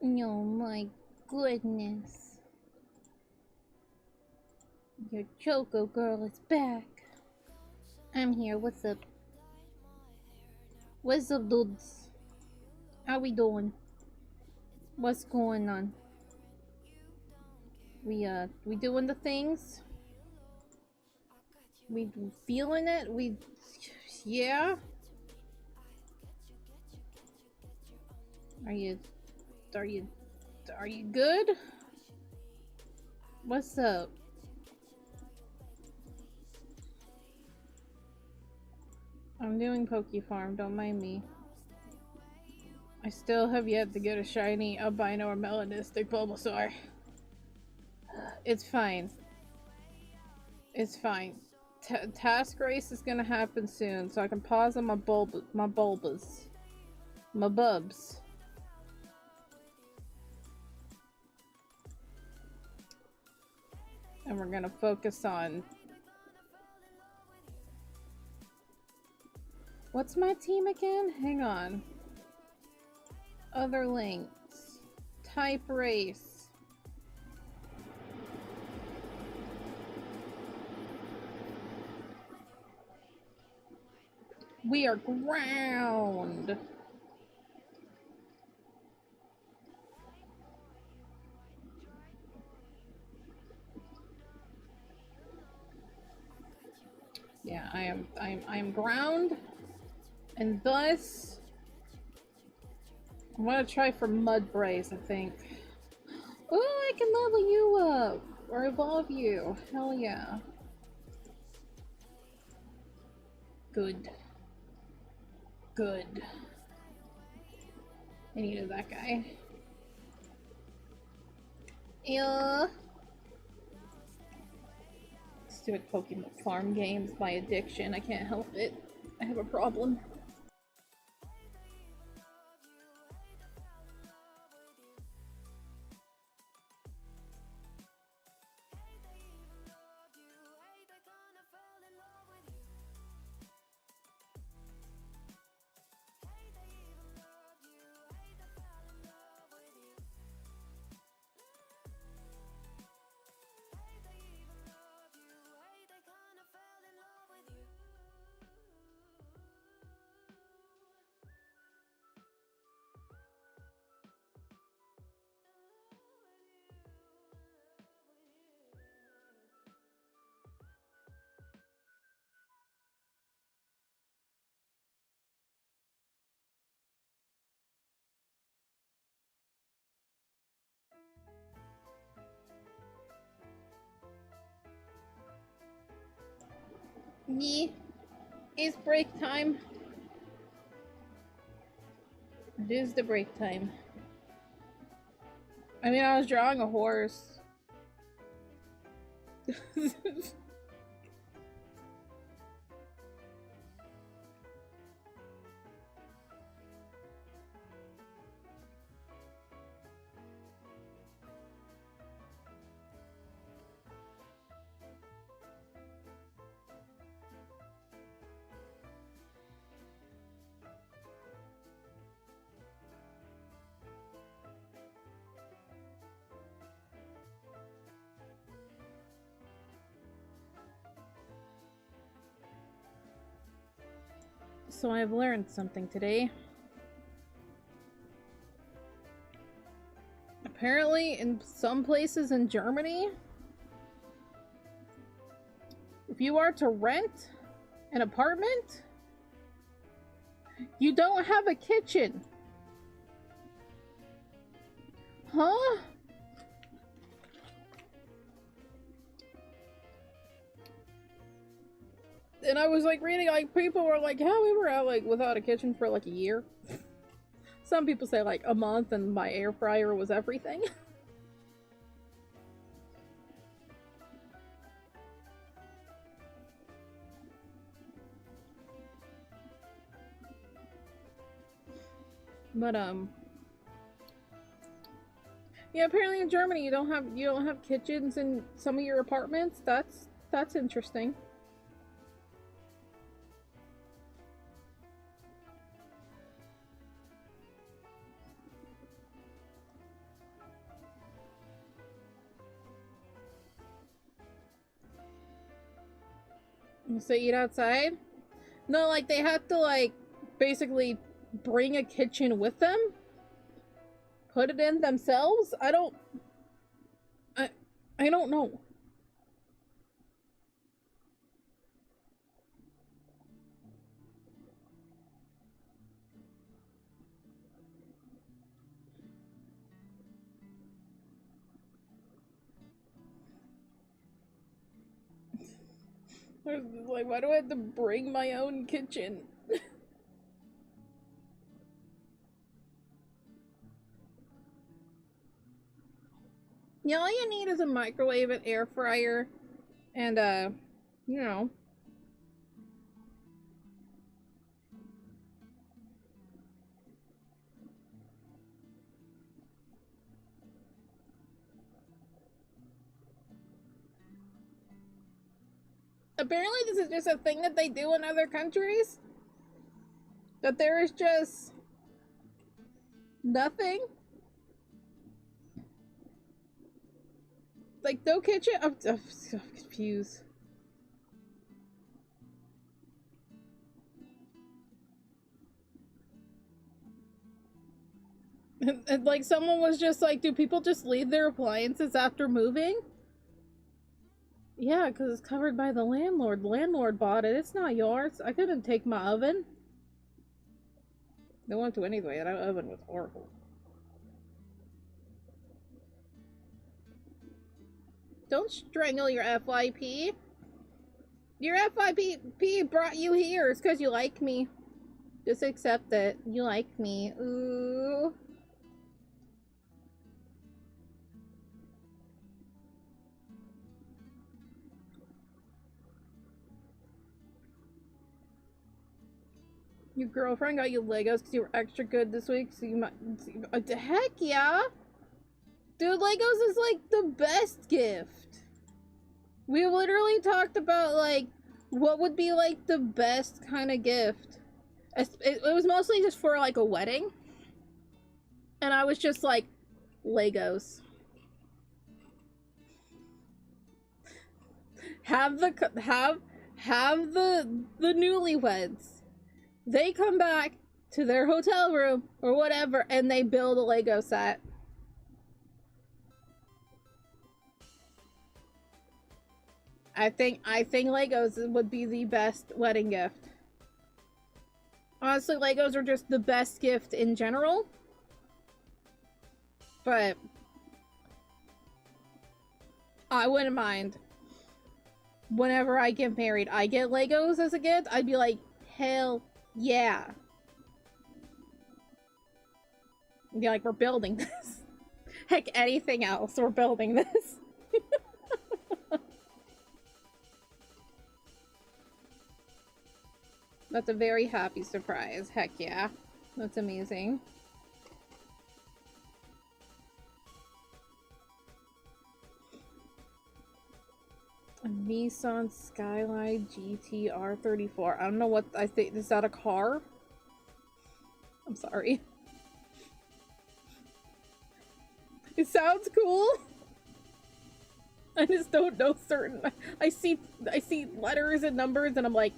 Oh my goodness. Your Choco girl is back. I'm here. What's up? What's up, dudes? How we doing? What's going on? We doing the things? We feeling it? Yeah? Are you good? What's up? I'm doing Poke Farm, don't mind me. I still have yet to get a shiny albino or melanistic Bulbasaur. It's fine. It's fine. Task race is gonna happen soon, so I can pause on my bulbas. My bubs. And we're gonna focus on... What's my team again? Hang on. Other links. Type race. We are ground. Yeah, I am ground. And thus I'm gonna try for Mud Brace, I think. Oh, I can level you up! Or evolve you. Hell yeah. Good. Good. I needed that guy. Yeah. Stupid Pokemon farm games, my addiction. I can't help it. I have a problem. Yeah, it's break time. It is the break time. I mean, I was drawing a horse. So I've learned something today. Apparently, in some places in Germany, if you are to rent an apartment, you don't have a kitchen. Huh? And I was like reading, like, people were like, yeah, we were out like without a kitchen for like a year. Some people say like a month, and my air fryer was everything. But yeah, apparently in Germany you don't have kitchens in some of your apartments. That's interesting. So eat outside? No, like they have to like basically bring a kitchen with them? Put it in themselves? I don't know. Like, why do I have to bring my own kitchen? Yeah, all you need is a microwave, an air fryer, and you know. Apparently this is just a thing that they do in other countries. That there is just nothing. Like, no kitchen? I'm so confused. And like, someone was just like, do people just leave their appliances after moving? Yeah, because it's covered by the landlord. The landlord bought it. It's not yours. I couldn't take my oven. They want to anyway. That oven was horrible. Don't strangle your FYP. Your FYP brought you here. It's because you like me. Just accept it. You like me. Ooh. Your girlfriend got you Legos because you were extra good this week, so you might... Heck yeah! Dude, Legos is like the best gift. We literally talked about like what would be like the best kind of gift. It was mostly just for like a wedding. And I was just like, Legos. Have the newlyweds. They come back to their hotel room or whatever and they build a Lego set. I think Legos would be the best wedding gift. Honestly, Legos are just the best gift in general. But I wouldn't mind. Whenever I get married, I get Legos as a gift, I'd be like, hell yeah. I'd be like, we're building this. Heck, anything else, we're building this. That's a very happy surprise. Heck yeah. That's amazing. A Nissan Skyline GTR 34. I don't know what I think. Is that a car? I'm sorry. It sounds cool. I just don't know certain. I see letters and numbers and I'm like,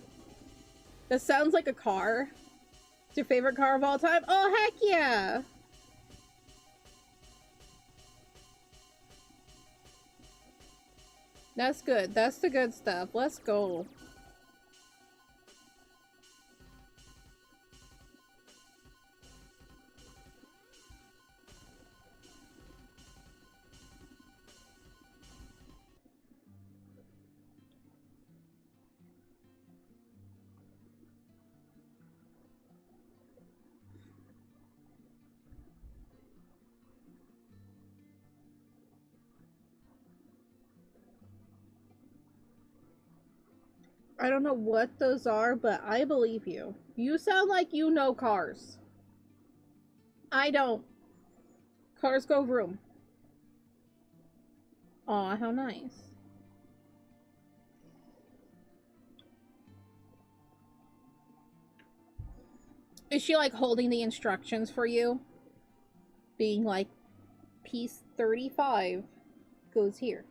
that sounds like a car. It's your favorite car of all time? Oh, heck yeah! That's good. That's the good stuff. Let's go. I don't know what those are, but I believe you. You sound like you know cars. I don't. Cars go vroom. Aw, how nice. Is she like holding the instructions for you? Being like, piece 35 goes here.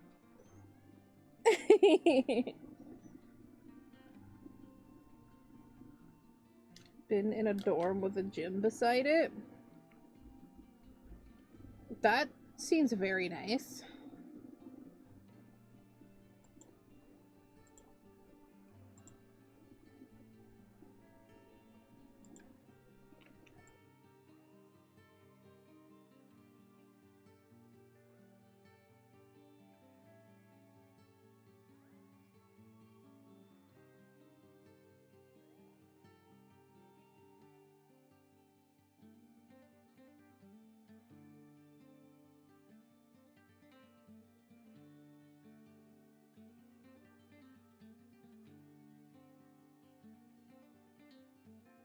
been in a dorm with a gym beside it. That seems very nice.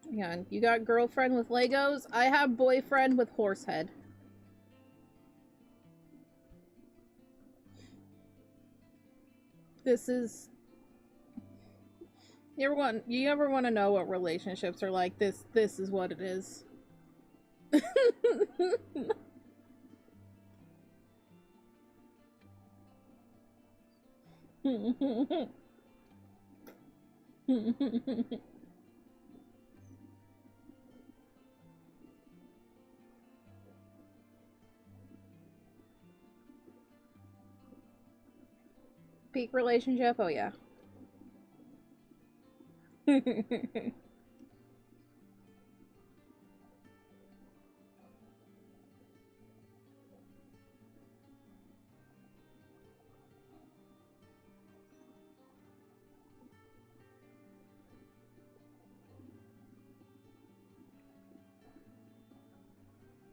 Yeah, you got girlfriend with Legos? I have boyfriend with horse head. This is... You ever want to know what relationships are like? This is what it is. Peak relationship? Oh yeah.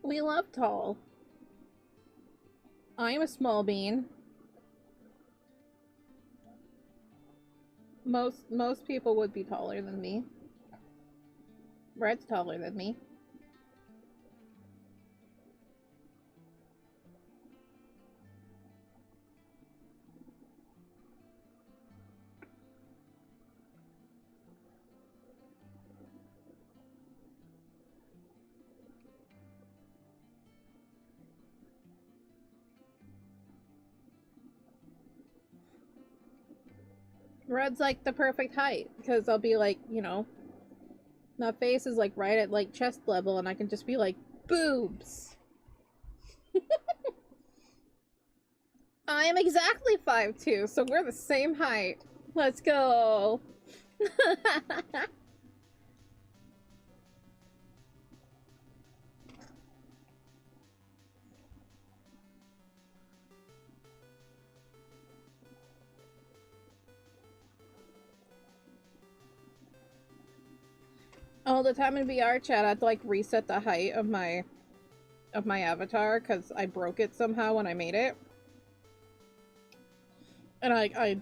We love tall. I am a small bean. Most people would be taller than me. Red's taller than me. Red's like the perfect height because I'll be like, you know, my face is like right at like chest level and I can just be like, boobs. I am exactly 5'2", so we're the same height. Let's go. All the time in VR chat, I had to like reset the height of my avatar because I broke it somehow when I made it. And I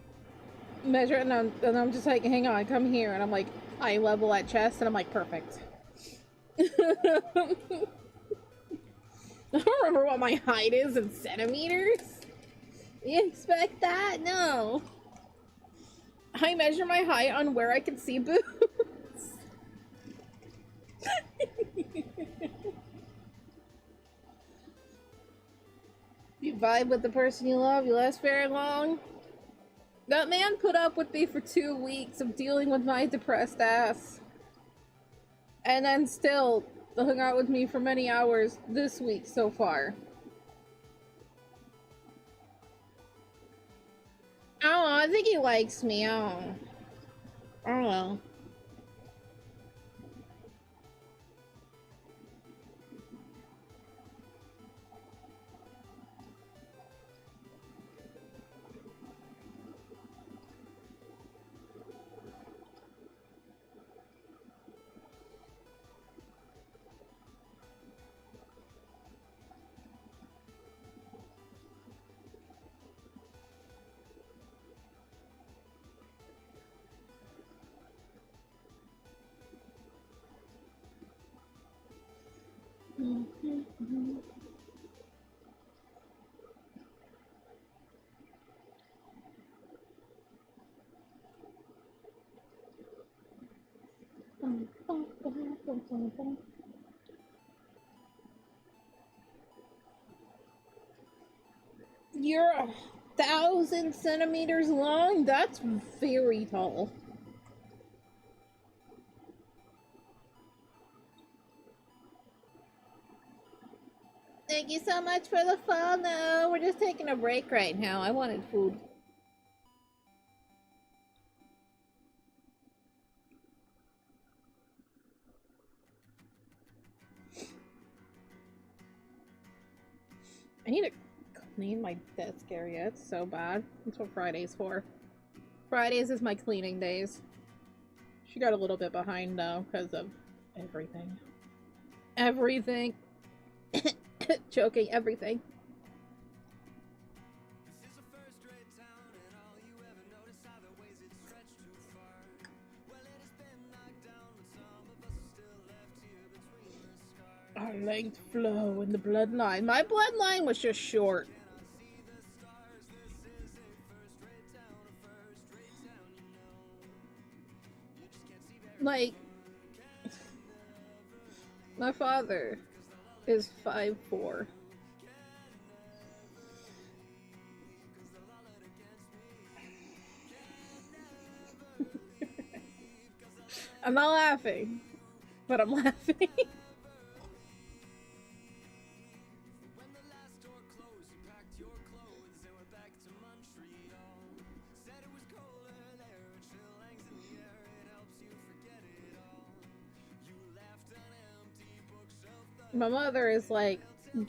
measure it and I'm just like, hang on, come here. And I'm like, eye level at chest and I'm like, perfect. I don't remember what my height is in centimeters. You expect that? No. I measure my height on where I can see boobs. You vibe with the person you love, you last very long. That man put up with me for 2 weeks of dealing with my depressed ass. And then still hung out with me for many hours this week so far. I don't know, I think he likes me, I don't know. You're 1,000 centimeters long? That's very tall. Thank you so much for the follow. We're just taking a break right now. I wanted food. I need to clean my desk area. It's so bad. That's what Friday's for. Fridays is my cleaning days. She got a little bit behind though because of everything. Everything. Choking everything. Our length flow in the bloodline. My bloodline was just short. Like, my father is 5'4". I'm not laughing, but I'm laughing. My mother is like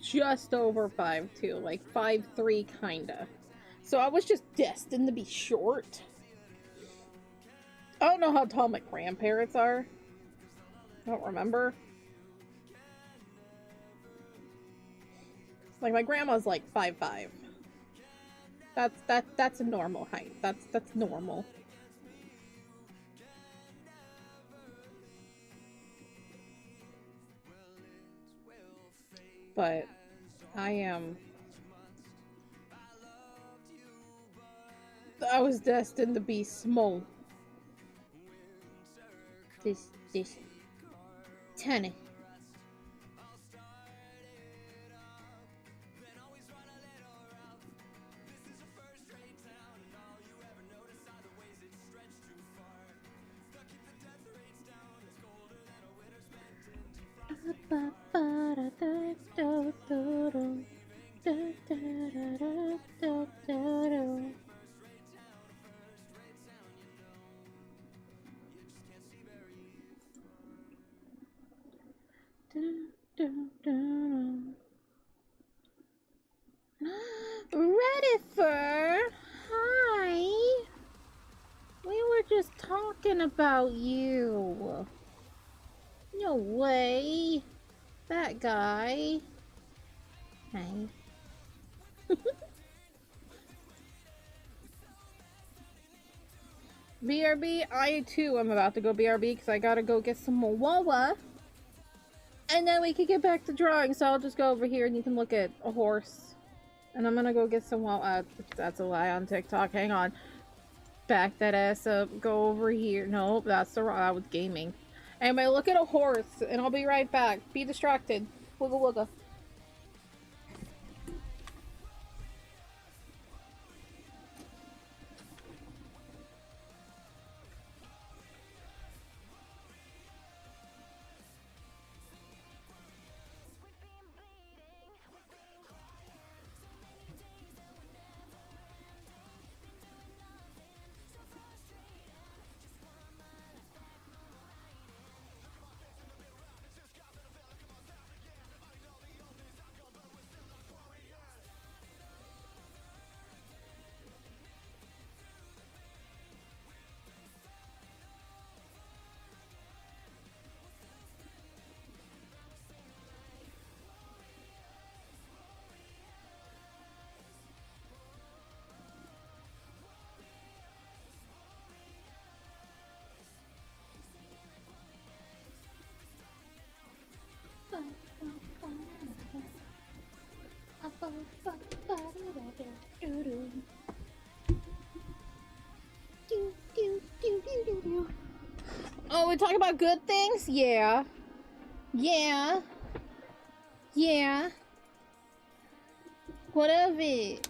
just over 5'2", like 5'3", kinda. So I was just destined to be short. I don't know how tall my grandparents are. I don't remember. Like my grandma's like 5'5". That's a normal height. That's normal. But I was destined to be small. This tiny. Redifer, hi. We were just talking about you. No way. That guy. Hi. BRB, I too am about to go BRB because I gotta go get some more Wawa. And then we can get back to drawing, so I'll just go over here and you can look at a horse. And I'm gonna go get some Wawa. That's a lie on TikTok. Hang on. Back that ass up. Go over here. Nope, that's the wrong. I was gaming. Anyway, look at a horse, and I'll be right back. Be distracted. Wooga wooga. Oh, we're talking about good things? Yeah. Yeah. Yeah. What of it?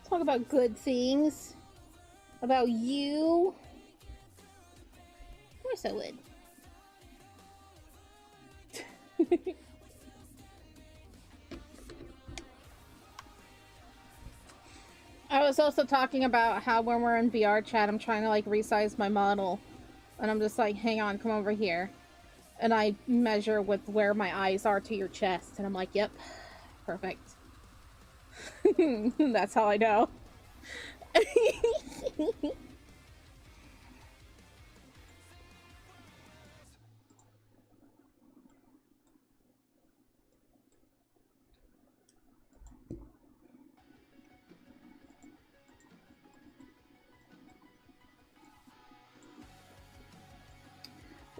Talk about good things. About you. Of course I would. I was also talking about how when we're in VR chat, I'm trying to like resize my model. And I'm just like, hang on, come over here. And I measure with where my eyes are to your chest. And I'm like, yep, perfect. That's how I know.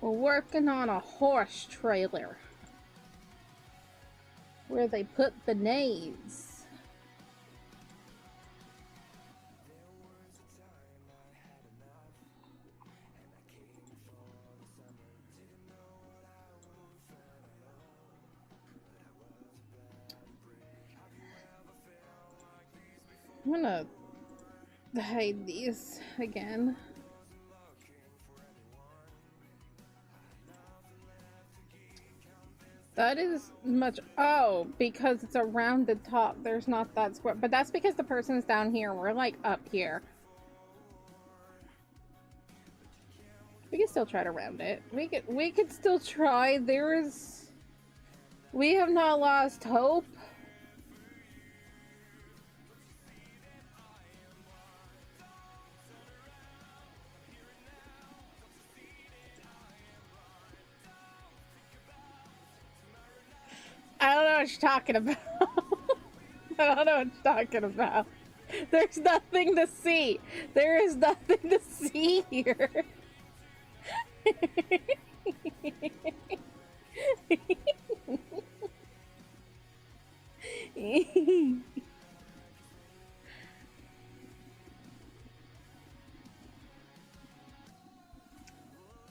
We're working on a horse trailer where they put the Neighs. I'm gonna hide these again. That is much. Oh, because it's a rounded top. There's not that square. But that's because the person's down here. We're like up here. We can still try to round it. We could still try. We have not lost hope. I don't know what you're talking about. I don't know what you're talking about. There's nothing to see. There is nothing to see here.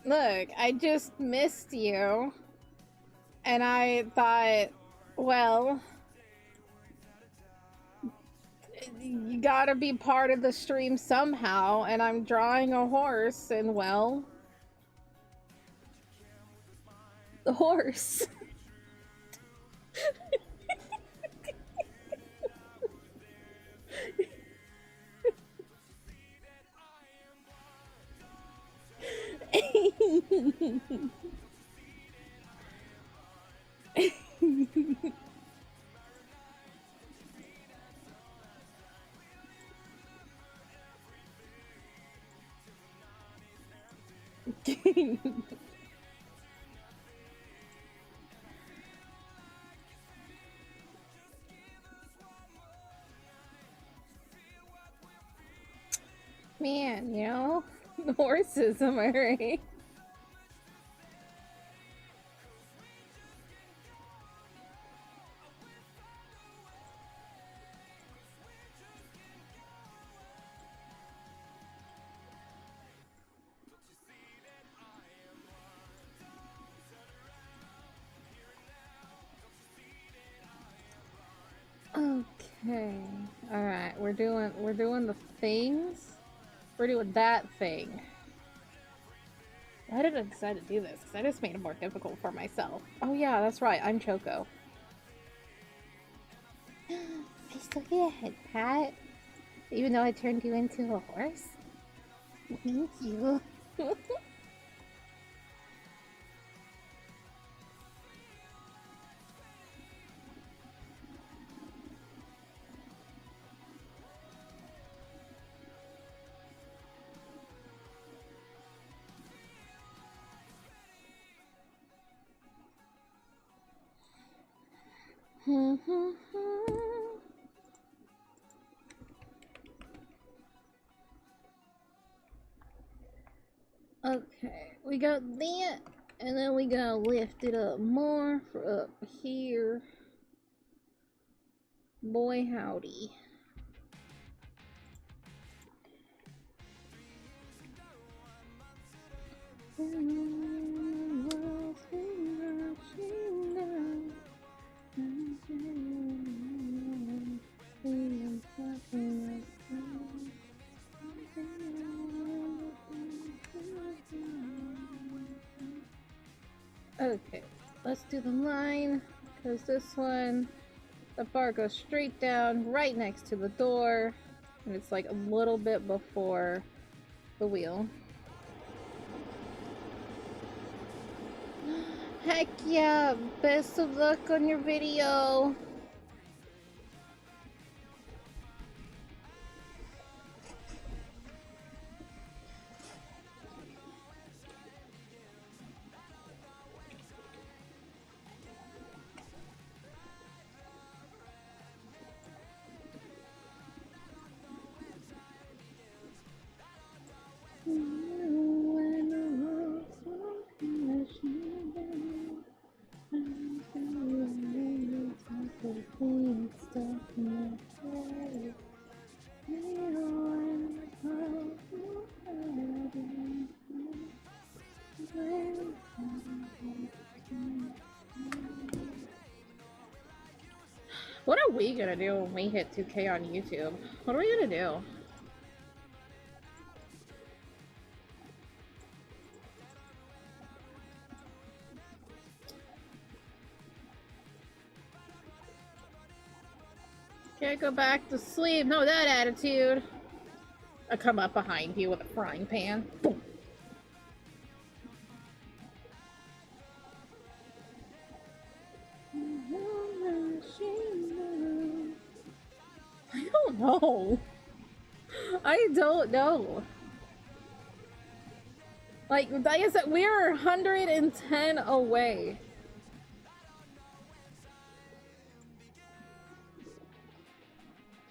Look, I just missed you. And I thought, well, you gotta be part of the stream somehow, and I'm drawing a horse, and well, the horse. Man, you know, the horses, am I right? Okay. Alright, we're doing the things. We're doing that thing. Why did I decide to do this? Because I just made it more difficult for myself. Oh yeah, that's right, I'm Choco. I still get a head pat, even though I turned you into a horse. Thank you. Okay, we got that, and then we gotta lift it up more for up here. Boy howdy. Okay, let's do the line, because this one, the bar goes straight down right next to the door, And it's like a little bit before the wheel. Heck yeah! Best of luck on your video! What are we gonna do when we hit 2K on YouTube? What are we gonna do? Can't go back to sleep. No, that attitude. I come up behind you with a frying pan. Boom. I don't know. I don't know. Like I said, we're 110 away.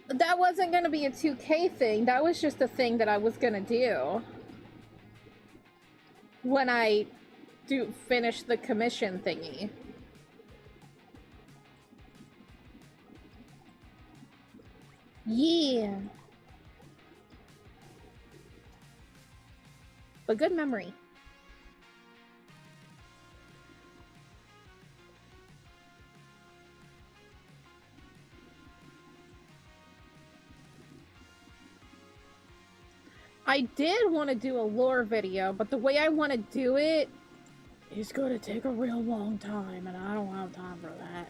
That wasn't gonna be a 2K thing. That was just a thing that I was gonna do when I finish the commission thingy. Yeah. But good memory. I did want to do a lore video, but the way I want to do it is going to take a real long time, and I don't have time for that.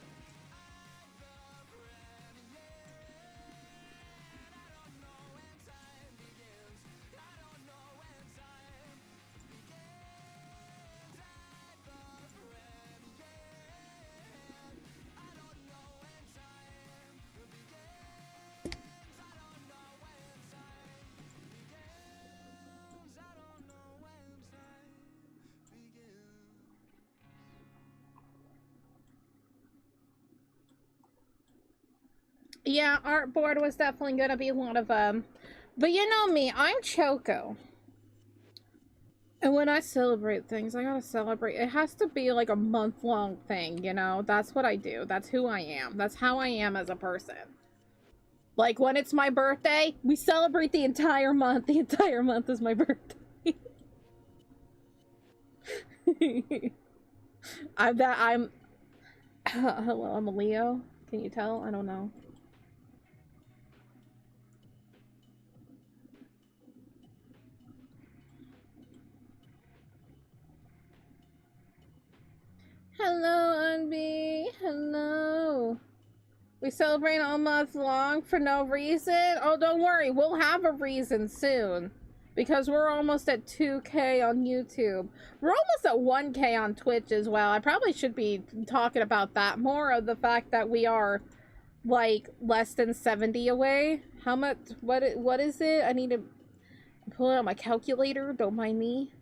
Yeah, artboard was definitely gonna be one of them. But you know me, I'm Choco. And when I celebrate things, I gotta celebrate. It has to be like a month-long thing, you know? That's what I do. That's who I am. That's how I am as a person. Like, when it's my birthday, we celebrate the entire month. The entire month is my birthday. Hello, I'm a Leo. Can you tell? I don't know. Hello, Unbee. Hello. We celebrate all month long for no reason? Oh, don't worry. We'll have a reason soon. Because we're almost at 2K on YouTube. We're almost at 1K on Twitch as well. I probably should be talking about that more, of the fact that we are, like, less than 70 away. How much? What is it? I need to pull out my calculator. Don't mind me.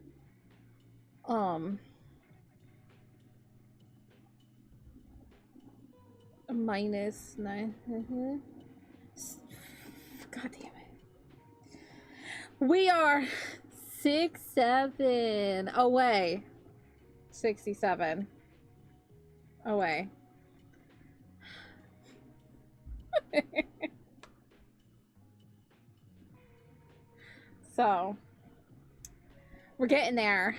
Minus 9. God damn it. We are 67 away. 67 away. So, we're getting there.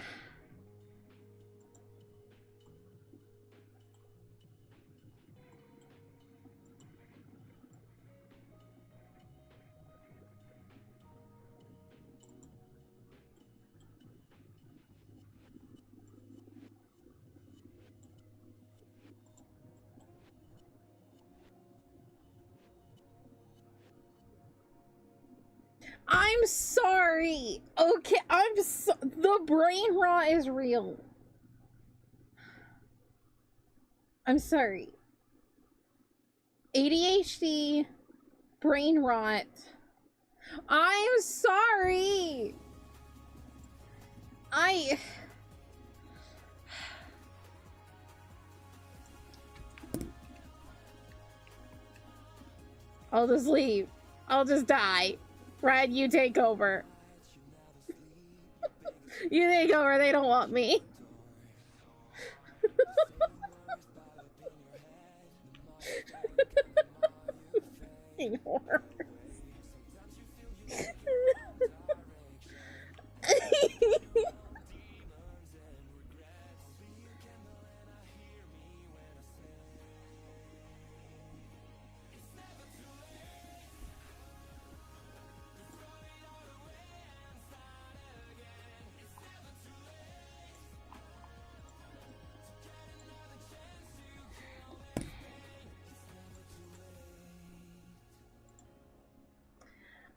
I'm sorry. Okay, the brain rot is real. I'm sorry. ADHD, brain rot. I'm sorry. I'll just leave. I'll just die. Brad, you take over. You take over, they don't want me. Horrors.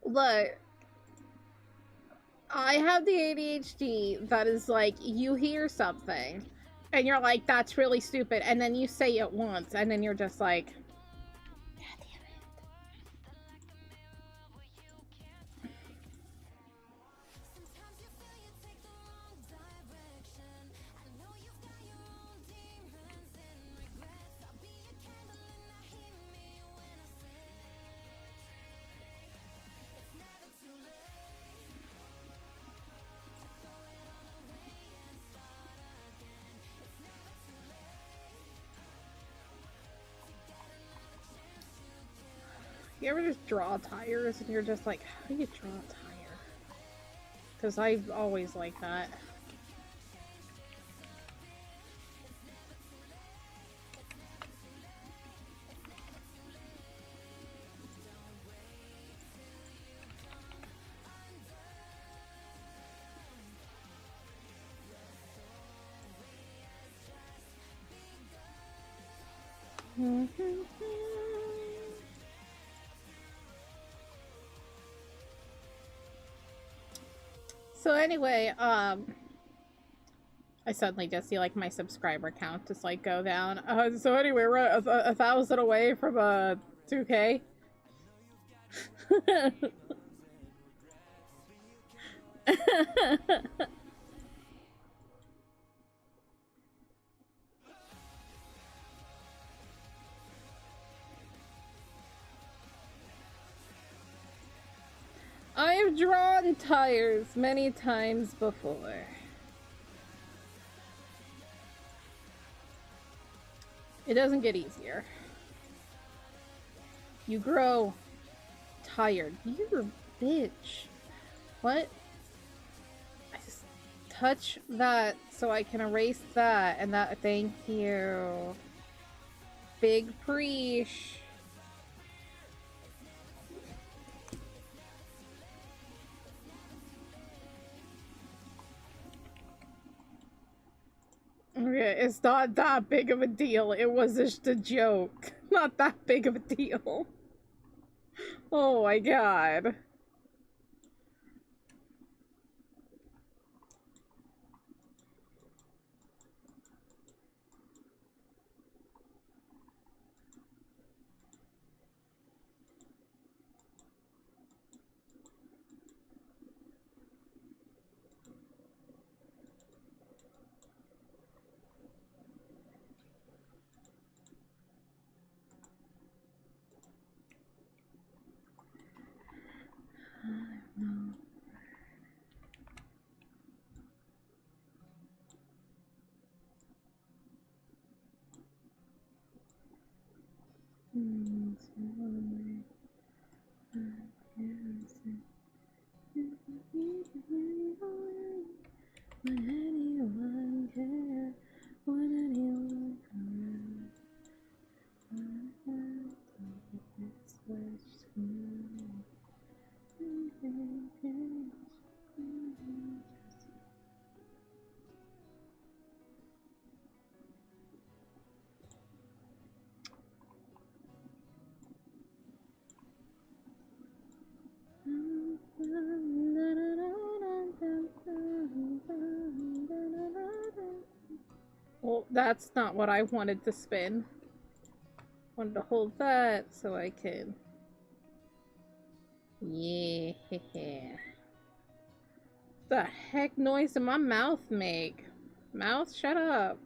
Look, I have the ADHD that is like, you hear something and you're like, that's really stupid, and then you say it once and then you're just like, God damn it. You ever just draw tires and you're just like, how do you draw a tire? Because I've always liked that. So anyway, I suddenly just see like my subscriber count just like go down. So anyway, we're a 1,000 away from 2K. I have drawn tires many times before. It doesn't get easier. You grow tired. You're a bitch. What? I just touch that so I can erase that and that. Thank you. Big preach. Okay, it's not that big of a deal. It was just a joke. Not that big of a deal. Oh my god. No. Would anyone care? Would anyone care? That's not what I wanted to spin. Wanted to hold that so I can... Yeah. The heck noise did my mouth make? Mouth, shut up.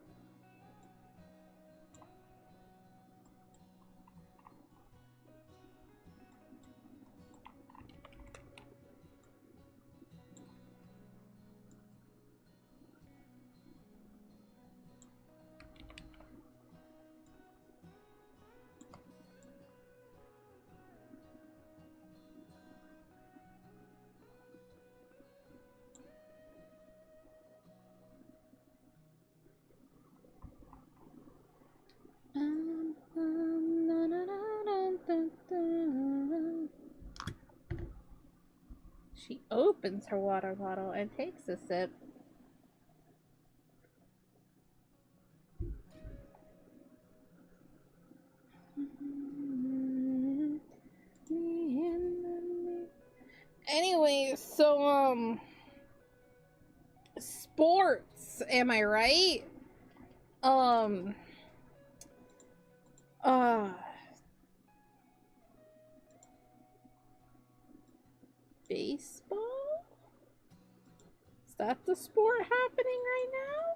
She opens her water bottle and takes a sip. Anyway, so, sports, am I right? Baseball? Is that the sport happening right now?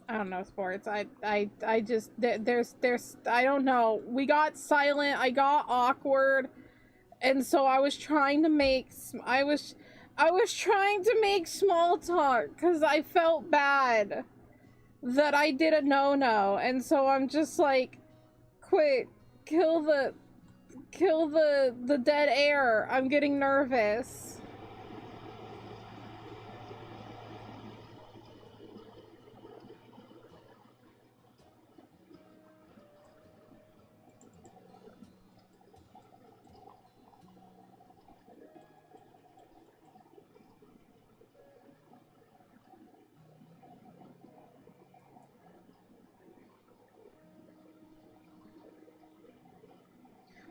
I don't know sports. I just, there's, I don't know. We got silent, I got awkward, and so I was trying to make, I was trying to make small talk, because I felt bad that I did a no-no, and so I'm just like, quick, kill the dead air. I'm getting nervous.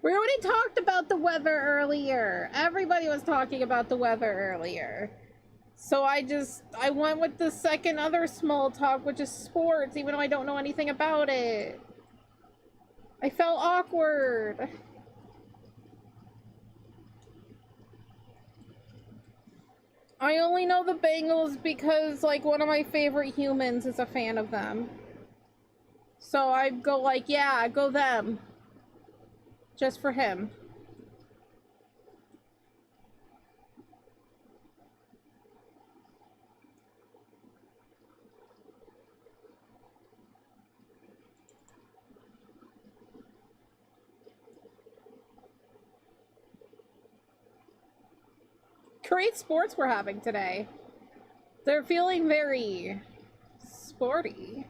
We already talked about the weather earlier. Everybody was talking about the weather earlier. So I went with the second other small talk, which is sports, even though I don't know anything about it. I felt awkward. I only know the Bengals because, like, one of my favorite humans is a fan of them. So I go like, yeah, go them. Just for him. Great sports we're having today. They're feeling very sporty.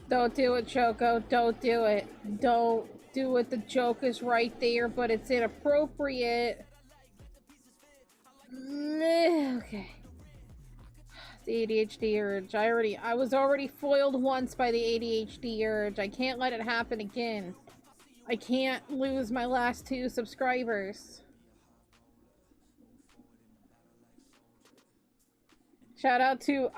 Don't do it, Choco. Don't do it. Don't do it. The joke is right there, but it's inappropriate. Okay. The ADHD urge. I was already foiled once by the ADHD urge. I can't let it happen again. I can't lose my last 2 subscribers. Shout out to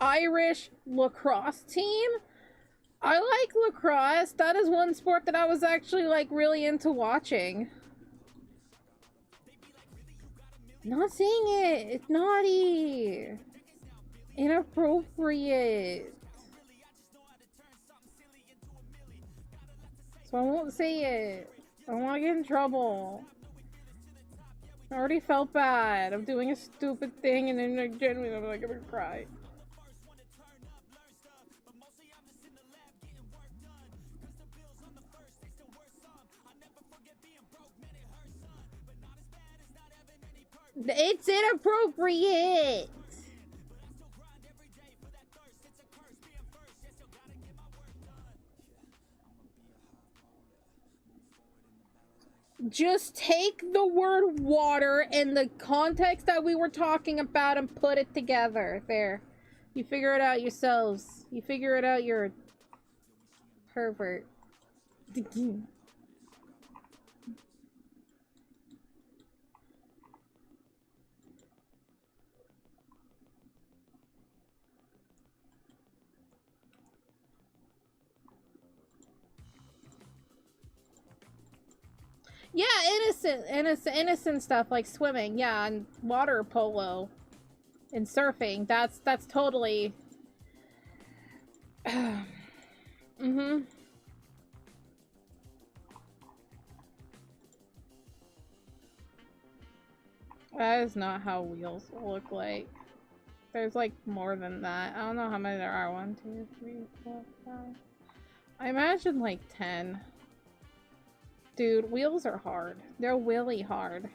Irish lacrosse team. I like lacrosse. That is one sport that I was actually like really into watching. Not saying it. It's naughty. Inappropriate. So I won't say it. I don't want to get in trouble. I already felt bad. I'm doing a stupid thing and then like, genuinely I'm like, I'm gonna cry. It's inappropriate! Just take the word water in the context that we were talking about and put it together. There. You figure it out yourselves. You figure it out, you're a pervert. Yeah, innocent stuff like swimming, yeah, and water polo and surfing. That's totally. Mm-hmm. That is not how wheels look like. There's like more than that. I don't know how many there are. 1, 2, 3, 4, 5. I imagine like 10. Dude, wheels are hard. They're really hard.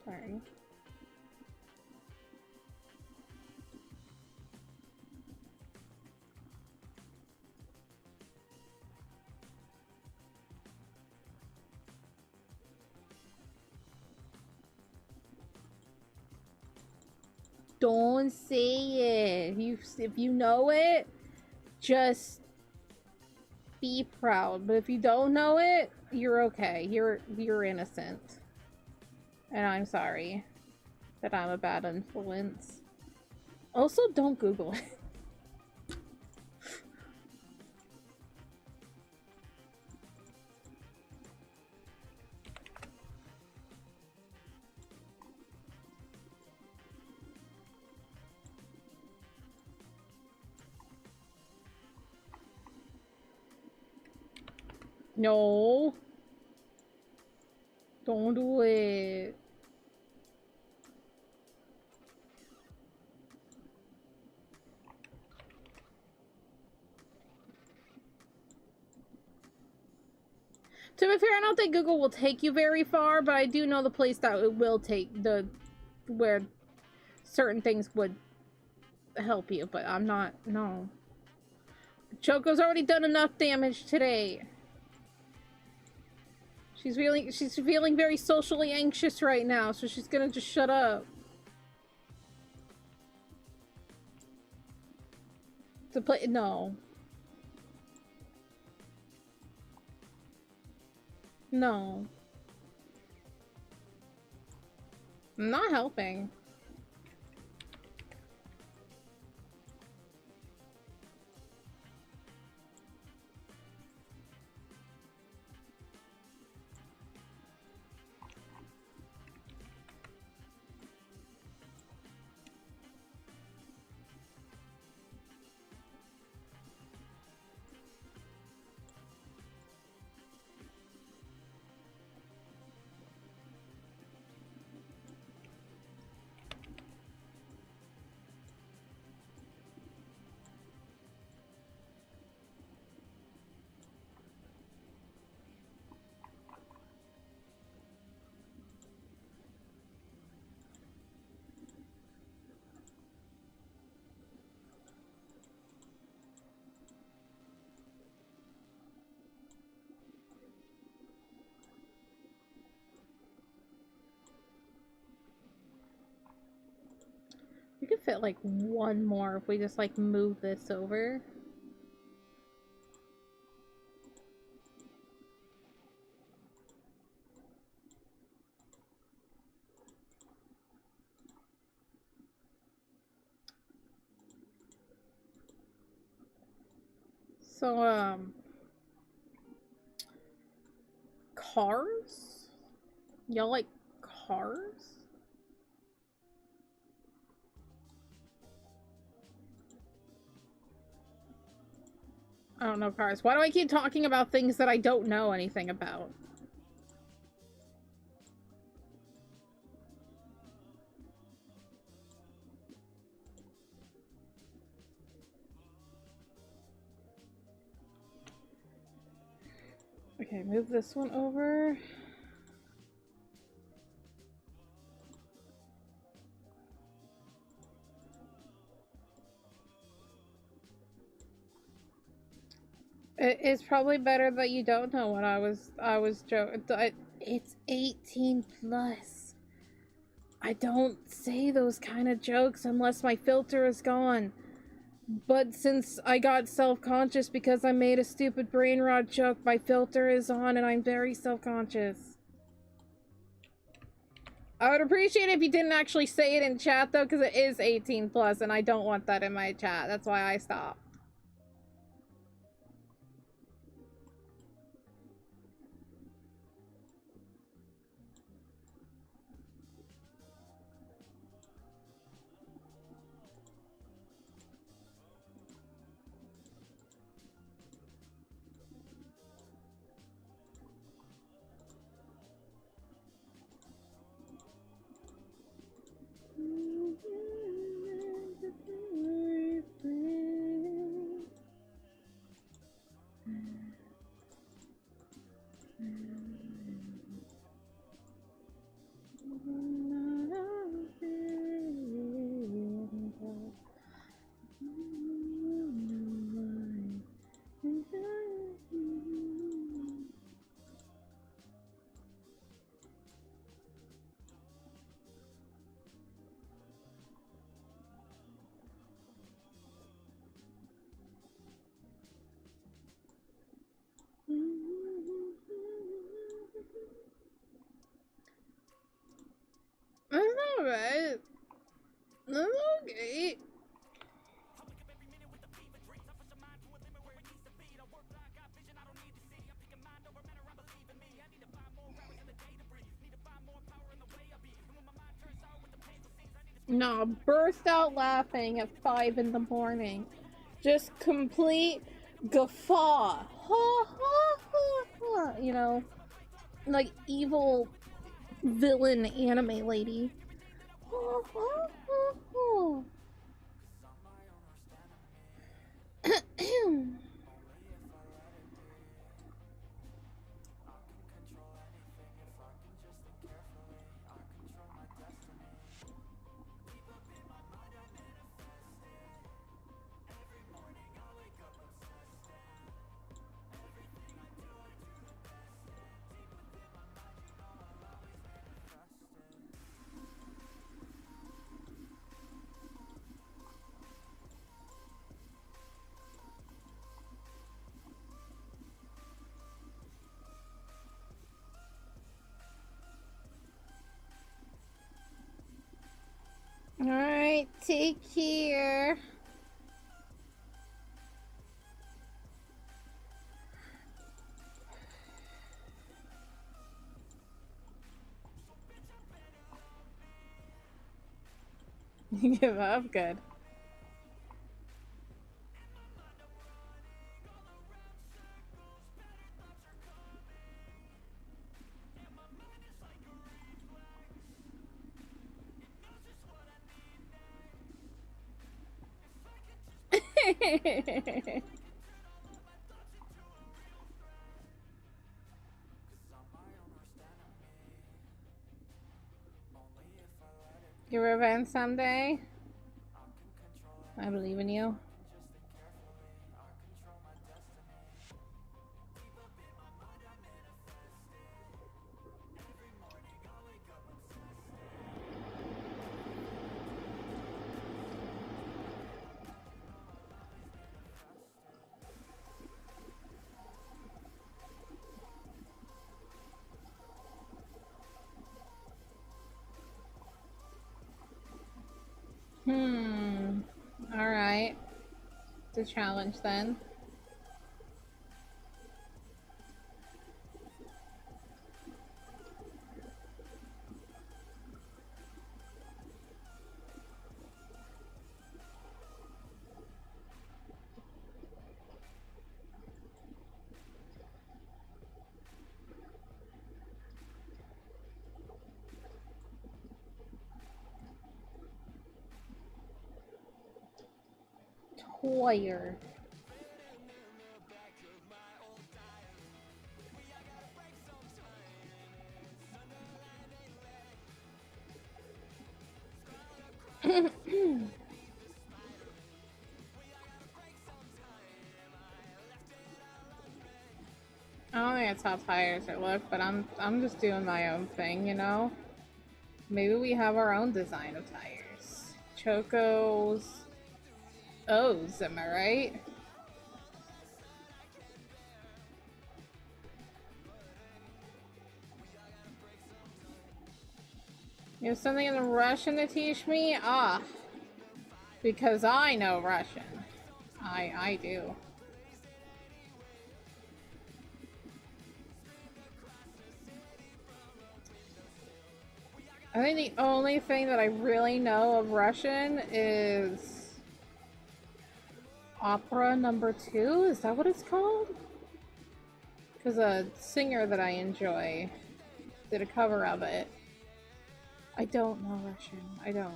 Sorry. Don't say it. If you know it, just be proud. But if you don't know it, you're okay. You're innocent. And I'm sorry that I'm a bad influence. Also, don't Google it. No. Don't do it. To be fair, I don't think Google will take you very far, but I do know the place that it will take where certain things would help you, but I'm not, no. Choco's already done enough damage today. She's feeling very socially anxious right now, so she's gonna just shut up. To play, no. No. I'm not helping. We could fit like one more if we just like move this over. So, cars? Y'all like cars? I don't know cars. Why do I keep talking about things that I don't know anything about? Okay, move this one over. It's probably better that you don't know what I was joking. It's 18 plus. I don't say those kind of jokes unless my filter is gone. But since I got self-conscious because I made a stupid brain rot joke, my filter is on and I'm very self-conscious. I would appreciate it if you didn't actually say it in chat though, because it is 18 plus and I don't want that in my chat. That's why I stopped. That's alright. That's okay. No, burst out laughing at 5 in the morning. Just complete guffaw. Ha ha ha ha. You know, like evil villain anime lady. Ha ha ha ha. Alright, take care. Give up, good. Your revenge someday. I believe in you. Alright. It's a challenge then. Toyer. it's how tires are look, but I'm just doing my own thing, you know? Maybe we have our own design of tires. Choco's O's, am I right? You have something in Russian to teach me? Ah, because I know Russian. I do. I think the only thing that I really know of Russian is Opera Number 2? Is that what it's called? Because a singer that I enjoy did a cover of it. I don't know Russian. I don't.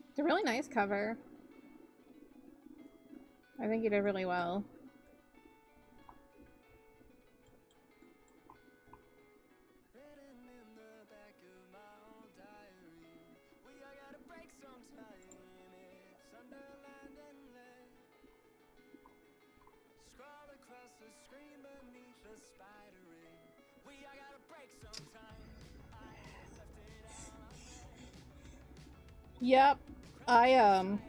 It's a really nice cover. I think you did really well. Yep, I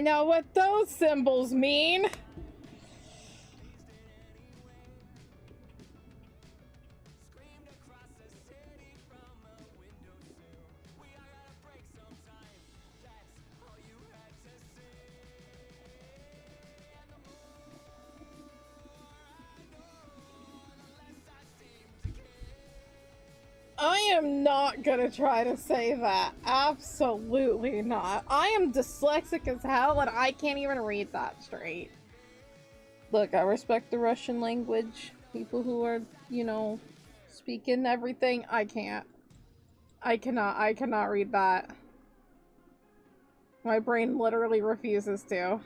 know what those symbols mean. I am not gonna try to say that. Absolutely not. I am dyslexic as hell and I can't even read that straight. Look, I respect the Russian language. People who are, you know, speaking everything. I can't. I cannot read that. My brain literally refuses to.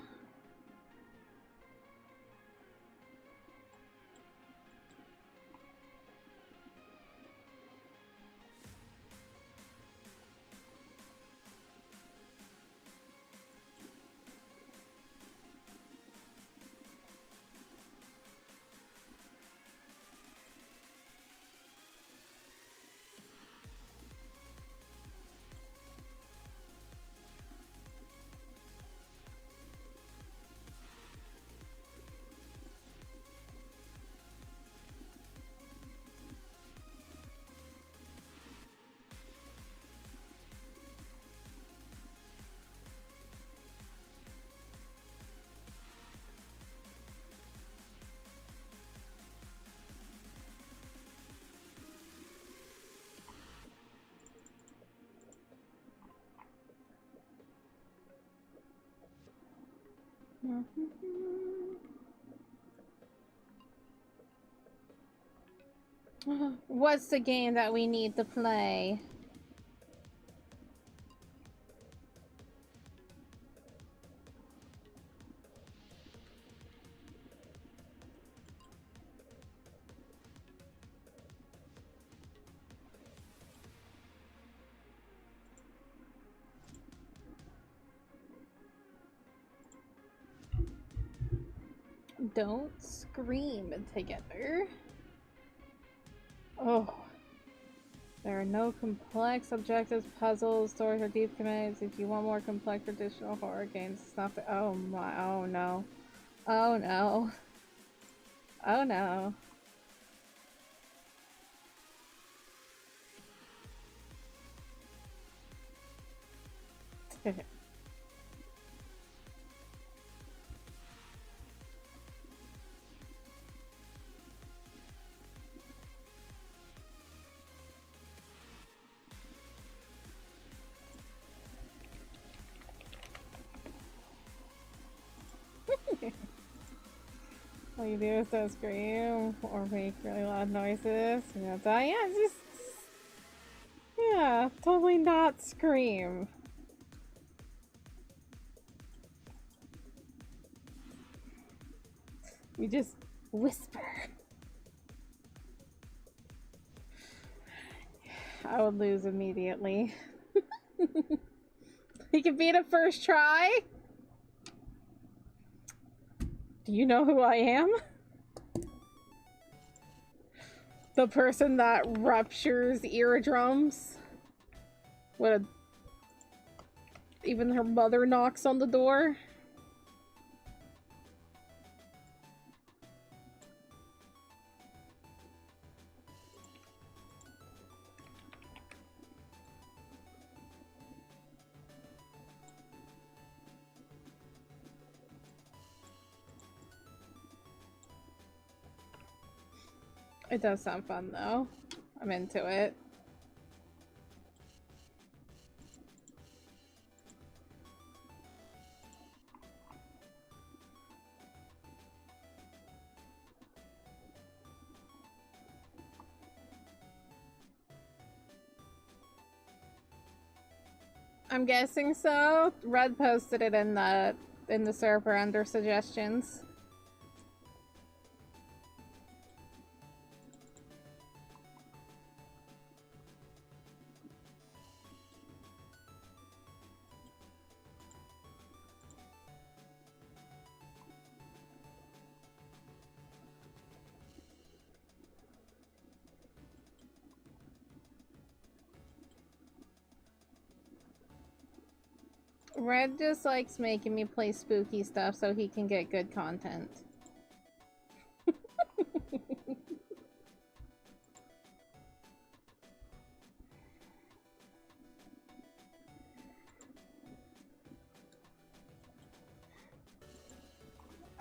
What's the game that we need to play? Don't scream together. Oh. There are no complex objectives, puzzles, stories, or deep commands. If you want more complex traditional horror games, it's not the— oh my— oh no. Oh no. Oh no. All you do is don't scream or make really loud noises. You know, yeah, just— yeah, totally not scream. You just whisper. I would lose immediately. He can beat it first try? Do you know who I am? The person that ruptures eardrums when even her mother knocks on the door. It does sound fun though. I'm into it. I'm guessing so. Red posted it in the server under suggestions. Red just likes making me play spooky stuff so he can get good content.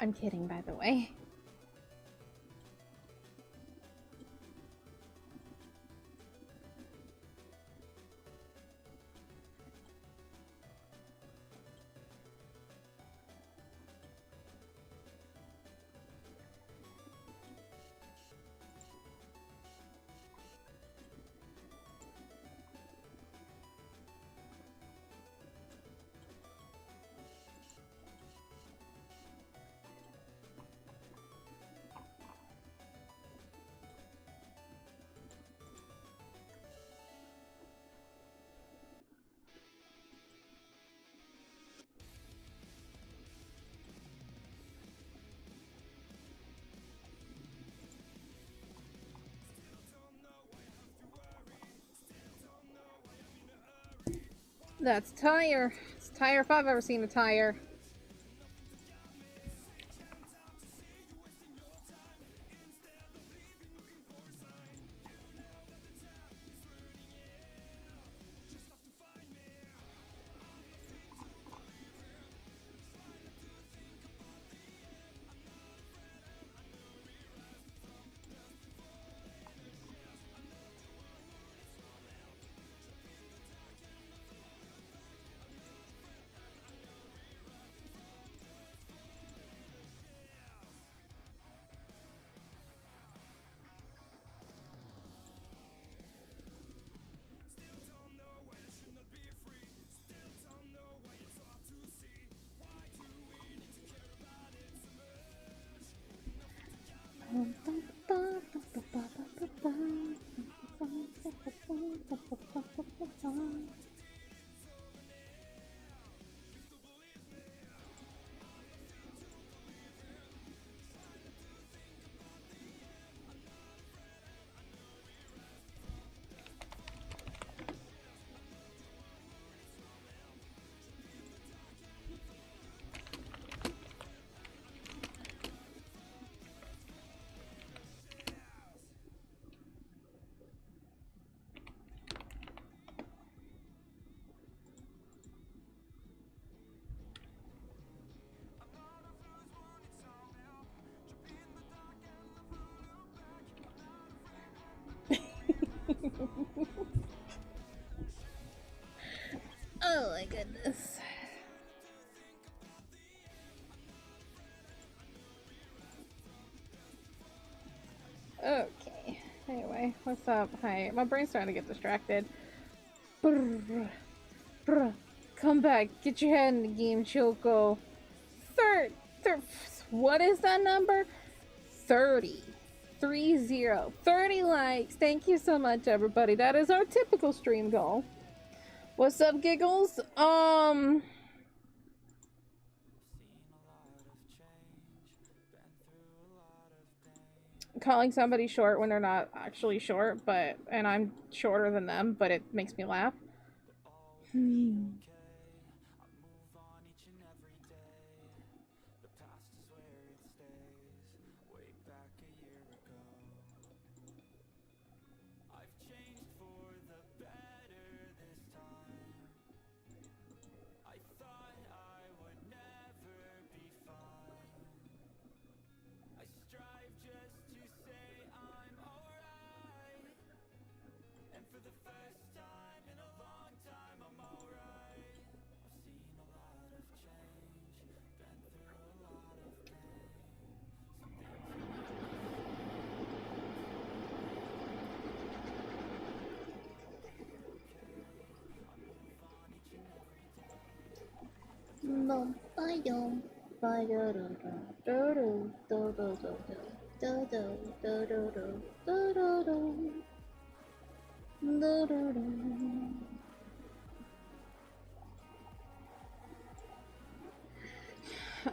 I'm kidding, by the way. That's tire. It's tire if I've ever seen a tire. Oh my goodness. Okay. Anyway, what's up? Hi. My brain's starting to get distracted. Brr, brr. Come back. Get your head in the game, Choco. What is that number? 30. 30 likes. Thank you so much, everybody. That is our typical stream goal. What's up, giggles? Calling somebody short when they're not actually short, and I'm shorter than them, but it makes me laugh.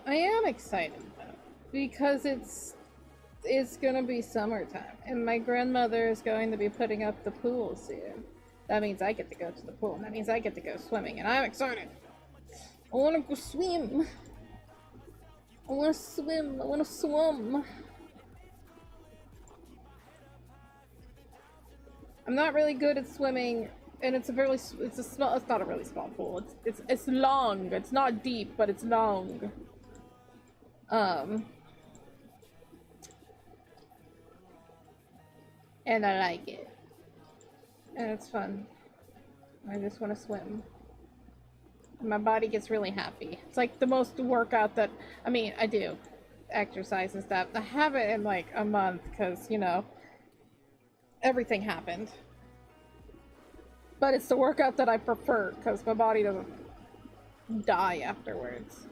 I am excited though, because it's gonna be summertime, and my grandmother is going to be putting up the pool soon. That means I get to go to the pool, and that means I get to go swimming, and I'm excited. I wanna go swim. I wanna swim. I wanna swim. I'm not really good at swimming, and it's not a really small pool. It's long. It's not deep, but it's long. And I like it. And it's fun. I just want to swim. My body gets really happy. It's like the most workout that, I mean, I do exercise and stuff. I haven't in like a month because, you know, everything happened. But it's the workout that I prefer because my body doesn't die afterwards.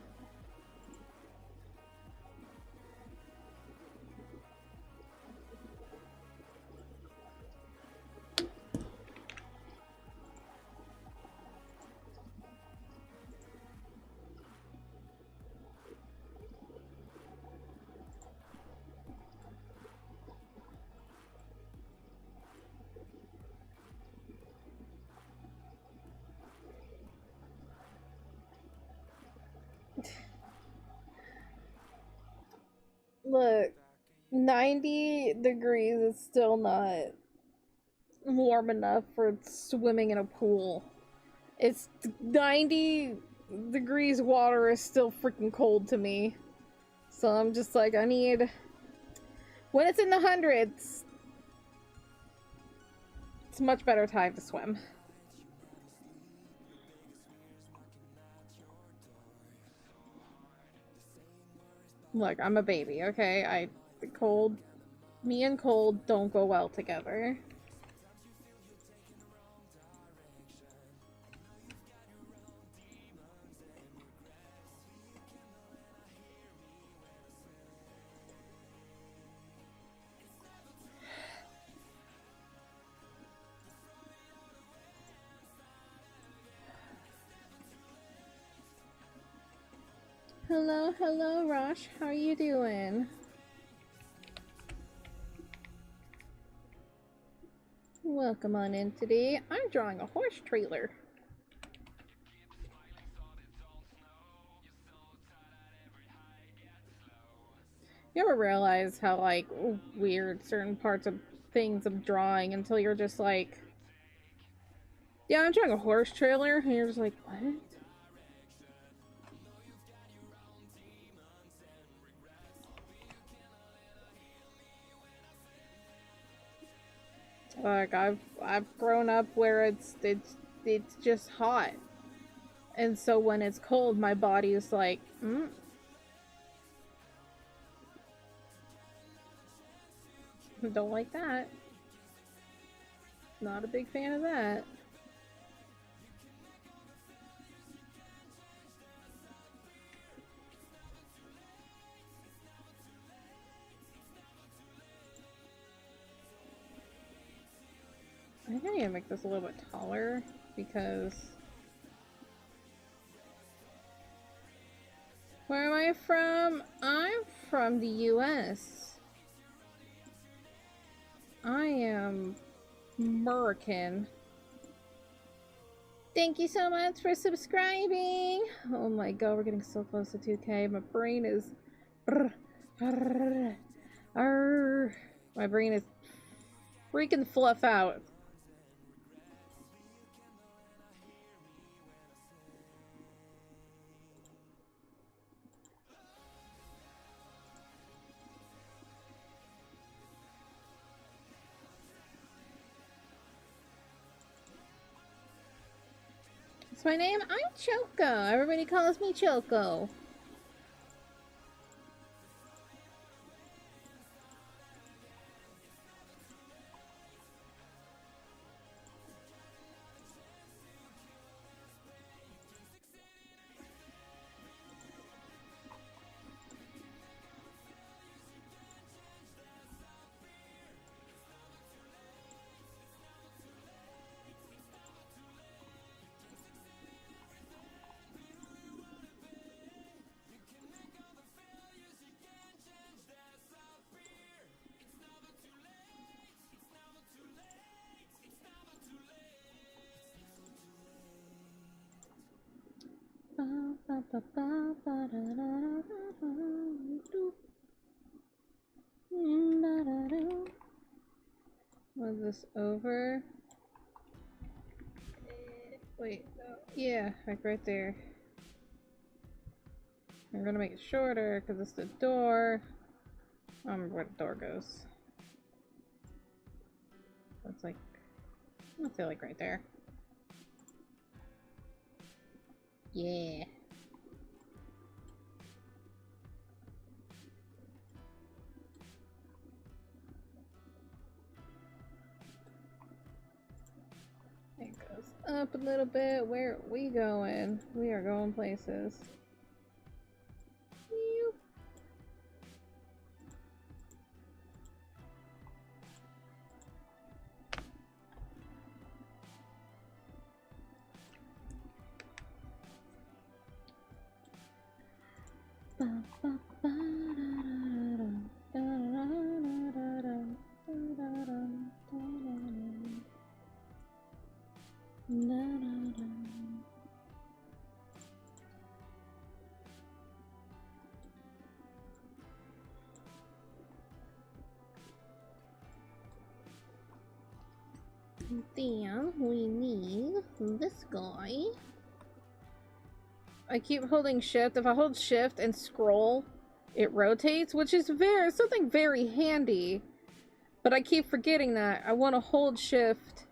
Look, 90 degrees is still not warm enough for swimming in a pool. It's 90 degrees water is still freaking cold to me. So I'm just like, I need... When it's in the hundreds, it's a much better time to swim. Look, I'm a baby, okay? Me and cold don't go well together. Hello, Rosh. How are you doing? Welcome on in today. I'm drawing a horse trailer. You ever realize how, like, weird certain parts of things I'm drawing until you're just like, yeah, I'm drawing a horse trailer, and you're just like, what? Like, I've grown up where it's just hot, and so when it's cold, my body is like, don't like that. Not a big fan of that. I think I need to make this a little bit taller because Where am I from? I'm from the US. I am American. Thank you so much for subscribing. Oh my god, we're getting so close to 2K. My brain is... My brain is freaking fluff out. What's my name? I'm Choco. Everybody calls me Choco. Was this over? Wait, yeah, like right there. I'm gonna make it shorter because it's the door. I don't remember where the door goes. It's like, I feel like right there. Yeah. It goes up a little bit. Where are we going? We are going places. Ew. Then we need this guy. I keep holding shift. If I hold shift and scroll, it rotates, which is something very handy. But I keep forgetting that. I want to hold shift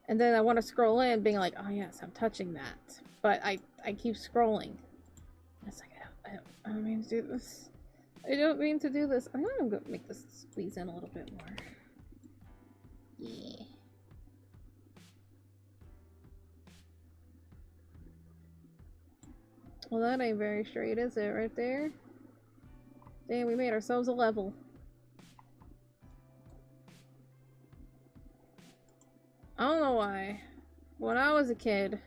and then I want to scroll in being like, oh yes, I'm touching that. But I keep scrolling. It's like, I don't mean to do this. I don't mean to do this. I'm gonna go make this squeeze in a little bit more. Yeah. Well, that ain't very straight, is it? Right there? Damn, we made ourselves a level. I don't know why. When I was a kid,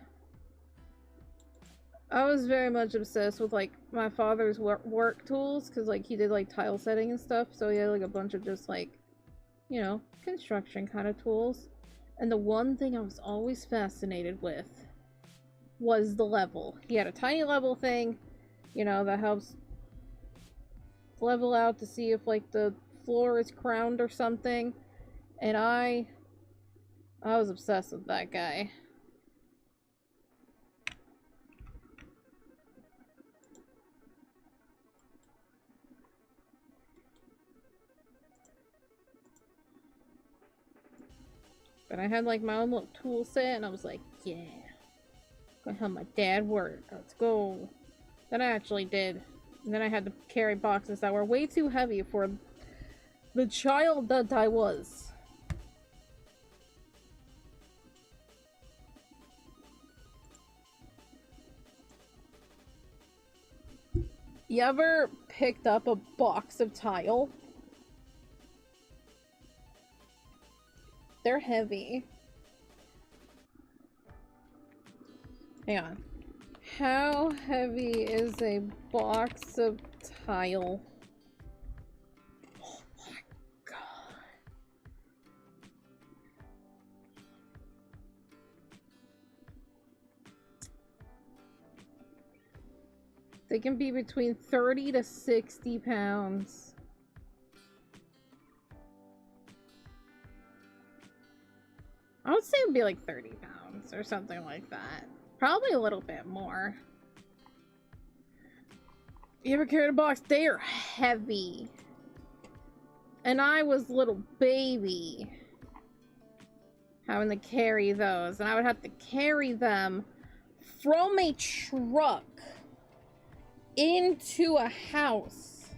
I was very much obsessed with, like, my father's work tools, because, like, he did, like, tile setting and stuff, so he had, like, a bunch of just, like, you know, construction kind of tools. And the one thing I was always fascinated with was the level. He had a tiny level thing, you know, that helps level out to see if, like, the floor is crowned or something. And I was obsessed with that guy. But I had, like, my own little tool set, and I was like, yeah. Gonna help my dad work. Let's go. Then I actually did. And then I had to carry boxes that were way too heavy for the child that I was. You ever picked up a box of tile? They're heavy. Hang on. How heavy is a box of tile? Oh my god. They can be between 30 to 60 pounds. I would say it would be like 30 pounds or something like that. Probably a little bit more. You ever carried a box? They are heavy. And I was little baby having to carry those. And I would have to carry them from a truck into a house.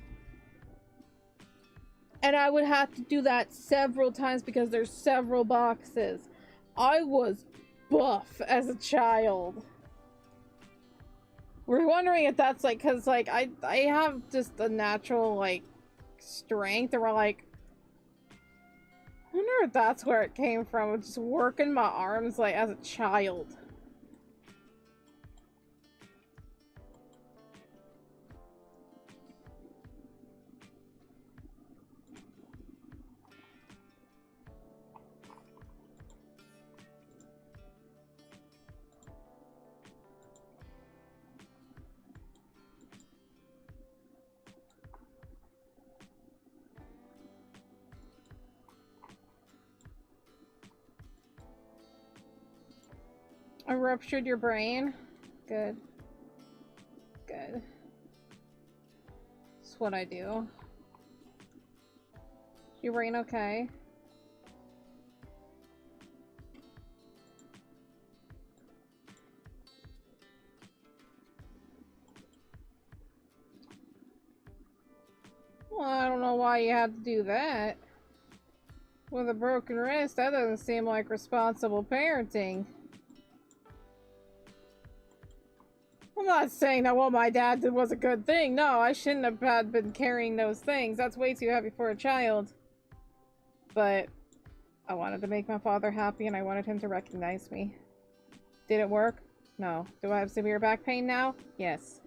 And I would have to do that several times because there's several boxes. I was buff as a child. We're wondering if that's like, cause like I have just a natural like strength, or like, I wonder if that's where it came from, just working my arms like as a child. I ruptured your brain? Good. Good. That's what I do. Your brain okay? Well, I don't know why you had to do that. With a broken wrist, that doesn't seem like responsible parenting. I'm not saying that what my dad did was a good thing. No, I shouldn't have been carrying those things. That's way too heavy for a child. But I wanted to make my father happy and I wanted him to recognize me. Did it work? No. Do I have severe back pain now? Yes.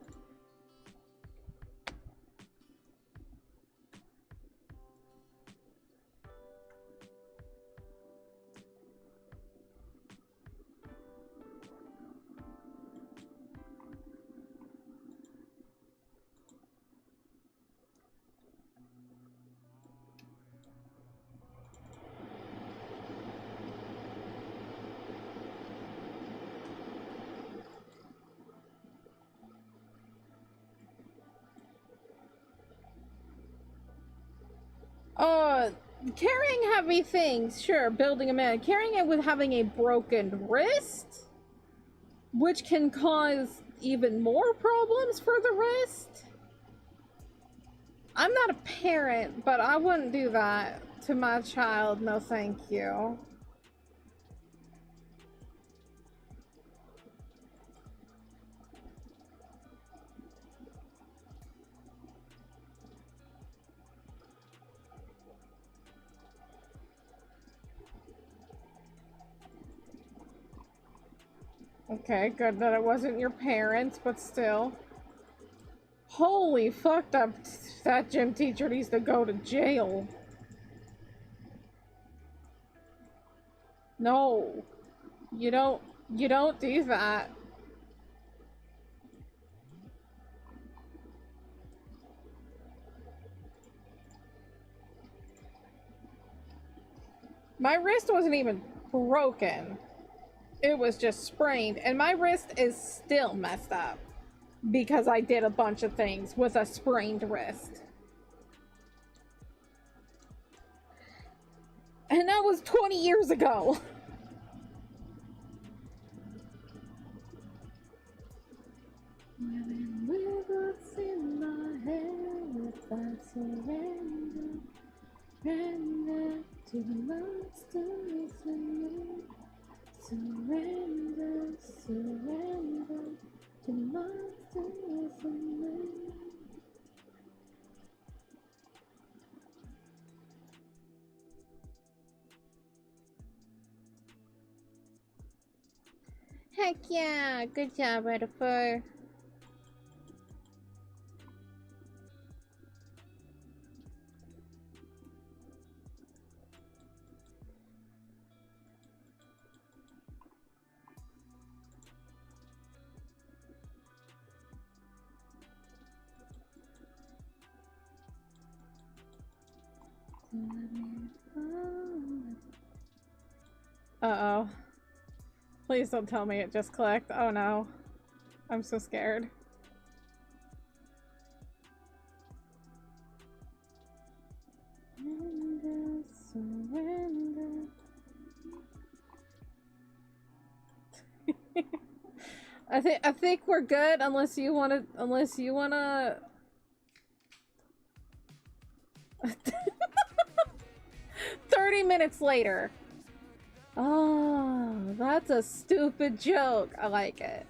Carrying heavy things, sure, building a man. Carrying it with having a broken wrist, which can cause even more problems for the wrist. I'm not a parent, but I wouldn't do that to my child. No, thank you. Okay, good that it wasn't your parents, but still. Holy fuck, that gym teacher needs to go to jail. No. You don't do that. My wrist wasn't even broken. It was just sprained, and my wrist is still messed up because I did a bunch of things with a sprained wrist. And that was 20 years ago. In my head, if I surrender, surrender to the monsters in me. Surrender, surrender to the monsters in me. Heck yeah! Good job, Redifer. Uh-oh. Please don't tell me it just clicked. Oh no. I'm so scared. Surrender, surrender. I think we're good unless you wanna 30 minutes later. Oh, that's a stupid joke. I like it.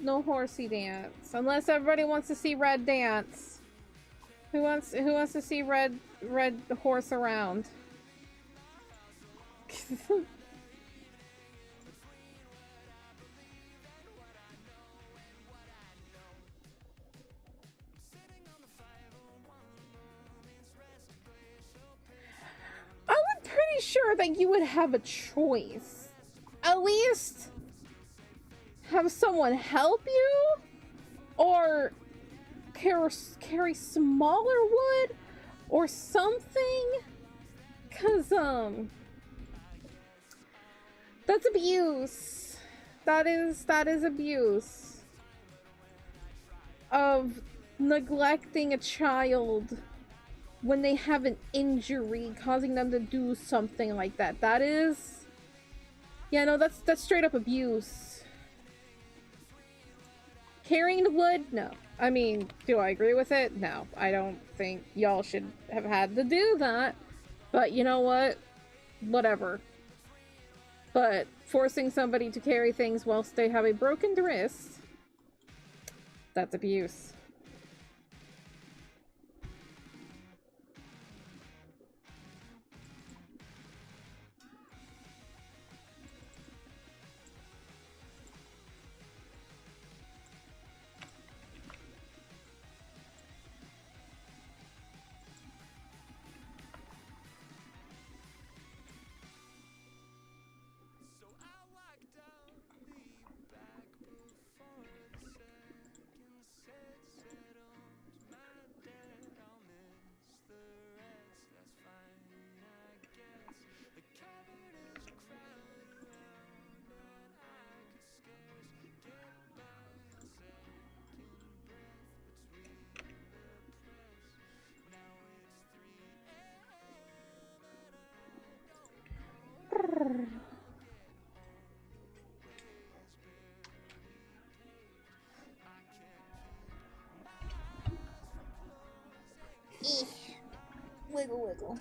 No horsey dance. Unless everybody wants to see Red dance. Who wants to see Red horse around? I'm pretty sure that you would have a choice. At least have someone help you, or carry smaller wood or something, cause that's abuse. That is abuse of neglecting a child when they have an injury causing them to do something like that. That is, yeah, no, that's straight up abuse. Carrying the wood? No. I mean, do I agree with it? No. I don't think y'all should have had to do that. But you know what? Whatever. But forcing somebody to carry things whilst they have a broken wrist, that's abuse. Wiggle, wiggle.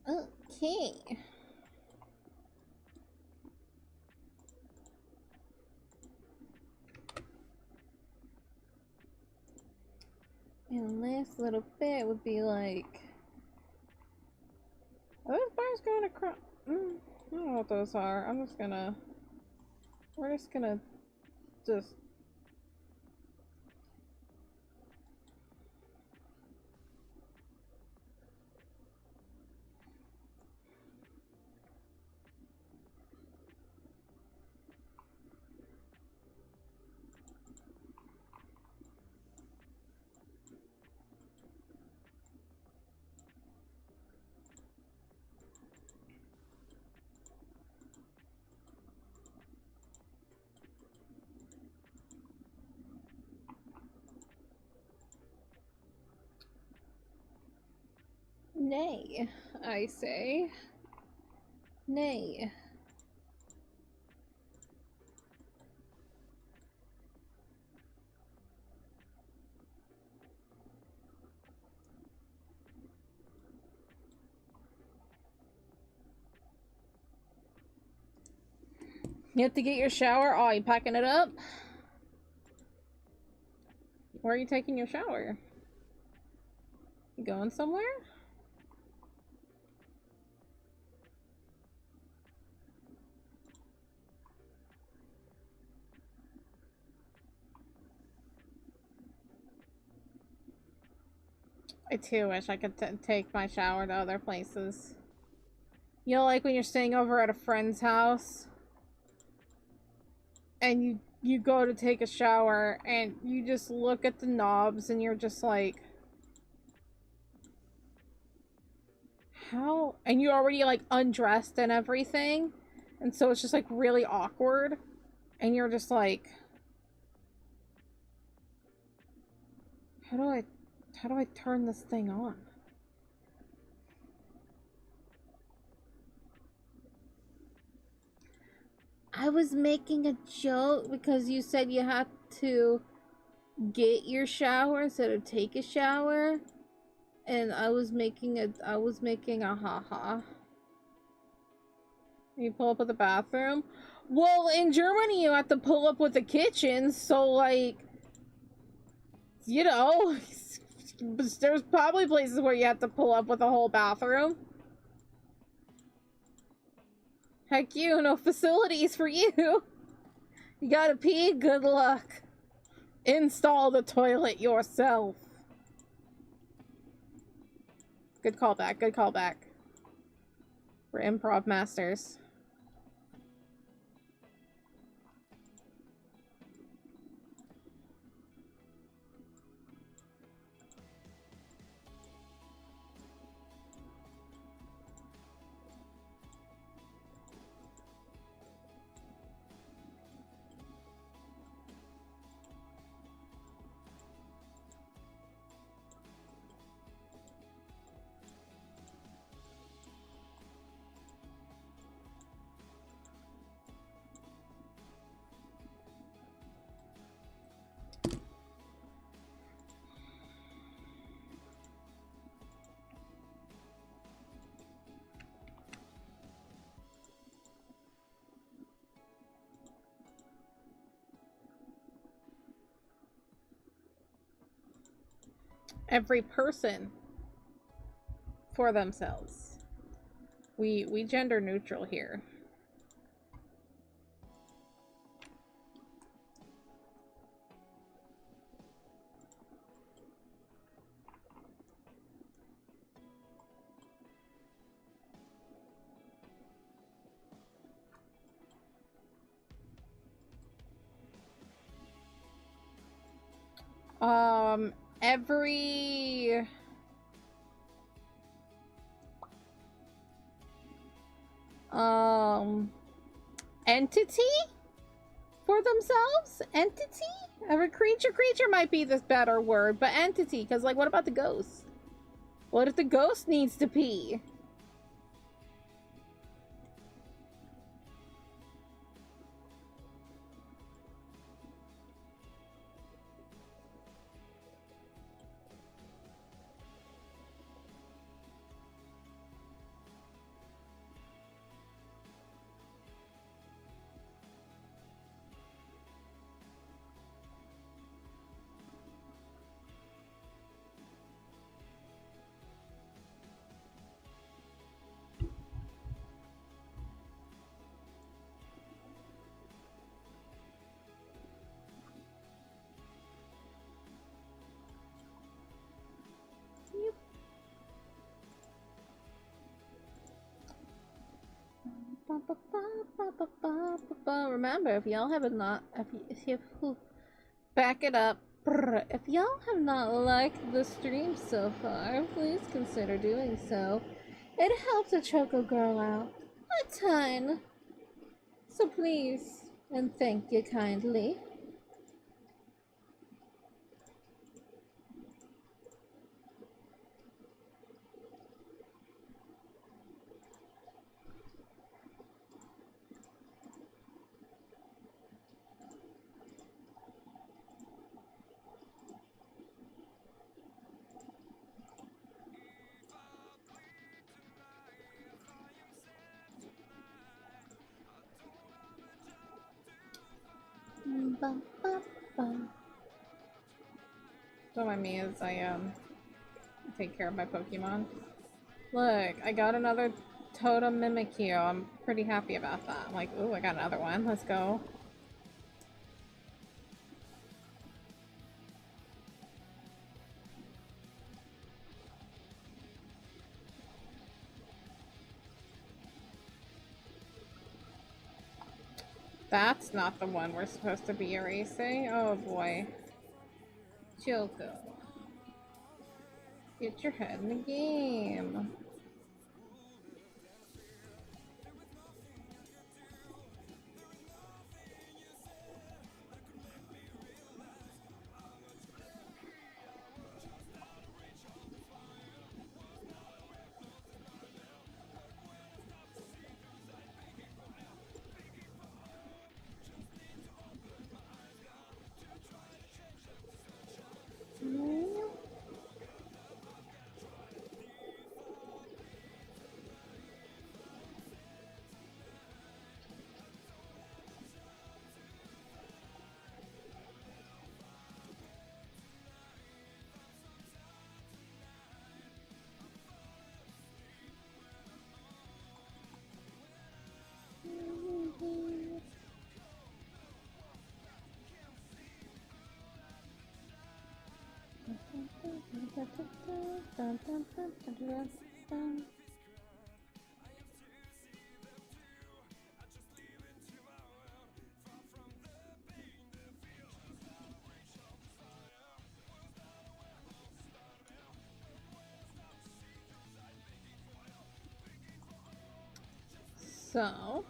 Okay. And last little bit would be like, are those bars going across? I don't know what those are. We're just gonna just. Nay, I say. Nay. You have to get your shower? Oh, you packing it up? Where are you taking your shower? You going somewhere? I too wish I could take my shower to other places. You know, like when you're staying over at a friend's house and you go to take a shower and you just look at the knobs and you're just like, how? And you're already like undressed and everything, and so it's just like really awkward, and you're just like, how do I turn this thing on? I was making a joke because you said you had to get your shower instead of take a shower, and I was making a haha. You pull up with the bathroom? Well, in Germany you have to pull up with the kitchen, so like, you know, there's probably places where you have to pull up with a whole bathroom. Heck you, no facilities for you. You gotta pee? Good luck. Install the toilet yourself. Good callback, good callback. We're improv masters. Every person for themselves. We gender neutral here. Every entity for themselves? Entity? Every creature might be the better word, but entity, because like what about the ghost? What if the ghost needs to pee? Remember, if y'all have not, back it up. If y'all have not liked the stream so far, please consider doing so. It helps a Choco girl out a ton. So please, and thank you kindly. bum, bum, bum. Don't mind me as I take care of my Pokemon. Look, I got another Totem Mimikyu. I'm pretty happy about that. I'm like, ooh, I got another one. Let's go. That's not the one we're supposed to be erasing. Oh boy. Choco. Get your head in the game. So,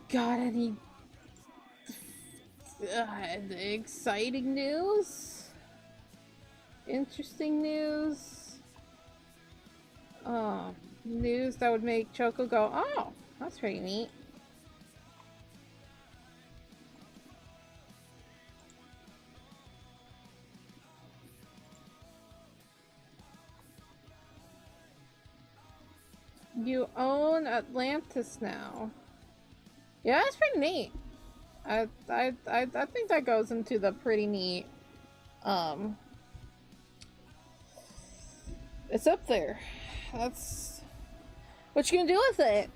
got any exciting news? Interesting news? Oh, news that would make Choco go, oh, that's pretty neat. You own Atlantis now. Yeah, that's pretty neat. I think that goes into the pretty neat. It's up there. That's what you gonna do with it.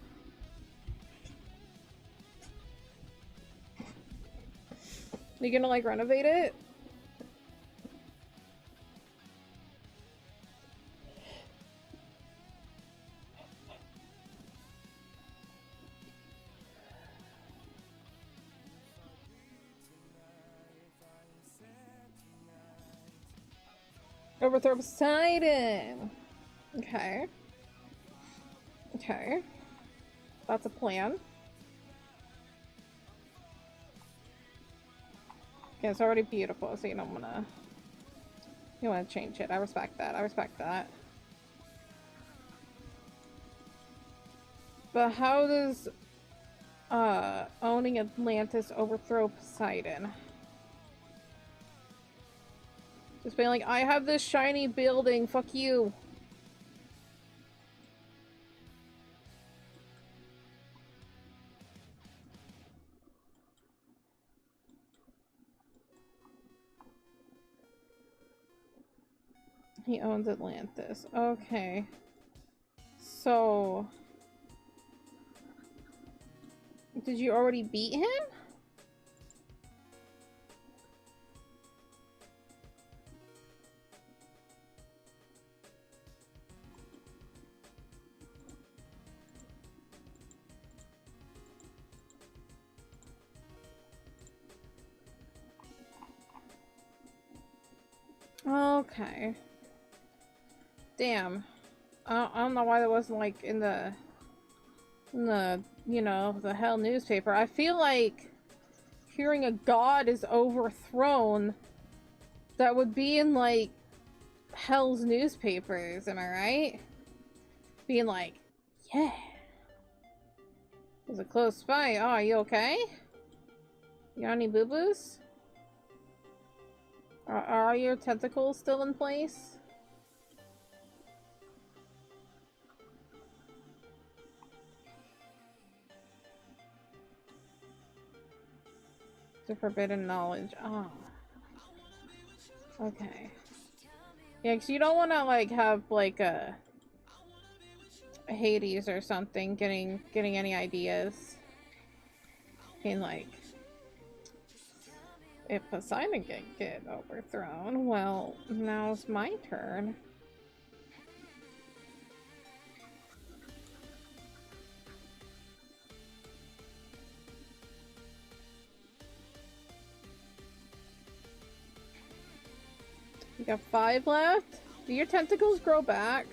You gonna like renovate it? Overthrow Poseidon. Okay. Okay. That's a plan. Yeah, it's already beautiful, so you don't wanna change it. I respect that. I respect that. But how does owning Atlantis overthrow Poseidon? Just being like, I have this shiny building, fuck you. He owns Atlantis. Okay. So... did you already beat him? Okay. Damn. I don't know why that wasn't like in the you know, the Hell newspaper. I feel like hearing a god is overthrown, that would be in like Hell's newspapers, am I right? Being like, yeah. There's a close fight. Oh, are you okay? You got any boo-boos? Are your tentacles still in place? The forbidden knowledge. Oh. Okay. Yeah, because you don't want to, like, have, like, a Hades or something getting any ideas. I mean, like, if Poseidon can get overthrown, well, now's my turn. You got 5 left? Do your tentacles grow back?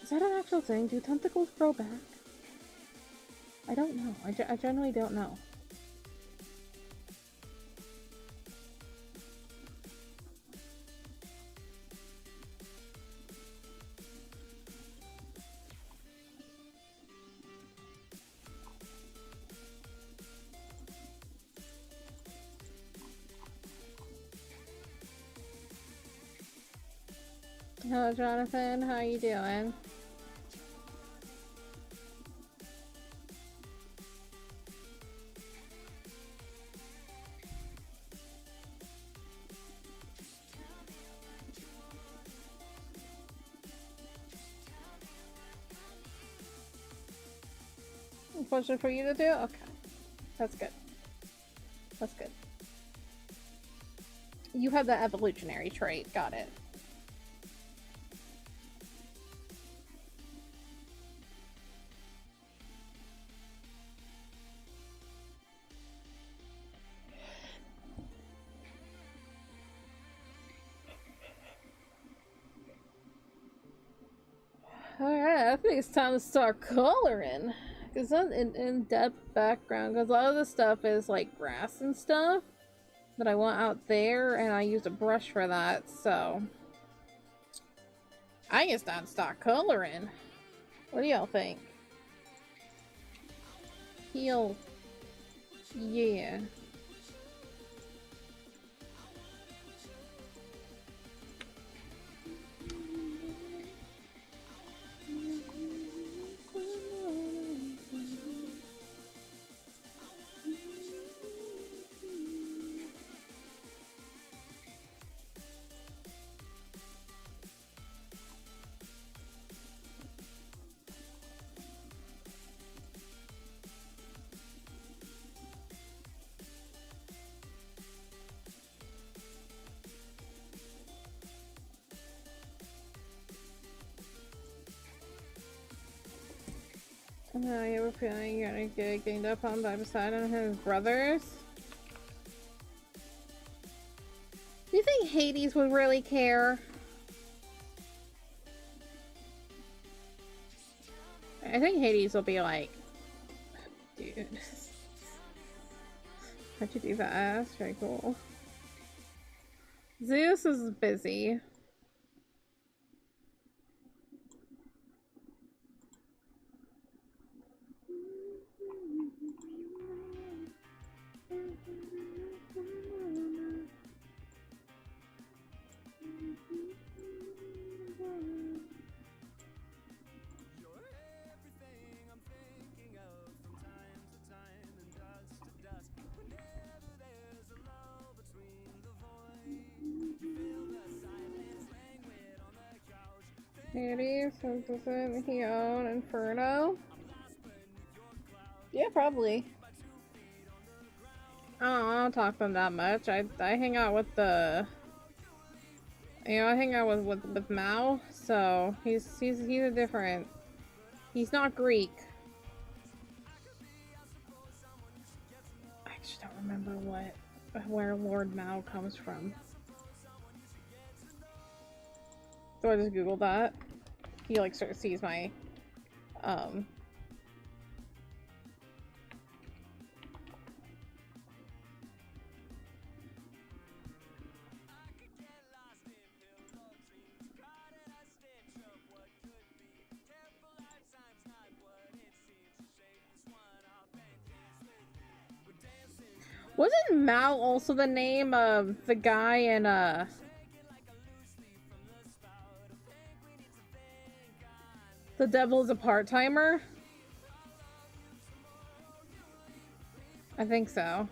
Is that an actual thing? Do tentacles grow back? I don't know. I generally don't know. Hello, Jonathan. How you doing? Question for you to do? Okay. That's good. That's good. You have the evolutionary trait. Got it. Alright, I think it's time to start coloring. Because that's an in-depth background. Because a lot of the stuff is like grass and stuff that I want out there, and I use a brush for that, so I guess time to start coloring. What do y'all think? Heal. Yeah. You have a feeling you're gonna get ganged up on by Poseidon and his brothers? Do you think Hades would really care? I think Hades will be like, dude, how'd you do that? That's very cool. Zeus is busy. Hades, so doesn't he own Inferno? Yeah, probably. I don't talk to them that much. I hang out with the, you know, I hang out with Mao, so he's a different. He's not Greek. I just don't remember where Lord Mao comes from. So I just googled that. He like sort of sees my Wasn't Mao also the name of the guy in The Devil is a Part-Timer? I think so.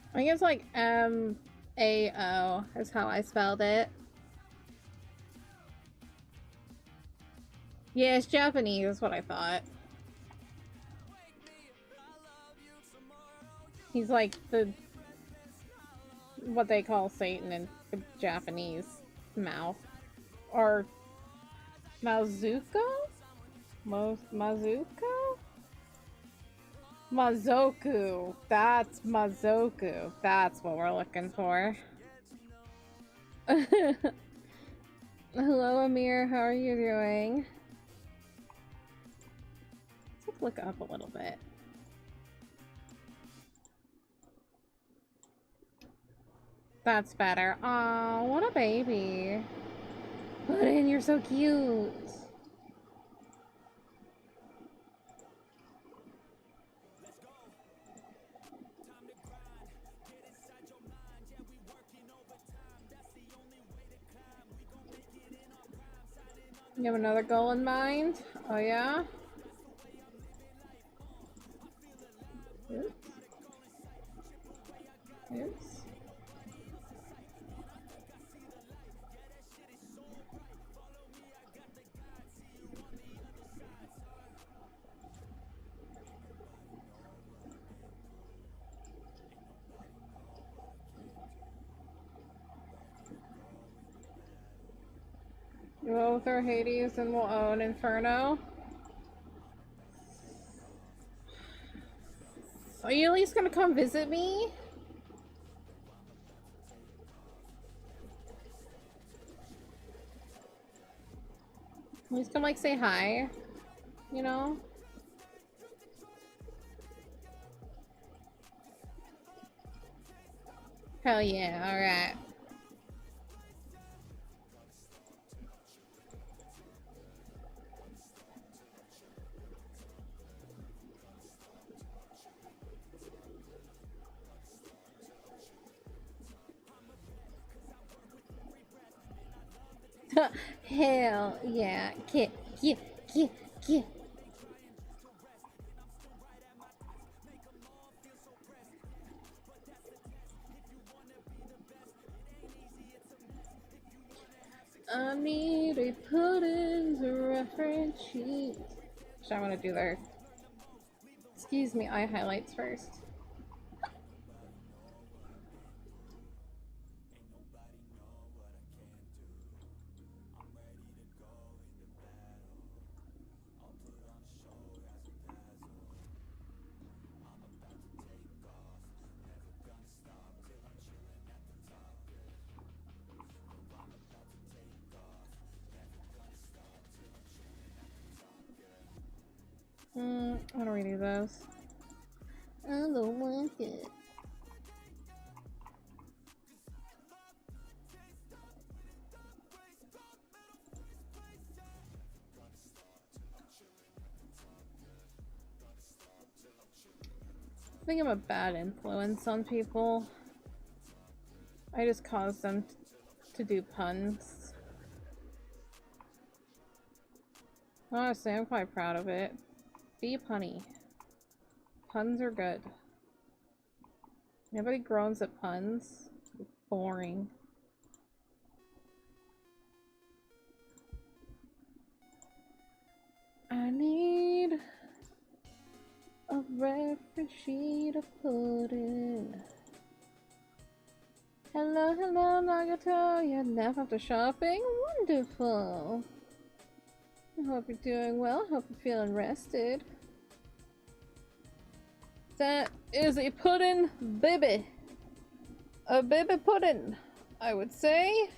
I think it's like M-A-O is how I spelled it. Yeah, it's Japanese, is what I thought. He's like the what they call Satan in Japanese. Mao. Or Mazuko? Mazuko? Mazoku. That's Mazoku. That's what we're looking for. Hello, Amir. How are you doing? Let's look up a little bit. That's better. Aw, what a baby. Puddin, you're so cute. You have another goal in mind? Oh yeah? Oops. Oops. We'll throw Hades and we'll own Inferno. Are you at least gonna come visit me? At least come like say hi, you know? Hell yeah, alright. Hell yeah. Get. I need a Puddin's reference sheet. So I want to do their, excuse me, eye highlights first. How do we do those? I don't like it. I think I'm a bad influence on people. I just cause them to do puns. Honestly, I'm quite proud of it. Be punny. Puns are good. Nobody groans at puns. Boring. I need a reference sheet to put in. Hello, Nagato. You had a nap after shopping? Wonderful. I hope you're doing well. Hope you're feeling rested. That is a puddin baby. A baby puddin, I would say.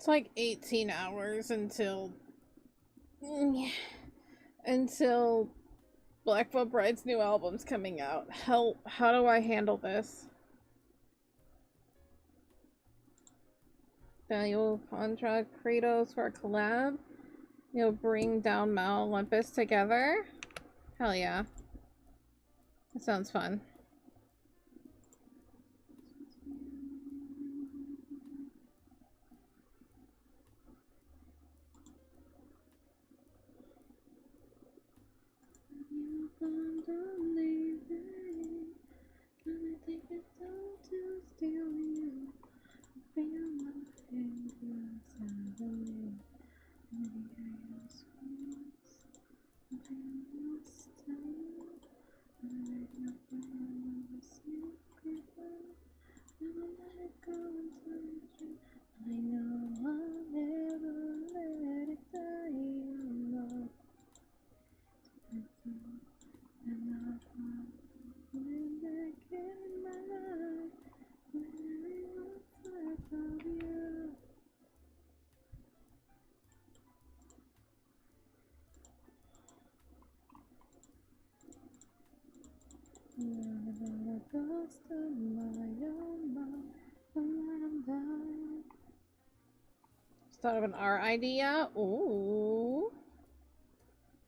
It's like 18 hours until Black Veil Bride's new album's coming out. How do I handle this? Valuable contract Kratos for a collab. You'll bring down Mount Olympus together. Hell yeah. That sounds fun. Thought of an art idea. Ooh.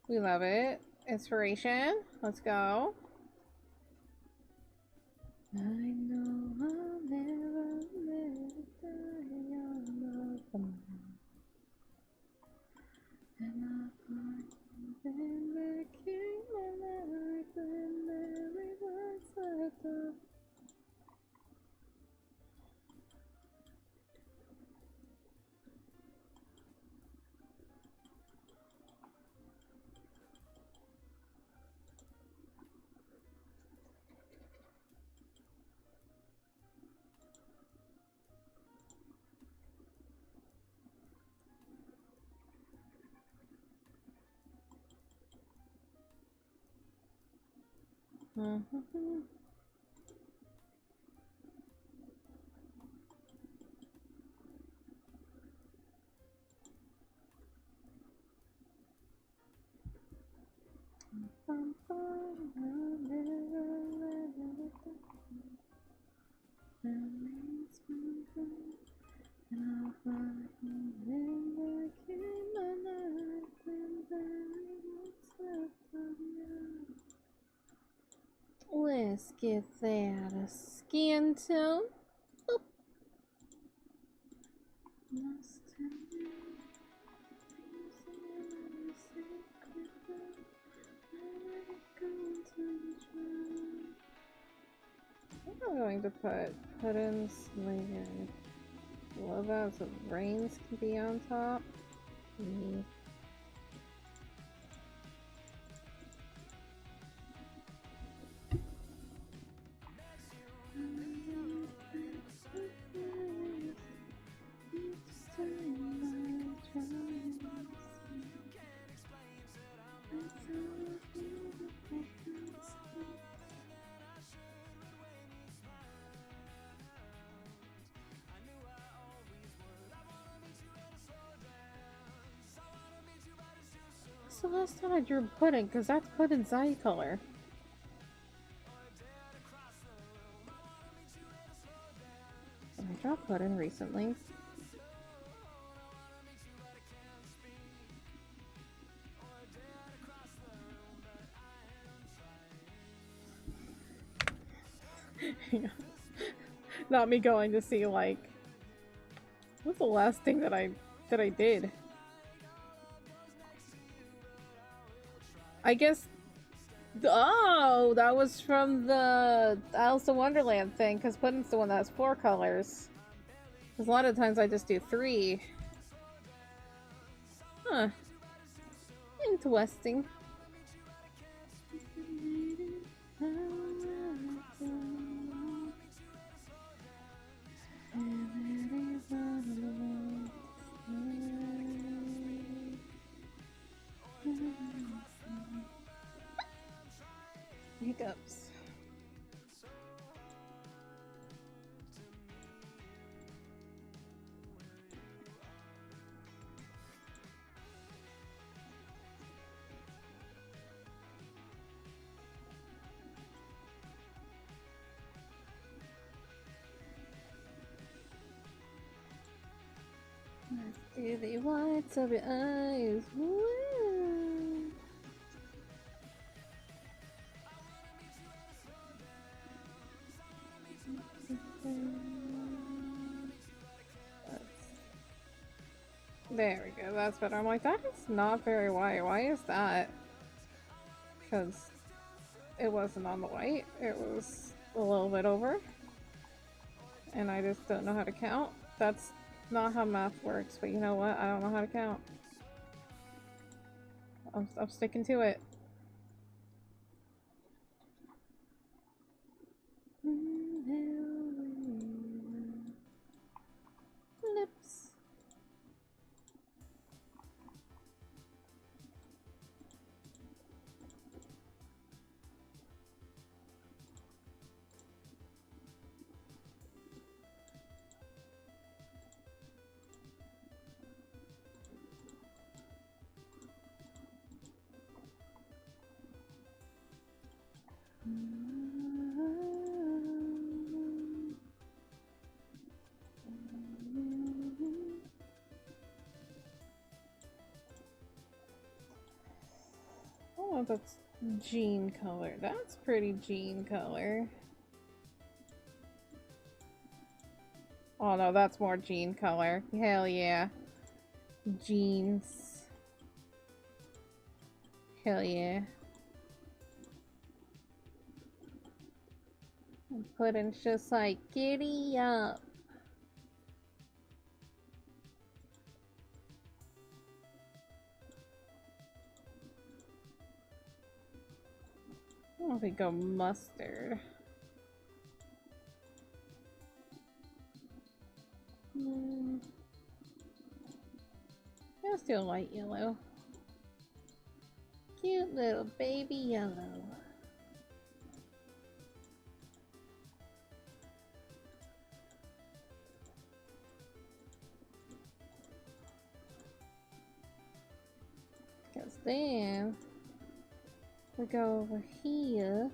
We love it. Inspiration. Let's go. I know I'll never let it die on the phone. And I've been making my life and everyone's left up. Let's get that a skin tone. Boop. I'm going to put Puddin's layer below that so brains can be on top. So last time I drew Puddin, because that's Puddin's eye color. I drew Puddin recently. Not me going to see like what's the last thing that I did? I guess. Oh, that was from the Alice in Wonderland thing, because Puddin's the one that has 4 colors. Because a lot of times I just do 3. Huh. Interesting. Hiccups. See the whites of your eyes. Woo. There we go, that's better. I'm like, that is not very white. Why is that? Because it wasn't on the white, it was a little bit over. And I just don't know how to count. That's not how math works, but you know what? I don't know how to count. I'm sticking to it. Lips. Oh, that's jean color. That's pretty jean color. Oh no, that's more jean color. Hell yeah. Jeans. Hell yeah. Puddin's just like, giddy up. I don't think go mustard. Let's do a light yellow. Cute little baby yellow. Because then we go over here.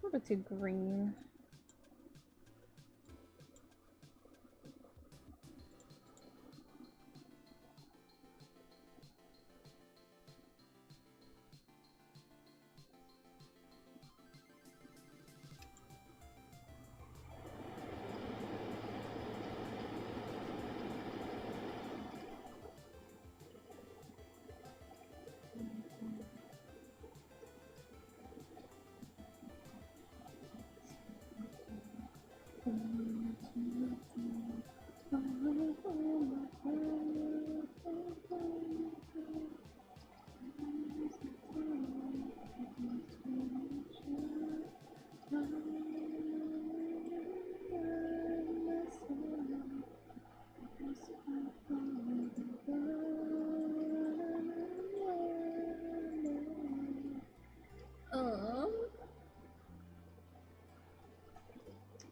A little bit too green.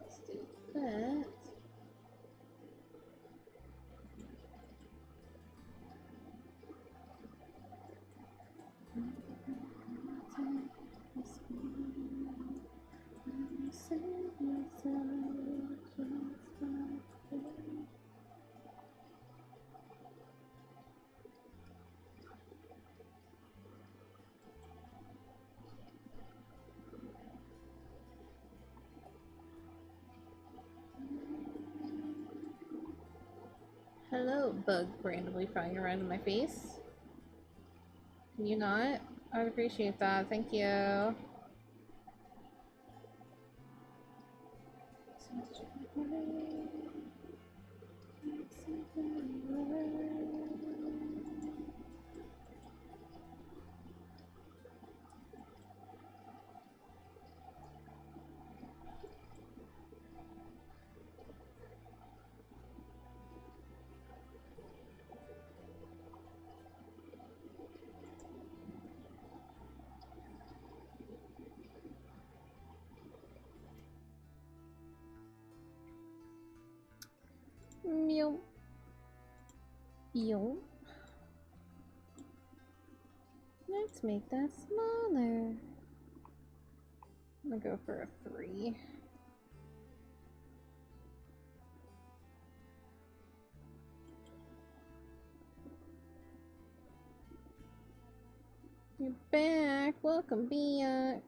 Let's do that. Hello, bug randomly flying around in my face. Can you not? I'd appreciate that. Thank you. Meow. Meow. Let's make that smaller. I'm gonna go for a 3. You're back. Welcome back.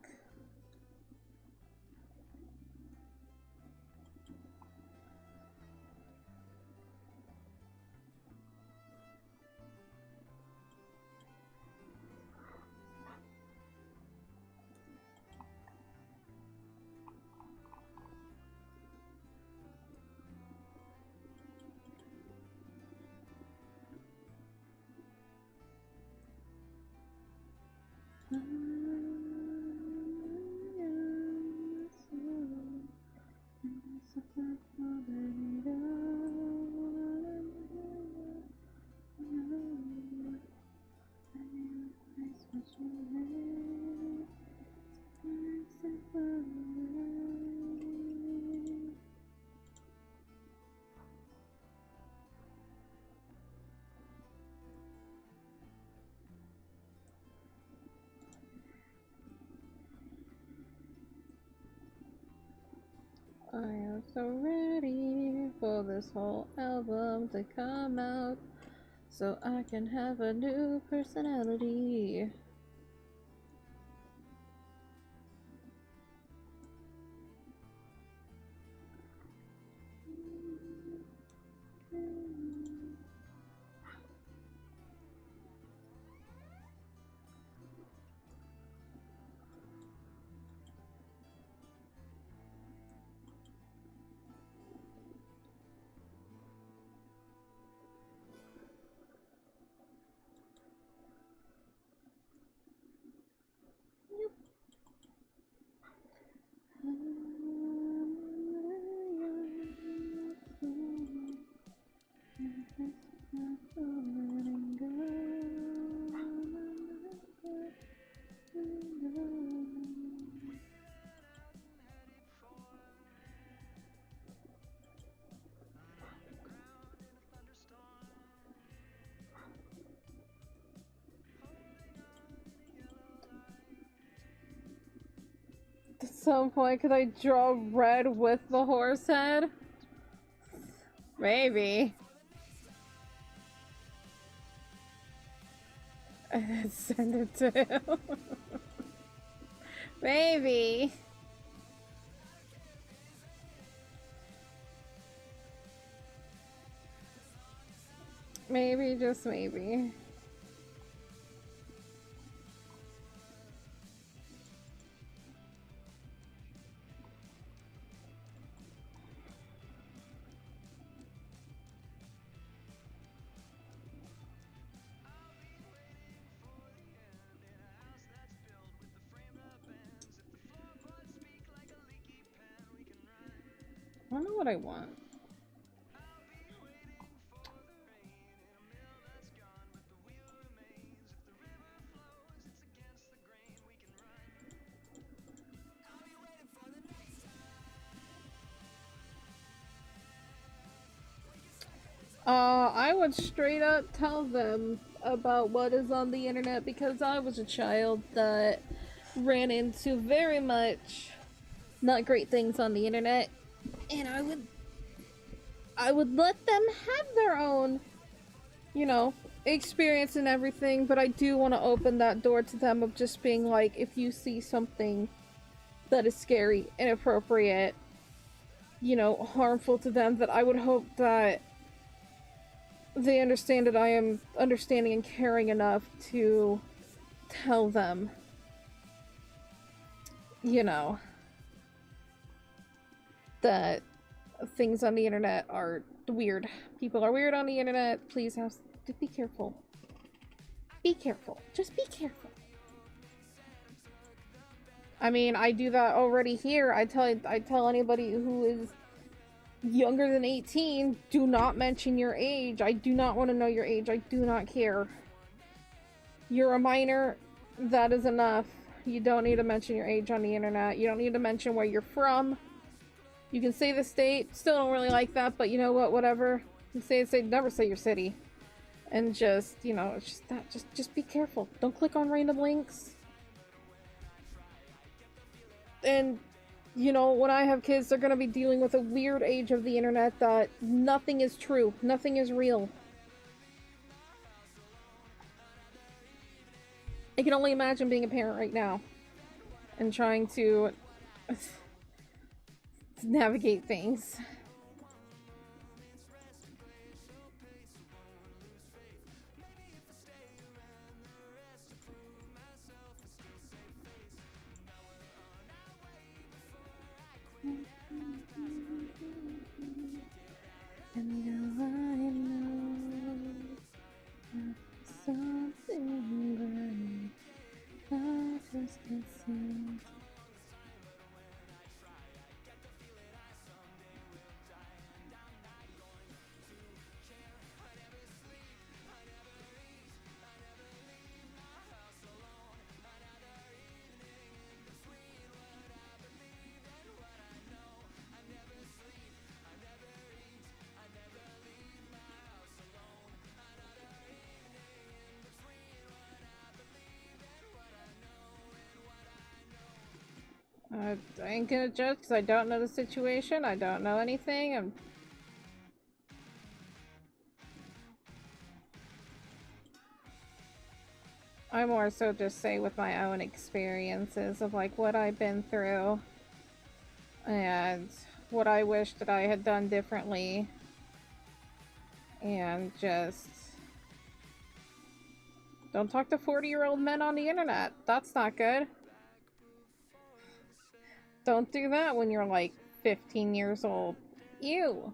I am so ready for this whole album to come out so I can have a new personality. At some point, could I draw red with the horse head? Maybe. And then send it to him. Maybe. Maybe, just maybe. I don't know what I want. I would straight up tell them about what is on the internet because I was a child that ran into very much not great things on the internet, and I would let them have their own, you know, experience and everything, but I do want to open that door to them of just being like, if you see something that is scary, inappropriate, you know, harmful to them, that I would hope that they understand that I am understanding and caring enough to tell them, you know, that things on the internet are weird. People are weird on the internet. Please be careful. Be careful. Just be careful. I mean, I do that already here. I tell anybody who is younger than 18, do not mention your age. I do not want to know your age. I do not care. You're a minor. That is enough. You don't need to mention your age on the internet. You don't need to mention where you're from. You can say the state. Still don't really like that, but you know what? Whatever. You say, never say your city. And just, you know, it's just that, just be careful. Don't click on random links. And, you know, when I have kids, they're gonna be dealing with a weird age of the internet that nothing is true. Nothing is real. I can only imagine being a parent right now and trying to navigate things. And now I know something bright. I just can't see. I ain't gonna judge because I don't know the situation. I don't know anything. I more so just say with my own experiences of like what I've been through and what I wish that I had done differently, and just don't talk to 40-year-old men on the internet. That's not good. Don't do that when you're like 15 years old. Ew.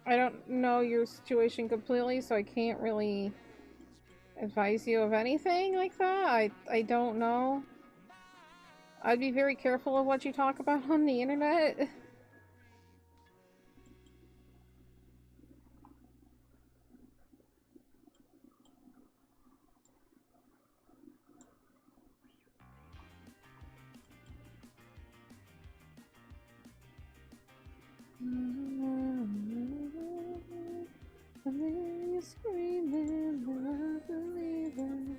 I don't know your situation completely, so I can't really advise you of anything like that. I don't know. I'd be very careful of what you talk about on the internet. And then you're screaming, I believe it.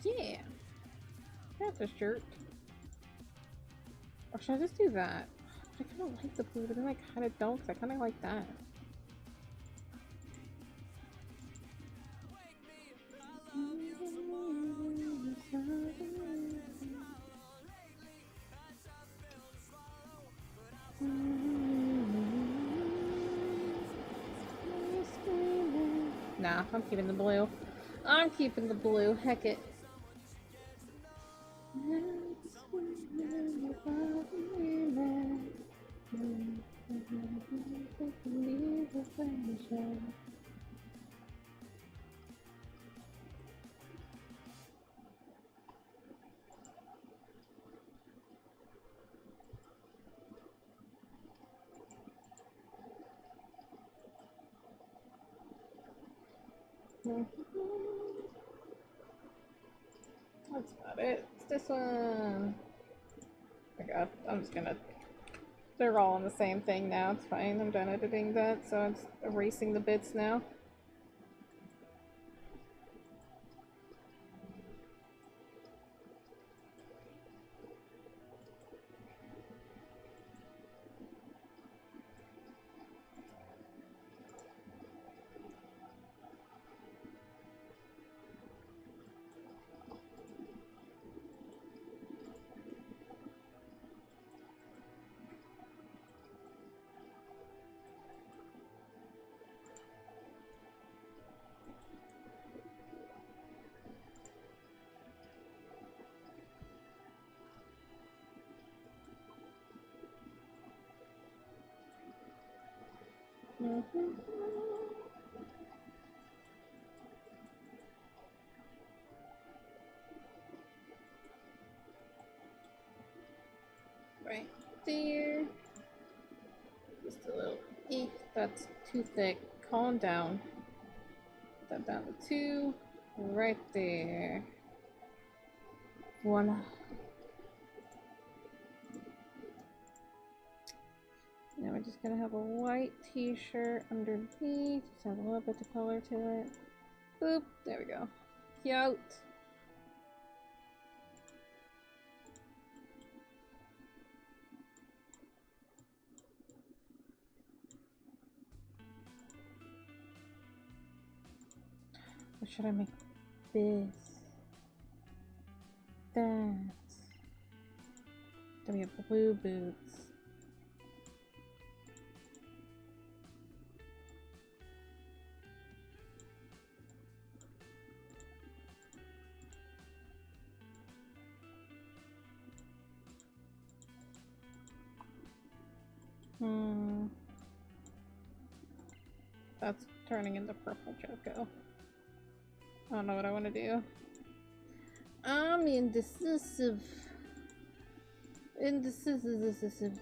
Yeah, that's a shirt. Or should I just do that? I kind of like the blue, but then I kind of don't, because I kind of like that. Nah, I'm keeping the blue. I'm keeping the blue. Heck it. That's about it. It's this one. Oh my god, I'm just gonna... They're all on the same thing now. It's fine. I'm done editing that, so I'm just erasing the bits now. Right there. Just a little. That's too thick. Calm down. Put that down to 2. Right there. 1. Now we're just gonna have a white t-shirt underneath. Just have a little bit of color to it. Boop. There we go. Cute. What should I make this? That. Then we have blue boots. That's turning into purple Choco. I don't know what I want to do. I'm indecisive. Indecisive.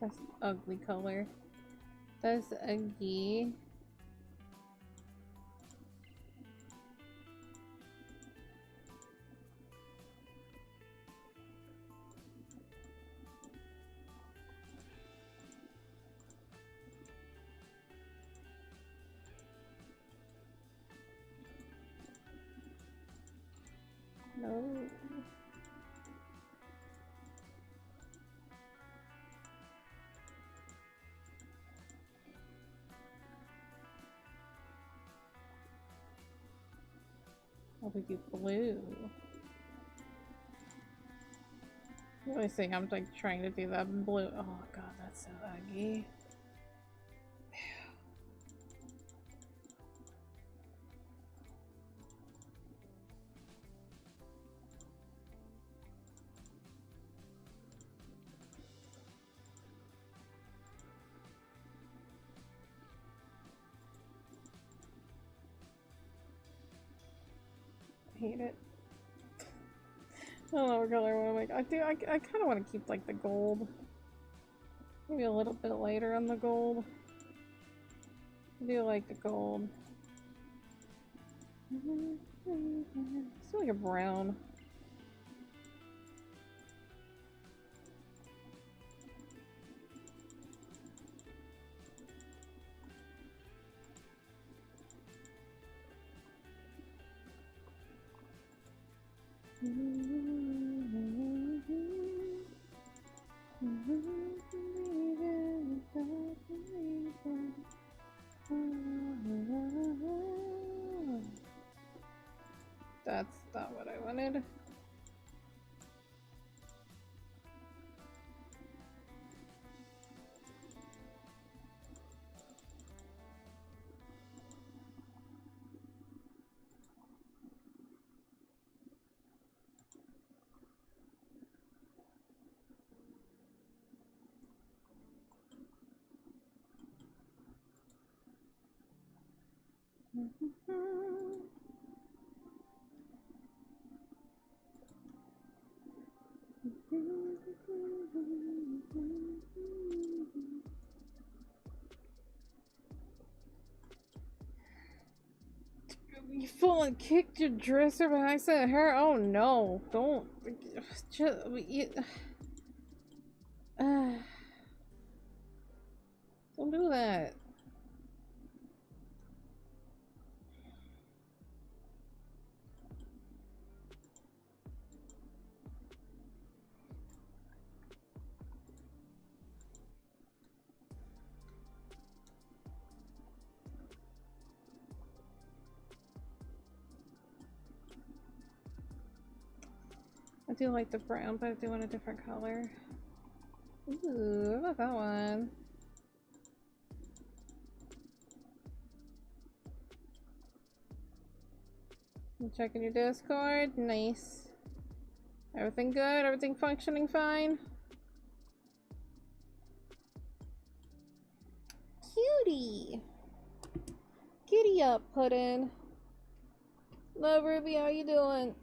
That's ugly color. That's ugly. No. What would you blue? I think I'm like trying to do that blue. Oh god, that's so ugly. Hate it. I don't know what color I want to make. I kind of want to keep like the gold. Maybe a little bit lighter on the gold. I do like the gold. It's like a brown. good. You full and kicked your dresser behind said her. Oh no! Don't. Just, don't do that. I do like the brown, but I do want a different color. Ooh, I like that one. I'm checking your Discord. Nice. Everything good? Everything functioning fine? Cutie! Giddy up, Puddin. Love Ruby, how you doing?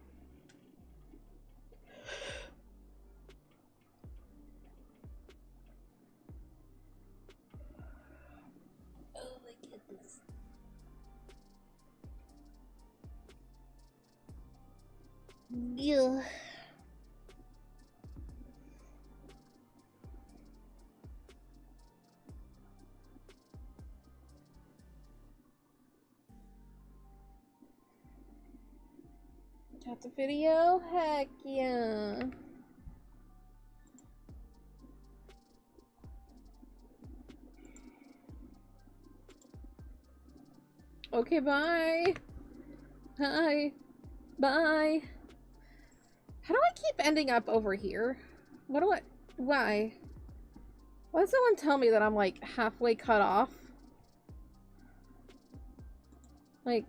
Oh my goodness. Yeah. Got the video? Heck yeah. Okay, bye. Hi. Bye. How do I keep ending up over here? What do I... Why? Why does someone tell me that I'm like halfway cut off? Like,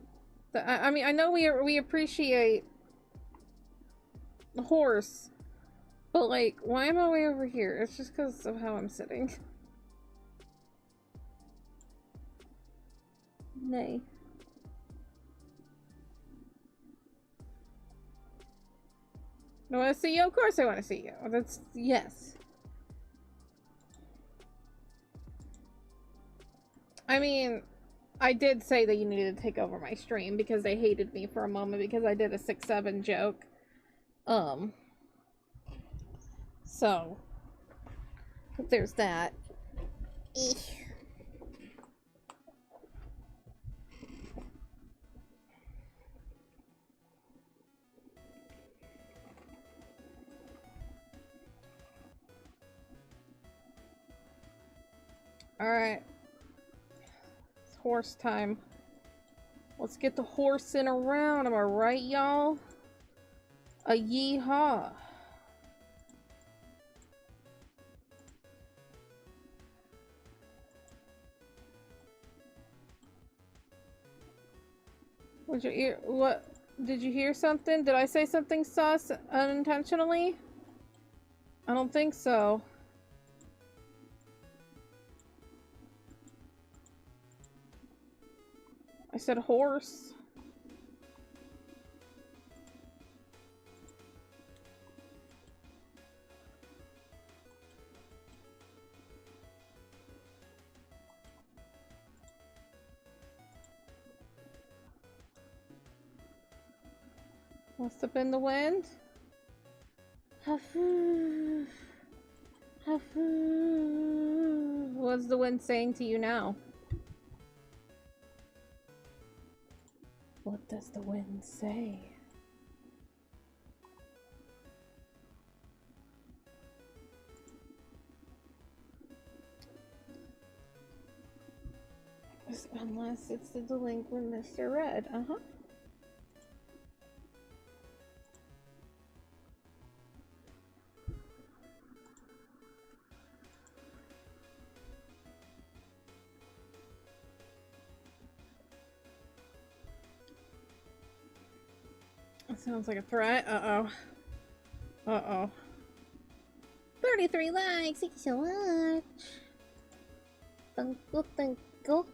I mean, I know we appreciate the horse, but like, why am I way over here? It's just because of how I'm sitting. Neigh. I want to see you? Of course I want to see you. That's... yes. I mean, I did say that you needed to take over my stream because they hated me for a moment because I did a 6-7 joke. So, but there's that. Eesh. Alright. It's horse time. Let's get the horsing around, am I right, y'all? A yeehaw. Would you hear what? Did you hear something? Did I say something sus unintentionally? I don't think so. I said horse. Must have been the wind. Hafoo. Hafoo. What's the wind saying to you now? What does the wind say? Unless it's the delinquent Mr. Red. Uh-huh. Sounds like a threat. Uh-oh. Uh-oh. 33 likes, thank you so much. Thank you, thank you.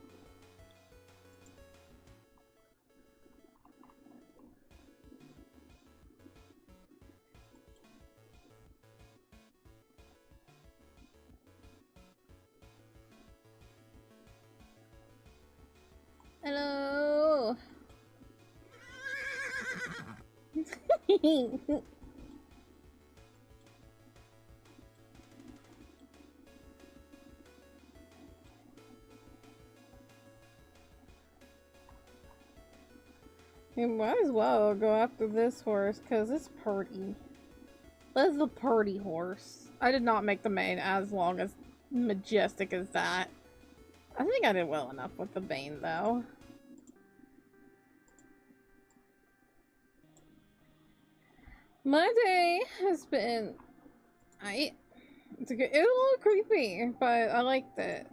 Hello. You might as well go after this horse, because it's pretty. That's the party horse. I did not make the mane as long as majestic as that. I think I did well enough with the Bane, though. My day has been... it's a little creepy, but I liked it.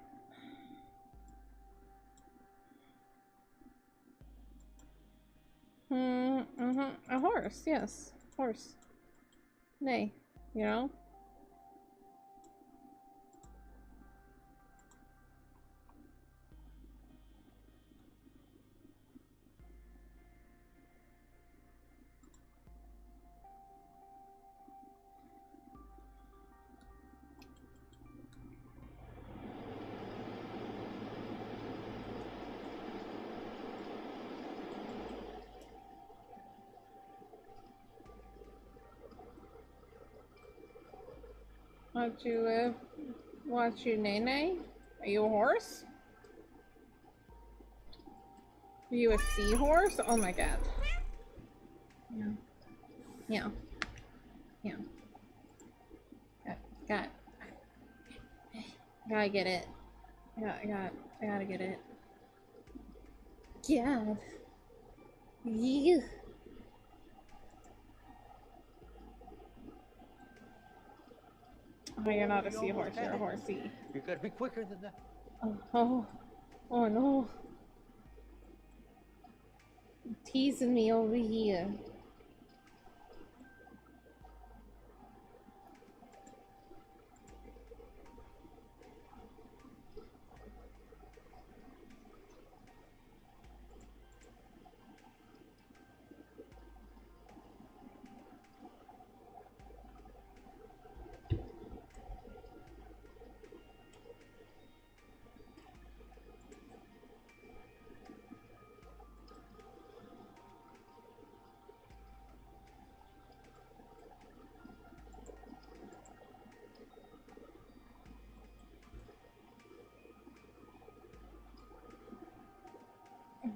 A horse, yes. Horse. Neigh, you know? What's you, Neigh? Are you a horse? Are you a seahorse? Oh my god. Yeah. Yeah. Yeah. Got. Gotta get it. I gotta get it. God. You. Oh, you're not a seahorse, you're a horsey. You gotta be quicker than that. Oh no. You're teasing me over here.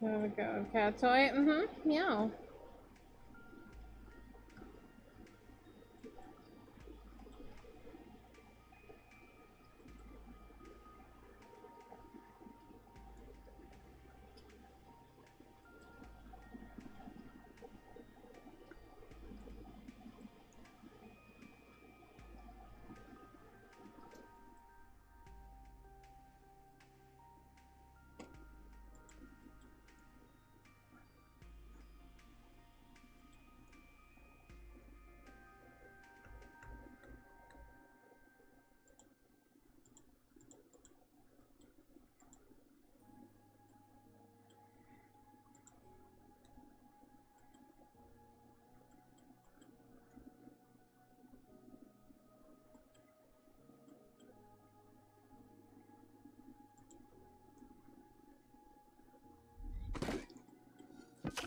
There we go. Cat toy. Meow.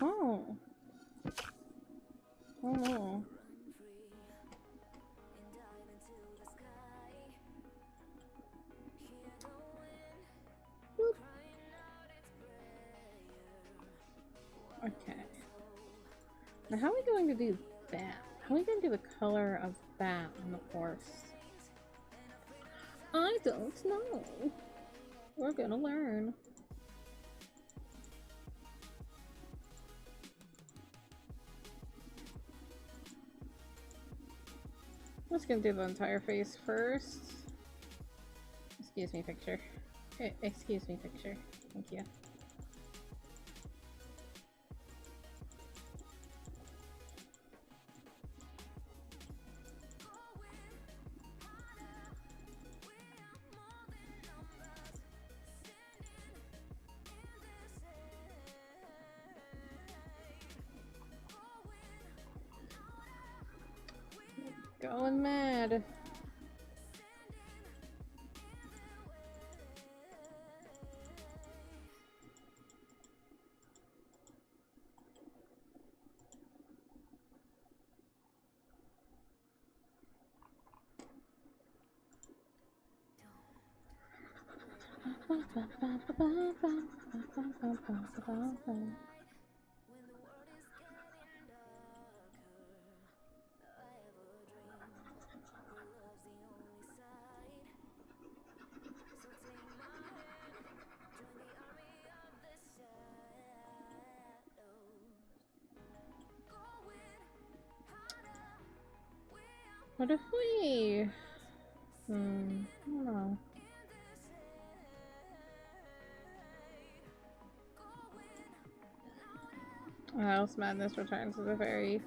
Oh. Oh no. Okay. Now how are we going to do that? How are we going to do the color of that on the horse? I don't know. We're gonna learn. I'm just gonna do the entire face first. Excuse me, picture. Excuse me, picture. Thank you. Going mad. What if we... I don't know. House Madness Returns is a very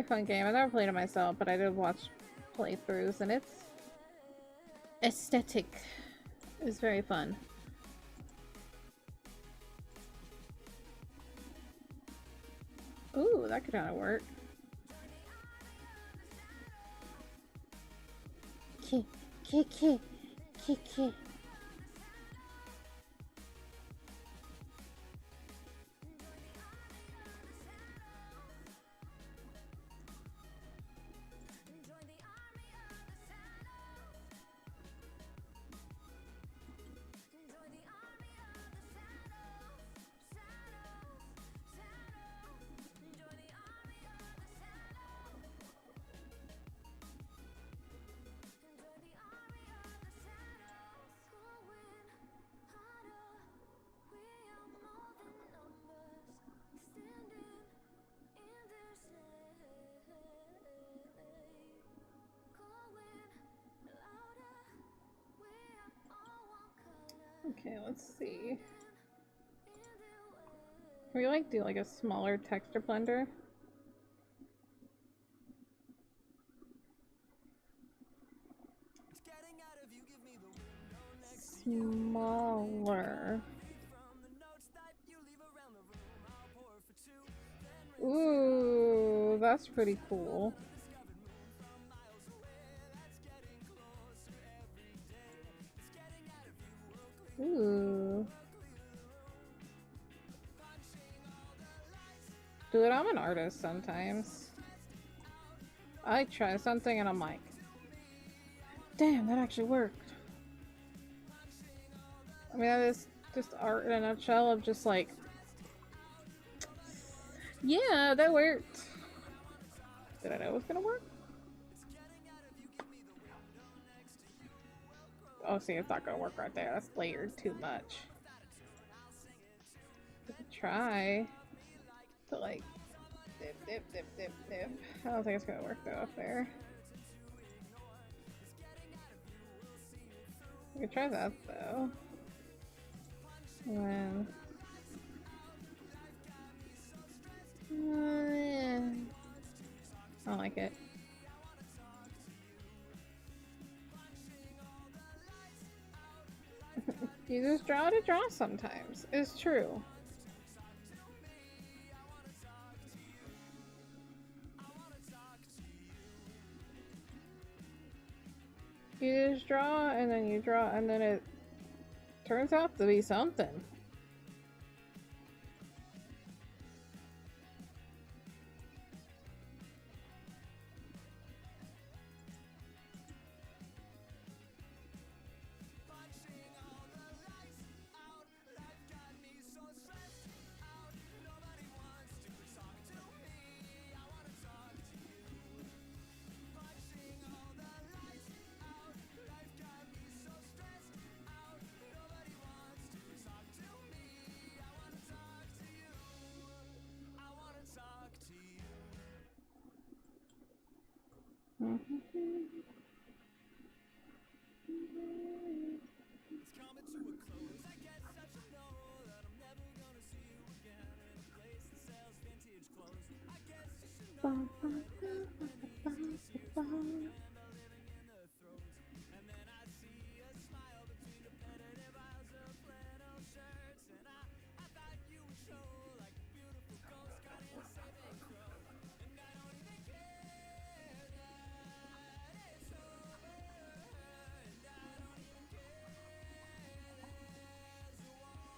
fun game. I never played it myself, but I did watch playthroughs, and its aesthetic is very fun. Ooh, that could kind of work. Kick. Okay, let's see. Can we like do like a smaller texture blender? Smaller. Ooh, that's pretty cool. Ooh. Dude, I'm an artist sometimes. I try something and I'm like, damn, that actually worked. I mean, that is just art in a nutshell of just like, yeah, that worked. Did I know it was gonna work? Oh, see, it's not gonna work right there. That's layered too much. Try to like dip. I don't think it's gonna work though up there. We can try that though. When yeah. I don't like it. You just draw to draw sometimes. It's true. You just draw and then you draw and then it turns out to be something.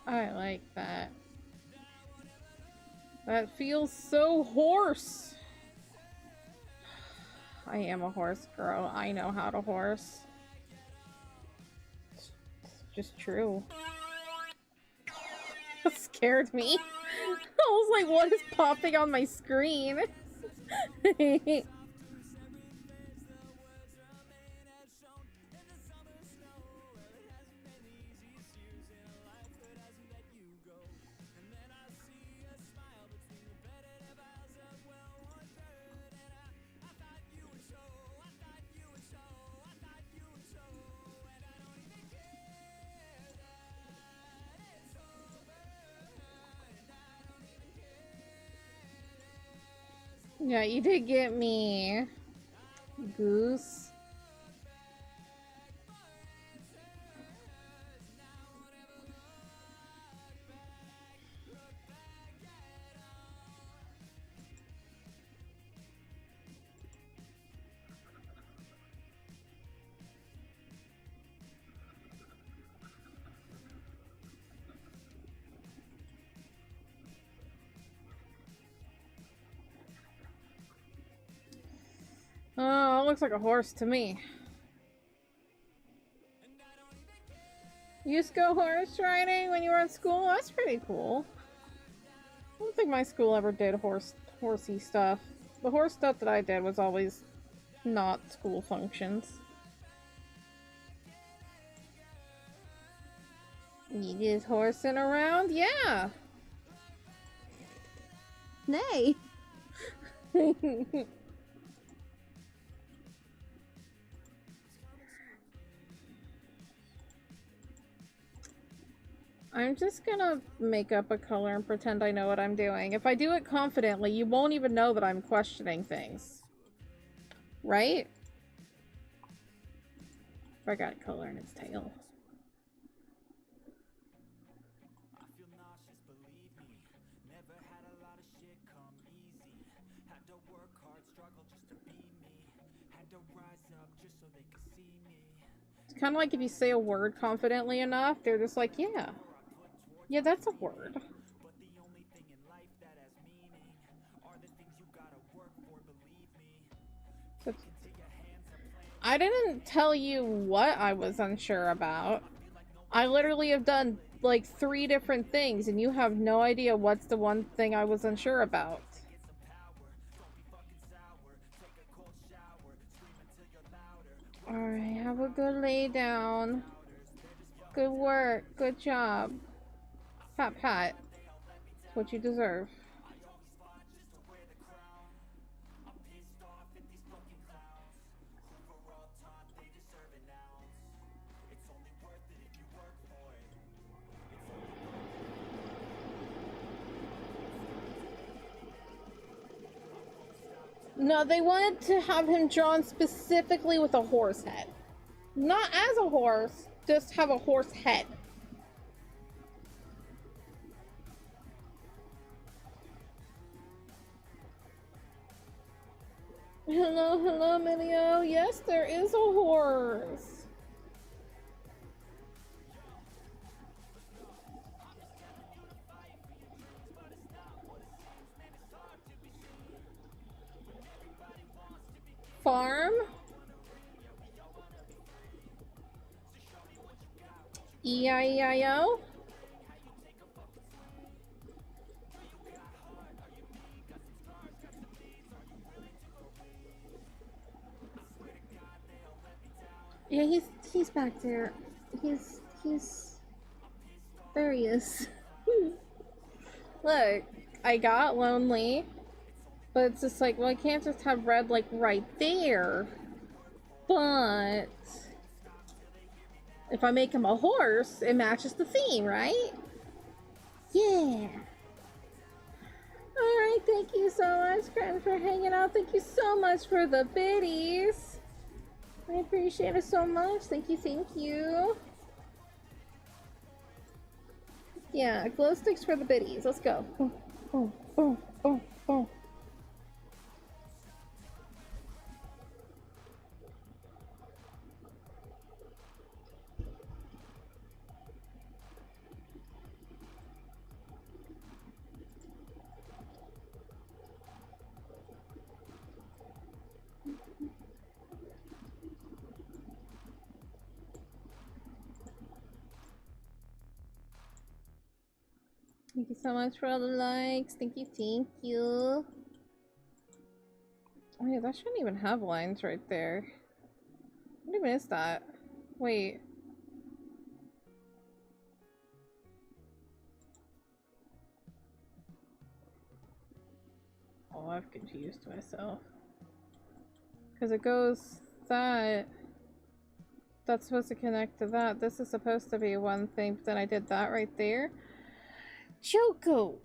I like that. That feels so horse. I am a horse girl. I know how to horse. It's just true. That scared me. I was like, what is popping on my screen? Yeah, you did get me, Goose. Oh, it looks like a horse to me. You used to go horse riding when you were in school? That's pretty cool. I don't think my school ever did horsey stuff. The horse stuff that I did was always not school functions. You just horsing around? Yeah! Neigh! I'm just gonna make up a color and pretend I know what I'm doing. If I do it confidently, you won't even know that I'm questioning things. Right? If I got color in its tail. I feel nauseous, believe me. Never had a lot of shit come easy. Had to work hard, struggle just to be me. Had to rise up just so they could see me. It's kind of like if you say a word confidently enough, they're just like, yeah. Yeah, that's a word. But the only thing in life that has meaning are the things you gotta work for, believe me. I didn't tell you what I was unsure about. I literally have done like 3 different things and you have no idea what's the one thing I was unsure about. Alright, have a good lay down. Good work. Good job. Pat pat. It's what you deserve. No, they wanted to have him drawn specifically with a horse head. Not as a horse, just have a horse head. Hello, hello, Minio. Yes, there is a horse. Farm? E-I-E-I-O? Yeah, he's back there. He's there he is. Look, I got lonely, but it's just like, well, I can't just have red like right there. But if I make him a horse, it matches the theme, right? Yeah. Alright, thank you so much, friend, for hanging out. Thank you so much for the biddies. I appreciate it so much. Thank you, thank you. Yeah, glow sticks for the biddies. Let's go. Boom, boom, boom, boom, boom. Thank you so much for all the likes. Thank you, thank you. Oh yeah, that shouldn't even have lines right there. What even is that? Wait. Oh, I've confused myself. Because it goes that... That's supposed to connect to that. This is supposed to be one thing, but then I did that right there. Choco!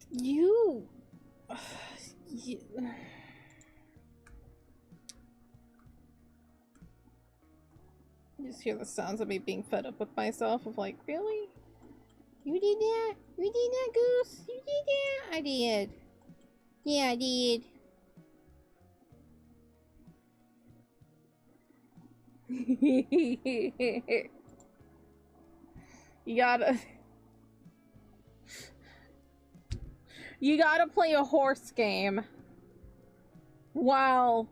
You... you... You just hear the sounds of me being fed up with myself of like, really? You did that? You did that, Goose? You did that? I did. Yeah, I did. You gotta... You gotta play a horse game while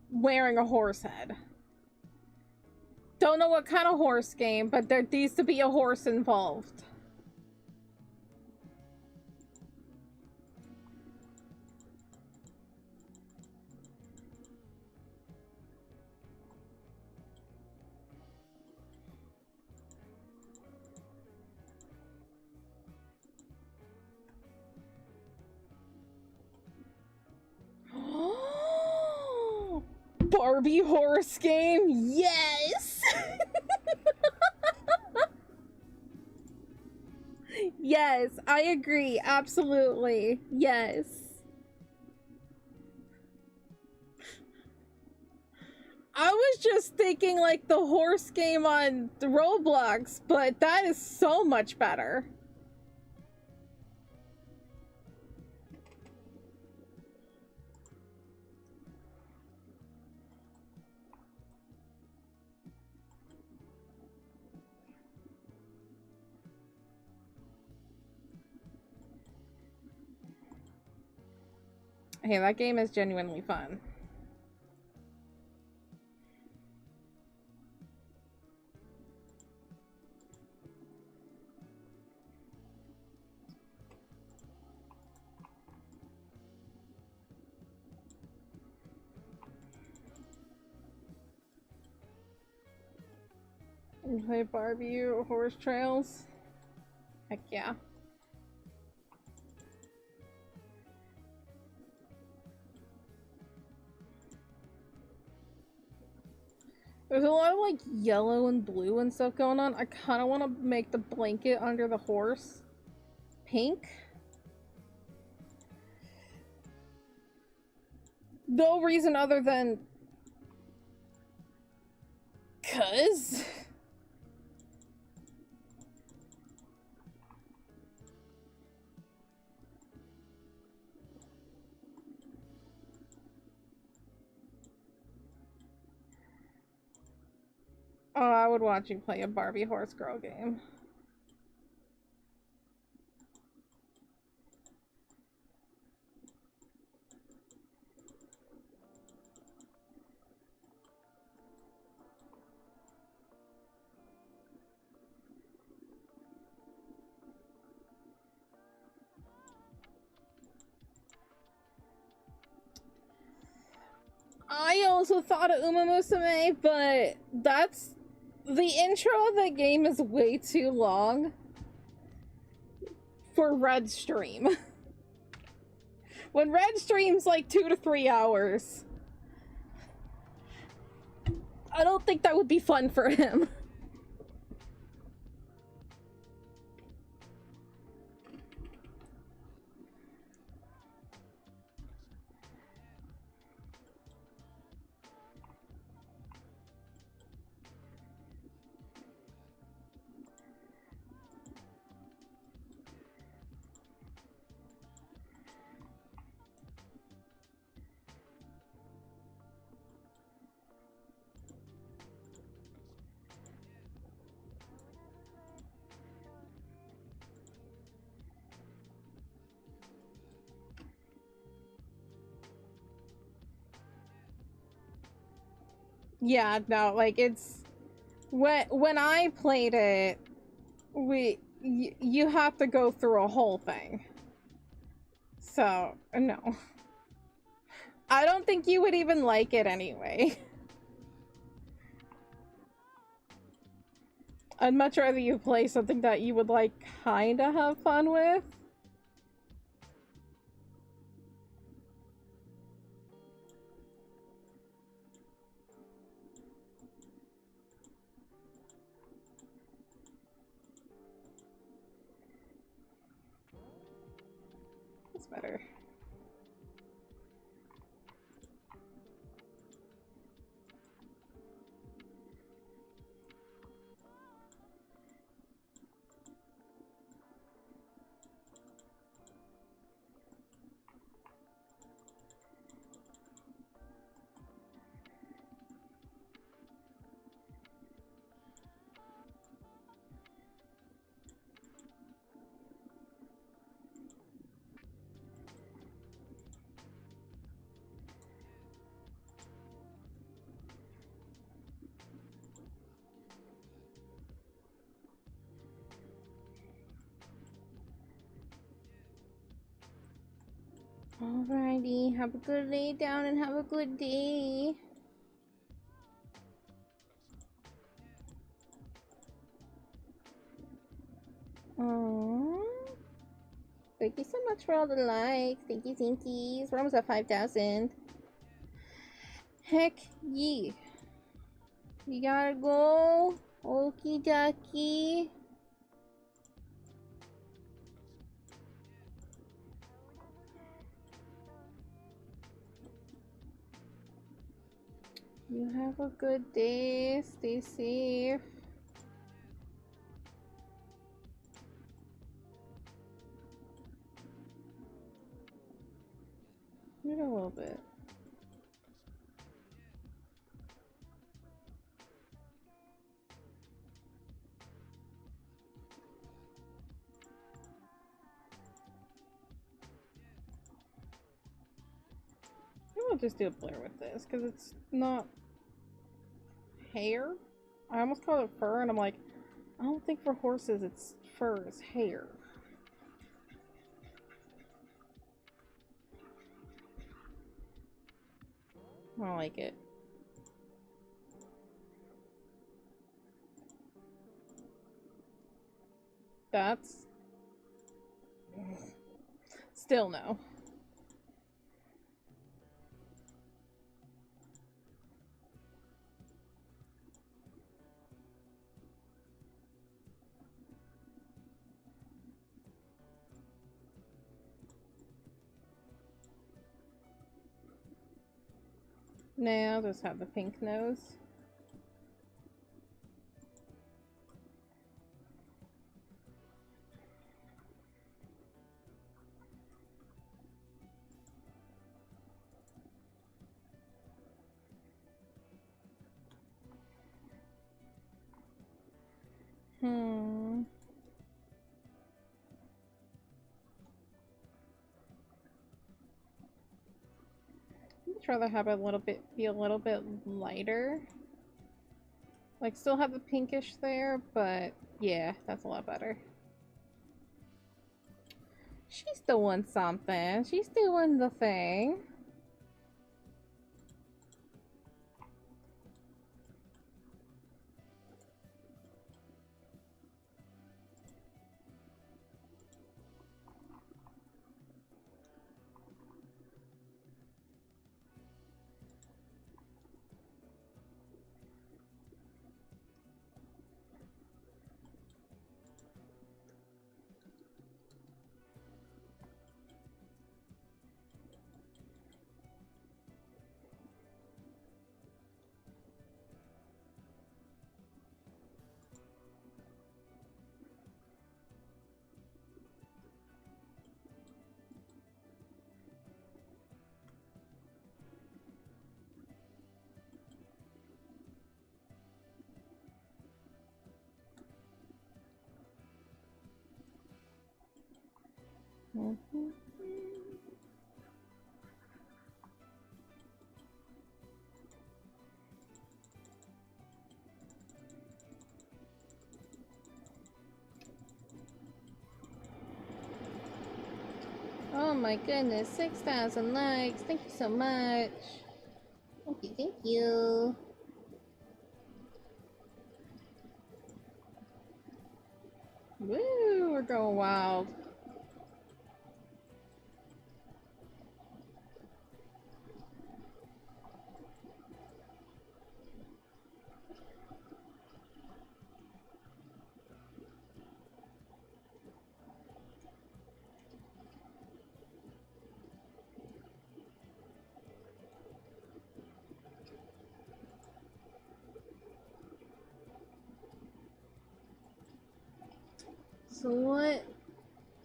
wearing a horse head. Don't know what kind of horse game, but there needs to be a horse involved. Barbie horse game? Yes! Yes, I agree. Absolutely. Yes. I was just thinking like the horse game on the Roblox, but that is so much better. Hey, that game is genuinely fun. You play Barbie or Horse Trails? Heck yeah. There's a lot of like yellow and blue and stuff going on. I kind of want to make the blanket under the horse pink. No reason other than 'cause. Oh, I would watch you play a Barbie horse girl game. I also thought of Uma Musume, but that's... The intro of the game is way too long for Red stream. When Red streams like 2 to 3 hours, I don't think that would be fun for him. Yeah, no, like it's when I played it, you have to go through a whole thing. So, no. I don't think you would even like it anyway. I'd much rather you play something that you would like kinda have fun with. That's better. Alrighty, have a good lay down and have a good day. Aww. Thank you so much for all the likes. Thank you, thankies. We're almost at 5,000. Heck yeah. You gotta go. Okie dokie. You have a good day. Stay safe. Wait a little bit. I'll just do a blur with this because it's not hair. I almost called it fur, and I'm like, I don't think for horses it's fur, it's hair. I don't like it. That's still no. Now I'll just have the pink nose. I'd rather have a little bit, be a little bit lighter. Like, still have the pinkish there, but yeah, that's a lot better. She's doing something. She's doing the thing. Mm-hmm. my goodness, 6,000 likes. Thank you so much. Thank you, thank you. Woo, we're going wild. So what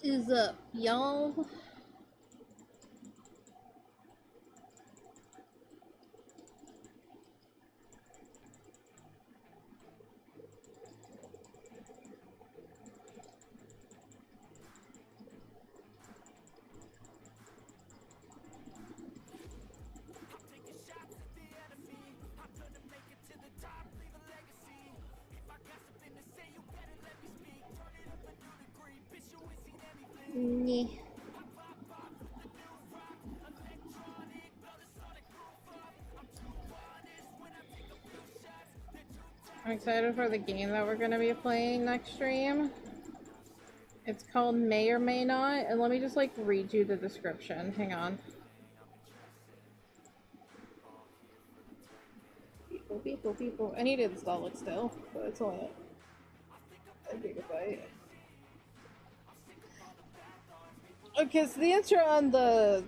is up, y'all? Yeah. I'm excited for the game that we're gonna be playing next stream. It's called May or May Not, and let me just like read you the description. Hang on. People. I need to install it still, but it's only a gigabyte. Okay, so the intro on the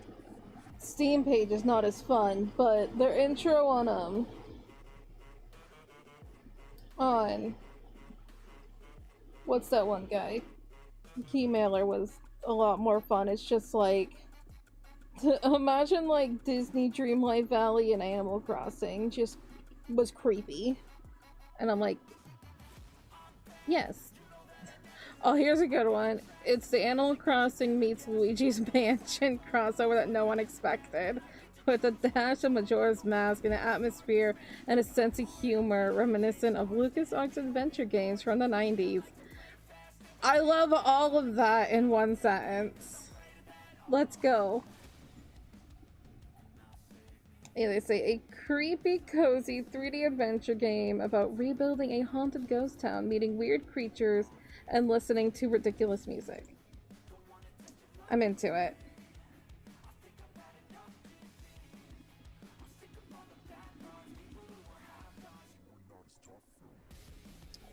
Steam page is not as fun, but their intro on what's that one guy? Keymailer was a lot more fun. It's just like imagine like Disney Dreamlight Valley and Animal Crossing just was creepy. And I'm like, yes. Oh, here's a good one. It's the Animal Crossing meets Luigi's Mansion crossover that no one expected. With a dash of Majora's Mask and an atmosphere and a sense of humor reminiscent of LucasArts adventure games from the 90s. I love all of that in one sentence. Let's go. Yeah, they say a creepy, cozy 3D adventure game about rebuilding a haunted ghost town, meeting weird creatures, and listening to ridiculous music. I'm into it.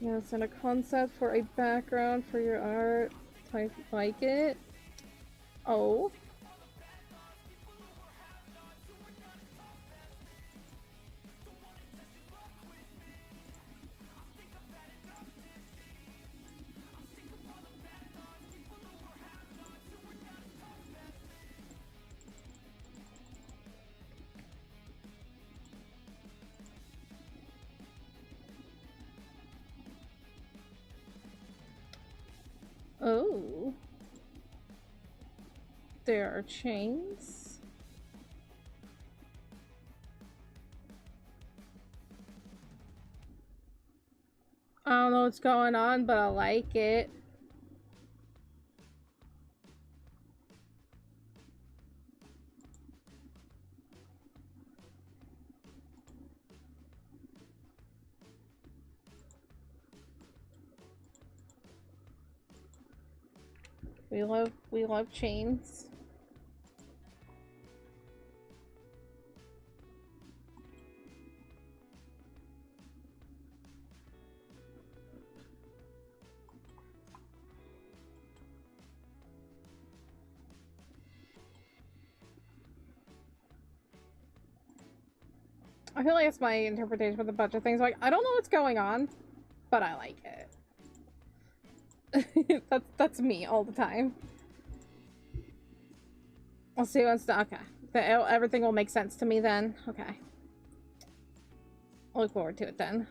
Yes, and a concept for a background for your art. I like it. Oh. Oh. There are chains. I don't know what's going on, but I like it. We love chains. I feel like it's my interpretation of a bunch of things. Like, I don't know what's going on, but I like it. that's me all the time. I'll see what's okay. Everything will make sense to me then. Okay. I'll look forward to it then.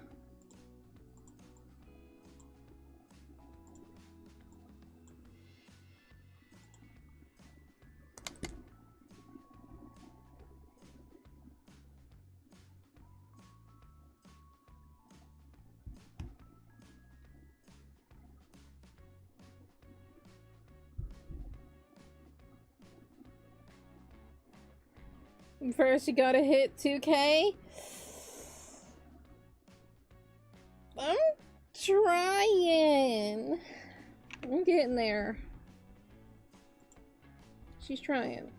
First, you gotta hit 2K. I'm trying. I'm getting there. She's trying.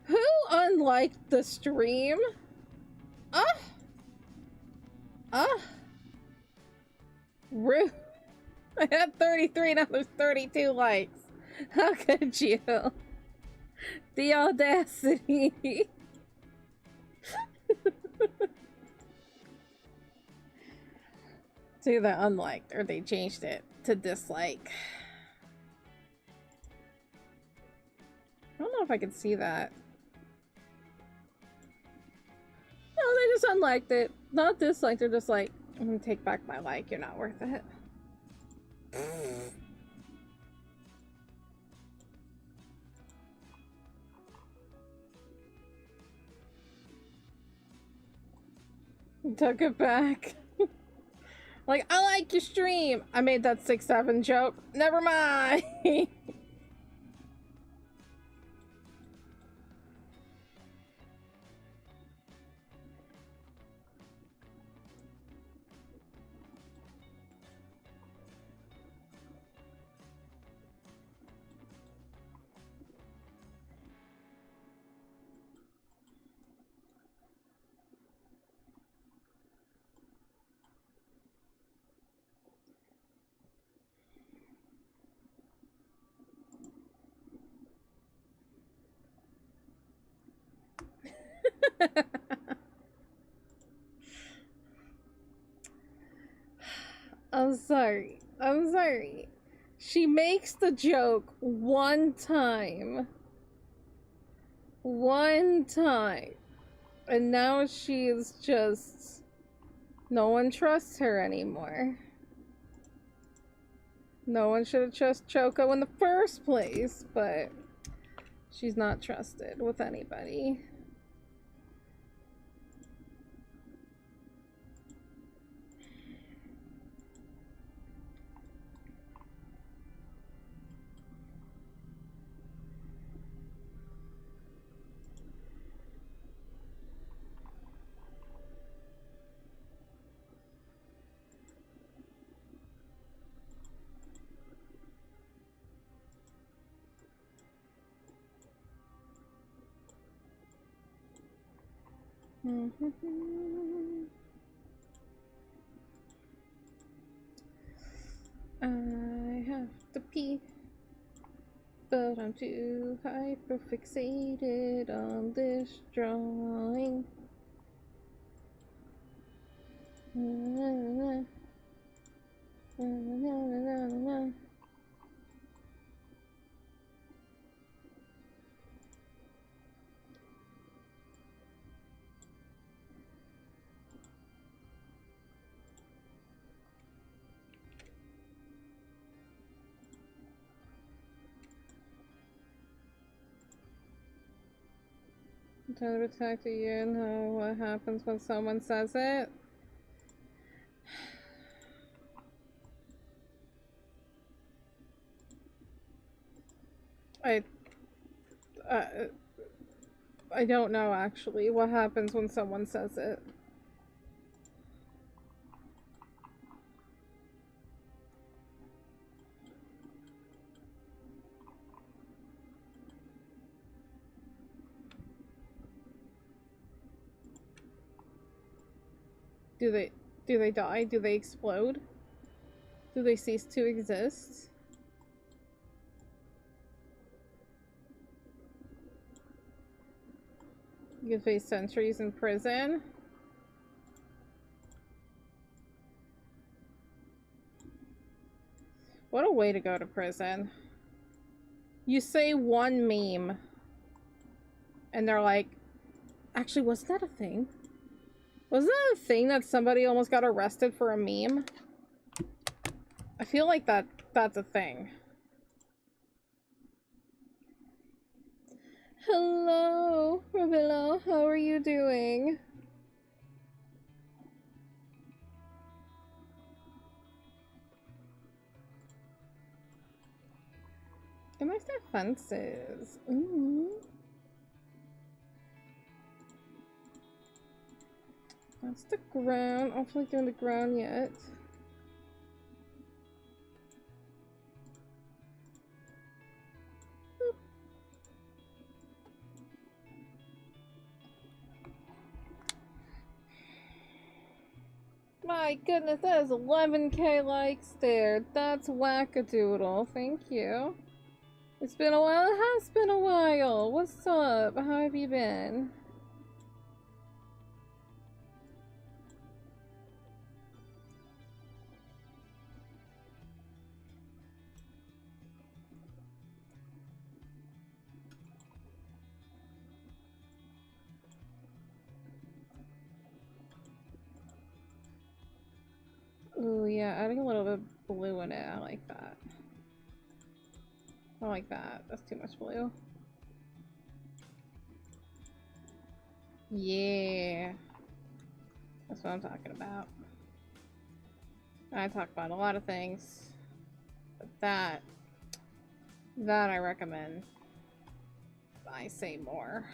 Who unliked the stream? Rude. I had 33, now there's 32 likes. How could you? The audacity. It's either unliked or they changed it to dislike. I don't know if I can see that. No, they just unliked it. Not disliked, they're just like, I'm gonna take back my like, you're not worth it. Took it back. Like, I like your stream. I made that 6-7 joke. Never mind. I'm sorry. I'm sorry. She makes the joke one time. One time. And now she is just... No one trusts her anymore. No one should have trusted Choco in the first place, but she's not trusted with anybody. I have to pee, but I'm too hyperfixated on this drawing. Time to talk to you and know what happens when someone says it. I don't know actually what happens when someone says it. Do they die? Do they explode? Do they cease to exist? You could face centuries in prison. What a way to go to prison. You say one meme, and they're like, actually, wasn't that a thing? Wasn't that a thing that somebody almost got arrested for a meme? I feel like that's a thing. Hello, Ravilla. How are you doing? Can I start fences? Ooh. That's the ground. Hopefully doing the ground yet. Boop. My goodness, that is 11K likes there. That's wackadoodle. Thank you. It's been a while. It has been a while. What's up? How have you been? Ooh, yeah, adding a little bit of blue in it. I like that. I like that. That's too much blue. Yeah. That's what I'm talking about. I talk about a lot of things. But that I recommend I say more.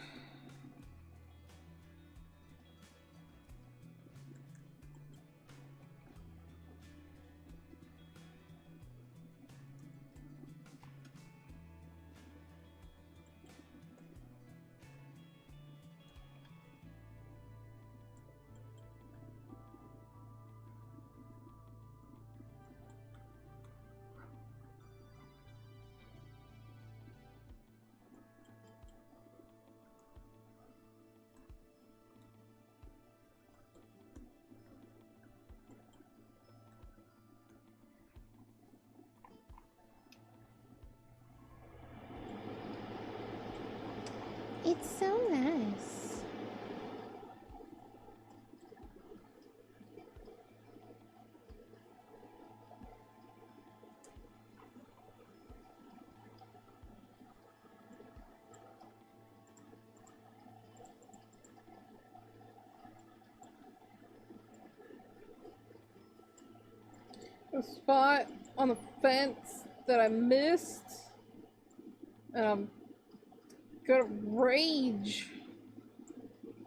It's so nice. The spot on the fence that I missed, and I'm gonna rage.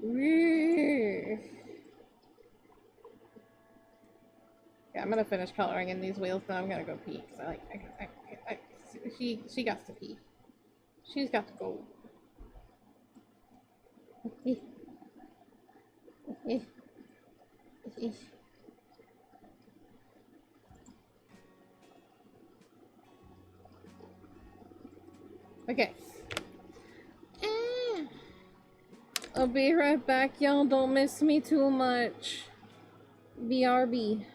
Yeah, I'm gonna finish coloring in these wheels now. I'm gonna go pee because she got to pee. She's got to go. Okay. I'll be right back, y'all. Don't miss me too much. BRB.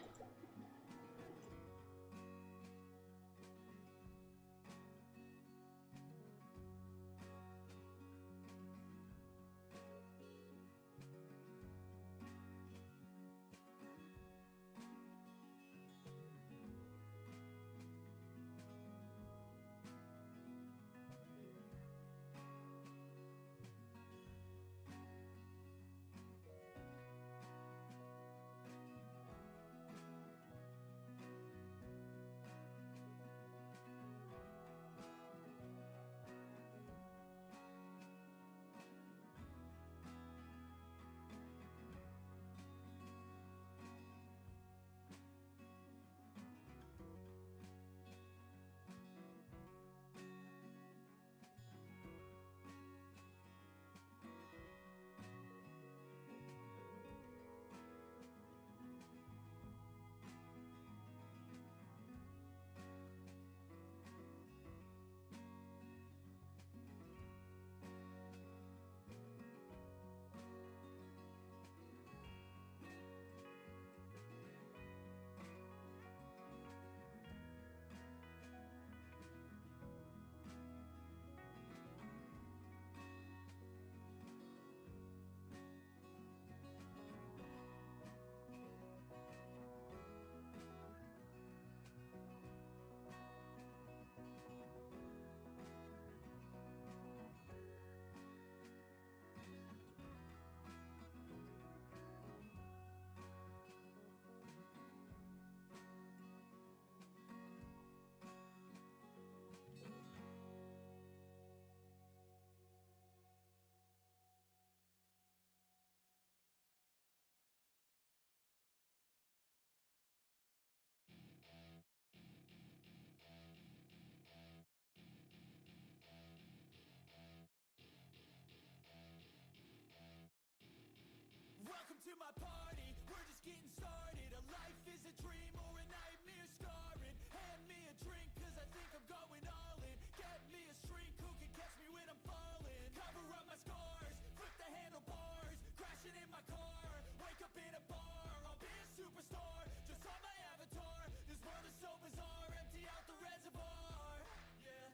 a dream or a nightmare scarring. Hand me a drink cause I think I'm going all in. Get me a shrink who can catch me when I'm falling. Cover up my scars, flip the handlebars, crashing in my car, wake up in a bar. I'll be a superstar, just on my avatar. This world is so bizarre, empty out the reservoir. Yeah,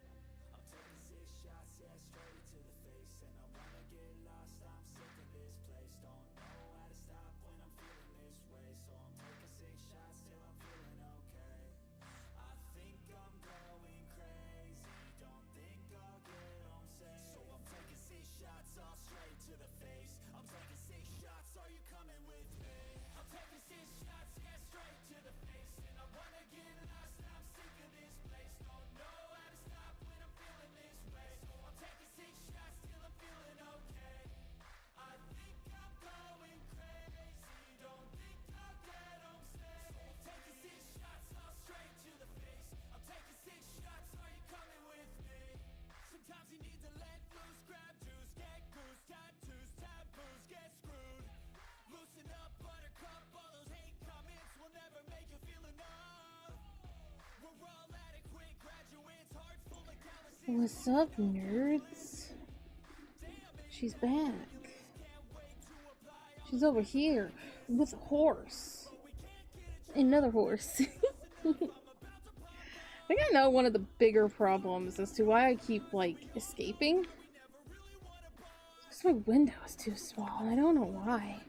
I'm taking 6 shots, yeah, straight to the face. And I wanna get lost, I'm sick of this place. Don't know how to stop when I'm feeling this way. So I'm taking 6 shots till I'm feeling okay. I think I'm going crazy, don't think I'll get home safe. So I'm taking 6 shots all straight to the face. I'm taking 6 shots, are you coming with me? I'm taking 6 shots, yeah, straight to the face. And I wanna get lost, I'm sick of this place. Don't know how to stop when I'm feeling this way. So I'm taking 6 shots till I'm feeling okay. I think I'm going crazy, don't think I'll get home safe. So I'm taking 6 shots all straight to the face. I'm taking 6 shots, are you coming with me? Sometimes you need to let loose, grab juice, get goose, tattoos, taboos, get screwed. Loosen up, buttercup, all those hate comments will never make you feel enough. We're all adequate graduates, hearts full of calluses. What's up, nerds? She's back. She's over here with a horse. Another horse. I think I know one of the bigger problems as to why I keep, like, escaping. Because my window is too small. I don't know why.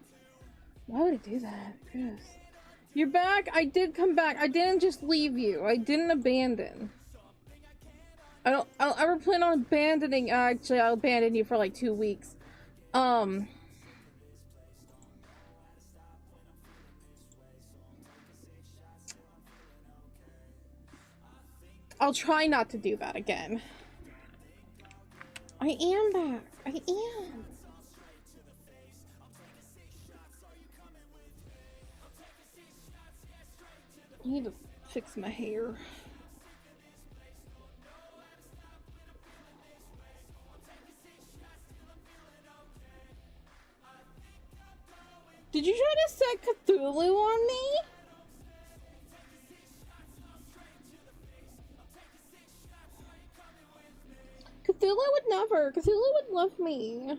Why would it do that? Yes. You're back? I did come back. I didn't just leave you. I didn't abandon. I don't ever plan on abandoning. Actually, I'll abandon you for like 2 weeks. I'll try not to do that again. I am back. I am. I need to fix my hair. Did you try to set Cthulhu on me? Cthulhu would never. Cthulhu would love me.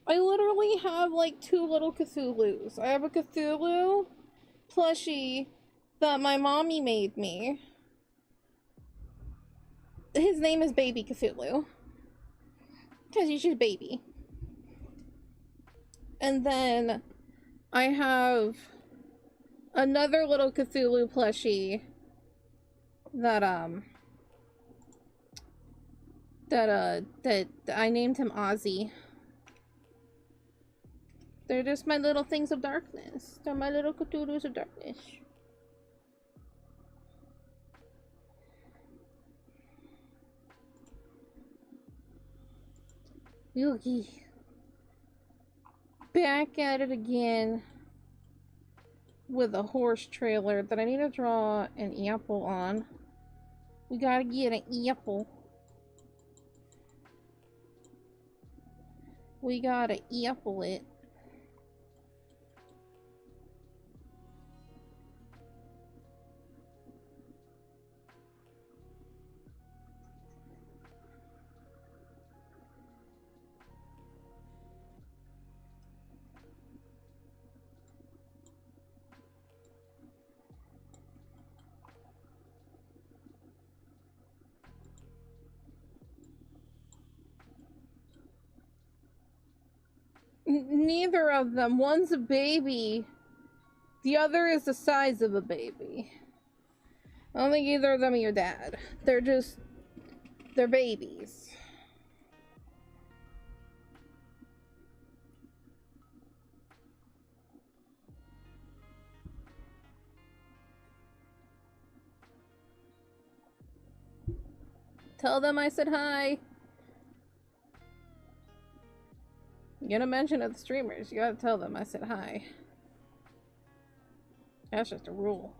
I literally have like 2 little Cthulhus. I have a Cthulhu plushie that my mommy made me. His name is Baby Cthulhu. Because he's just a baby. And then I have another little Cthulhu plushie that that I named him Ozzy. They're just my little things of darkness. They're my little Cthulhus of darkness. Yuki. Back at it again with a horse trailer that I need to draw an apple on. We gotta get an apple. We gotta apple it. Neither of them. One's a baby. The other is the size of a baby. I don't think either of them are your dad. They're babies. Tell them I said hi. You're gonna mention it to the streamers. You gotta tell them I said hi. That's just a rule.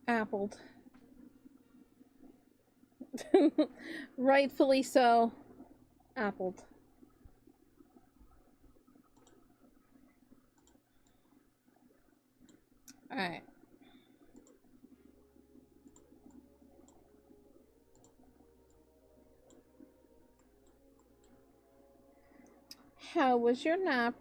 Appled. Rightfully so. Appled. Alright. How was your nap?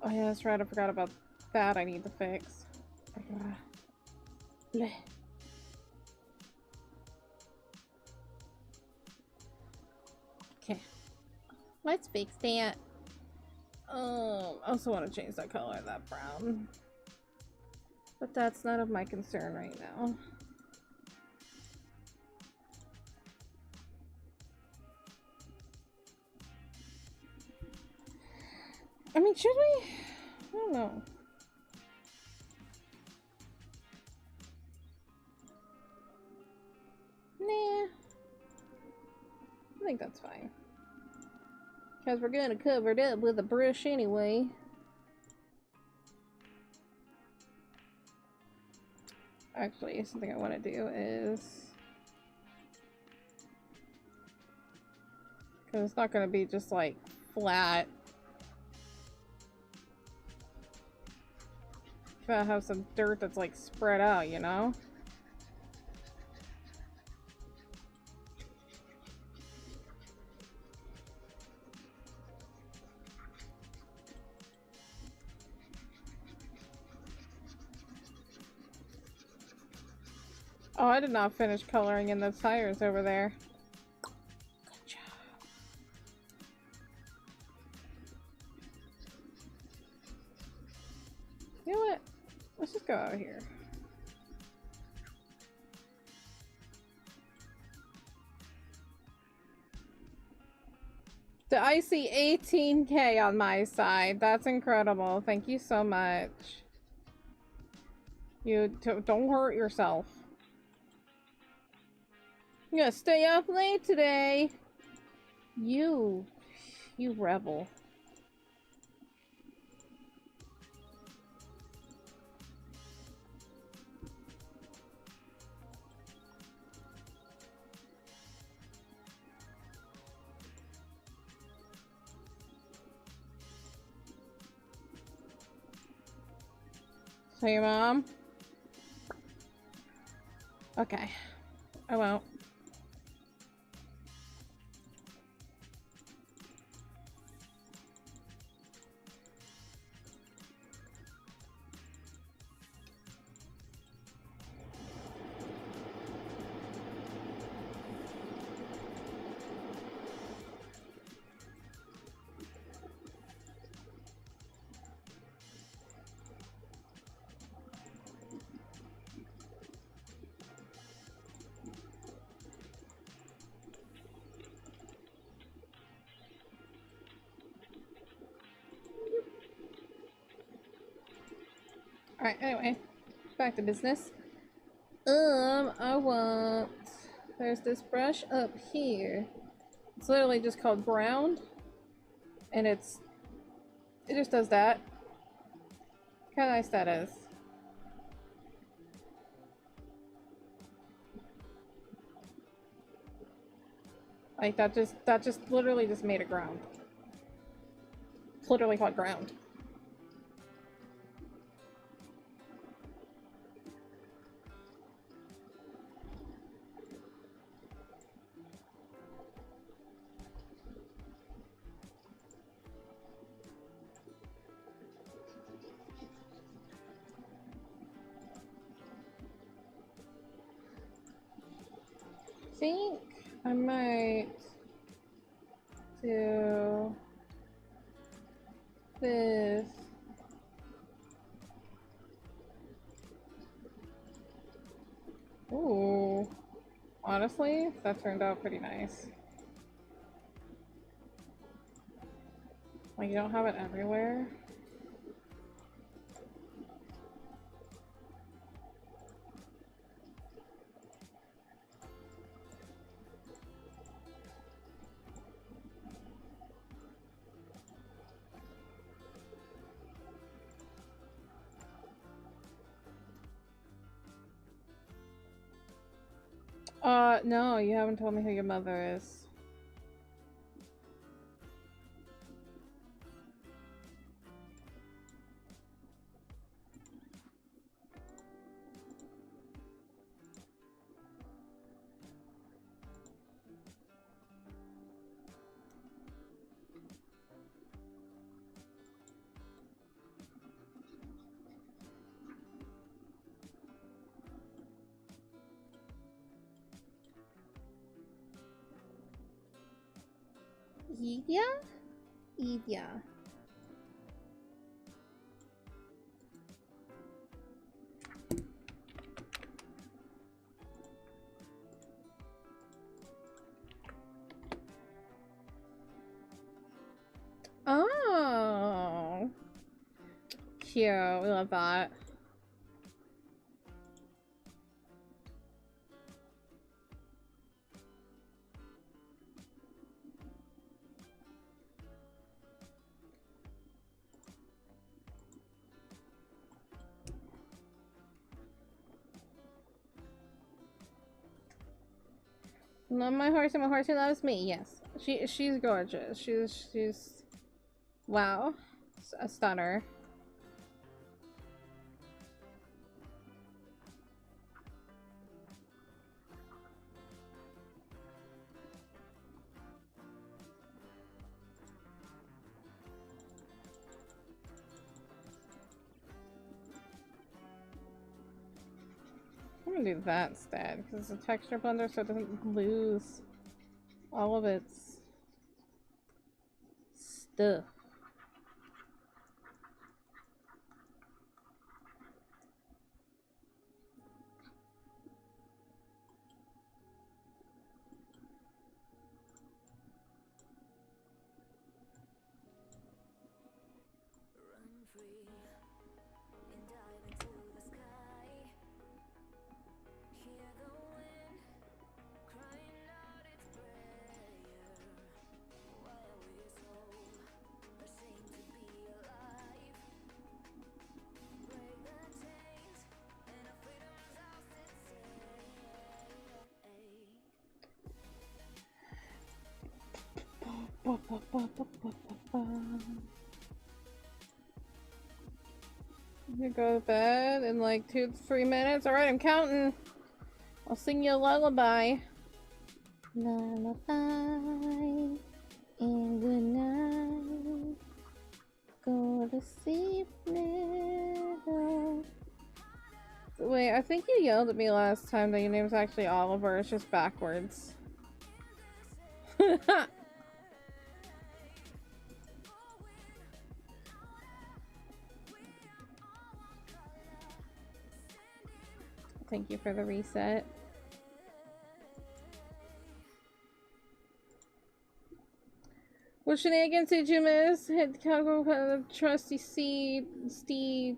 Oh yeah, that's right, I forgot about that I need to fix. Bleh. Okay. Let's fix that. I also want to change that color of that brown. But that's none of my concern right now. I mean, should we? I don't know. Nah. I think that's fine. Because we're gonna cover it up with a brush anyway. Actually, something I want to do is... because it's not gonna be just like flat. Gotta have some dirt that's like spread out, you know? Oh, I did not finish coloring in those tires over there. Good job. You know what? Let's just go out here. I see 18K on my side. That's incredible. Thank you so much. You don't hurt yourself. I'm gonna stay up late today. You rebel. Hey, Mom. Okay. I won't. Alright, anyway, back to business. I want... there's this brush up here. It's literally just called ground. And it just does that. Look how nice that is. Like, that just literally just made a ground. It's literally called ground. Think I might do this. Ooh, honestly, that turned out pretty nice. Like, you don't have it everywhere. No, you haven't told me who your mother is. Idya? Idya. Oh. Cute. We love that. Love my horse and my horse loves me. Yes, she's gorgeous. She's wow, a stunner. I'm gonna do that instead because it's a texture blender, so it doesn't lose all of its stuff. You go to bed in like 2 to 3 minutes. Alright, I'm counting. I'll sing you a lullaby. Lullaby and good night. Go to sleep, little. Wait, I think you yelled at me last time that your name's actually Oliver. It's just backwards. Thank you for the reset. What shenanigans did you miss? Hit the trusty Steve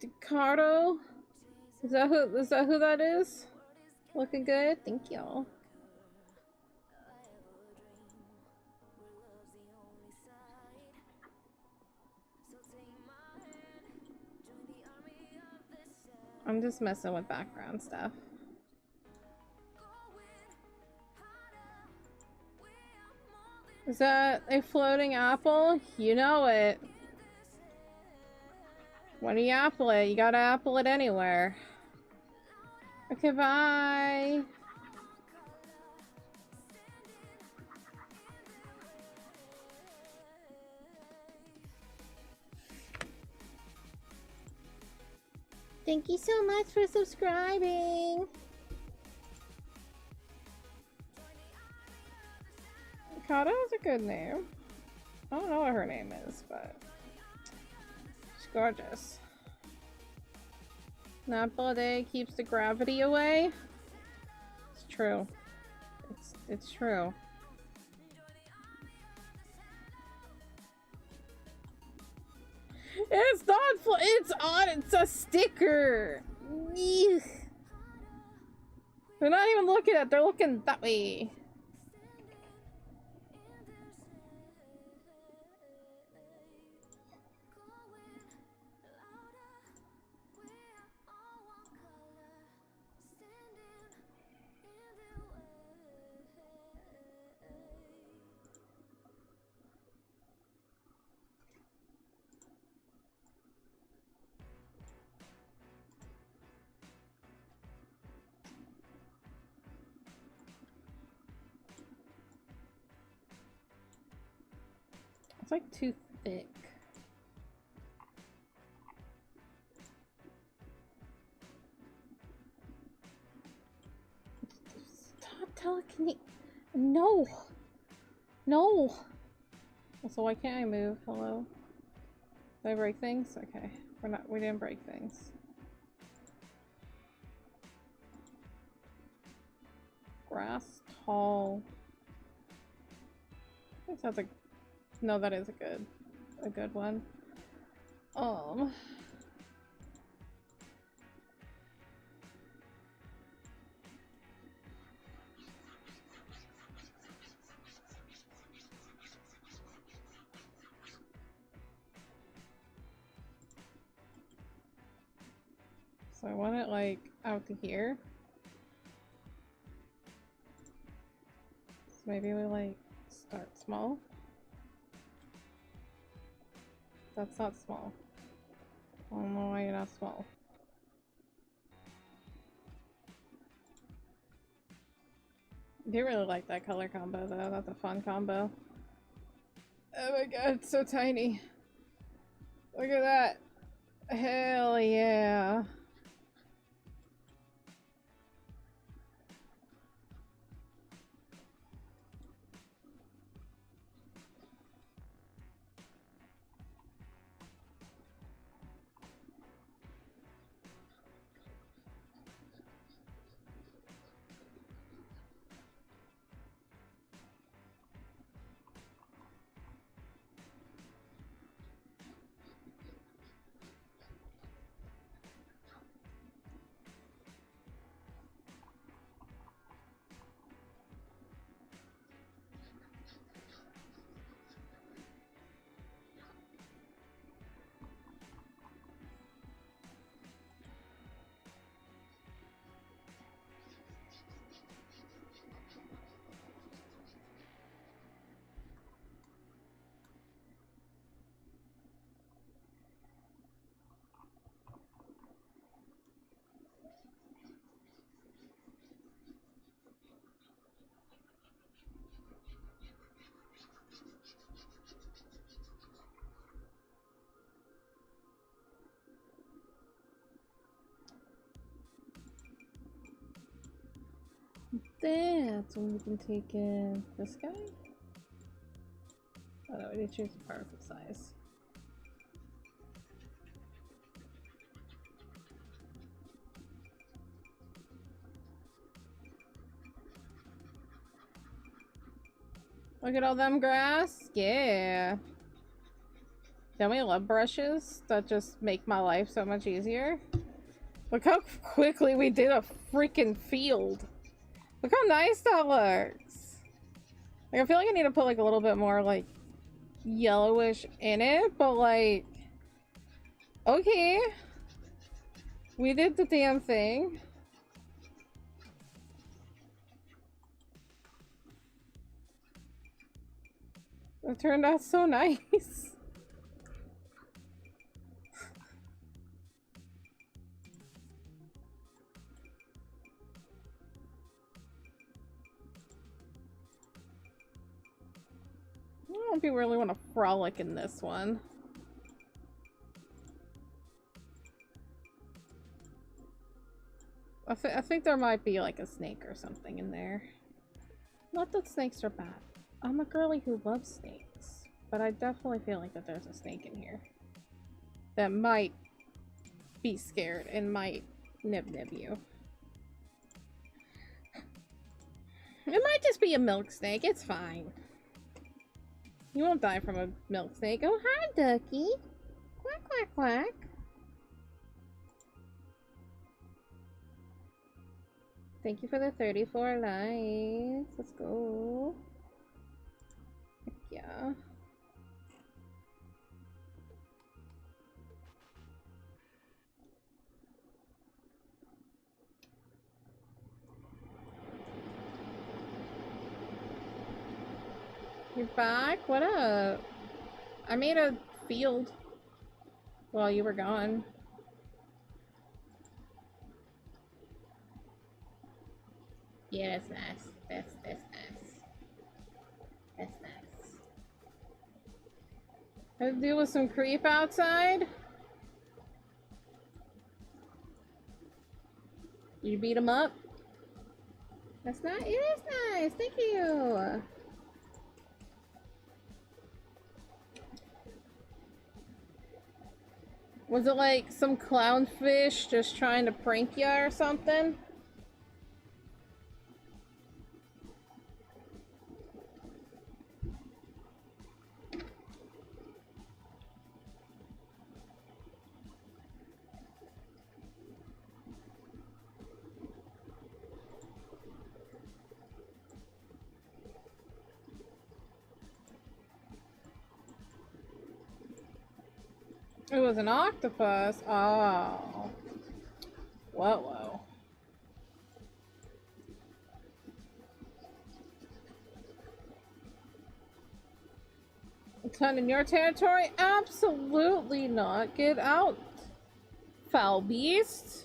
Ricardo? Is that who that is? Looking good? Thank you. I'm just messing with background stuff. Is that a floating apple? You know it. When you apple it, you gotta apple it anywhere. Okay, bye. Thank you so much for subscribing. Kata is a good name. I don't know what her name is, but she's gorgeous. An apple a day keeps the gravity away. It's true. It's true. It's not. It's on. It's a sticker. Eugh. They're not even looking at. They're looking that way. like too thick. Stop telekinetic. No! No! Also, why can't I move? Hello? Did I break things? Okay. We didn't break things. Grass tall. I think that's a... No, that is a good one. So I want it like out to here. So maybe we like start small. That's not small. I don't know why you're not small. I do really like that color combo though. That's a fun combo. Oh my god, it's so tiny. Look at that. Hell yeah. That's when we can take in this guy. Oh no, we did choose the perfect size. Look at all them grass. Yeah. Don't we love brushes that just make my life so much easier? Look how quickly we did a freaking field. Look how nice that looks. Like, I feel like I need to put like a little bit more like yellowish in it, but like, okay. We did the damn thing. It turned out so nice. I don't know if you really want to frolic in this one. I think there might be like a snake or something in there. Not that snakes are bad. I'm a girly who loves snakes, but I definitely feel like that there's a snake in here that might be scared and might nib you. It might just be a milk snake. It's fine. You won't die from a milk snake. Oh, hi, ducky. Quack, quack, quack. Thank you for the 34 likes. Let's go. Heck yeah. You're back? What up? I made a field while you were gone. Yeah, that's nice. That's nice. That's nice. Had to deal with some creep outside. You beat him up? That's not. It is nice. Thank you. Was it like some clownfish just trying to prank you or something? It was an octopus. Oh. Whoa. It's not in your territory? Absolutely not. Get out, foul beast.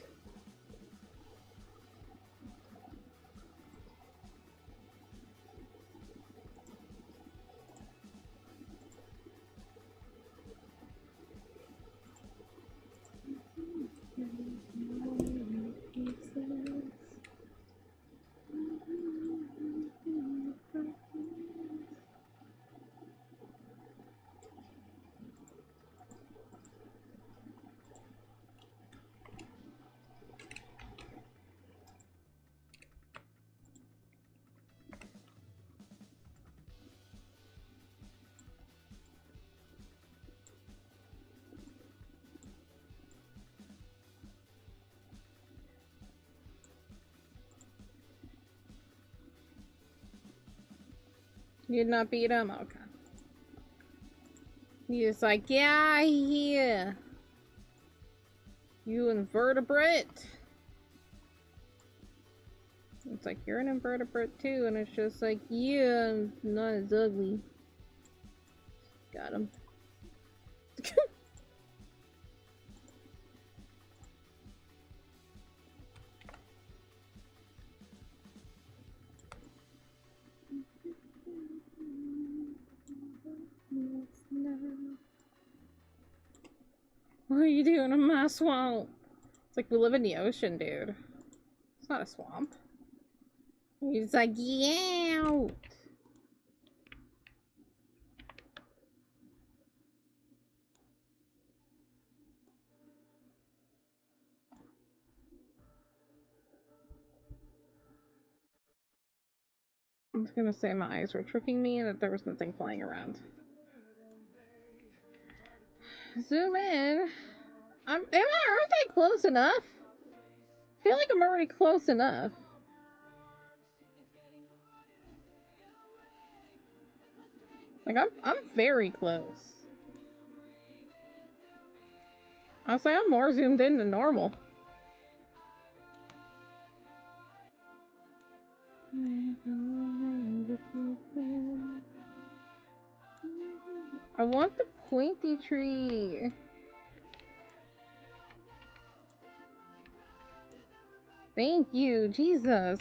You did not beat him? Okay. He's like, yeah, yeah. You invertebrate. It's like, you're an invertebrate too, and it's just like, yeah, not as ugly. Got him. What are you doing in my swamp? It's like we live in the ocean, dude. It's not a swamp. He's like, yeah. I was gonna say my eyes were tricking me and that there was nothing flying around. Zoom in. Aren't I close enough? I feel like I'm already close enough. Like I'm very close. I'll say I'm more zoomed in than normal. I want the pointy tree. Thank you, Jesus.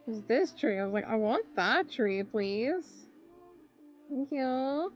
What's this tree? I was like, I want that tree, please. Thank you.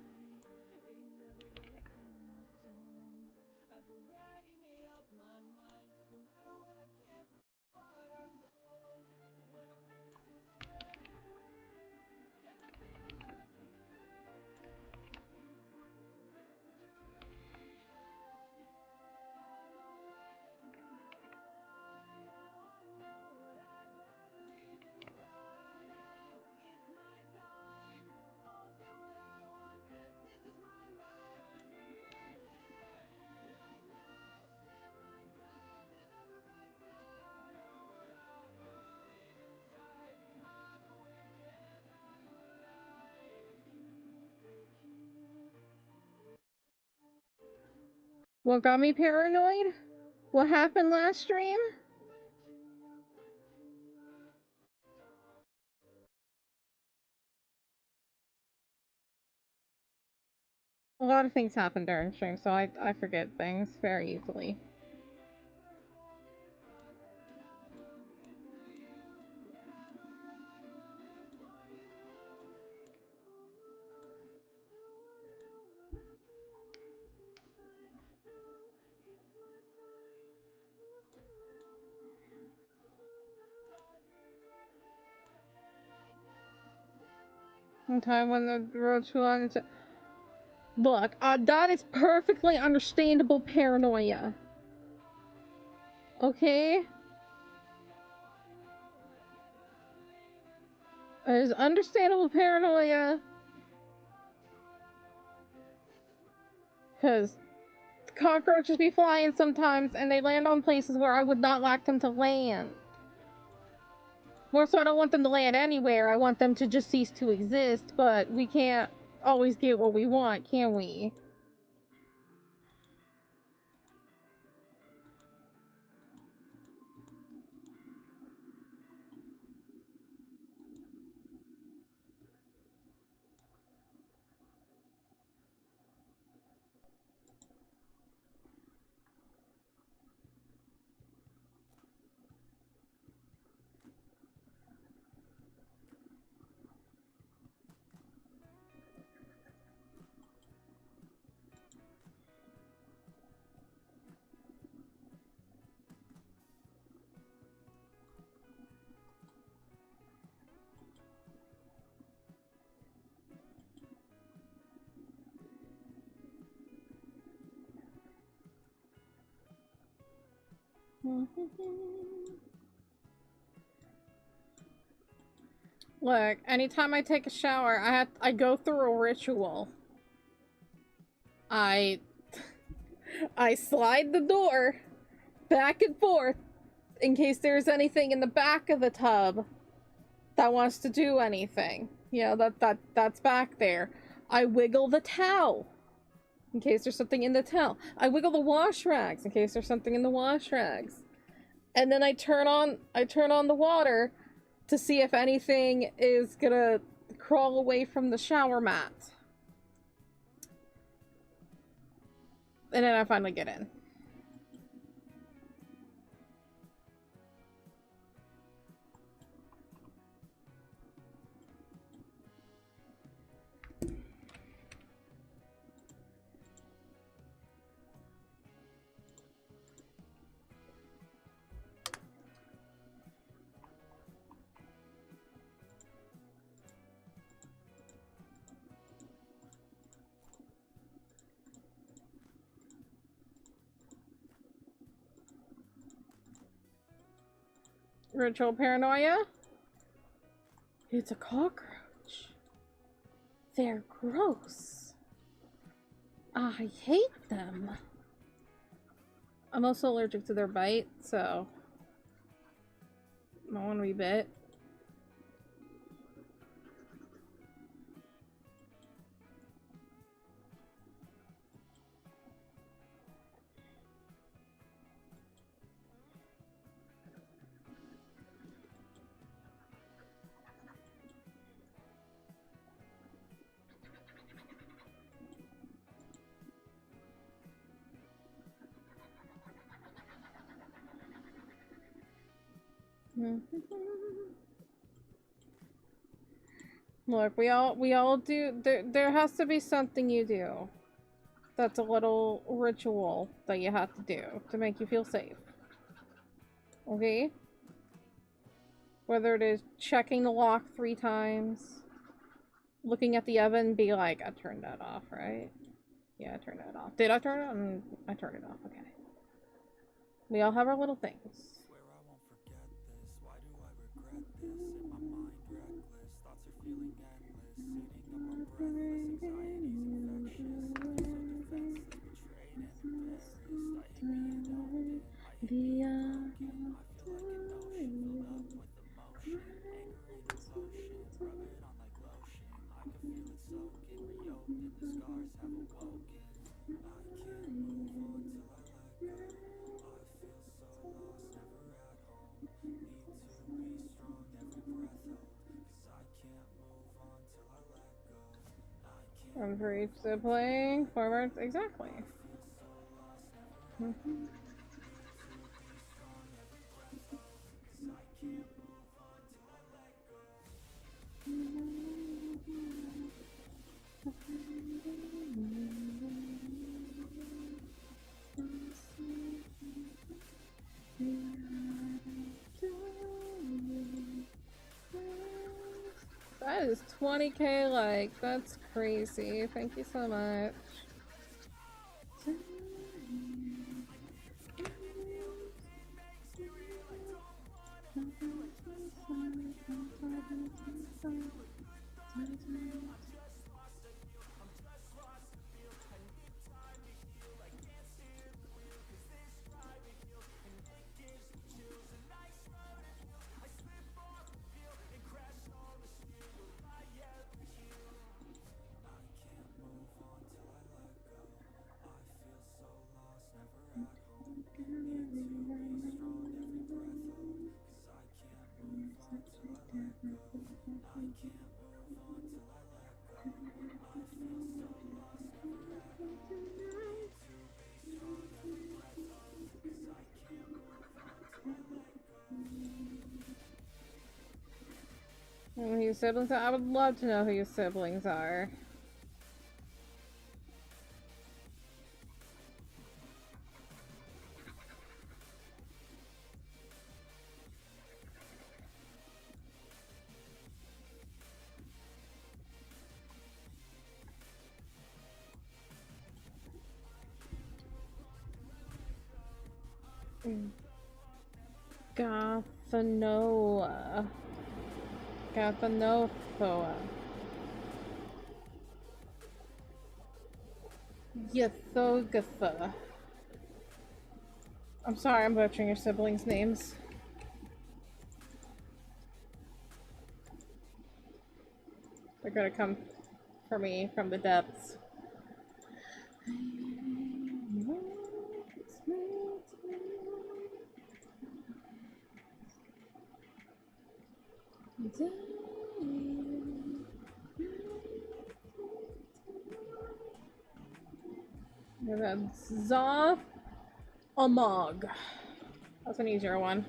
What got me paranoid? What happened last stream? A lot of things happen during stream, so I forget things very easily. Time when the road's too long. Look, that is perfectly understandable paranoia. Okay? It is understandable paranoia. Because cockroaches be flying sometimes and they land on places where I would not like them to land. More so, I don't want them to land anywhere. I want them to just cease to exist, but we can't always get what we want, can we? Look, anytime I take a shower, I go through a ritual. I slide the door back and forth in case there's anything in the back of the tub that wants to do anything. You know, that's back there. I wiggle the towel in case there's something in the towel. I wiggle the wash rags in case there's something in the wash rags. And then I turn on the water to see if anything is gonna crawl away from the shower mat. And then I finally get in. Ritual paranoia? It's a cockroach. They're gross. I hate them. I'm also allergic to their bite, so I don't want to be bit. Look, we all do. There has to be something you do that's a little ritual that you have to do to make you feel safe. Okay? Whether it is checking the lock 3 times, looking at the oven, be like, I turned that off, right? Yeah, I turned that off. Did I turn it on? I turned it off. Okay. We all have our little things. One for each sibling, forwards, exactly. That is 20k likes. That's crazy. Thank you so much. Who your siblings are? I would love to know who your siblings are. Gathanoa. Gathanothoa. Yathogatha. I'm sorry, I'm butchering your siblings' names. They're gonna come for me from the depths. That's Zoth Amog. That's an easier one.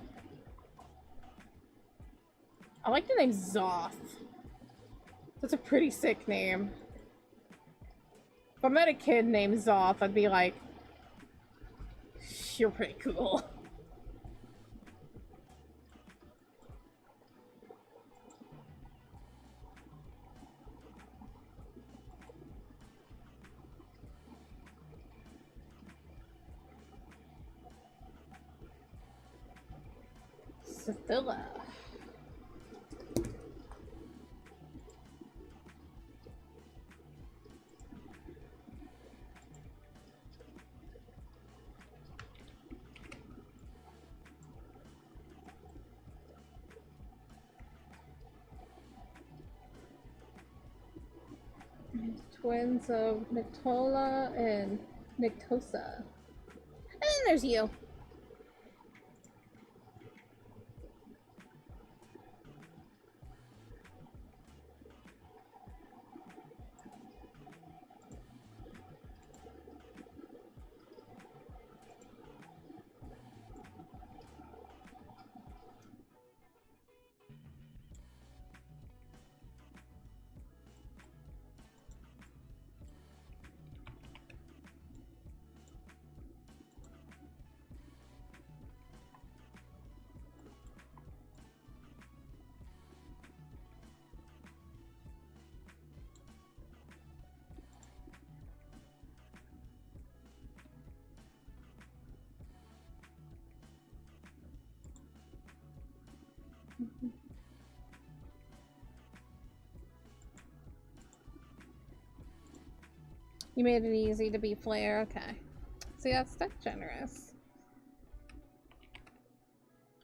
I like the name Zoth. That's a pretty sick name. If I met a kid named Zoth, I'd be like, you're pretty cool. Scythilla. Twins of Nictola and Nictosa. And then there's you. You made it easy to be Flair, okay. See, that's generous.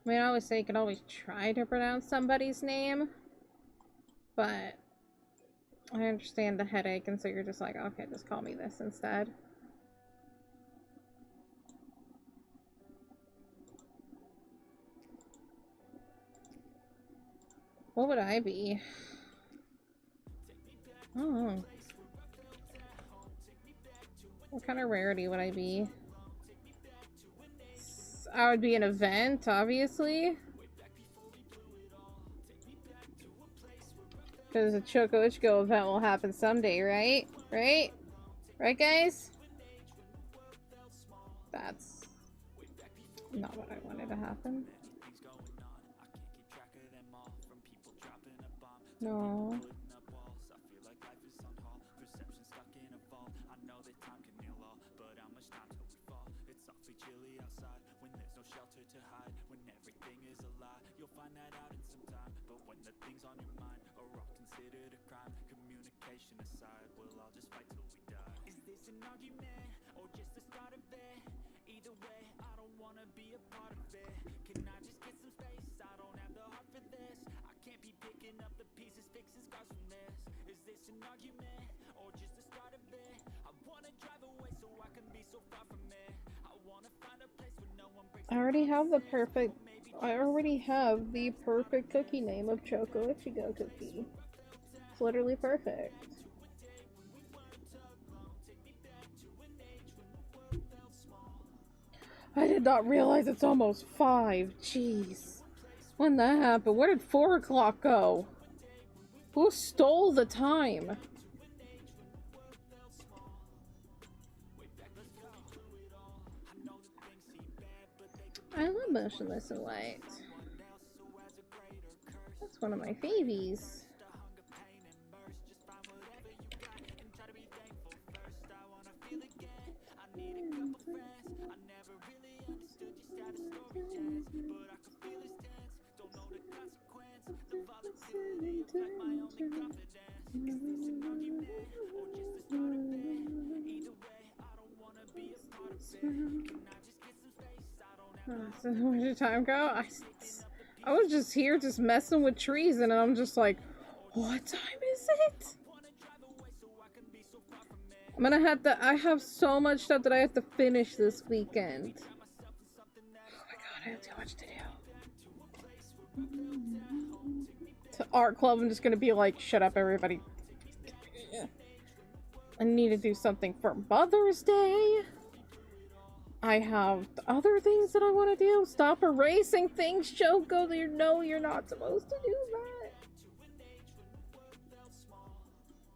I mean, I always say you can always try to pronounce somebody's name, but I understand the headache, and so you're just like, okay, just call me this instead. What would I be? Oh. What kind of rarity would I be? I would be an event, obviously. Because the Choco Ichigo event will happen someday, right? Right? Right, guys? That's not what I wanted to happen. No. know that time can heal all, but how much time till we fall? It's awfully chilly outside when there's no shelter to hide. When everything is a lie, you'll find that out in some time. But when the things on your mind are all considered a crime, communication aside, we'll all just fight till we die. Is this an argument or just the start of it? Either way, I don't wanna be a part of it. Can I just get some space? I don't have the heart for this. I can't be picking up the pieces, fixing scars from this. Is this an argument or just the start of it? I wanna drive away so I can be so far from it. I wanna find a place where no one breaks. I already have the perfect cookie name of Choco Ichigo cookie. It's literally perfect. I did not realize it's almost 5. Jeez. When that happened, where did 4 o'clock go? Who stole the time? I love Motionless in White. That's one of my favies. So where did time go? I was just here just messing with trees and I'm just like, what time is it? I'm gonna have to, I have so much stuff that I have to finish this weekend. Oh my god, I have too much to do. To art club, I'm just gonna be like, shut up everybody. I need to do something for Mother's Day. I have other things that I want to do. Stop erasing things, Choco. No, you're not supposed to do that.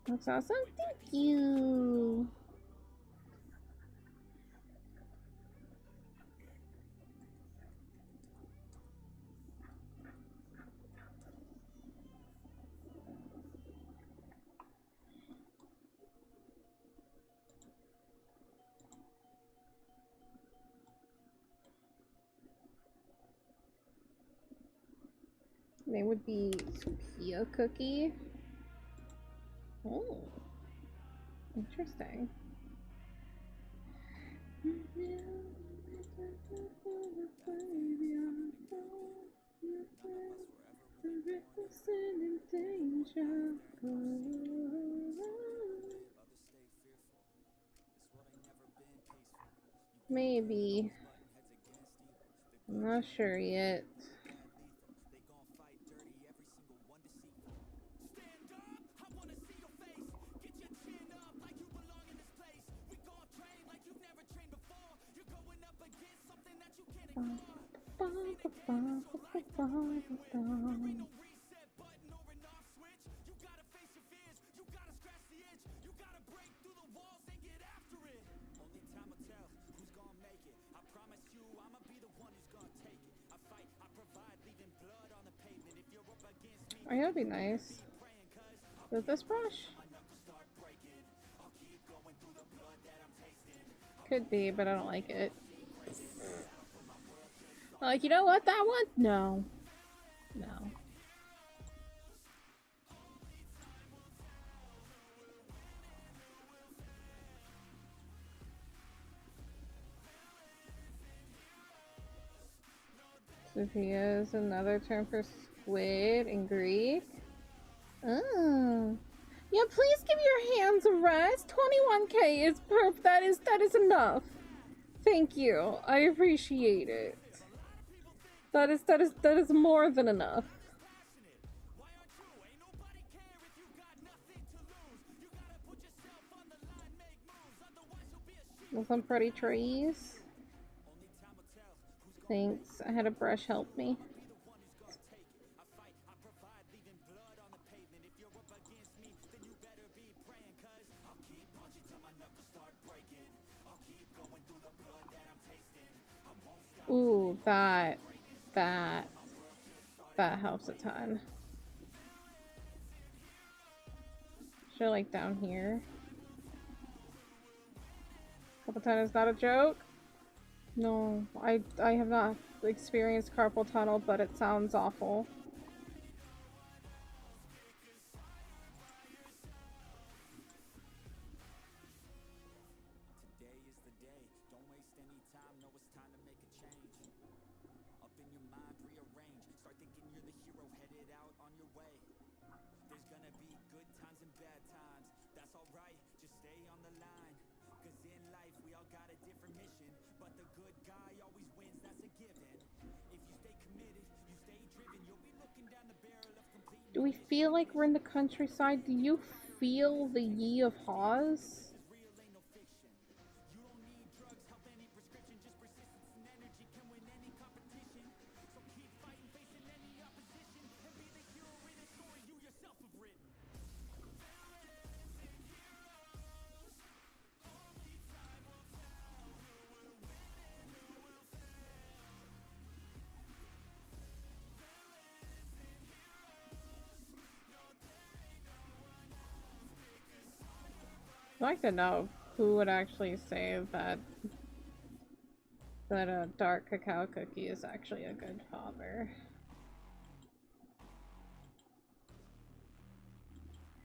That's awesome. Thank you. They would be Sophia cookie. Oh, interesting. Maybe. I'm not sure yet. Oh, yeah, that'd be nice. With this brush? Could be, but I don't like it. Like, you know what? That one? No. No. Sophia is another term for squid in Greek. Oh. Yeah, please give your hands a rest. 21k is perfect. That is enough. Thank you. I appreciate it. That is more than enough. With some pretty trees. Thanks. I had a brush help me. Ooh, that helps a ton. Should I like down here? Carpal tunnel is not a joke. No, I have not experienced carpal tunnel, but it sounds awful. Today is the day. Don't waste any time. Know it's time to make a change. Up in your mind, rearrange. Start thinking you're the hero headed out on your way. There's gonna be good times and bad times. That's alright. Just stay on the line. Cause in life we all got a different mission. But the good guy always wins, that's a given. If you stay committed, you stay driven, you'll be looking down the barrel of complete. Do we feel like we're in the countryside? Do you feel the Ye of Haws? I'd like to know who would actually say that a dark cacao cookie is actually a good father.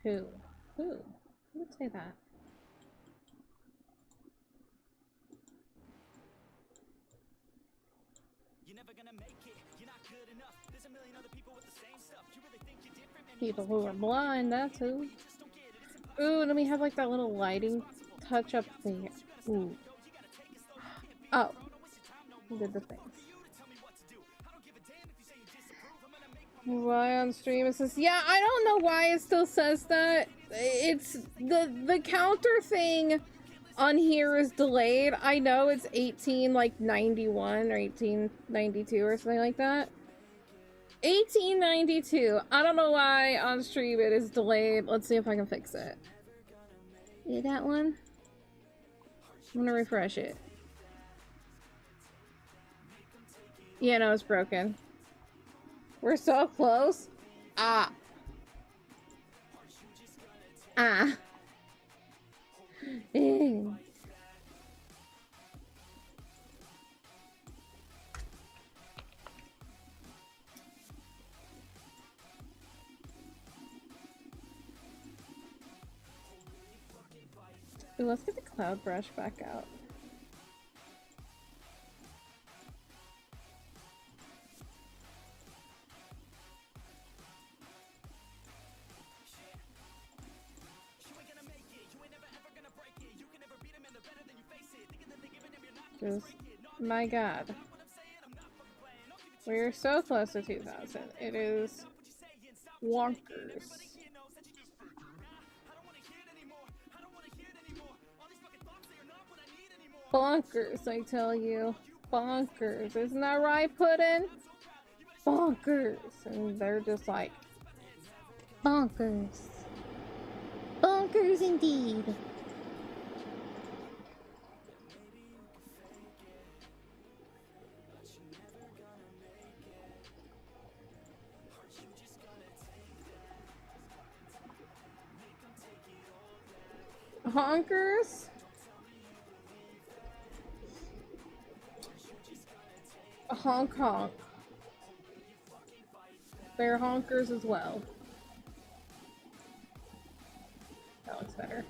Who? Who would say that? You're never gonna make it. You're not good enough. There's a million other people with the same stuff. You really think you're different? People who are blind, that's who. Ooh, let me have like that little lighting touch up thing. Ooh. Oh. Who did the things? Why on stream it says, yeah, I don't know why it still says that. It's the counter thing on here is delayed. I know it's 1891 or 1892 or something like that. 1892. I don't know why on stream it is delayed. Let's see if I can fix it. You got one? I'm gonna refresh it. Yeah, no, it's broken. We're so close. Ah. Ah. Ooh, let's get the cloud brush back out. Just, my god. We're so close to 2000. It is wonkers. Bonkers, I tell you. Bonkers. Isn't that right, Puddin? Bonkers. And they're just like, bonkers. Bonkers indeed. Honkers? Honk honk. They're honkers as well. That looks better.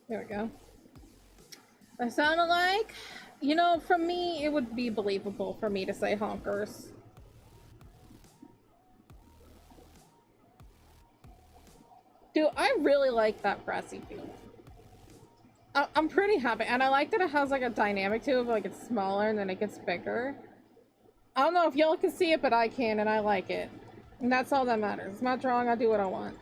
There we go. I sounded like, you know, for me, it would be believable for me to say honkers. Dude, I really like that brassy feel. I'm pretty happy, and I like that it has like a dynamic to it, like it's smaller and then it gets bigger. I don't know if y'all can see it, but I can, and I like it. And that's all that matters. It's not drawing, I do what I want.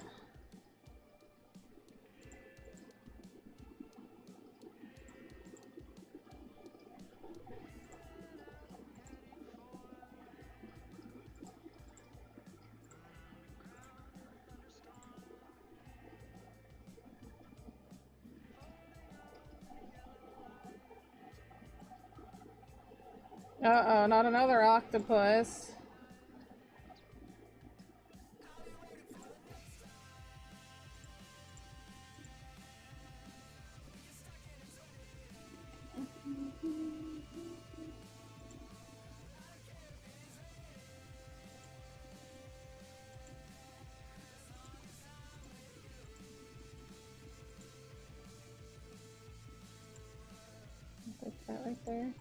Uh-oh, not another octopus. Like that right there.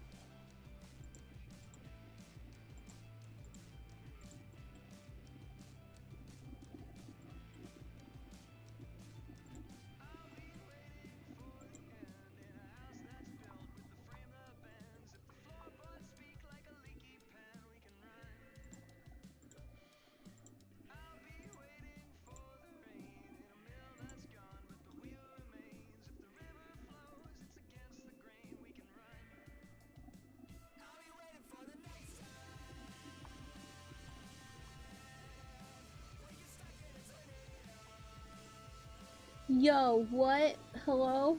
Yo, what? Hello?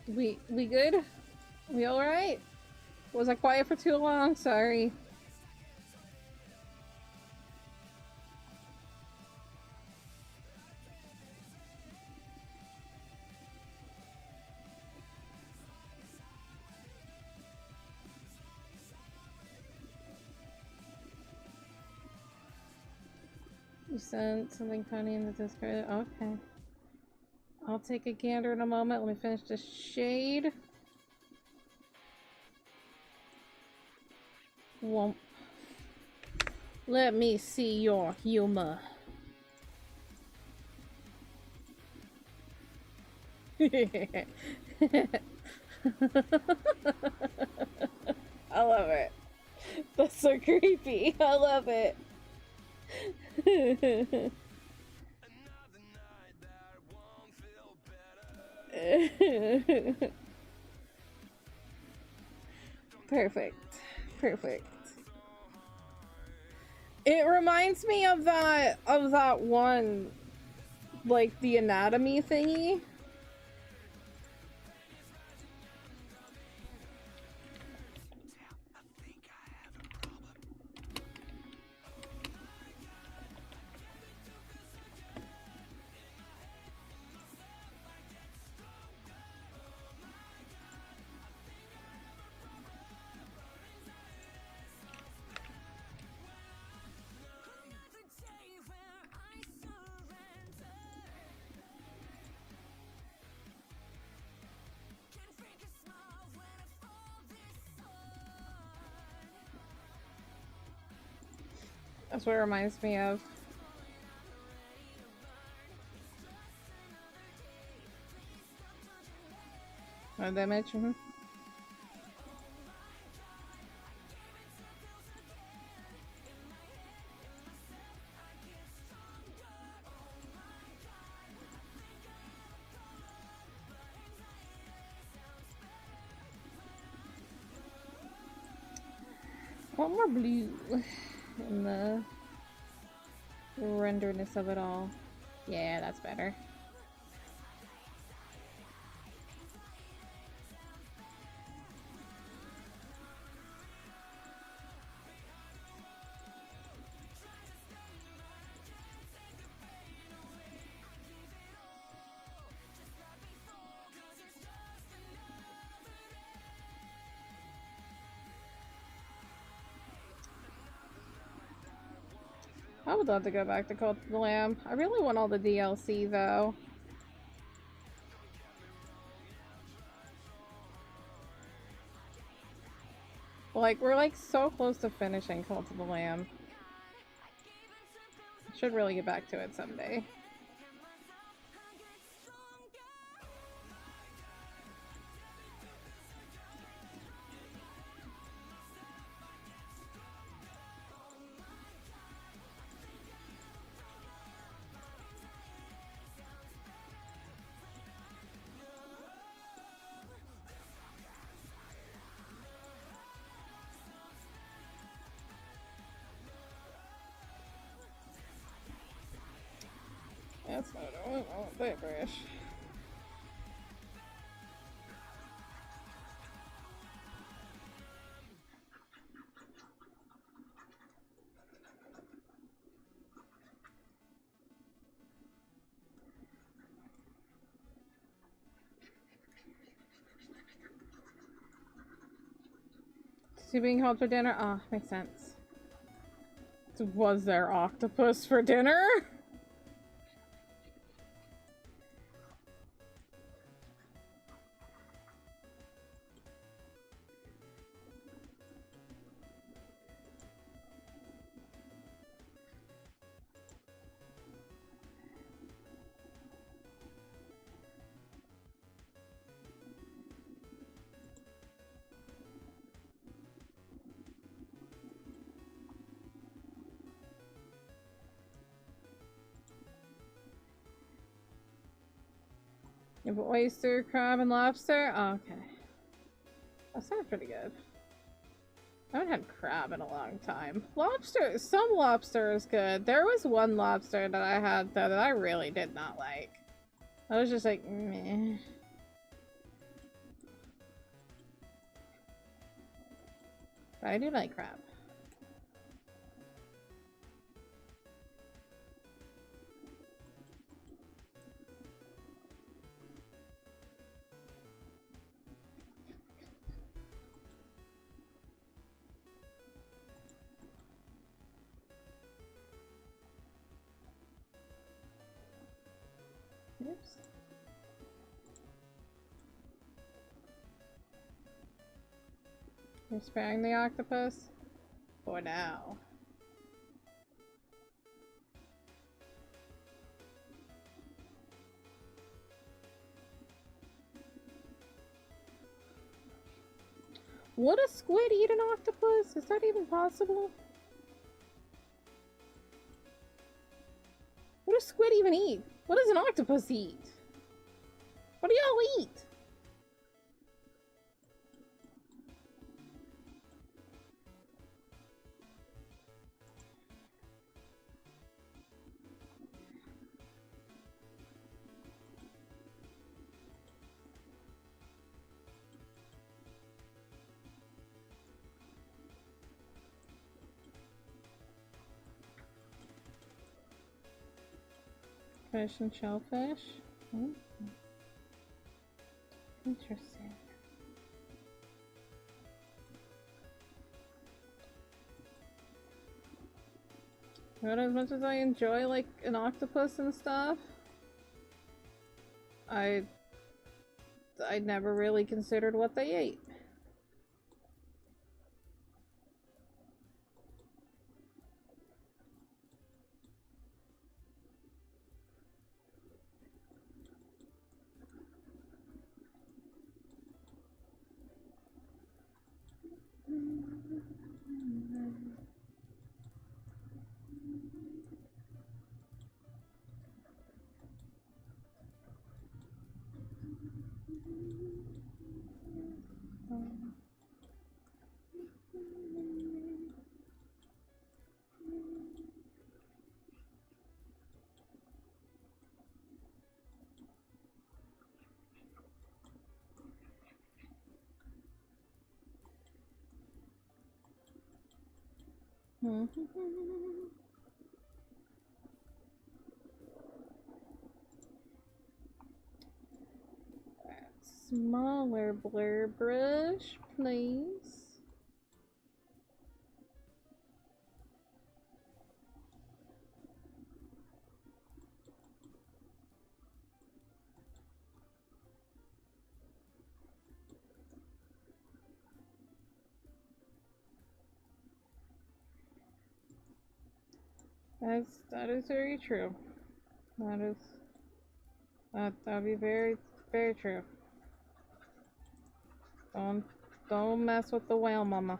We good? We alright? Was I quiet for too long? Sorry. You sent something funny in the Discord? Okay. I'll take a gander in a moment. Let me finish this shade. Womp. Let me see your humor. I love it. That's so creepy. I love it. Perfect. Perfect. It reminds me of that one, like the anatomy thingy. That's what it reminds me of. What did I mention? One more blue in the renderness of it all. Yeah, that's better. I would love to go back to Cult of the Lamb. I really want all the DLC though. Like, we're like so close to finishing Cult of the Lamb. Should really get back to it someday. that's not what I want. Licorice. Is he being called for dinner? Ah, makes sense. Was there octopus for dinner? You have oyster, crab, and lobster? Oh, okay. That sounds pretty good. I haven't had crab in a long time. Lobster, some lobster is good. There was one lobster that I had though that I really did not like. I was just like, meh. But I do like crab. Oops. You're sparing the octopus? For now. Would a squid eat an octopus? Is that even possible? What does squid even eat? What does an octopus eat? What do y'all eat? Fish and shellfish? Hmm. Interesting. But as much as I enjoy like an octopus and stuff, I never really considered what they ate. Smaller blur brush, please. That is very true. That'd be very, very true. Don't mess with the whale, mama.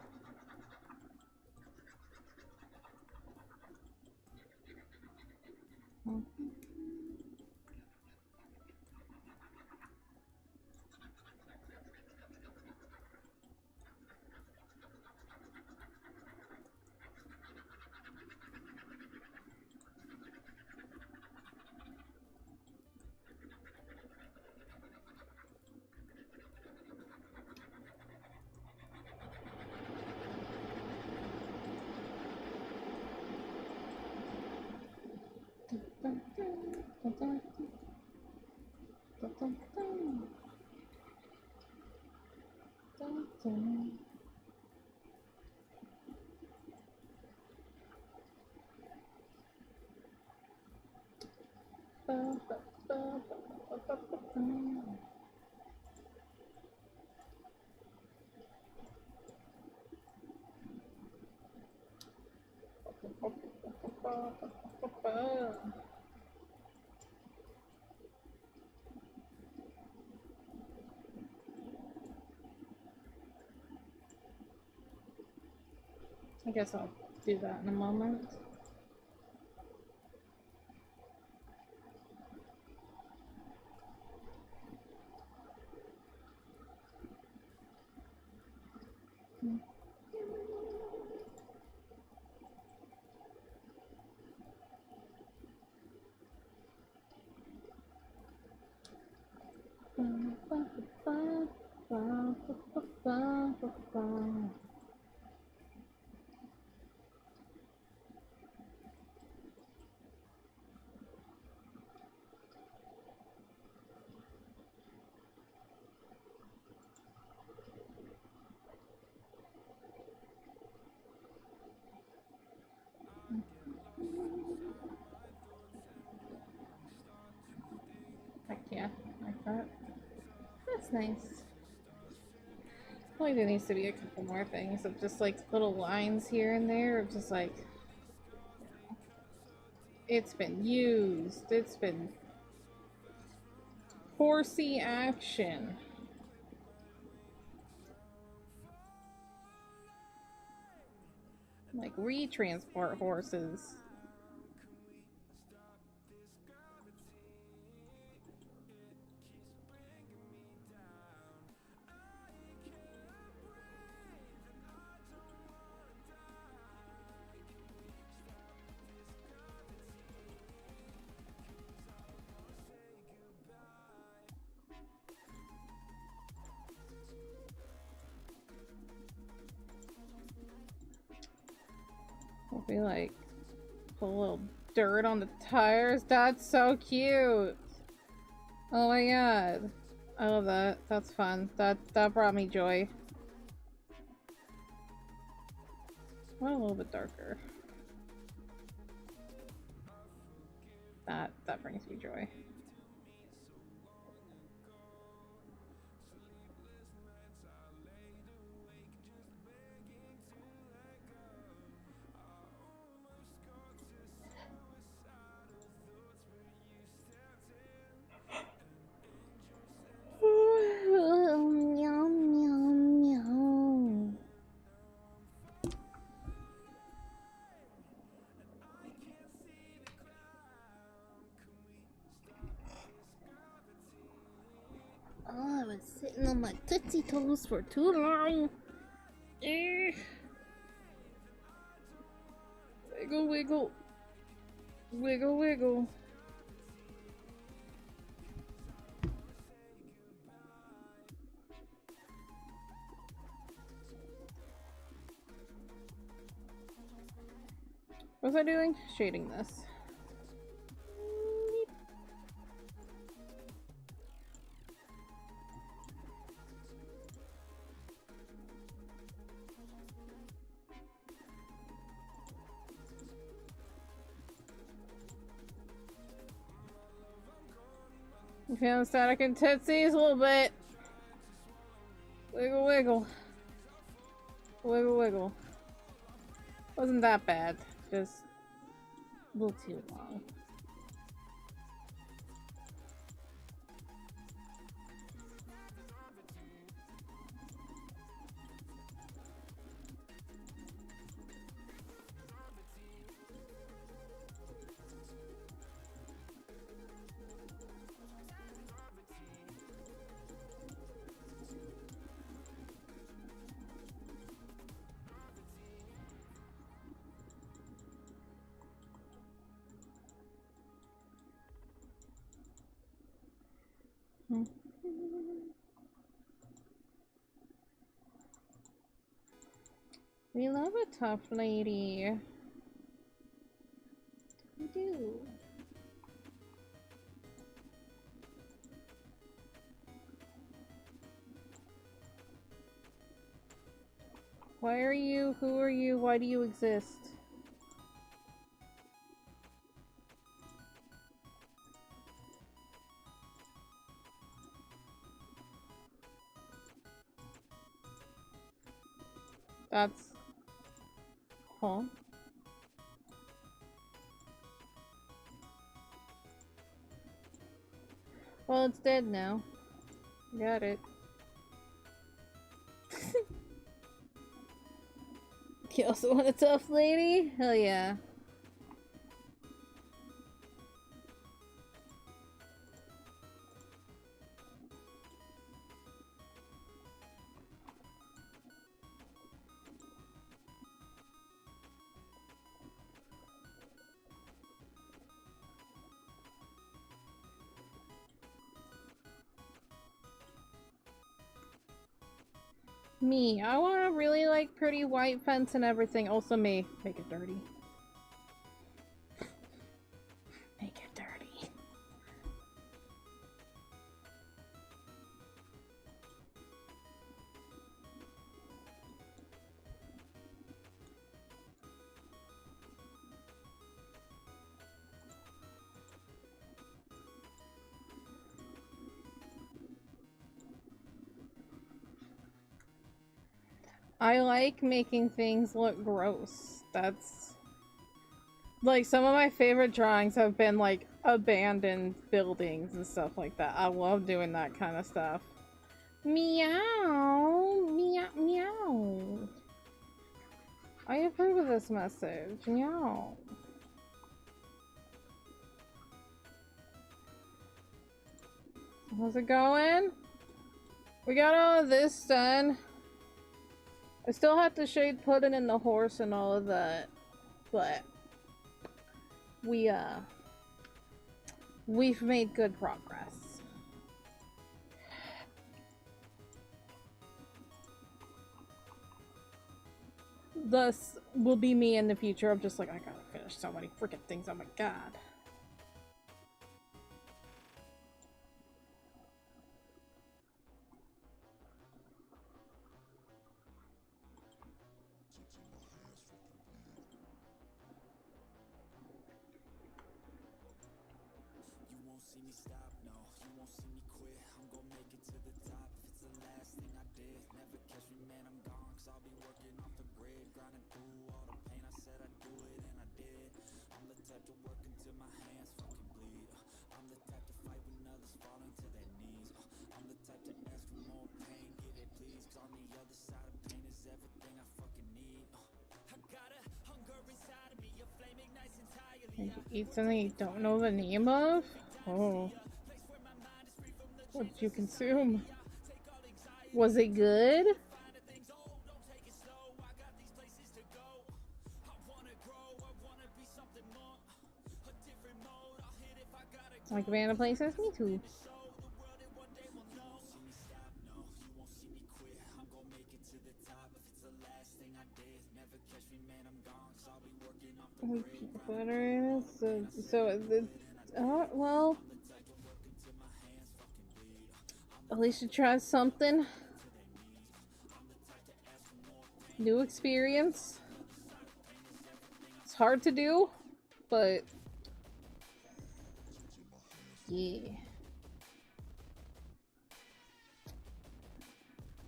I guess I'll do that in a moment. Heck yeah, like that. That's nice. Like there needs to be a couple more things of just like little lines here and there of just like it's been used, it's been horsey action. Like retransport horses. I'll be like, put a little dirt on the tires. That's so cute. Oh my god. I love that. That's fun. That brought me joy. Went a little bit darker. That brings me joy. Oh, I was sitting on my Tootsie Toes for too long. Wiggle, wiggle. Wiggle, wiggle. What was I doing? Shading this. You feeling static and tootsies a little bit. Wiggle, wiggle. Wiggle, wiggle. Wasn't that bad. Just a little too long. We love a tough lady. We do. Why are you? Who are you? Why do you exist? That's... Huh? Well, it's dead now. Got it. You also want a tough lady? Hell yeah. Me, I want a really like pretty white fence and everything. Also me, make it dirty. Make it dirty. I like making things look gross. That's... Like, some of my favorite drawings have been, like, abandoned buildings and stuff like that. I love doing that kind of stuff. Meow! Meow! Meow! I approve of this message. Meow. How's it going? We got all of this done. I still have to shade Puddin and the horse and all of that, but we've made good progress. Thus will be me in the future. I'm just like, I gotta finish so many freaking things. Oh my god. You eat something you don't know the name of? Oh. What did you consume? Was it good? Like abandoned places? Me too. Peanut butter. Well, at least you tried something. New experience. It's hard to do, but yeah.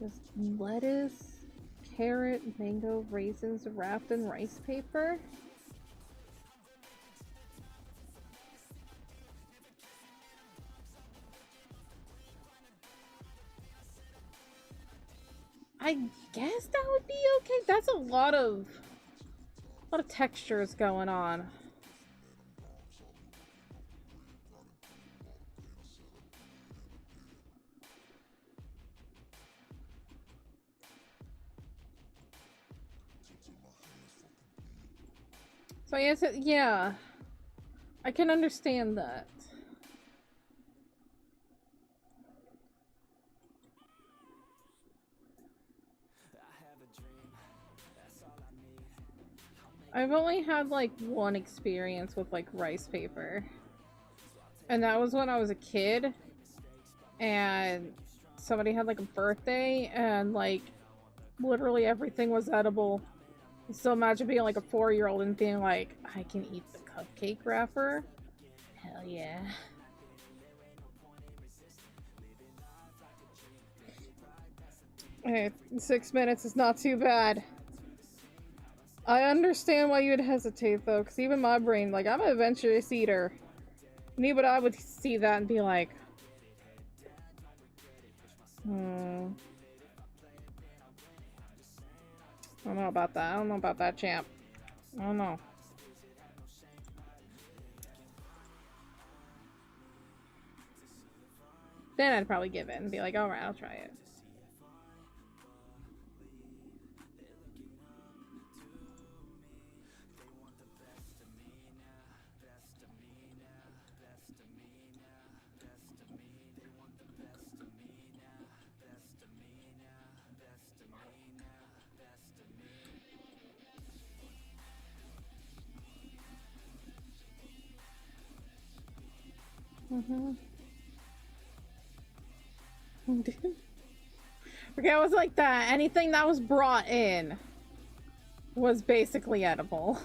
Just lettuce, carrot, mango, raisins wrapped in rice paper. I guess that would be okay. That's a lot of textures going on. So yes, yeah, I can understand that. I've only had like one experience with like rice paper, and that was when I was a kid and somebody had like a birthday and like literally everything was edible. So imagine being like a 4-year-old and being like, I can eat the cupcake wrapper? Hell yeah. Hey, 6 minutes is not too bad. I understand why you'd hesitate though, because even my brain, like, I'm an adventurous eater. Me, but I would see that and be like, I don't know about that. I don't know about that, champ. I don't know. Then I'd probably give in and be like, alright, I'll try it. Okay, it was like that. Anything that was brought in was basically edible.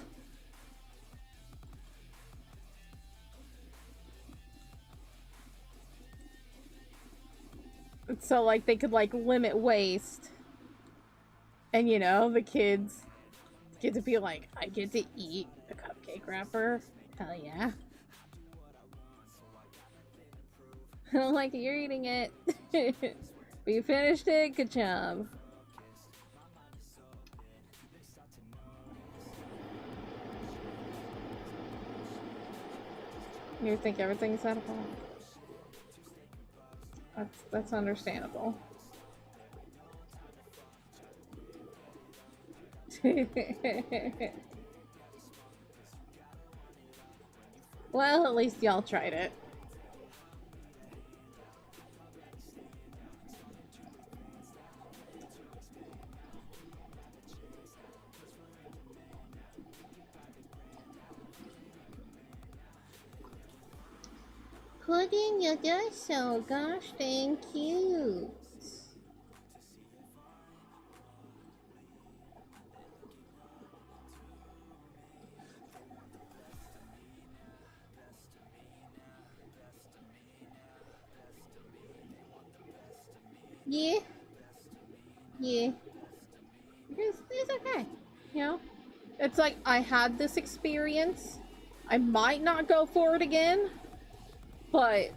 So, like, they could, like, limit waste. And, you know, the kids get to be like, I get to eat a cupcake wrapper. Hell yeah. I don't like it, you're eating it. But you finished it, good job. You think everything's edible? That's understandable. Well, at least y'all tried it. Puddin, you're just so gosh dang cute. Yeah. Yeah. It's okay. You know? It's like, I had this experience. I might not go for it again. But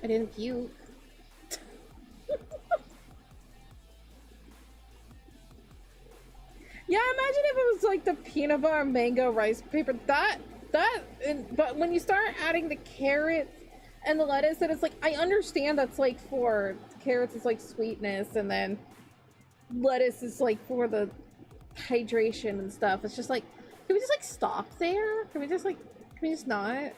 I didn't puke. Yeah, imagine if it was like the peanut butter mango rice paper. But when you start adding the carrots and the lettuce, and it's like, I understand that's like for carrots is like sweetness, and then lettuce is like for the hydration and stuff. It's just like, can we just like stop there? Can we just not?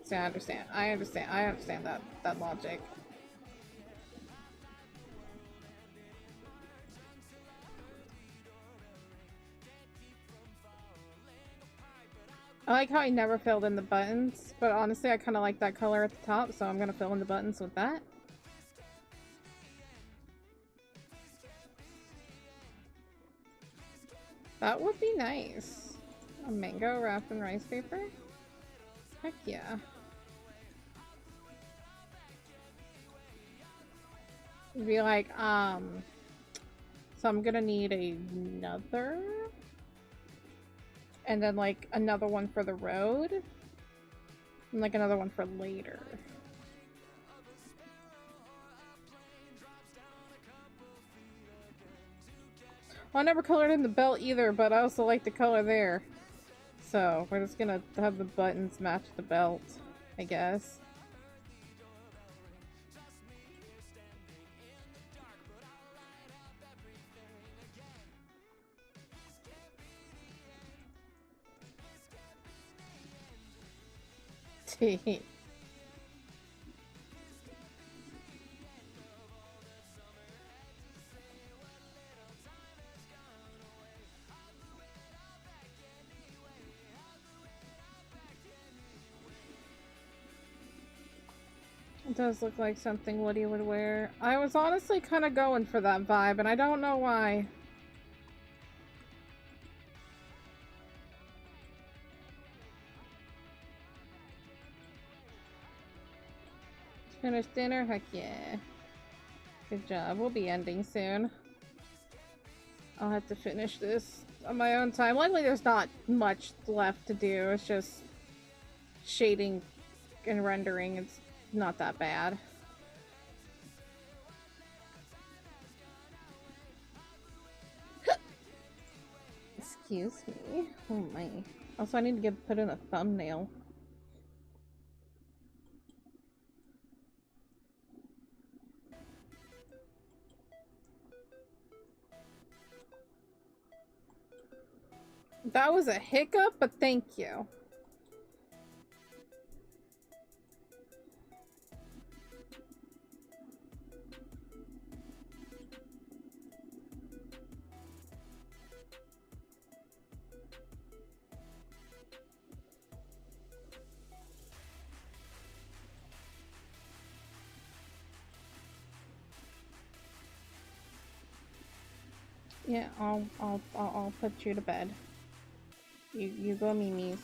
See, I understand that logic. I like how I never filled in the buttons, but honestly I kind of like that color at the top, so I'm gonna fill in the buttons with that. That would be nice. A mango wrapped in rice paper? Heck yeah. It'd be like, so I'm gonna need another, and then like another one for the road, and like another one for later. Well, I never colored in the belt either, but I also like the color there. So we're just gonna have the buttons match the belt, I guess. does look like something Woody would wear. I was honestly kind of going for that vibe, and I don't know why. Finished dinner? Heck yeah. Good job. We'll be ending soon. I'll have to finish this on my own time. Luckily, there's not much left to do. It's just shading and rendering. It's not that bad. Excuse me. Oh my. Also, I need to put in a thumbnail. That was a hiccup, but thank you. Yeah, I'll put you to bed. You go, Mimi's.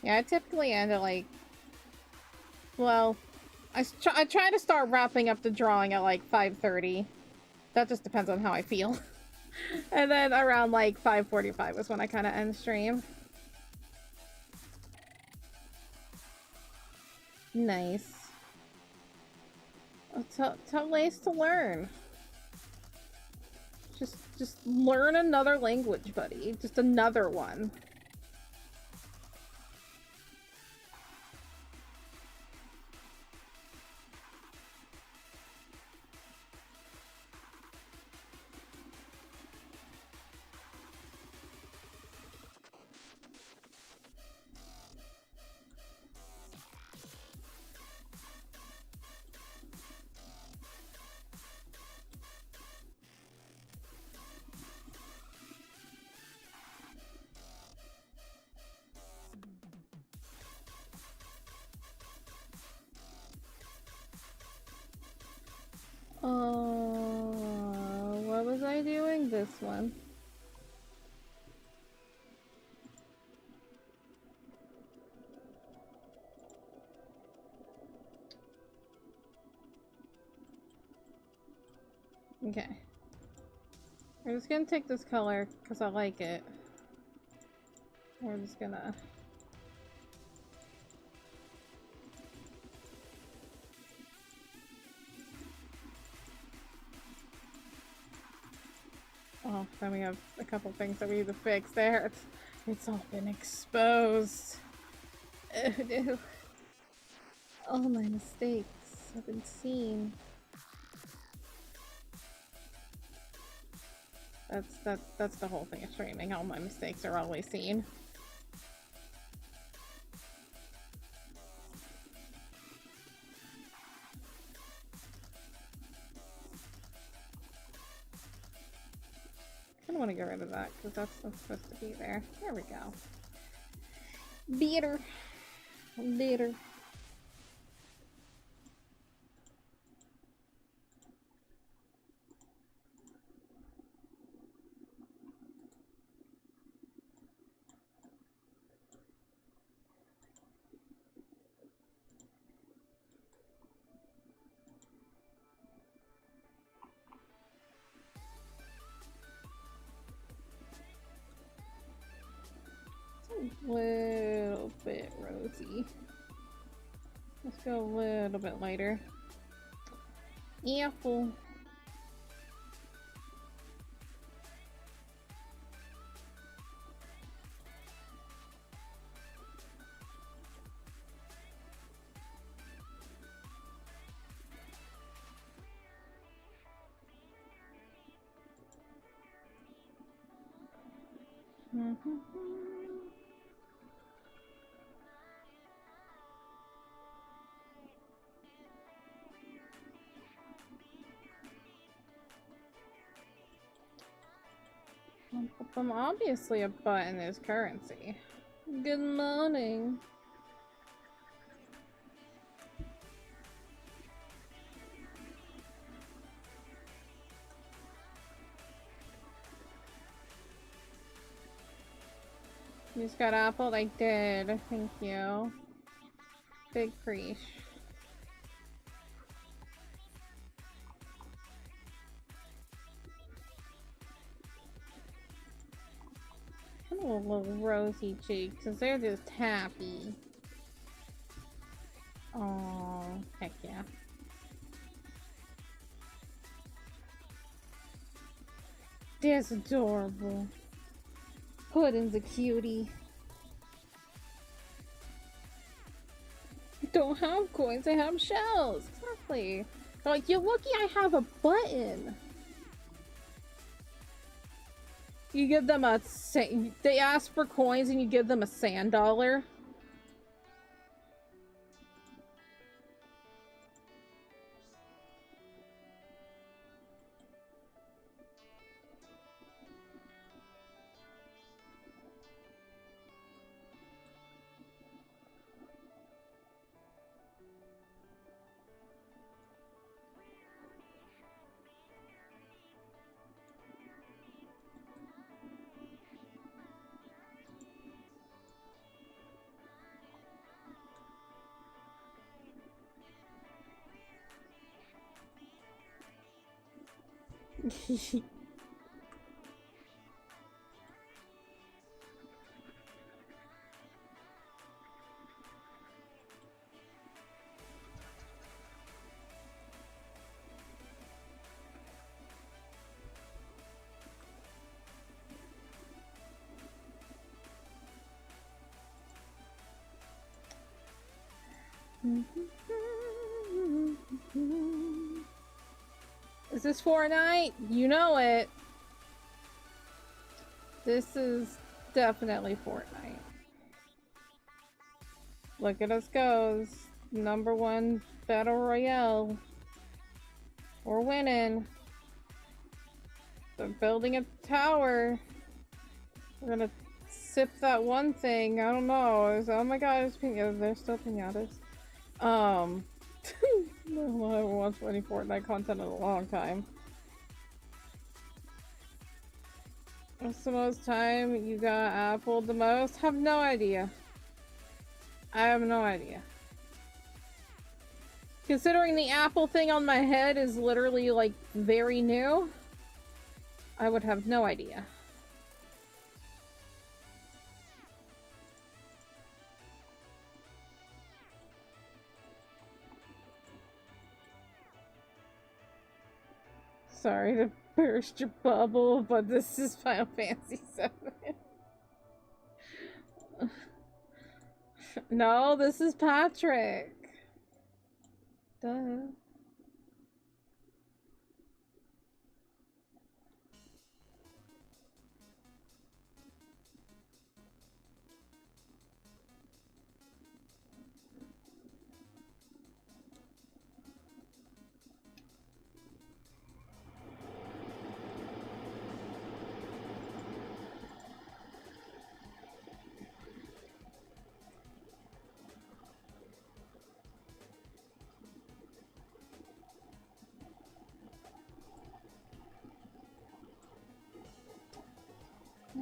Yeah, I typically end at like, well, I try to start wrapping up the drawing at like 5:30. That just depends on how I feel. And then around like 5:45 is when I kind of end stream. Nice. Tell Lace to learn. Just learn another language, buddy. Just another one. What was I doing? This one. Okay. We're just gonna take this color because I like it. We're just gonna... Oh, then we have a couple things that we need to fix there. It's all been exposed. Oh no. All my mistakes have been seen. That's the whole thing of streaming. All my mistakes are always seen. I want to get rid of that because that's supposed to be there. There we go. Bitter. Bitter. Little bit rosy. Let's go a little bit lighter. Apple. Obviously a button is currency. Good morning. You just got apple? I did. Thank you. Big preach. Little rosy cheeks, because they're just happy. Oh, heck yeah. That's adorable. Puddin's a cutie. I don't have coins, I have shells. Exactly. They're like, you're lucky I have a button. You give them a they ask for coins and you give them a sand dollar. Is this Fortnite? You know it. This is definitely Fortnite. Look at us goes. #1 Battle Royale. We're winning. They're building a tower. We're gonna sip that one thing. I don't know. Oh my god, it's there's still pinatas. I haven't watched any Fortnite content in a long time. What's the most time you got appled the most? Have no idea. I have no idea. Considering the apple thing on my head is literally like very new, I would have no idea. Sorry to burst your bubble, but this is Final Fantasy VII. No, this is Patrick. Duh.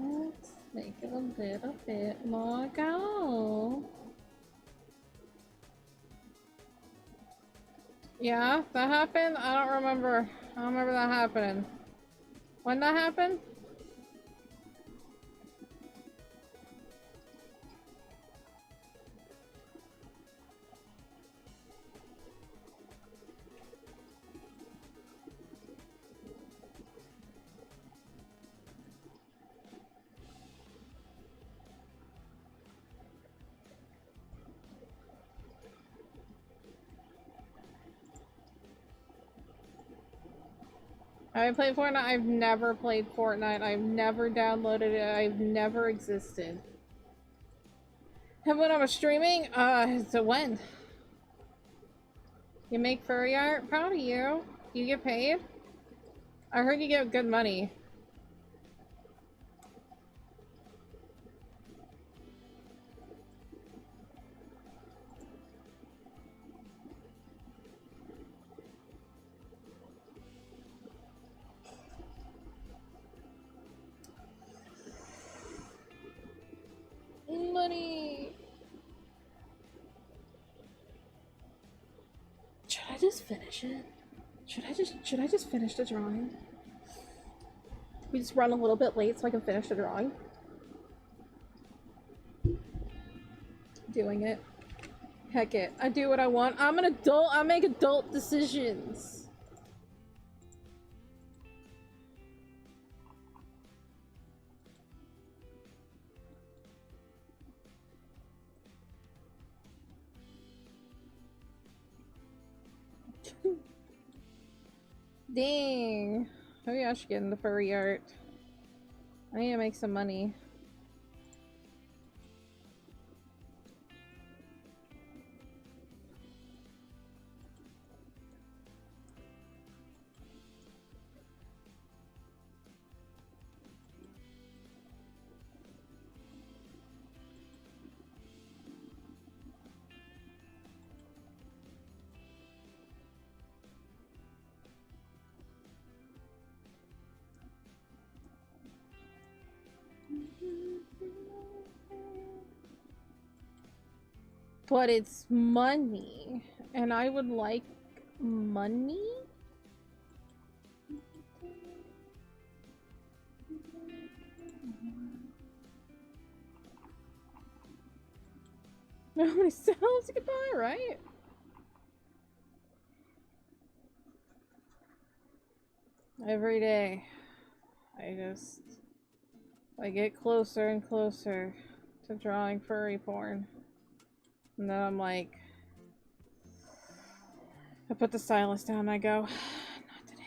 Let's make it a little bit more gold. Yeah, that happened? I don't remember. I don't remember that happening. When that happened? I played Fortnite. I've never played Fortnite. I've never downloaded it. I've never existed. And when I was streaming, so when? You make furry art? Proud of you. You get paid? I heard you get good money. just finish it? Should I just finish the drawing? We just run a little bit late so I can finish the drawing. Doing it. Heck it. I do what I want. I'm an adult. I make adult decisions. Dang. Maybe I should get into furry art. I need to make some money. But it's money, and I would like money? Nobody sells goodbye, right? Every day, I get closer and closer to drawing furry porn. And then I'm like, I put the stylus down and I go, not today.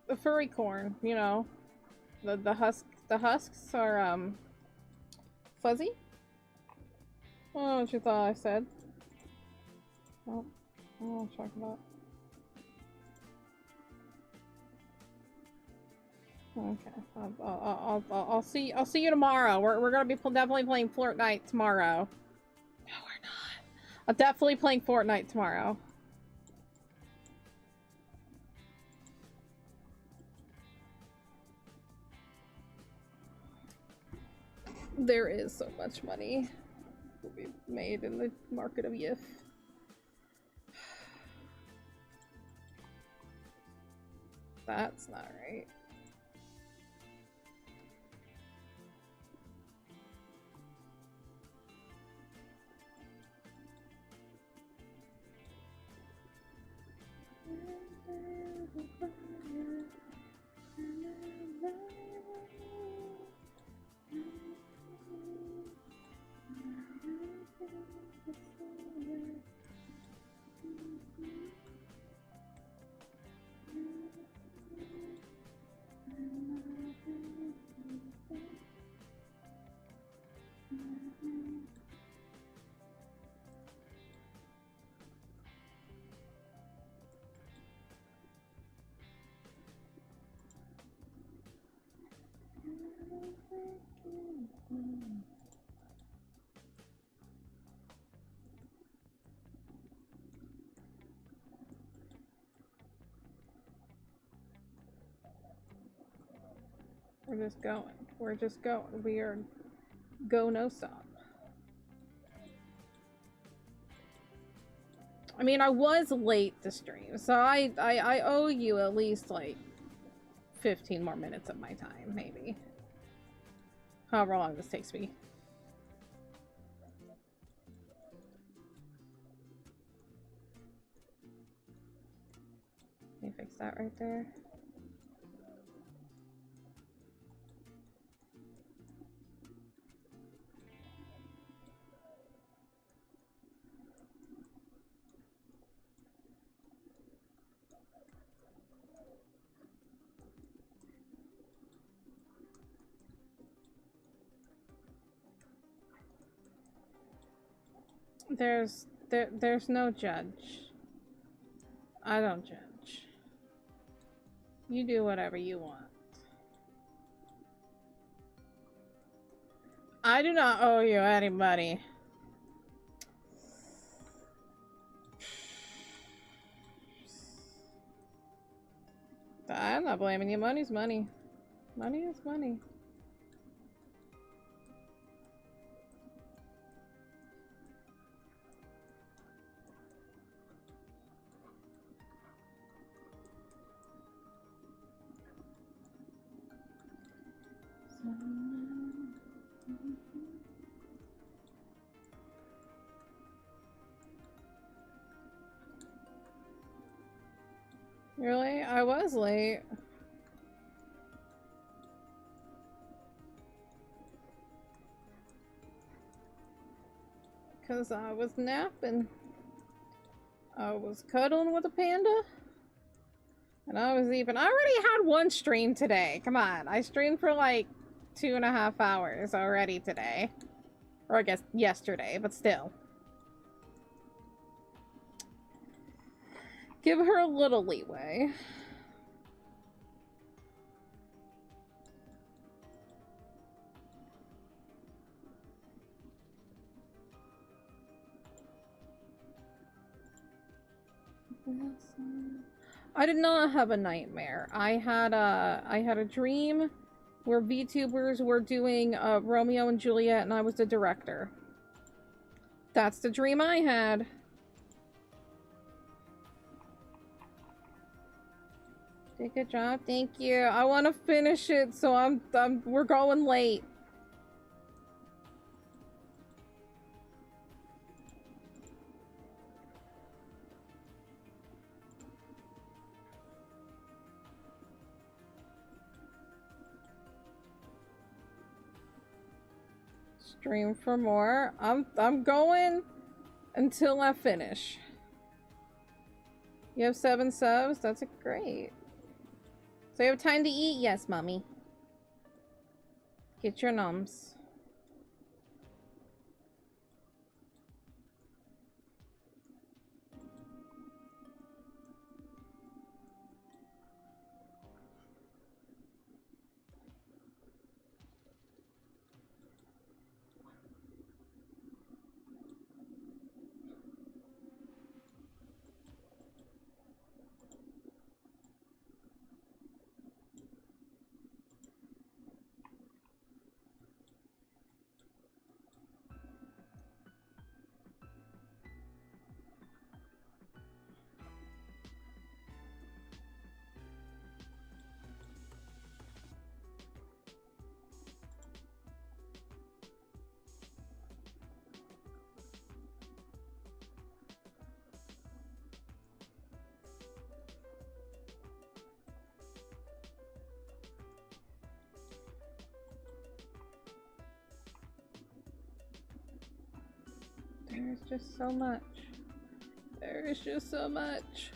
The furry corn, you know, the husks are fuzzy. I don't know what you thought I said. Oh, I don't know what I'm talking about. Okay, I'll see you tomorrow. We're gonna be definitely playing Fortnite tomorrow. No, we're not. I'm definitely playing Fortnite tomorrow. There is so much money to be made in the market of youth. That's not right. We're just going. We're just going. We are go no stop. I mean, I was late to stream, so I owe you at least like 15 more minutes of my time, maybe. However long this takes me. Can you fix that right there? There's no judge. I don't judge. You do whatever you want. I do not owe you any money. I'm not blaming you. Money's money. Money is money. Really? I was late. Because I was napping. I was cuddling with a panda. And I was even. I already had one stream today. Come on. I streamed for like 2.5 hours already today. Or I guess yesterday, but still. Give her a little leeway. I did not have a nightmare. I had a dream where VTubers were doing Romeo and Juliet and I was the director. That's the dream I had. Good job, thank you. I want to finish it, so we're going late. Stream for more. I'm going until I finish. You have 7 subs? That's great. So you have time to eat? Yes, mommy. Get your nums. There's just so much. There's just so much.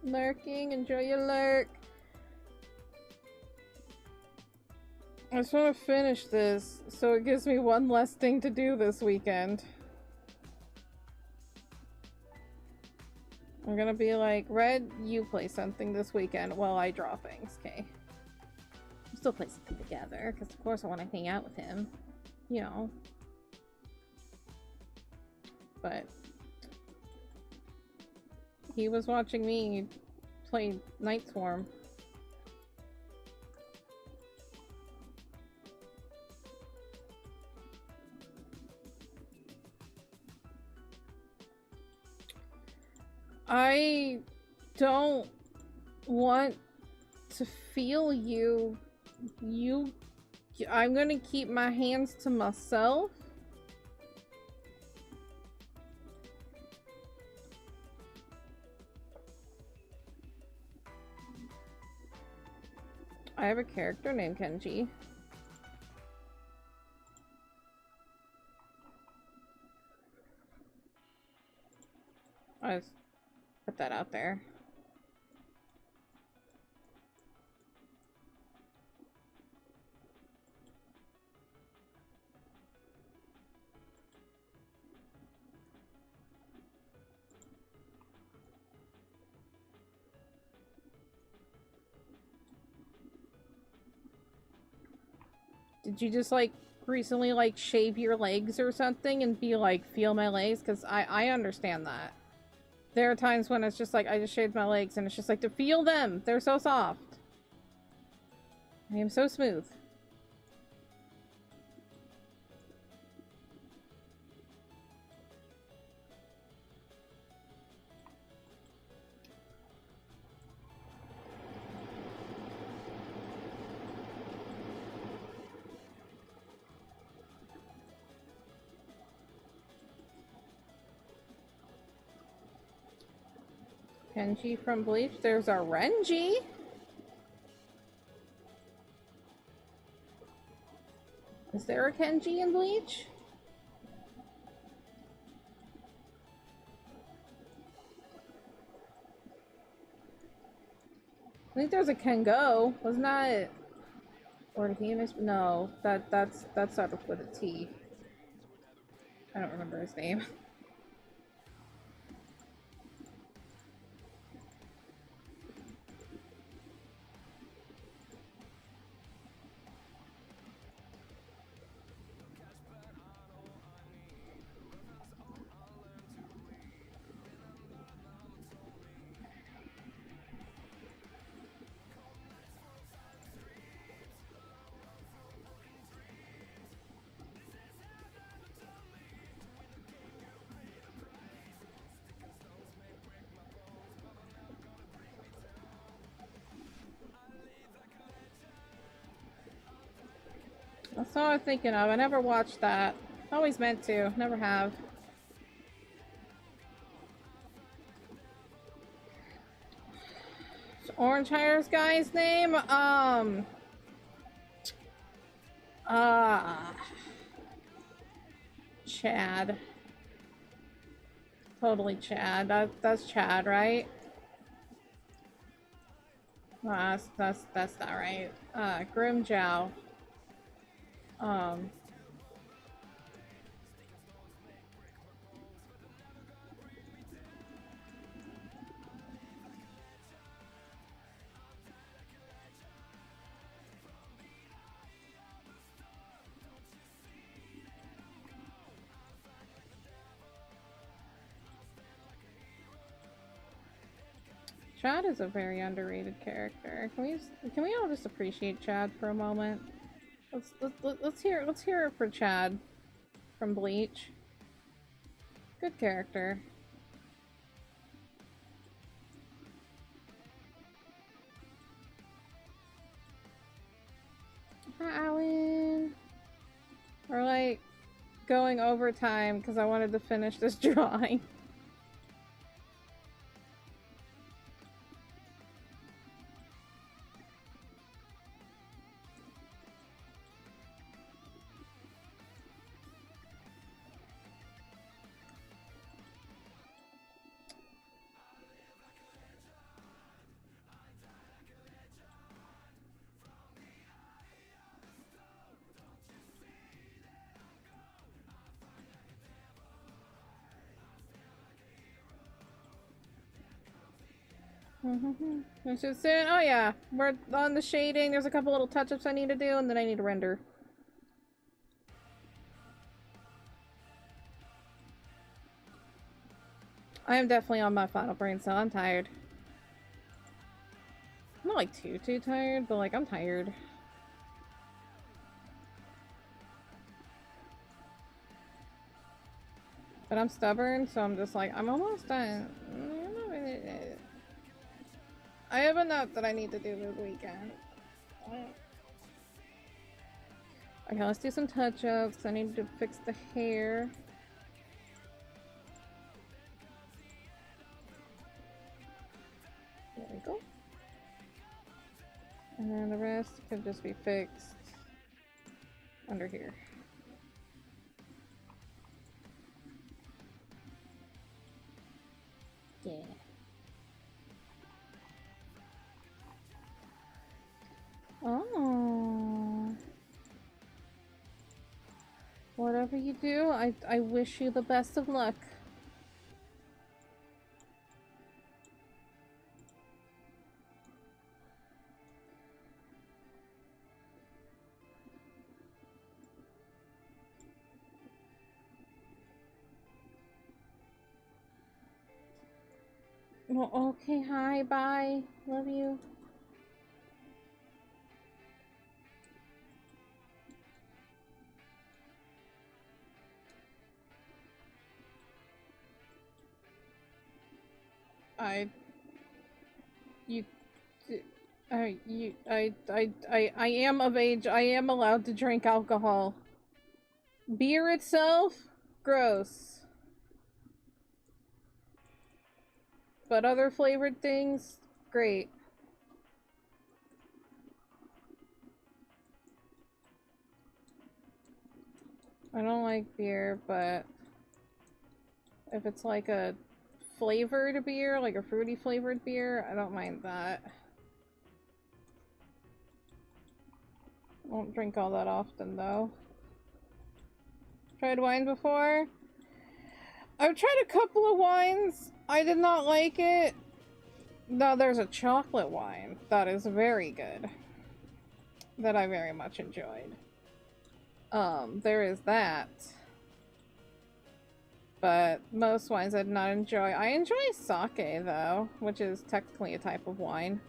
Lurking, enjoy your lurk. I just want to finish this so it gives me one less thing to do this weekend. I'm gonna be like, Red, you play something this weekend while I draw things, okay? Still play something together, because of course I want to hang out with him, you know. But he was watching me play Night Swarm. I don't want to feel you. I'm gonna keep my hands to myself. I have a character named Kenji. I just put that out there. Did you just like recently, like, shave your legs or something and be like, feel my legs? Because I understand that. There are times when it's just like, I just shaved my legs and it's just like, to feel them! They're so soft. I am so smooth. Kenji from Bleach. There's a Renji. Is there a Kenji in Bleach? I think there's a Kengo. Wasn't that... Or did he miss... No, that's started with a T. I don't remember his name. That's all I'm thinking of. I never watched that. Always meant to. Never have. Orange Hairs guy's name? Chad. Totally Chad. That's Chad, right? Well, that's not right. Grim Jow. Chad is a very underrated character. Can we all just appreciate Chad for a moment? Let's hear it for Chad from Bleach. Good character. Hi, Alan. We're like going overtime because I wanted to finish this drawing. I should say, oh yeah, we're on the shading. There's a couple little touch-ups I need to do, and then I need to render. I am definitely on my final brain cell. I'm tired. I'm not like too tired, but like I'm tired. But I'm stubborn, so I'm just like, I'm almost done. I have enough that I need to do this weekend. Okay, let's do some touch-ups. I need to fix the hair. There we go. And then the rest could just be fixed under here. Yeah. Oh. Whatever you do, I wish you the best of luck. Well, okay, hi, bye. Love you. I am of age. I am allowed to drink alcohol. Beer itself, gross. But other flavored things, great. I don't like beer, but if it's like a flavored beer, like a fruity flavored beer, I don't mind that. I don't drink all that often, though. Tried wine before? I've tried a couple of wines. I did not like it. No, there's a chocolate wine that is very good. That I very much enjoyed. There is that. But most wines I did not enjoy. I enjoy sake, though, which is technically a type of wine.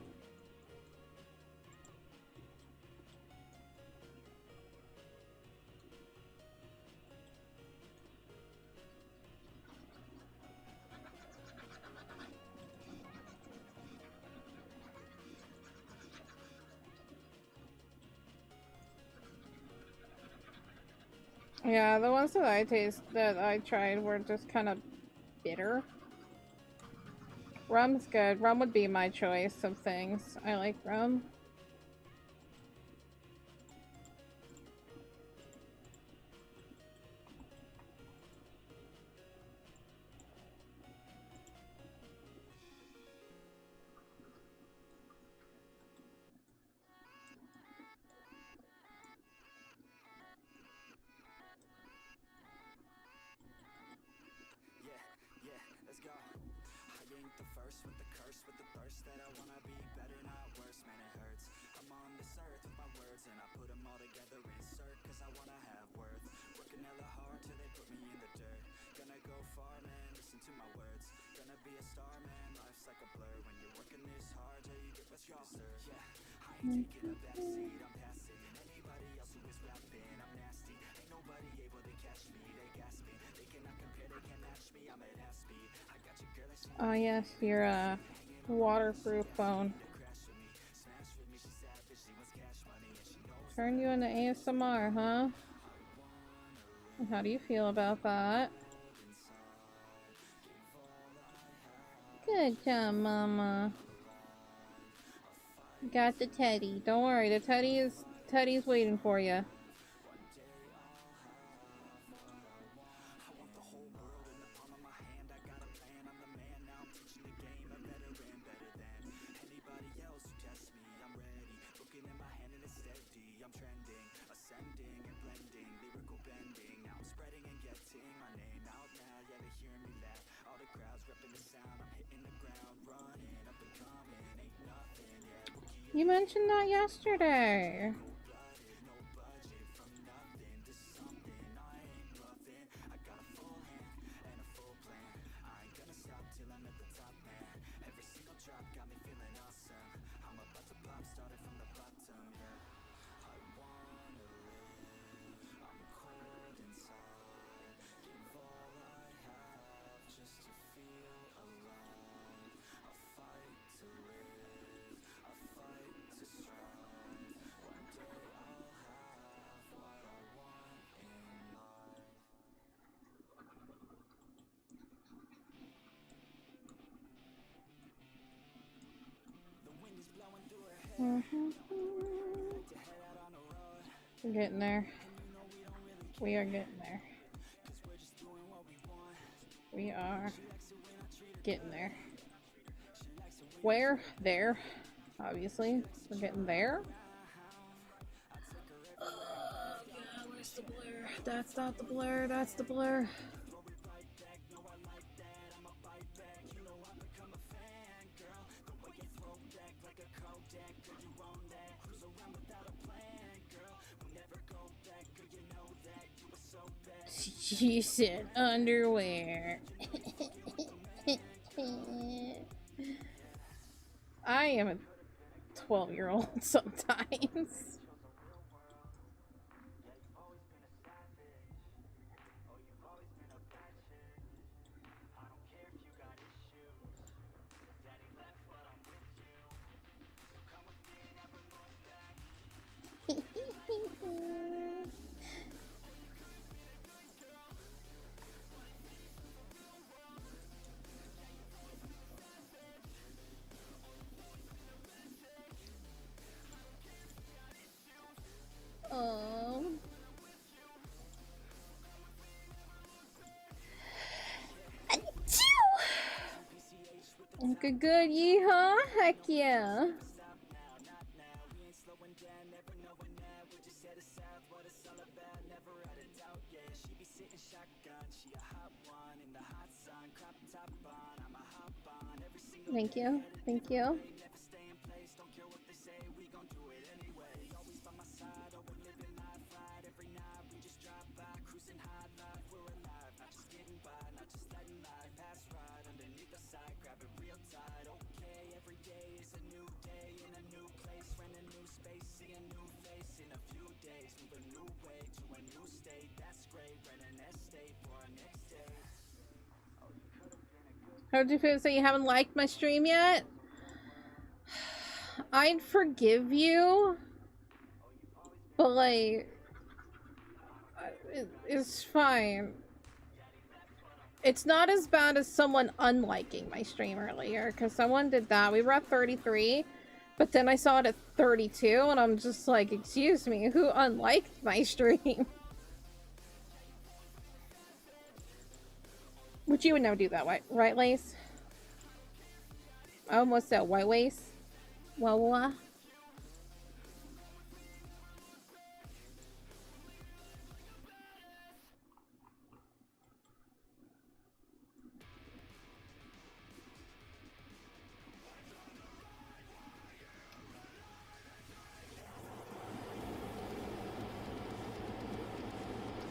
Yeah, the ones that I tried were just kind of bitter. Rum's good. Rum would be my choice of things. I like rum. Oh yes, your waterproof phone. Turn you into ASMR, huh? How do you feel about that? Good job, Mama. Got the teddy. Don't worry, the teddy's waiting for you. You mentioned that yesterday. We're getting there. We are getting there. We are getting there. Where? There. Obviously. We're getting there. Oh, God, where's the blur? That's not the blur. That's the blur. She said underwear. I am a 12-year-old sometimes. Oh. Good, good, yeehaw! Heck yeah! Thank you, thank you. How do you feel? So you haven't liked my stream yet? I'd forgive you, but like, it's fine. It's not as bad as someone unliking my stream earlier, because someone did that. We were at 33, but then I saw it at 32, and I'm just like, excuse me, who unliked my stream? Which you would never do that, right, Lace? I almost said white waist. Wawa.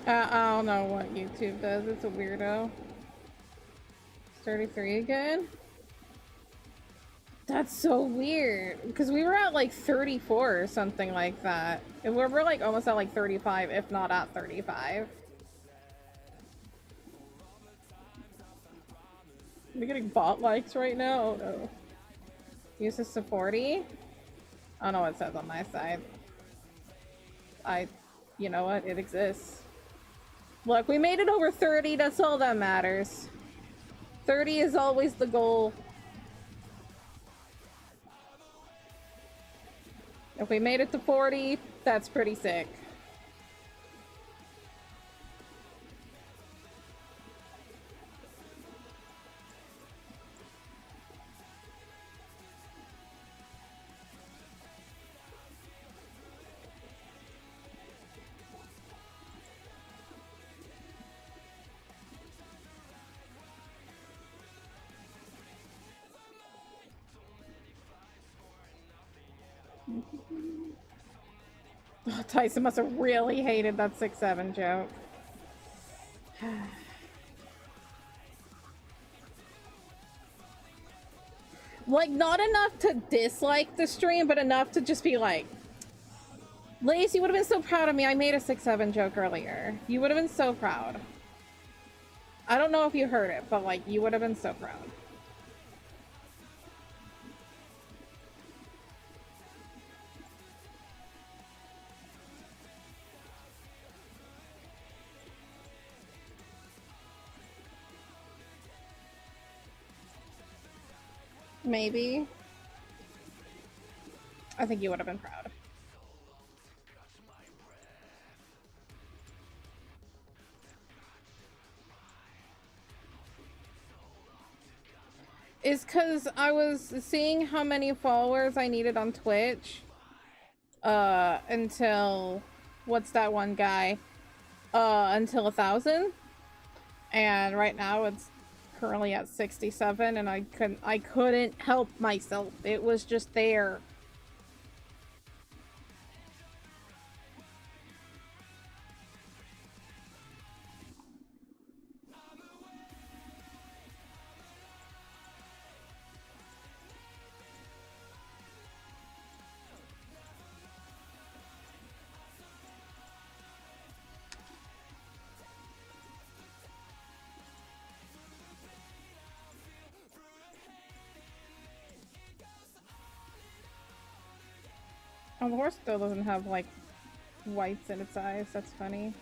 I don't know what YouTube does. It's a weirdo. 33 again? That's so weird. Because we were at like 34 or something like that. And we're like almost at like 35, if not at 35. Are we getting bot likes right now? Oh no. Use this to 40? I don't know what it says on my side. You know what? It exists. Look, we made it over 30. That's all that matters. 30 is always the goal. If we made it to 40, that's pretty sick. Oh, Tyson must have really hated that 6-7 joke. Like, not enough to dislike the stream, but enough to just be like, Lace, you would have been so proud of me. I made a 6-7 joke earlier. You would have been so proud. I don't know if you heard it, but like, you would have been so proud. Maybe. I think you would have been proud. Is because I was seeing how many followers I needed on Twitch. Until... What's that one guy? Until 1,000. And right now it's currently at 67, and I couldn't help myself. It was just there. Oh, the horse still doesn't have, like, whites in its eyes. That's funny.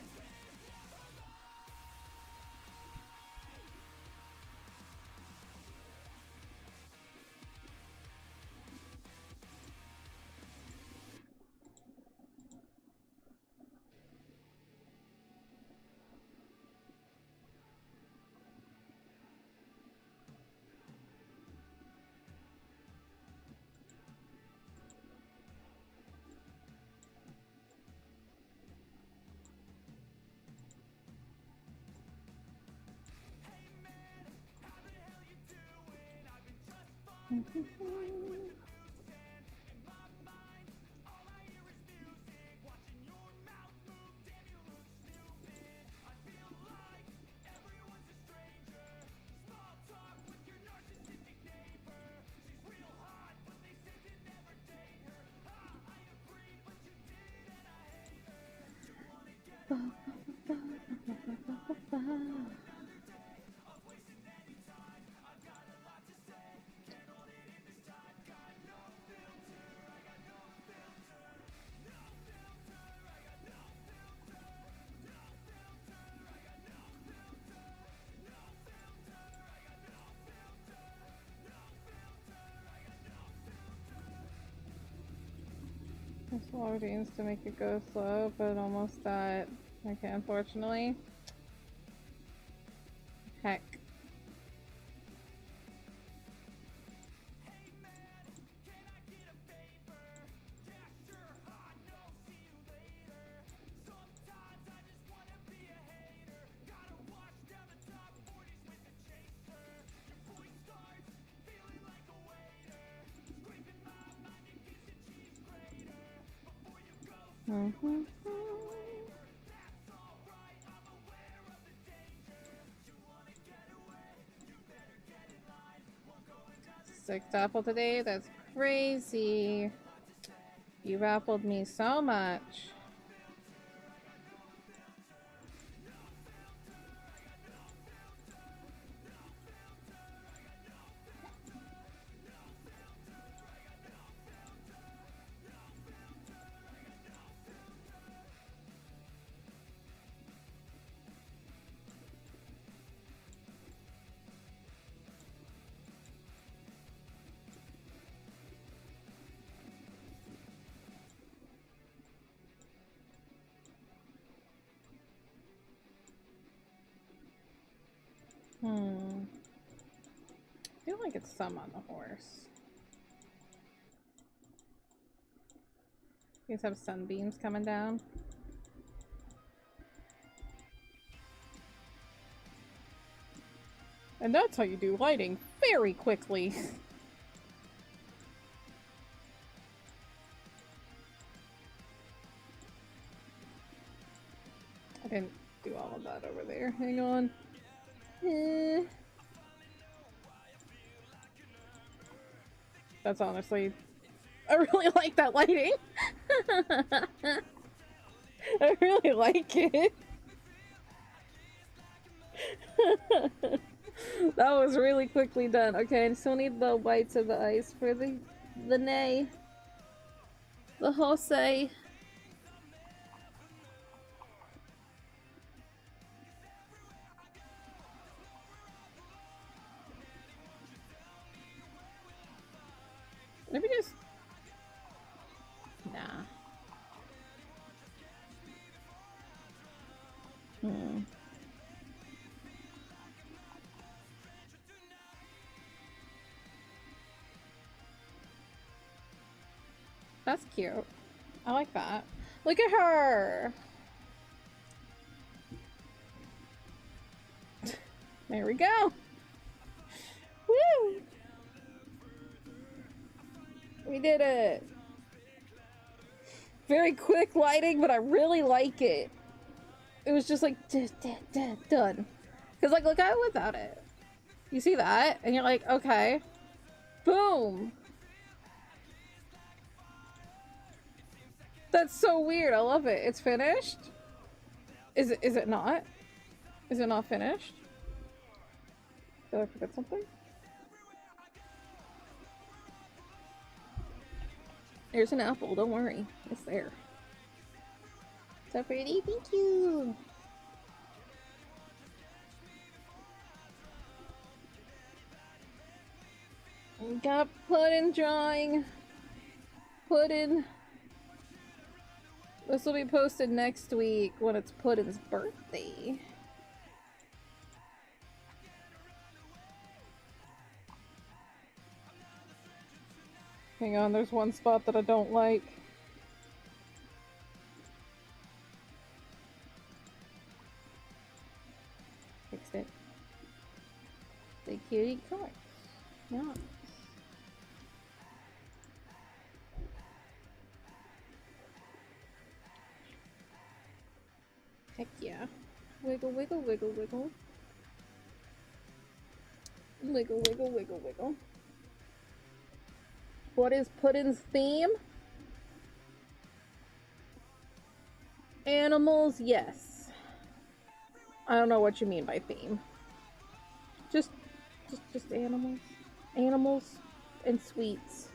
It's loading to make it go slow, but almost that. Okay, unfortunately. Heck. Sixth apple today? That's crazy. You've appled me so much. I feel like it's some on the horse. You guys have sunbeams coming down. And that's how you do lighting very quickly. I didn't do all of that over there. Hang on. That's honestly... I really like that lighting. I really like it. That was really quickly done. Okay, I still need the whites of the ice for the Neigh. The Jose. Maybe just... Nah. That's cute. I like that. Look at her! There we go! Woo! We did it! Very quick lighting, but I really like it. It was just like, done. Because, like, look at it without it. You see that? And you're like, okay. Boom! That's so weird. I love it. It's finished? Is it not? Is it not finished? Did I forget something? There's an apple, don't worry. It's there. So pretty, thank you! Got Puddin drawing. Puddin. This will be posted next week when it's Puddin's birthday. Hang on, there's one spot that I don't like. Fixed it. The cutie cards. Yeah. Heck yeah. Wiggle, wiggle, wiggle, wiggle. Wiggle, wiggle, wiggle, wiggle. What is Puddin's theme? Animals, yes. I don't know what you mean by theme. Just animals. Animals and sweets.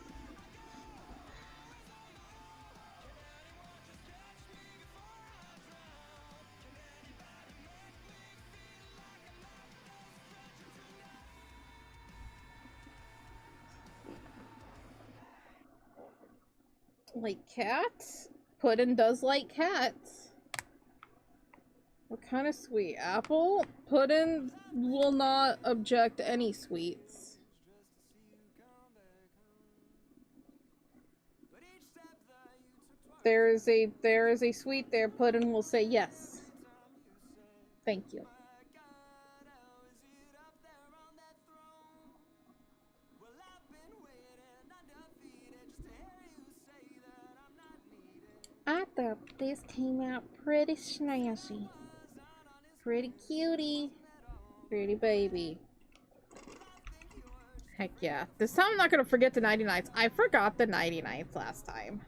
Like cats? Puddin does like cats. What kind of sweet? Apple? Puddin will not object to any sweets. There is a sweet there. Puddin will say yes. Thank you. I thought this came out pretty snazzy. Pretty cutie. Pretty baby. Heck yeah. This time I'm not gonna forget the 99s. I forgot the 99s last time.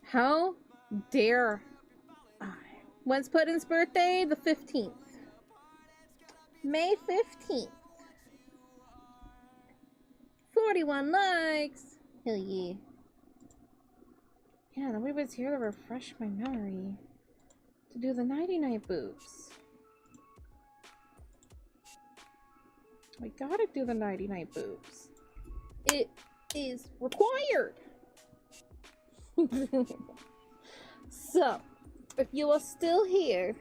How dare I? When's Puddin's birthday? The 15th. May 15th. 41 likes. Hell yeah. Yeah, nobody was here to refresh my memory. To do the 99 boobs. I gotta do the 99 boobs. It is required! So, if you are still here,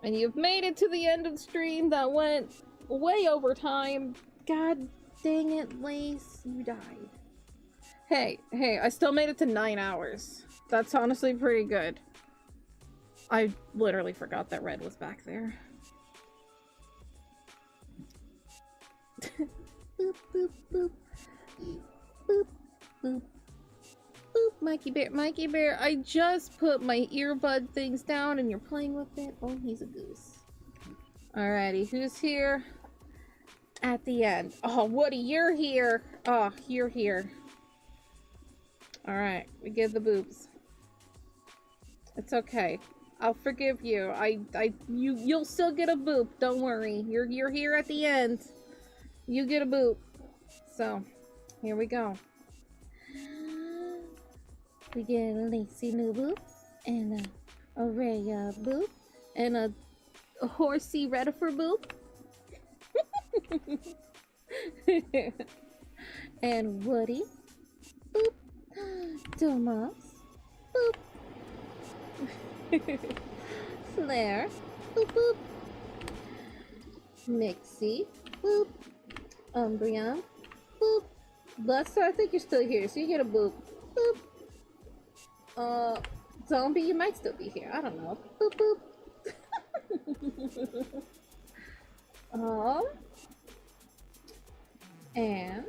and you've made it to the end of the stream that went way over time, god dang it, Lace, you died. Hey, I still made it to 9 hours. That's honestly pretty good. I literally forgot that Red was back there. Boop, boop, boop. Boop, boop. Boop, Mikey Bear, I just put my earbud things down and you're playing with it? Oh, he's a goose. Alrighty, who's here? At the end. Oh, Woody, you're here. Oh, you're here. Alright, we give the boobs. It's okay. I'll forgive you. You'll still get a boop. Don't worry. You're here at the end. You get a boop. So, here we go. We get a Lacy new boop, and a Raya boop, and a Horsey Redifer boop. And Woody. Boop. Thomas. Boop. Flair. Boop boop. Mixie. Boop. Umbreon. Boop. Luster, I think you're still here, so you get a boop. Boop. Zombie, you might still be here. I don't know. Boop boop. And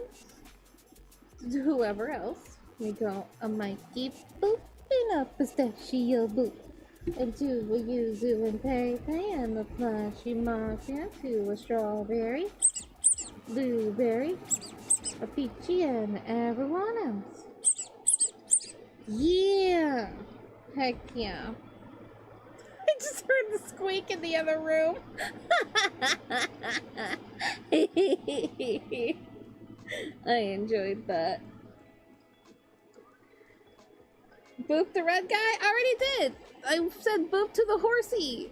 whoever else. We go a Mikey boop and a pistachio boop. And to a yuzu and Pepe and a flashy martin to a strawberry, blueberry, a peachy and everyone else. Yeah! Heck yeah. I just heard the squeak in the other room. I enjoyed that. Boop the red guy? I already did! I said boop to the horsey!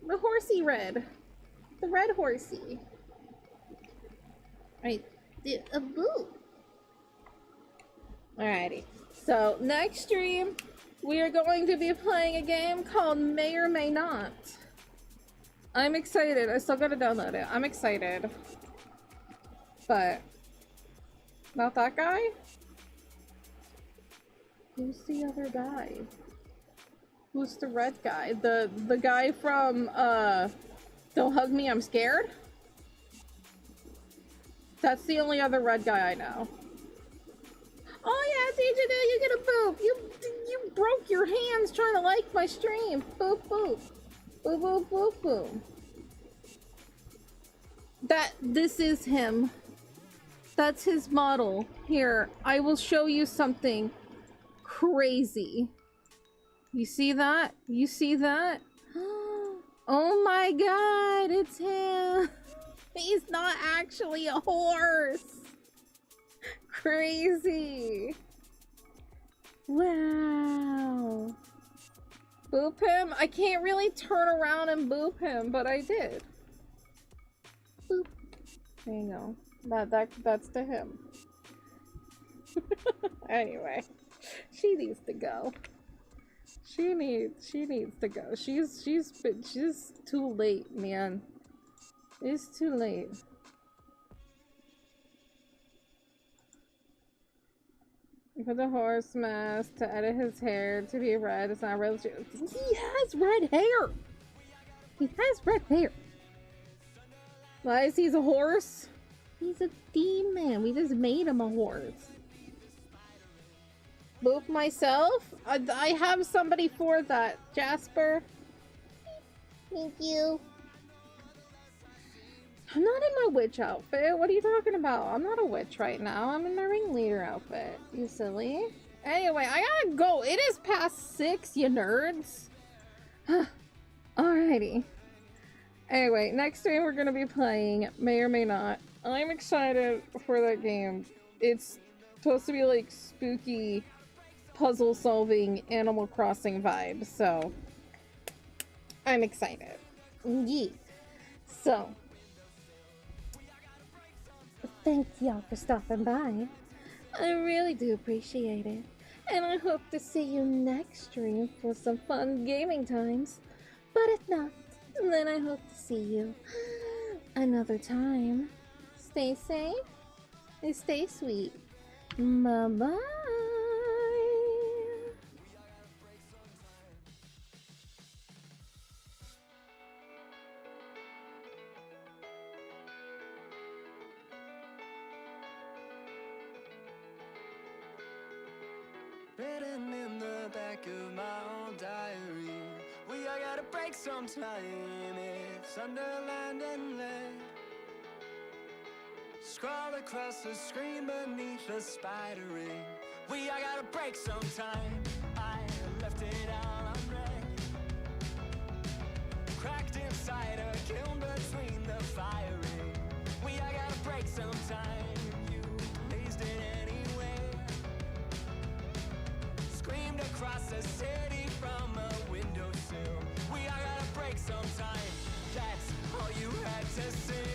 The horsey red. The red horsey. I did a boop. Alrighty. So, next stream, we are going to be playing a game called May or May Not. I'm excited. I still gotta download it. I'm excited. But... not that guy? Who's the other guy? Who's the red guy? The guy from, Don't Hug Me, I'm Scared? That's the only other red guy I know. Oh yeah, DJ, you get a boop! You broke your hands trying to like my stream! Boop, boop. Boop, boop, boop, boop. This is him. That's his model. Here, I will show you something crazy. You see that? You see that? Oh my god, it's him! He's not actually a horse! Crazy! Wow! Boop him? I can't really turn around and boop him, but I did. Boop. There you go. That's to him. Anyway, she needs to go. She needs to go. She's too late, man. It's too late. You put the horse mask to edit his hair to be red. It's not red. He has red hair. He has red hair. Why is he a horse? He's a demon. We just made him a horse. Boop myself? I have somebody for that. Jasper. Thank you. I'm not in my witch outfit. What are you talking about? I'm not a witch right now. I'm in my ringleader outfit. You silly. Anyway, I gotta go. It is past 6, you nerds. Alrighty. Anyway, next stream we're gonna be playing May or May Not. I'm excited for that game. It's supposed to be like spooky, puzzle solving, Animal Crossing vibes, so I'm excited. Yeah. So, thanks y'all for stopping by. I really do appreciate it. And I hope to see you next stream for some fun gaming times. But if not, then I hope to see you another time. Stay safe and stay sweet. Bye-bye. Written in the back of my old diary, we all gotta break sometime. It's underlined and lead. Scroll across the screen beneath the spider ring. We all gotta break sometime. I left it all unread. Cracked inside a kiln between the firing. We all gotta break sometime. You blazed it anyway. Screamed across the city from a windowsill. We all gotta break sometime. That's all you had to say.